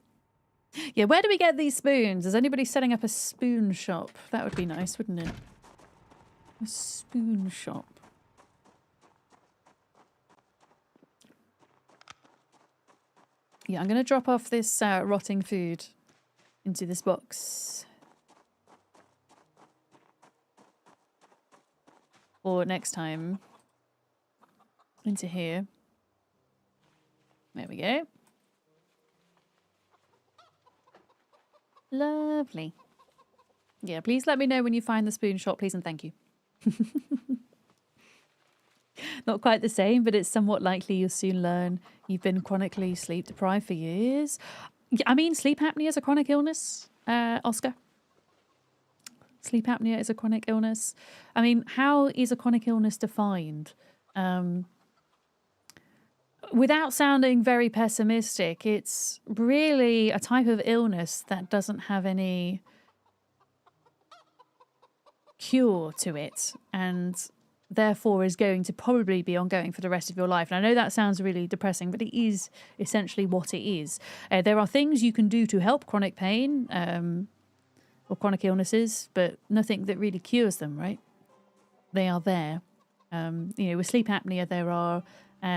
Yeah, where do we get these spoons? Is anybody setting up a spoon shop? That would be nice, wouldn't it? A spoon shop. Yeah, I'm going to drop off this rotting food into this box. Or next time. Into here. There we go. Lovely. Yeah, please let me know when you find the spoon shop, please, and thank you. Not quite the same, but it's somewhat likely you'll soon learn you've been chronically sleep deprived for years. I mean, sleep apnea is a chronic illness, Oscar. Sleep apnea is a chronic illness. I mean, how is a chronic illness defined? Without sounding very pessimistic, it's really a type of illness that doesn't have any cure to it, and therefore is going to probably be ongoing for the rest of your life. And I know that sounds really depressing, but it is essentially what it is. There are things you can do to help chronic pain or chronic illnesses, but nothing that really cures them, right? They are there. With sleep apnea, there are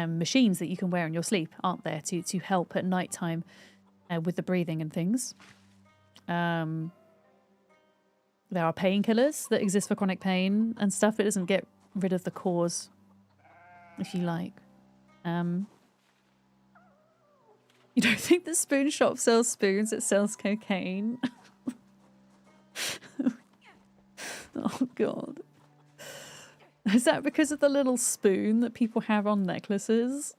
machines that you can wear in your sleep, aren't there, to help at nighttime with the breathing and things. There are painkillers that exist for chronic pain and stuff. It doesn't get rid of the cause, if you like. You don't think the spoon shop sells spoons? It sells cocaine. Oh, God. Is that because of the little spoon that people have on necklaces?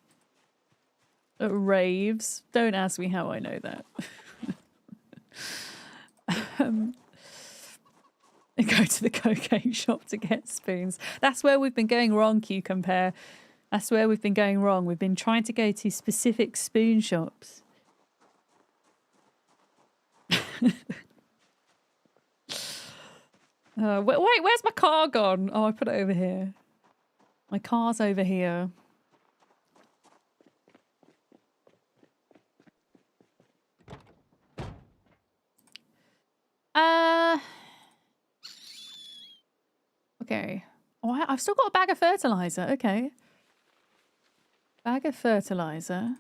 At raves? Don't ask me how I know that. and go to the cocaine shop to get spoons. That's where we've been going wrong, Cucumber. That's where we've been going wrong. We've been trying to go to specific spoon shops. Wait, where's my car gone? Oh, I put it over here. My car's over here. Okay. Oh, I've still got a bag of fertilizer. Okay. Bag of fertilizer.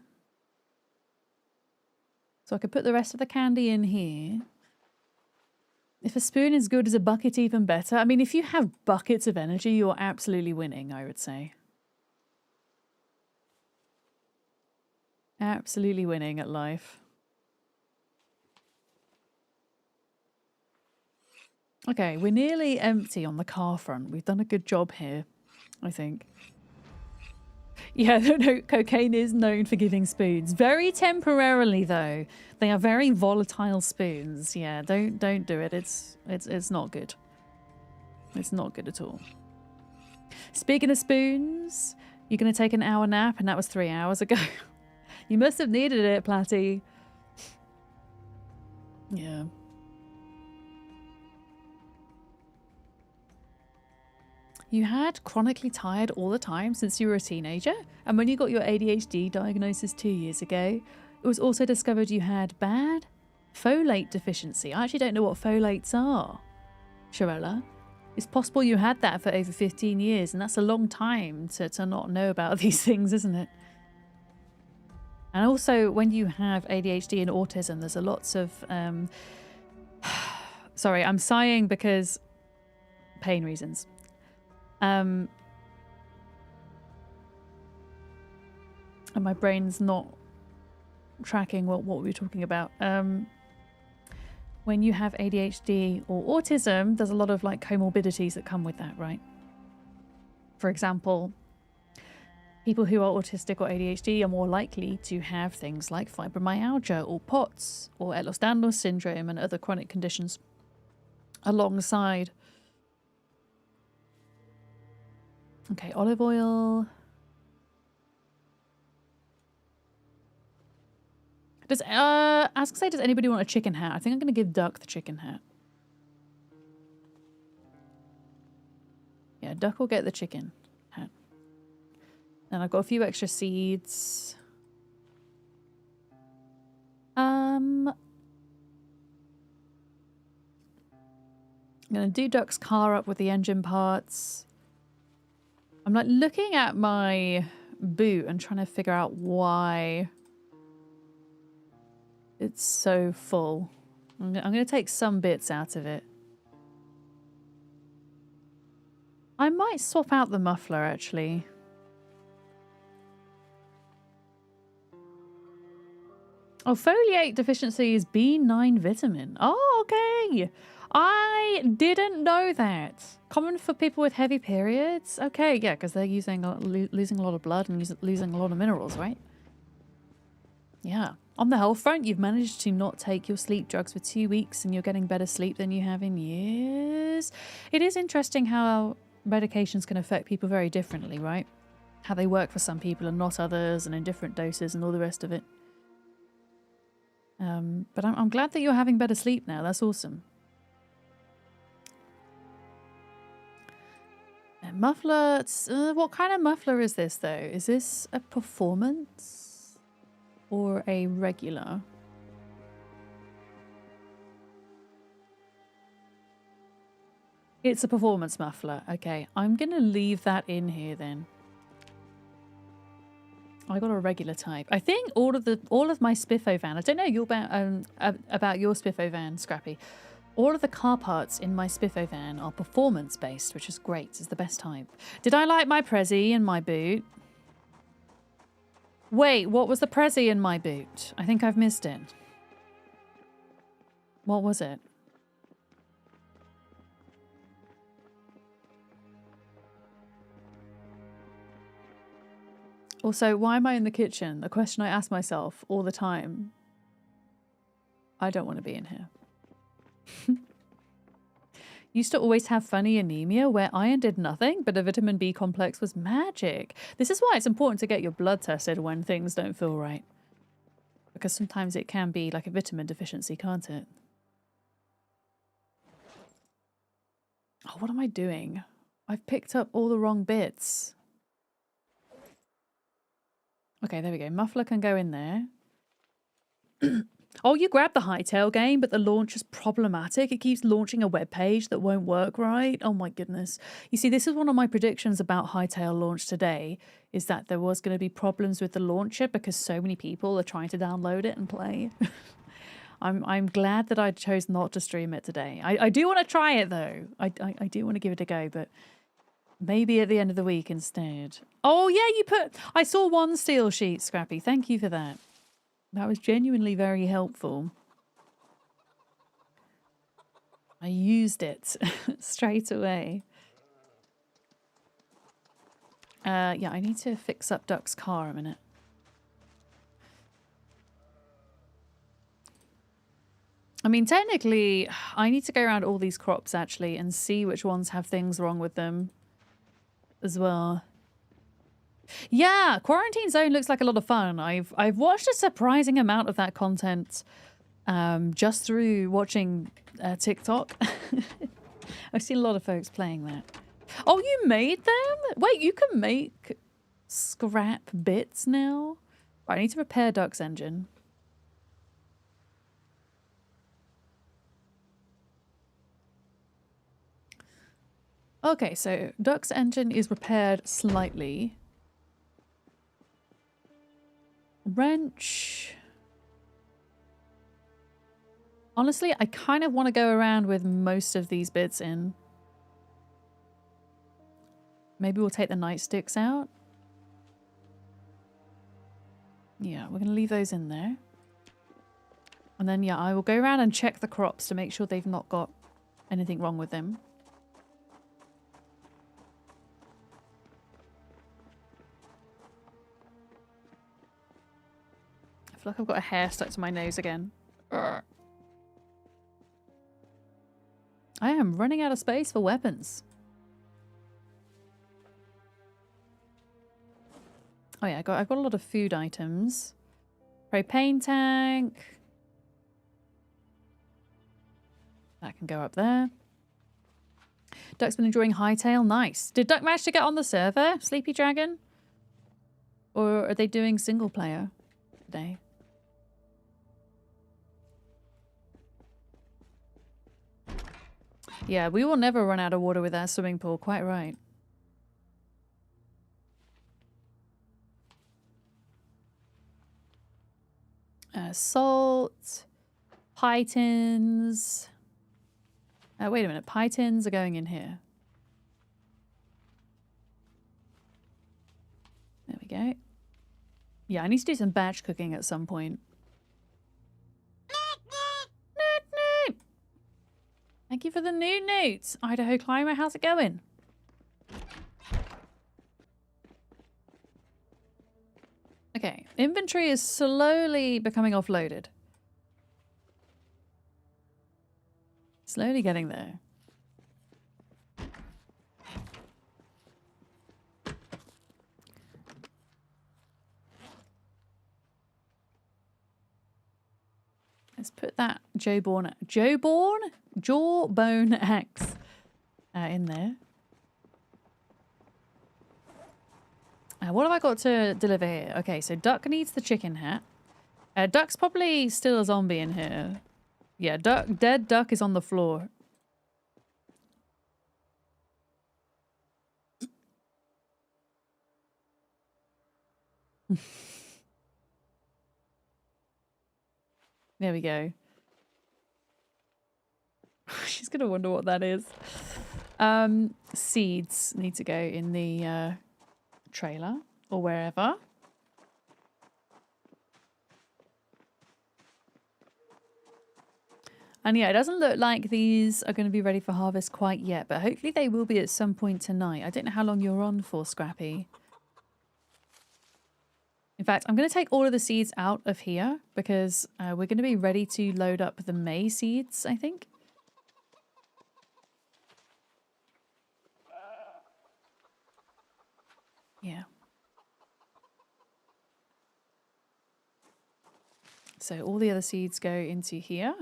So I could put the rest of the candy in here. If a spoon is good as a bucket, even better. I mean, if you have buckets of energy, you're absolutely winning, I would say. Absolutely winning at life. Okay, we're nearly empty on the car front. We've done a good job here, I think. Yeah, no, cocaine is known for giving spoons. Very temporarily, though. They are very volatile spoons. Yeah, don't do it. It's not good. It's not good at all. Speaking of spoons, you're going to take an hour nap, and that was 3 hours ago. You must have needed it, Platty. Yeah. You had chronically tired all the time since you were a teenager, and when you got your ADHD diagnosis 2 years ago, it was also discovered you had bad folate deficiency. I actually don't know what folates are, Shirella. It's possible you had that for over 15 years, and that's a long time to not know about these things, isn't it? And also, when you have ADHD and autism, there's a lots of... Sorry, I'm sighing because... pain reasons. And my brain's not tracking what we were talking about. When you have ADHD or autism, there's a lot of like comorbidities that come with that, right? For example, people who are autistic or ADHD are more likely to have things like fibromyalgia or POTS or Ehlers-Danlos syndrome and other chronic conditions alongside. Okay, olive oil. Does I was gonna say, does anybody want a chicken hat? I think I'm gonna give Duck the chicken hat. Yeah, Duck will get the chicken hat. And I've got a few extra seeds. I'm gonna do Duck's car up with the engine parts. I'm like looking at my boot and trying to figure out why it's so full. I'm going to take some bits out of it. I might swap out the muffler actually. Oh, foliate deficiency is B9 vitamin. Oh, okay. I didn't know that. Common for people with heavy periods? Okay, yeah, because they're losing a lot of blood and losing a lot of minerals, right? Yeah. On the health front, you've managed to not take your sleep drugs for 2 weeks and you're getting better sleep than you have in years. It is interesting how medications can affect people very differently, right? How they work for some people and not others, and in different doses and all the rest of it. But I'm glad that you're having better sleep now. That's awesome. Muffler, what kind of muffler is this though? Is this a performance or a regular? It's a performance muffler. Okay, I'm gonna leave that in here then. I got a regular type. I think all of my Spiffo van. I don't know about your Spiffo van, Scrappy. All of the car parts in my Spiffo van are performance-based, which is great. It's the best type. Did I like my Prezi in my boot? Wait, what was the Prezi in my boot? I think I've missed it. What was it? Also, why am I in the kitchen? A question I ask myself all the time. I don't want to be in here. Used to always have funny anemia where iron did nothing, but a vitamin B complex was magic. This is why it's important to get your blood tested when things don't feel right. Because sometimes it can be like a vitamin deficiency, can't it? Oh, what am I doing? I've picked up all the wrong bits. Okay, there we go. Muffler can go in there. Oh, you grabbed the Hightail game, but the launch is problematic. It keeps launching a web page that won't work right. Oh my goodness. You see, this is one of my predictions about Hightail launch today, is that there was going to be problems with the launcher because so many people are trying to download it and play. I'm glad that I chose not to stream it today. I do want to try it though. I do want to give it a go, but maybe at the end of the week instead. Oh yeah, I saw one steel sheet, Scrappy. Thank you for that. That was genuinely very helpful. I used it straight away. Yeah, I need to fix up Duck's car a minute. I mean, technically, I need to go around all these crops actually and see which ones have things wrong with them as well. Yeah, Quarantine Zone looks like a lot of fun. I've watched a surprising amount of that content just through watching TikTok. I've seen a lot of folks playing that. Oh, you made them? Wait, you can make scrap bits now? Right, I need to repair Duck's engine. Okay, so Duck's engine is repaired slightly. Wrench. Honestly, I kind of want to go around with most of these bits in. Maybe we'll take the nightsticks out. Yeah, we're going to leave those in there. And then, yeah, I will go around and check the crops to make sure they've not got anything wrong with them. I feel like I've got a hair stuck to my nose again. Urgh. I am running out of space for weapons. Oh yeah, I've got a lot of food items. Propane tank. That can go up there. Duck's been enjoying Hightail. Nice. Did Duck manage to get on the server, Sleepy Dragon? Or are they doing single player today? Yeah, we will never run out of water with our swimming pool. Quite right. Salt. Pie tins. Wait a minute. Pie tins are going in here. There we go. Yeah, I need to do some batch cooking at some point. Thank you for the new notes. Idaho Climber, how's it going? Okay, inventory is slowly becoming offloaded. Slowly getting there. Let's put that jawbone axe in there. What have I got to deliver here? Okay, so Duck needs the chicken hat. Duck's probably still a zombie in here. Yeah, dead Duck is on the floor. There we go. She's gonna wonder what that is. Seeds need to go in the trailer or wherever. And yeah, it doesn't look like these are going to be ready for harvest quite yet, but hopefully they will be at some point tonight. I don't know how long you're on for, Scrappy. In fact, I'm going to take all of the seeds out of here because we're going to be ready to load up the May seeds, I think. So all the other seeds go into here.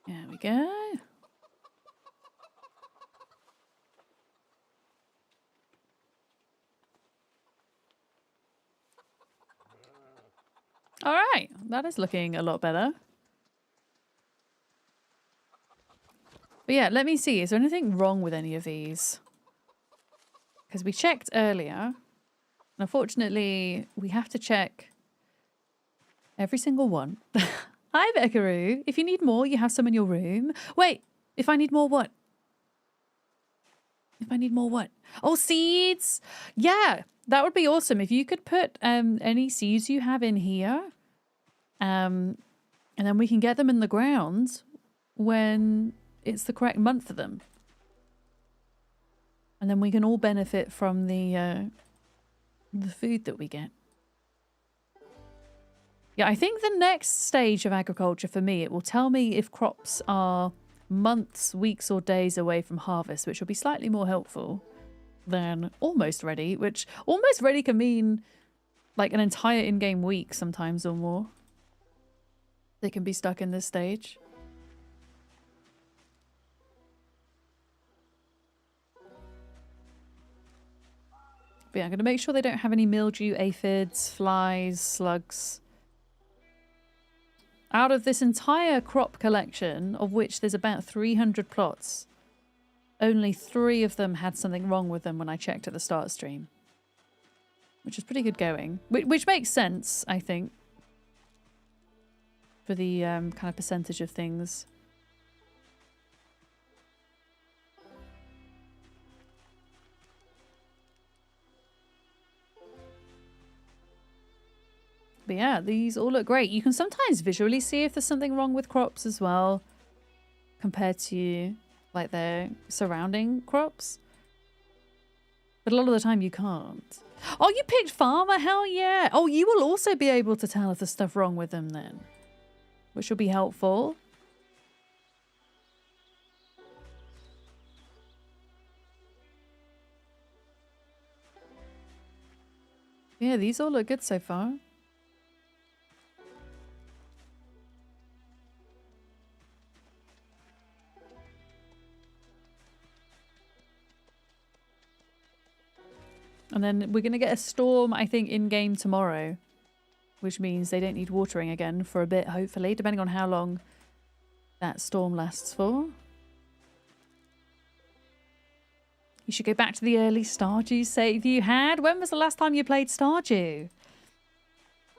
There we go. All right, that is looking a lot better. But yeah, let me see. Is there anything wrong with any of these? Because we checked earlier. And unfortunately, we have to check every single one. Hi, Vekaru. If you need more, you have some in your room. Wait, if I need more what? If I need more what? Oh, seeds! Yeah, that would be awesome. If you could put any seeds you have in here. And then we can get them in the ground when it's the correct month for them. And then we can all benefit from the food that we get. Yeah, I think the next stage of agriculture for me, it will tell me if crops are months, weeks, or days away from harvest, which will be slightly more helpful than almost ready, which almost ready can mean like an entire in-game week sometimes or more. They can be stuck in this stage. But yeah, I'm going to make sure they don't have any mildew, aphids, flies, slugs. Out of this entire crop collection, of which there's about 300 plots, only 3 of them had something wrong with them when I checked at the start stream. Which is pretty good going. Which makes sense, I think, for the kind of percentage of things. But yeah, these all look great. You can sometimes visually see if there's something wrong with crops as well, compared to like their surrounding crops. But a lot of the time you can't. Oh, you picked farmer? Hell yeah. Oh, you will also be able to tell if there's stuff wrong with them then, which will be helpful. Yeah, these all look good so far. And then we're going to get a storm, I think, in-game tomorrow. Which means they don't need watering again for a bit, hopefully. Depending on how long that storm lasts for. You should go back to the early Stardew save you had. When was the last time you played Stardew?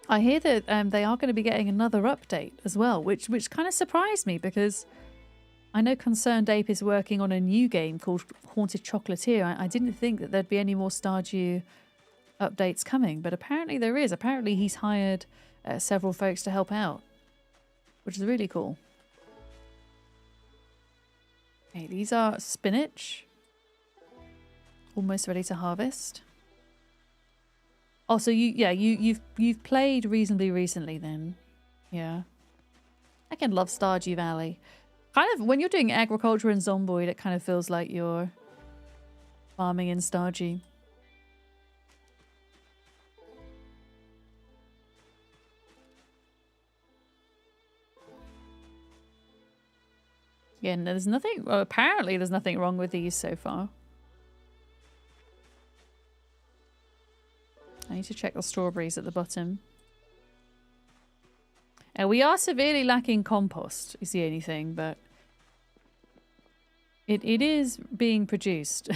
I hear that they are going to be getting another update as well. Which kind of surprised me because I know Concerned Ape is working on a new game called Haunted Chocolatier. I didn't think that there'd be any more Stardew updates coming, but apparently there is. Apparently he's hired several folks to help out, which is really cool. Okay, these are spinach. Almost ready to harvest. Oh, so you've played reasonably recently then. Yeah. I can love Stardew Valley. Kind of, when you're doing agriculture in Zomboid, it kind of feels like you're farming in Stardew. Yeah, there's nothing, well, apparently there's nothing wrong with these so far. I need to check the strawberries at the bottom. We are severely lacking compost, is the only thing, but it is being produced.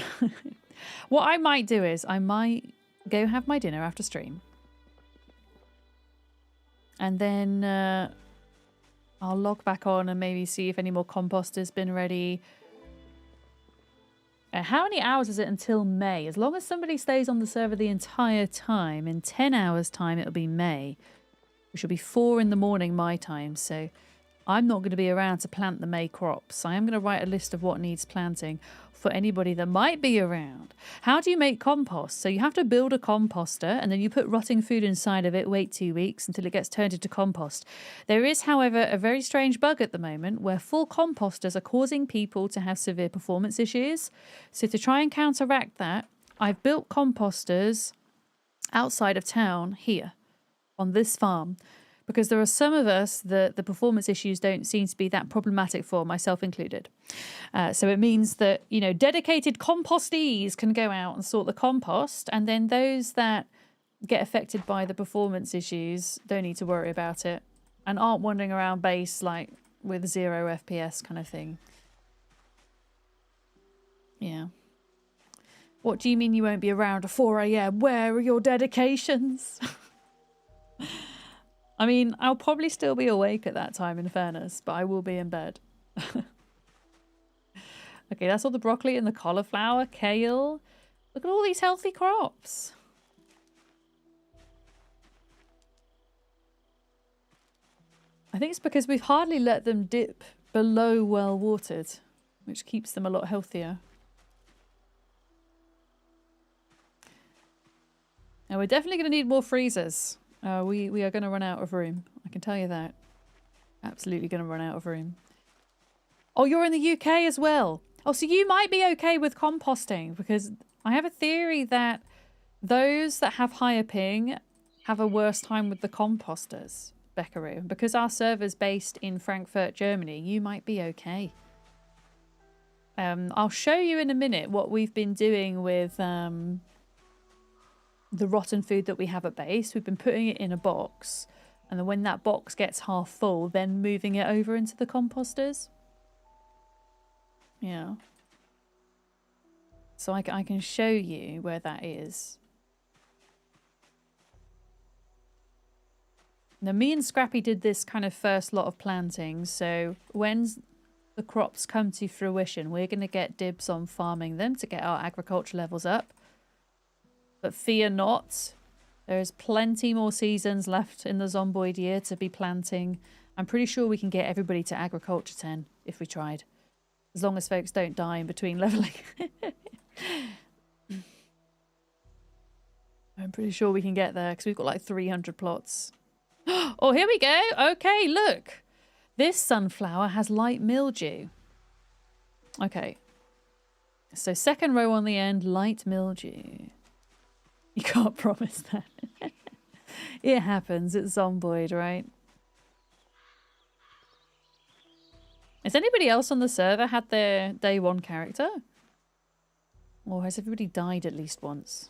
What I might do is I might go have my dinner after stream. And then I'll log back on and maybe see if any more compost has been ready. How many hours is it until May? As long as somebody stays on the server the entire time, in 10 hours time it'll be May. Which will be 4 in the morning my time, so I'm not going to be around to plant the May crops. I am going to write a list of what needs planting for anybody that might be around. How do you make compost? So you have to build a composter and then you put rotting food inside of it, wait 2 weeks until it gets turned into compost. There is, however, a very strange bug at the moment where full composters are causing people to have severe performance issues. So to try and counteract that, I've built composters outside of town here on this farm because there are some of us that the performance issues don't seem to be that problematic for, myself included. So it means that, you know, dedicated compostees can go out and sort the compost, and then those that get affected by the performance issues don't need to worry about it and aren't wandering around base like with 0 FPS kind of thing. Yeah. What do you mean you won't be around at 4 AM? Where are your dedications? I mean, I'll probably still be awake at that time, in fairness, but I will be in bed. Okay, that's all the broccoli and the cauliflower, kale. Look at all these healthy crops. I think it's because we've hardly let them dip below well watered, which keeps them a lot healthier. Now we're definitely going to need more freezers. We are going to run out of room. I can tell you that. Absolutely going to run out of room. Oh, you're in the UK as well. Oh, so you might be okay with composting, because I have a theory that those that have higher ping have a worse time with the composters, Beckaroo. Because our server's based in Frankfurt, Germany, you might be okay. I'll show you in a minute what we've been doing with the rotten food that we have at base. We've been putting it in a box, and then when that box gets half full, then moving it over into the composters. Yeah. So I can show you where that is. Now, me and Scrappy did this kind of first lot of planting, so when the crops come to fruition, we're going to get dibs on farming them to get our agriculture levels up. But fear not, there is plenty more seasons left in the Zomboid year to be planting. I'm pretty sure we can get everybody to agriculture 10 if we tried. As long as folks don't die in between leveling. I'm pretty sure we can get there because we've got like 300 plots. Oh, here we go. Okay, look. This sunflower has light mildew. Okay. So second row on the end, light mildew. You can't promise that. It happens. It's Zomboid, right? Has anybody else on the server had their day 1 character? Or has everybody died at least once?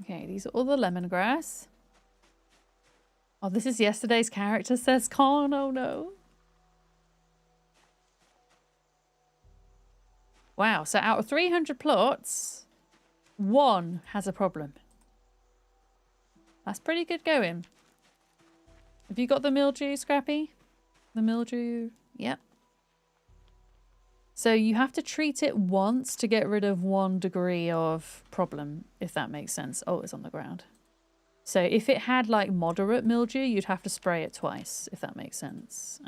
Okay, these are all the lemongrass. Oh, this is yesterday's character, says Con. Oh no. Wow, so out of 300 plots, 1 has a problem. That's pretty good going. Have you got the mildew, Scrappy? The mildew? Yep. So you have to treat it once to get rid of 1 degree of problem, if that makes sense. Oh, it's on the ground. So if it had like moderate mildew, you'd have to spray it twice, if that makes sense.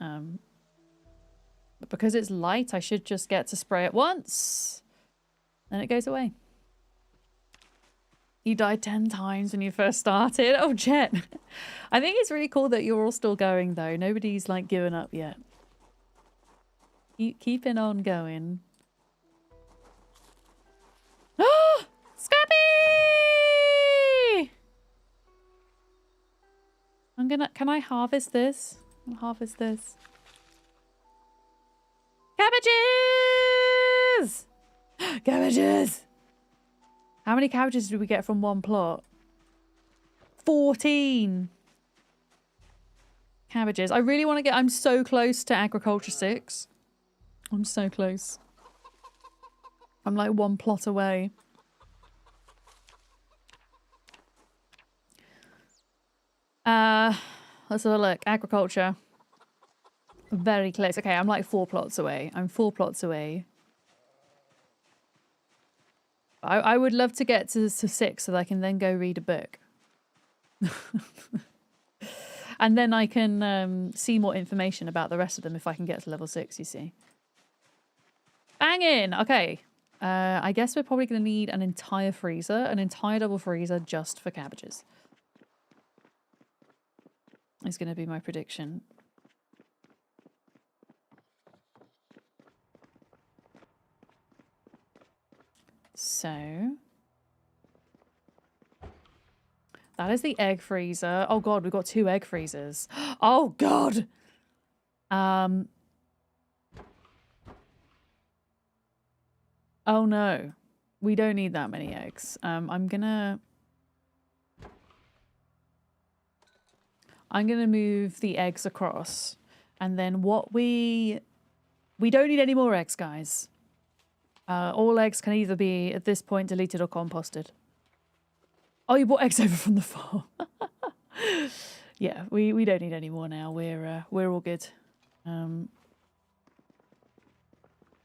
But because it's light, I should just get to spray it once. Then it goes away. You died 10 times when you first started. Oh, Jet. I think it's really cool that you're all still going, though. Nobody's, like, given up yet. Keeping on going. Oh! Scrappy! Can I harvest this? I'll harvest this. Cabbages! Cabbages! How many cabbages did we get from 1 plot? 14! Cabbages. I really want to get... I'm so close to Agriculture 6. I'm so close. I'm like 1 plot away. Let's have a look. Agriculture. Very close. Okay, I'm like 4 plots away. I'm 4 plots away. I would love to get to 6 so that I can then go read a book. And then I can see more information about the rest of them if I can get to level 6, you see. Banging! Okay. I guess we're probably going to need an entire freezer, an entire double freezer just for cabbages. is going to be my prediction. So that is the egg freezer. Oh god, we've got 2 egg freezers. Oh god. Oh no. We don't need that many eggs. I'm gonna move the eggs across. And then what we don't need any more eggs, guys. All eggs can either be, at this point, deleted or composted. Oh, you brought eggs over from the farm. Yeah, we don't need any more now. We're all good.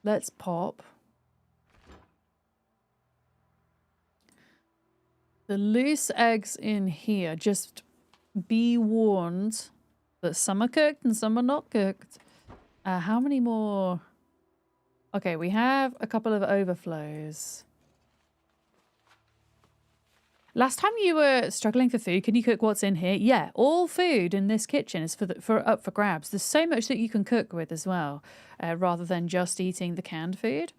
Let's pop the loose eggs in here. Just be warned that some are cooked and some are not cooked. How many more? Okay, we have a couple of overflows. Last time you were struggling for food, can you cook what's in here? Yeah, all food in this kitchen is up for grabs. There's so much that you can cook with as well, rather than just eating the canned food.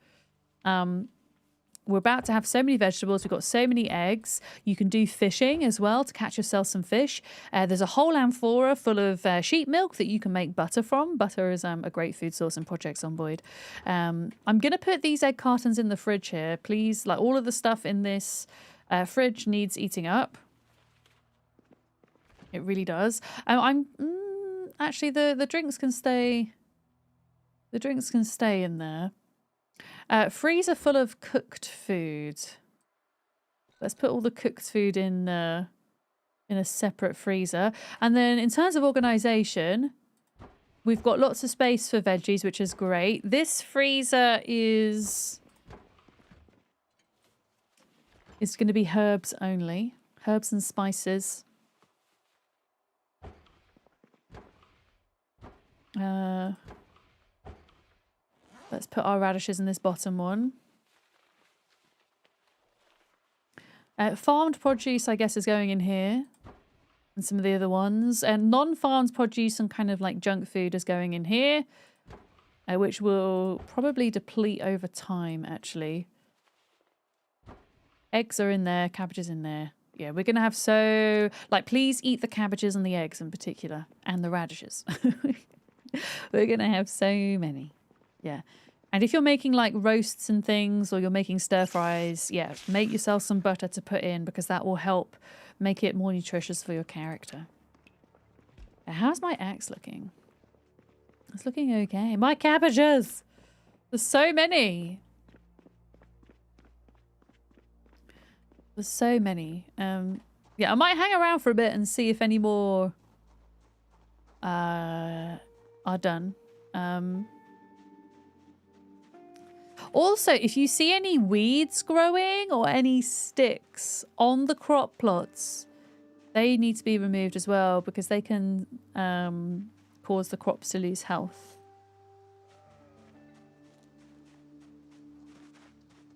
We're about to have so many vegetables. We've got so many eggs. You can do fishing as well to catch yourself some fish. There's a whole amphora full of sheep milk that you can make butter from. Butter is a great food source in Project Zomboid. I'm going to put these egg cartons in the fridge here. Please, like all of the stuff in this fridge needs eating up. It really does. Actually, the drinks can stay. The drinks can stay in there. Freezer full of cooked food. Let's put all the cooked food in a separate freezer. And then in terms of organization, we've got lots of space for veggies, which is great. This freezer is going to be herbs only. Herbs and spices. Let's put our radishes in this bottom one. Farmed produce, I guess, is going in here. And some of the other ones. And non-farmed produce and kind of like junk food is going in here. Which will probably deplete over time, actually. Eggs are in there. Cabbages in there. Yeah, we're going to have so... Like, please eat the cabbages and the eggs in particular. And the radishes. We're going to have so many. Yeah. And if you're making like roasts and things, or you're making stir fries, yeah, make yourself some butter to put in, because that will help make it more nutritious for your character. How's my axe looking? It's looking okay. My cabbages! There's so many. There's so many. Yeah, I might hang around for a bit and see if any more are done. Also, if you see any weeds growing or any sticks on the crop plots, they need to be removed as well, because they can cause the crops to lose health.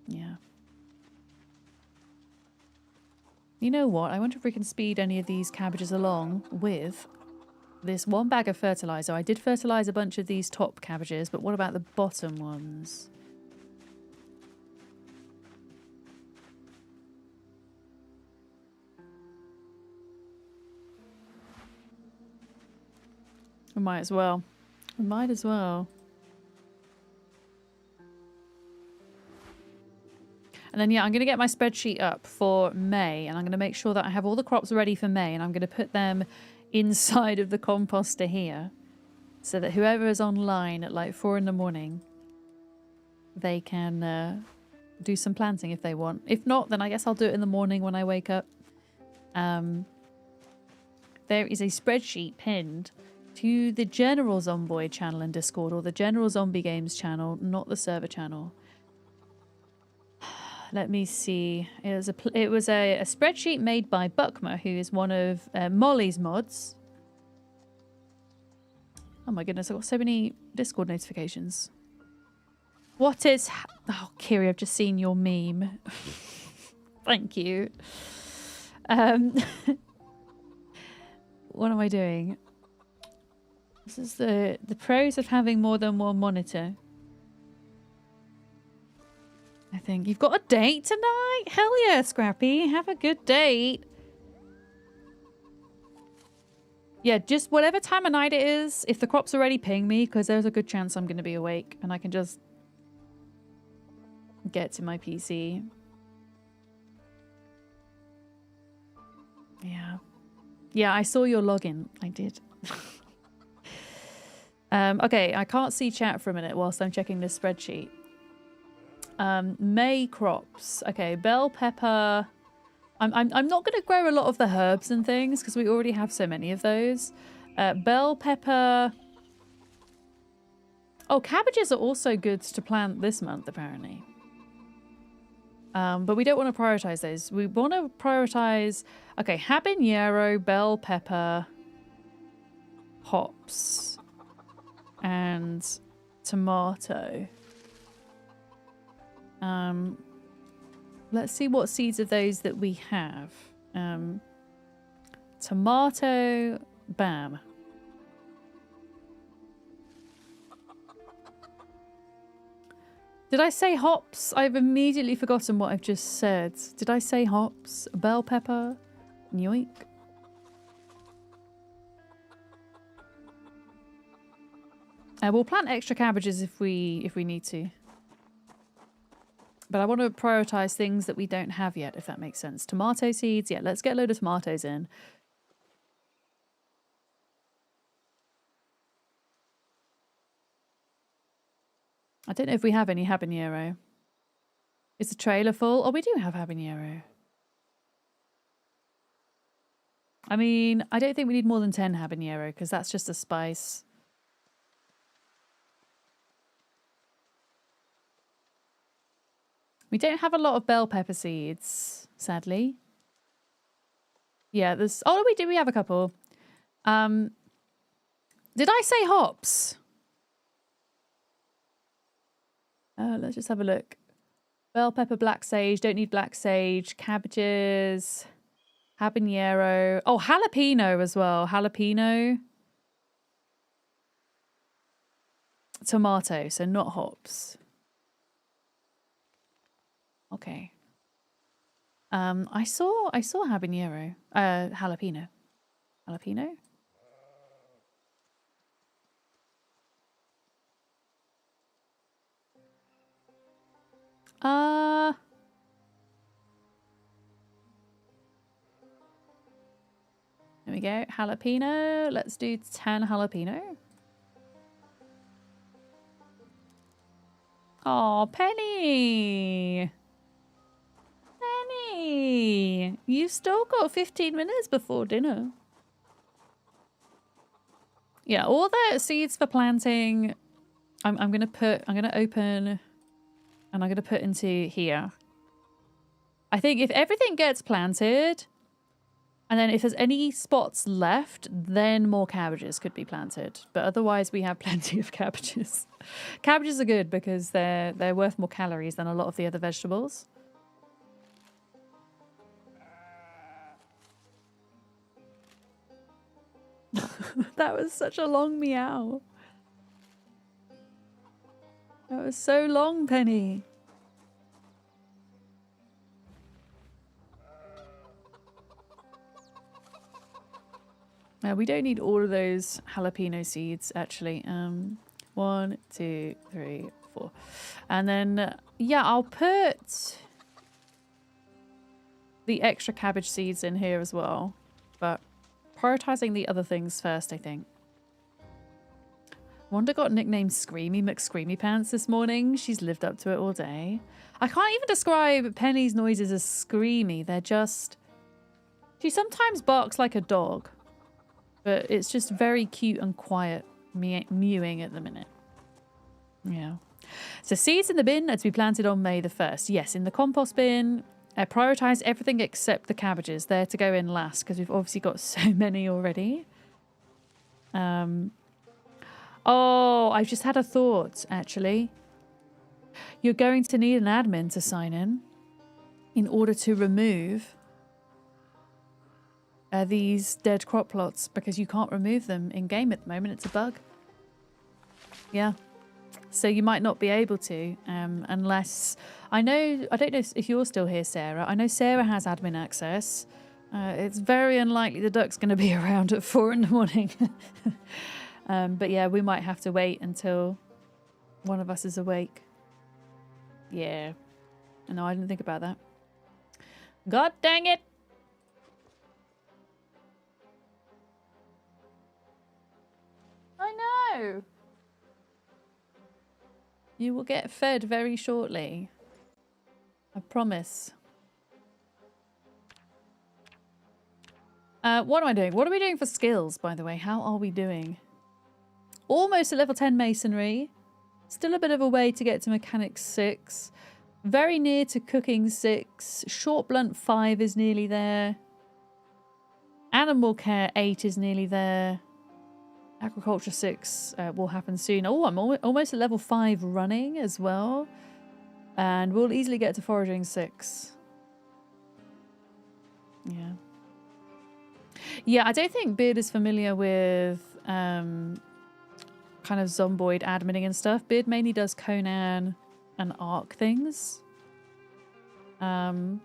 Yeah. You know what? I wonder if we can speed any of these cabbages along with this 1 bag of fertilizer. I did fertilize a bunch of these top cabbages, but what about the bottom ones? We might as well. We might as well. And then, yeah, I'm going to get my spreadsheet up for May, and I'm going to make sure that I have all the crops ready for May, and I'm going to put them inside of the composter here, so that whoever is online at like 4 in the morning, they can do some planting if they want. If not, then I guess I'll do it in the morning when I wake up. There is a spreadsheet pinned to the general Zomboid channel in Discord, or the general Zombie Games channel, not the server channel. Let me see. It was a spreadsheet made by Buckmer, who is one of Molly's mods. Oh my goodness, I've got so many Discord notifications. What is... Oh, Kiri, I've just seen your meme. Thank you. What am I doing? This is the pros of having more than one monitor. I think you've got a date tonight? Hell yeah, Scrappy. Have a good date. Yeah, just whatever time of night it is, if the crops already ping me, because there's a good chance I'm going to be awake and I can just get to my PC. Yeah. Yeah, I saw your login. I did. Okay, I can't see chat for a minute whilst I'm checking this spreadsheet. May crops. Okay, bell pepper. I'm not going to grow a lot of the herbs and things because we already have so many of those. Bell pepper. Oh, cabbages are also good to plant this month, apparently. But we don't want to prioritize those. We want to prioritize, okay, habanero, bell pepper, hops, and tomato. Let's see what seeds of those that we have. Tomato, bam. Did I say hops? I've immediately forgotten what I've just said. Did I say hops? Bell pepper? Yoink. We'll plant extra cabbages if we need to. But I want to prioritize things that we don't have yet, if that makes sense. Tomato seeds. Yeah, let's get a load of tomatoes in. I don't know if we have any habanero. Is the trailer full? Oh, we do have habanero. I mean, I don't think we need more than 10 habanero because that's just a spice. We don't have a lot of bell pepper seeds, sadly. Yeah, there's... Oh, we do. We have a couple. Did I say hops? Let's just have a look. Bell pepper, black sage. Don't need black sage. Cabbages. Habanero. Oh, jalapeno as well. Jalapeno. Tomato, so not hops. Okay. I saw habanero. Jalapeno. Jalapeno? There we go. Jalapeno. Let's do 10 jalapeno. Oh, Penny. Penny. You've still got 15 minutes before dinner. Yeah, all the seeds for planting, I'm going to open and I'm going to put into here. I think if everything gets planted, and then if there's any spots left, then more cabbages could be planted. But otherwise, we have plenty of cabbages. Cabbages are good because they're worth more calories than a lot of the other vegetables. That was such a long meow. That was so long, Penny. We don't need all of those jalapeno seeds, actually. 1, 2, 3, 4. And then, yeah, I'll put the extra cabbage seeds in here as well. But prioritizing the other things first, I think. Wanda got nicknamed Screamy McScreamy Pants this morning. She's lived up to it all day. I can't even describe Penny's noises as screamy. They're just... She sometimes barks like a dog. But it's just very cute and quiet mewing at the minute. Yeah. So seeds in the bin are to be planted on May the 1st. Yes, in the compost bin. Prioritise everything except the cabbages. They're to go in last because we've obviously got so many already. Oh, I've just had a thought, actually. You're going to need an admin to sign in order to remove these dead crop plots because you can't remove them in game at the moment. It's a bug. Yeah. So you might not be able to unless... I don't know if you're still here, Sarah. I know Sarah has admin access. It's very unlikely the duck's going to be around at 4 in the morning. But yeah, we might have to wait until one of us is awake. Yeah. No, I didn't think about that. God dang it! I know! You will get fed very shortly. I promise. What am I doing? What are we doing for skills, by the way? How are we doing? Almost at level 10 masonry. Still a bit of a way to get to mechanics 6. Very near to cooking 6. Short blunt 5 is nearly there. Animal care 8 is nearly there. Agriculture 6 will happen soon. Oh, I'm almost at level 5 running as well. And we'll easily get to foraging 6. Yeah. Yeah, I don't think Beard is familiar with kind of Zomboid adminning and stuff. Beard mainly does Conan and Arc things. There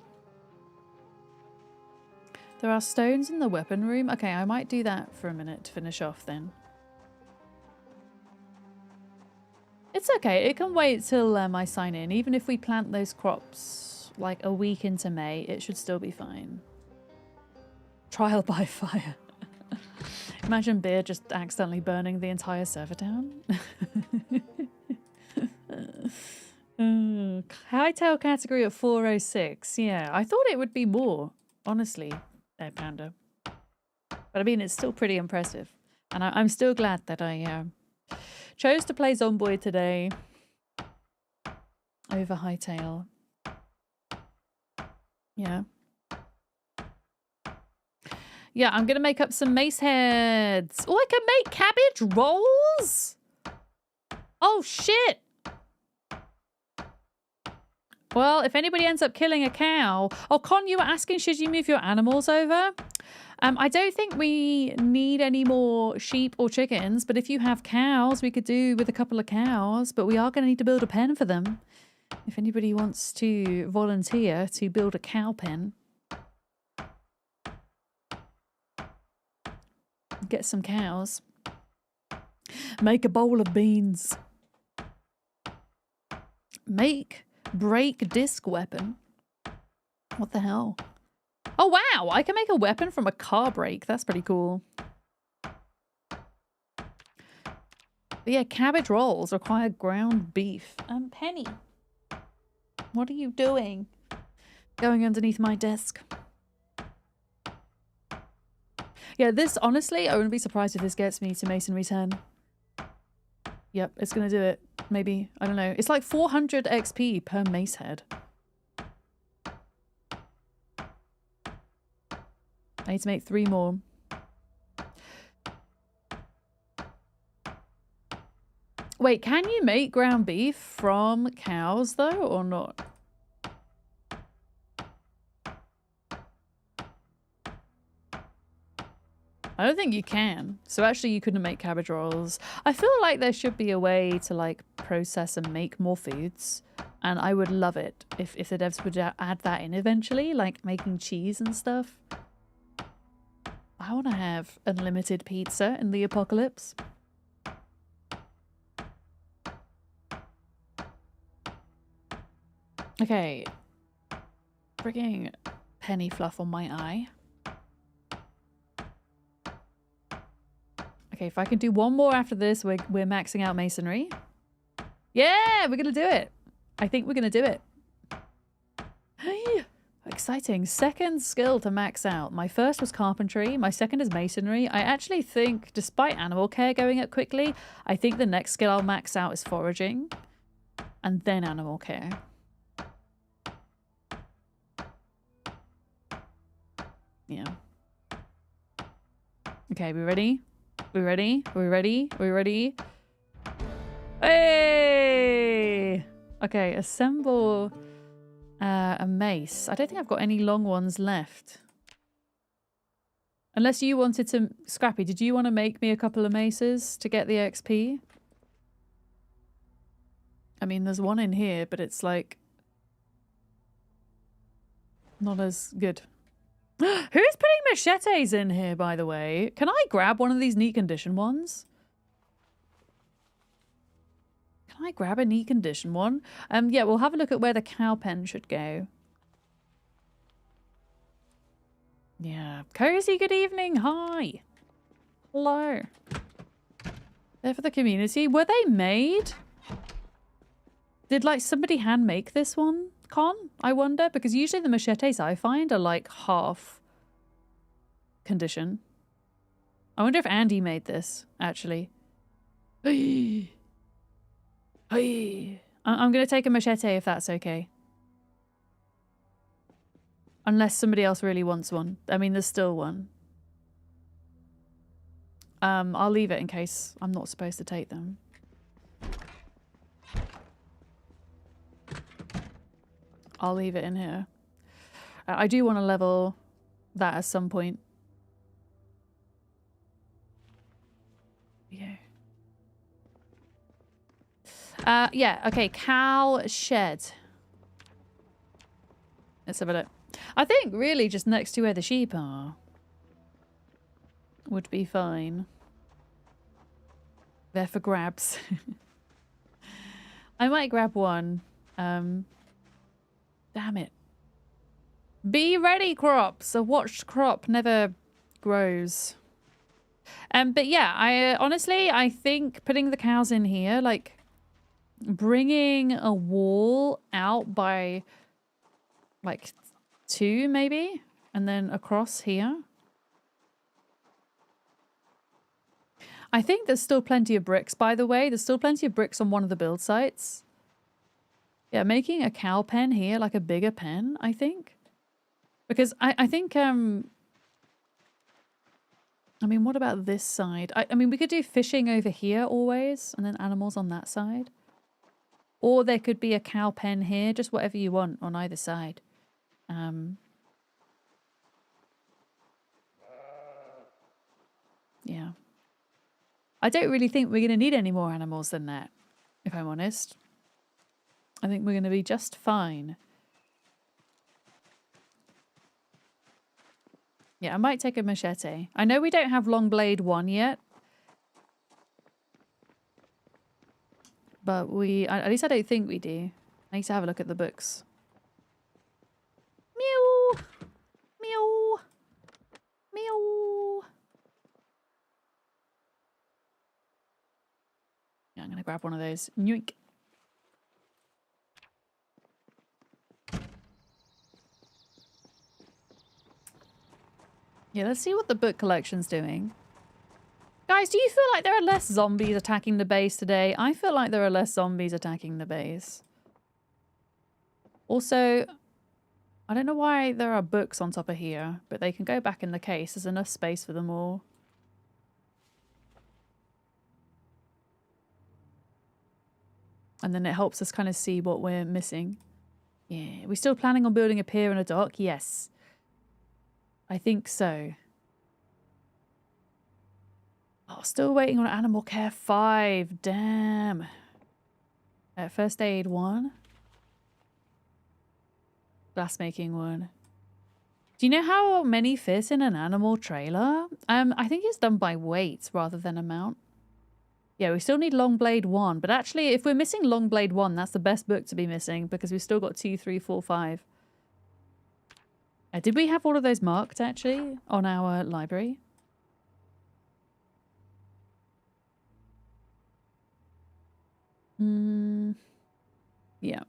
are stones in the weapon room. Okay, I might do that for a minute to finish off then. It's okay. It can wait till I sign in. Even if we plant those crops like a week into May, it should still be fine. Trial by fire. Imagine Beard just accidentally burning the entire server down. Hightail category at 406. Yeah, I thought it would be more, honestly, Panda. But I mean, it's still pretty impressive. And I'm still glad that I chose to play Zomboid today over Hightail. Yeah. Yeah, I'm going to make up some mace heads. Oh, I can make cabbage rolls? Oh, shit. Well, if anybody ends up killing a cow... Oh, Con, you were asking, should you move your animals over? I don't think we need any more sheep or chickens, but if you have cows, we could do with a couple of cows, but we are going to need to build a pen for them. If anybody wants to volunteer to build a cow pen. Get some cows. Make a bowl of beans. Break disc weapon. What the hell? Oh wow, I can make a weapon from a car brake. That's pretty cool. But yeah, cabbage rolls require ground beef. Penny, what are you doing? Going underneath my desk. Yeah, this, honestly, I wouldn't be surprised if this gets me to Masonry 10. Yep, it's gonna do it. Maybe, I don't know. It's like 400 XP per mace head. I need to make 3 more. Wait, can you make ground beef from cows though, or not? I don't think you can. So actually you couldn't make cabbage rolls. I feel like there should be a way to like process and make more foods. And I would love it if the devs would add that in eventually, like making cheese and stuff. I want to have unlimited pizza in the apocalypse. Okay. Frigging penny fluff on my eye. Okay, if I can do one more after this, we're maxing out masonry. Yeah, we're gonna do it. I think we're gonna do it. Exciting. Second skill to max out. My first was carpentry. My second is masonry. I actually think, despite animal care going up quickly, I think the next skill I'll max out is foraging. And then animal care. Yeah. Okay, we ready? We ready? We ready? We ready? Hey! Okay, assemble a mace. I don't think I've got any long ones left. Unless you wanted to... Scrappy, did you want to make me a couple of maces to get the XP? I mean, there's one in here, but it's like... not as good. Who's putting machetes in here, by the way? Can I grab one of these neat condition ones? Can I grab a neat condition one? Yeah, we'll have a look at where the cow pen should go. Yeah. Cozy, good evening. Hi. Hello. They're for the community. Were they made? Did, like, somebody hand make this one, Con? I wonder? Because usually the machetes I find are, like, half condition. I wonder if Andy made this, actually. I'm going to take a machete if that's okay. Unless somebody else really wants one. I mean, there's still one. I'll leave it in case I'm not supposed to take them. I'll leave it in here. I do want to level that at some point. Yeah, okay, cow shed. Let's have a look. I think really just next to where the sheep are would be fine. They're for grabs. I might grab one. Damn it. Be ready, crops. A watched crop never grows. But yeah, I think putting the cows in here, like bringing a wall out by like 2 maybe, and then across here. I think there's still plenty of bricks, by the way. There's still plenty of bricks on one of the build sites. Yeah, making a cow pen here, like a bigger pen, I think. Because I think, I mean, what about this side? I mean, we could do fishing over here always, and then animals on that side. Or there could be a cow pen here, just whatever you want on either side. Yeah. I don't really think we're going to need any more animals than that, if I'm honest. I think we're going to be just fine. Yeah, I might take a machete. I know we don't have long blade 1 yet. But at least I don't think we do. I need to have a look at the books. Meow! Meow! Meow! Yeah, I'm going to grab one of those. Yoink. Yeah, let's see what the book collection's doing. Guys, do you feel like there are less zombies attacking the base today? I feel like there are less zombies attacking the base. Also, I don't know why there are books on top of here, but they can go back in the case. There's enough space for them all. And then it helps us kind of see what we're missing. Yeah. Are we still planning on building a pier and a dock? Yes. I think so. Oh, still waiting on Animal Care 5. Damn. First Aid 1. Glassmaking 1. Do you know how many fit in an animal trailer? I think it's done by weight rather than amount. Yeah, we still need Long Blade 1. But actually, if we're missing Long Blade 1, that's the best book to be missing because we've still got 2, 3, 4, 5. Did we have all of those marked, actually, on our library? Yeah.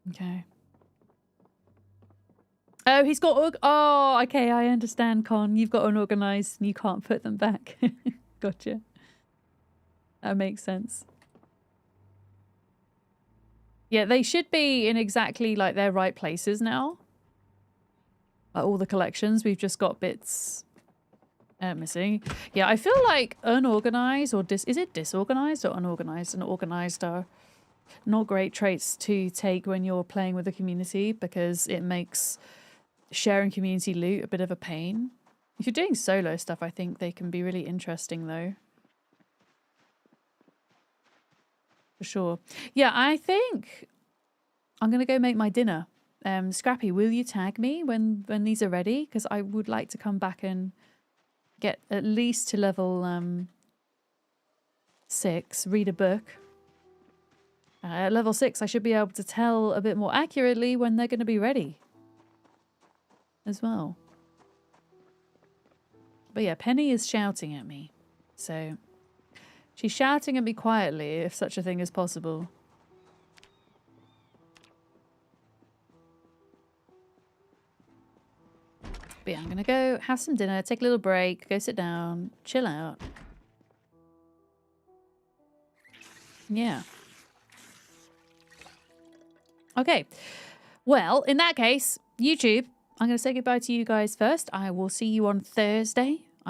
Okay. Oh, he's got... Oh, okay, I understand, Con. You've got unorganized and you can't put them back. Gotcha. That makes sense. Yeah, they should be in exactly, like, their right places now. Like, all the collections. We've just got bits missing. Yeah, I feel like unorganized or is it disorganized or unorganized and organized are not great traits to take when you're playing with the community because it makes sharing community loot a bit of a pain. If you're doing solo stuff, I think they can be really interesting though. For sure. Yeah, I think I'm going to go make my dinner. Scrappy, will you tag me when these are ready? Because I would like to come back and get at least to level 6, read a book. At level 6, I should be able to tell a bit more accurately when they're going to be ready as well. But yeah, Penny is shouting at me. So she's shouting at me quietly, if such a thing is possible. But yeah, I'm going to go have some dinner, take a little break, go sit down, chill out. Yeah. Okay. Well, in that case, YouTube, I'm going to say goodbye to you guys first. I will see you on Thursday